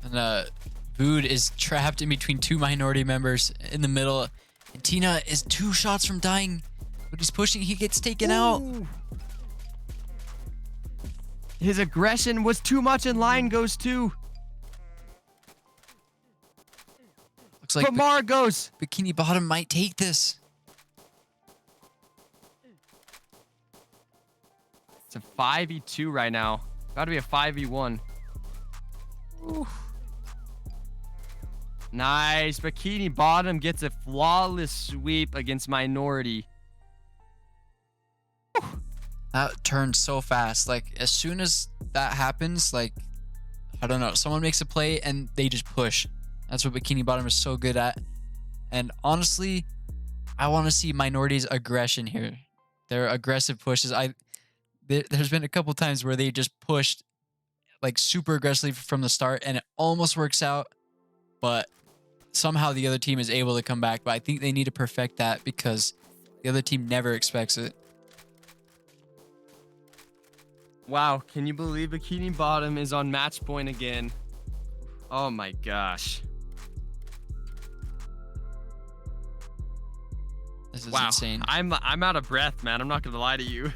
S1: And Vood is trapped in between two minority members in the middle. And T-Nut is 2 shots from dying. But he's pushing, he gets taken out.
S2: His aggression was too much and Lion goes too.
S1: Looks like
S2: Lamar goes.
S1: Bikini Bottom might take this.
S2: It's a 5v2 right now. About to be a 5v1. Ooh. Nice. Bikini Bottom gets a flawless sweep against Minority.
S1: That turned so fast. Like, as soon as that happens, like, I don't know, someone makes a play and they just push. That's what Bikini Bottom is so good at. And honestly, I want to see Minority's aggression here. Their aggressive pushes. There's been a couple times where they just pushed like super aggressively from the start and it almost works out, but somehow the other team is able to come back. But I think they need to perfect that because the other team never expects it.
S2: Wow, can you believe Bikini Bottom is on match point again? Oh my gosh.
S1: This is
S2: wow.
S1: insane.
S2: I'm out of breath, man. I'm not gonna lie to you.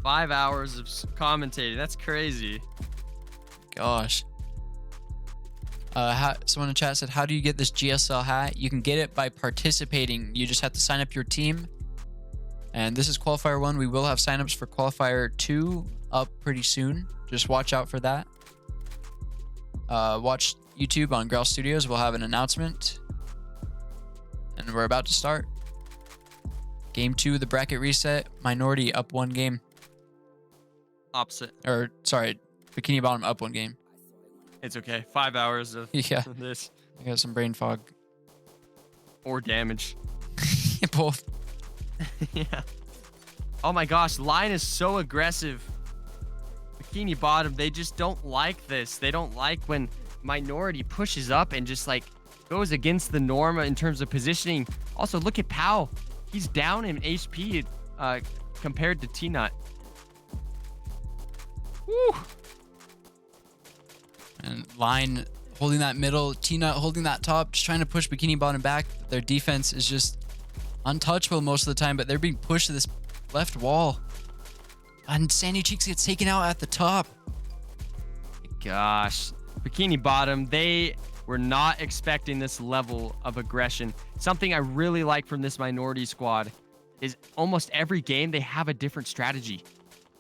S2: 5 hours of commentating. That's crazy.
S1: Gosh. Someone in chat said, how do you get this GSL hat? You can get it by participating. You just have to sign up your team. And this is Qualifier 1. We will have signups for Qualifier 2 up pretty soon. Just watch out for that. Watch YouTube on Graal Studios. We'll have an announcement. And we're about to start. Game 2 of the bracket reset. Minority up 1 game.
S2: Opposite.
S1: Or, sorry, Bikini Bottom up 1 game.
S2: It's okay. 5 hours of this.
S1: I got some brain fog.
S2: Or damage.
S1: Both.
S2: Yeah. Oh my gosh, Lion is so aggressive. Bikini Bottom, they just don't like this. They don't like when Minority pushes up and just like goes against the norm in terms of positioning. Also, look at Pao. He's down in HP compared to T-Nut. Woo.
S1: And Line holding that middle, T-Nut holding that top, just trying to push Bikini Bottom back. Their defense is just untouchable most of the time, but they're being pushed to this left wall. And Sandy Cheeks gets taken out at the top.
S2: Gosh. Bikini Bottom, they were not expecting this level of aggression. Something I really like from this Minority squad is almost every game they have a different strategy.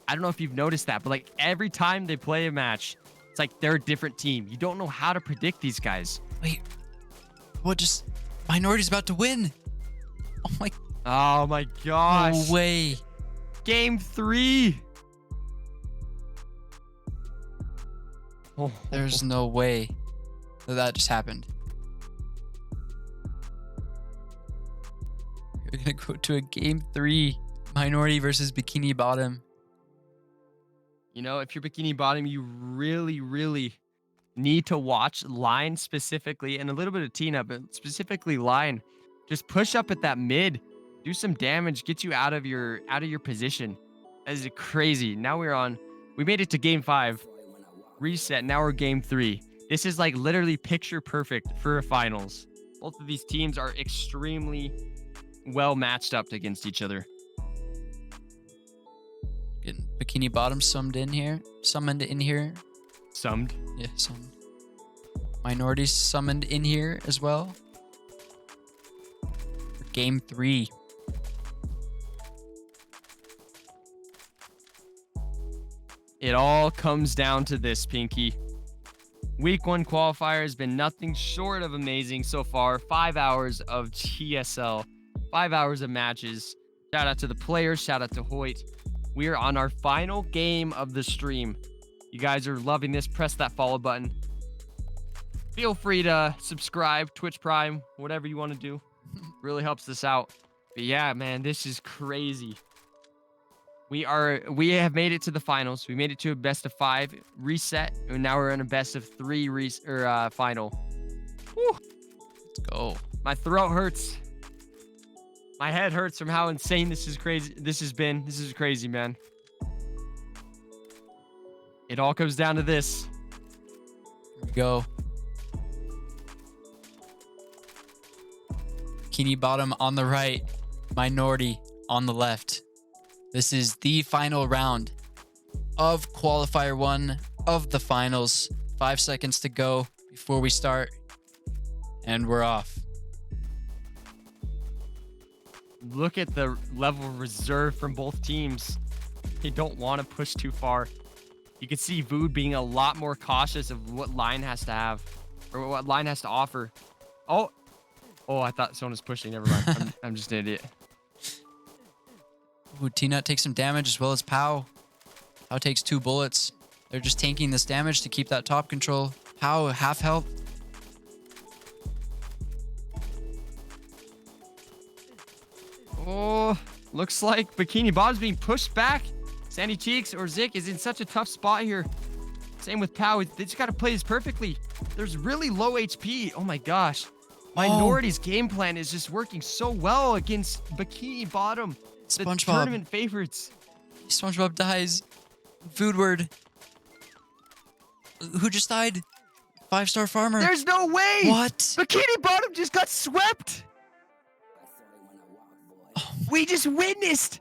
S2: I don't know if you've noticed that, but like every time they play a match, it's like they're a different team. You don't know how to predict these guys.
S1: Wait, what just... Minority's about to win.
S2: Oh my gosh.
S1: No way.
S2: Game 3. Oh.
S1: There's no way that just happened. We're gonna go to a game 3. Minority versus Bikini Bottom.
S2: You know, if you're Bikini Bottom, you really, really need to watch Line specifically, and a little bit of Tina, but specifically Line. Just push up at that mid, do some damage, get you out of your position. That is crazy. Now we made it to game 5. Reset. Now we're game 3. This is like literally picture perfect for a finals. Both of these teams are extremely well matched up against each other.
S1: Getting Bikini Bottom summoned in here.
S2: Summed?
S1: Yeah, summoned. Minorities summoned in here as well. For game 3.
S2: It all comes down to this, Pinky. Week 1 qualifier has been nothing short of amazing so far. 5 hours of GSL, 5 hours of matches. Shout out to the players, shout out to Hoyt. We are on our final game of the stream. You guys are loving this. Press that follow button. Feel free to subscribe, Twitch Prime, whatever you want to do. Really helps us out. But yeah, man, this is crazy. We have made it to the finals. We made it to a best of 5 reset, and now we're in a best of 3 final. Whew.
S1: Let's go.
S2: My throat hurts. My head hurts from how insane this is crazy. This has been. This is crazy, man. It all comes down to this.
S1: Here we go. Bikini Bottom on the right. Minority on the left. This is the final round of Qualifier 1 of the finals. 5 seconds to go before we start. And we're off.
S2: Look at the level of reserve from both teams. They don't want to push too far. You can see Vood being a lot more cautious of what line has to have, or what line has to offer. Oh, I thought someone was pushing. Never mind. I'm just an idiot.
S1: Ooh, T-Nut takes some damage as well as Pow. Pow takes 2 bullets. They're just tanking this damage to keep that top control. Pow, half health.
S2: Oh, looks like Bikini Bottom's being pushed back. Sandy Cheeks or Zik is in such a tough spot here. Same with Pow. They just got to play this perfectly. There's really low HP. Oh my gosh. Minority's game plan is just working so well against Bikini Bottom. The
S1: SpongeBob.
S2: tournament favorites.
S1: SpongeBob dies. Foodward. Who just died? 5-star farmer.
S2: There's no way.
S1: What?
S2: Bikini Bottom just got swept. We just witnessed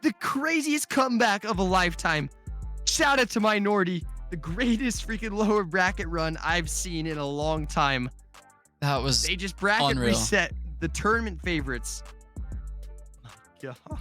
S2: the craziest comeback of a lifetime. Shout out to Minority, the greatest freaking lower bracket run I've seen in a long time.
S1: That was
S2: They just bracket
S1: unreal.
S2: reset the tournament favorites. Oh my gosh.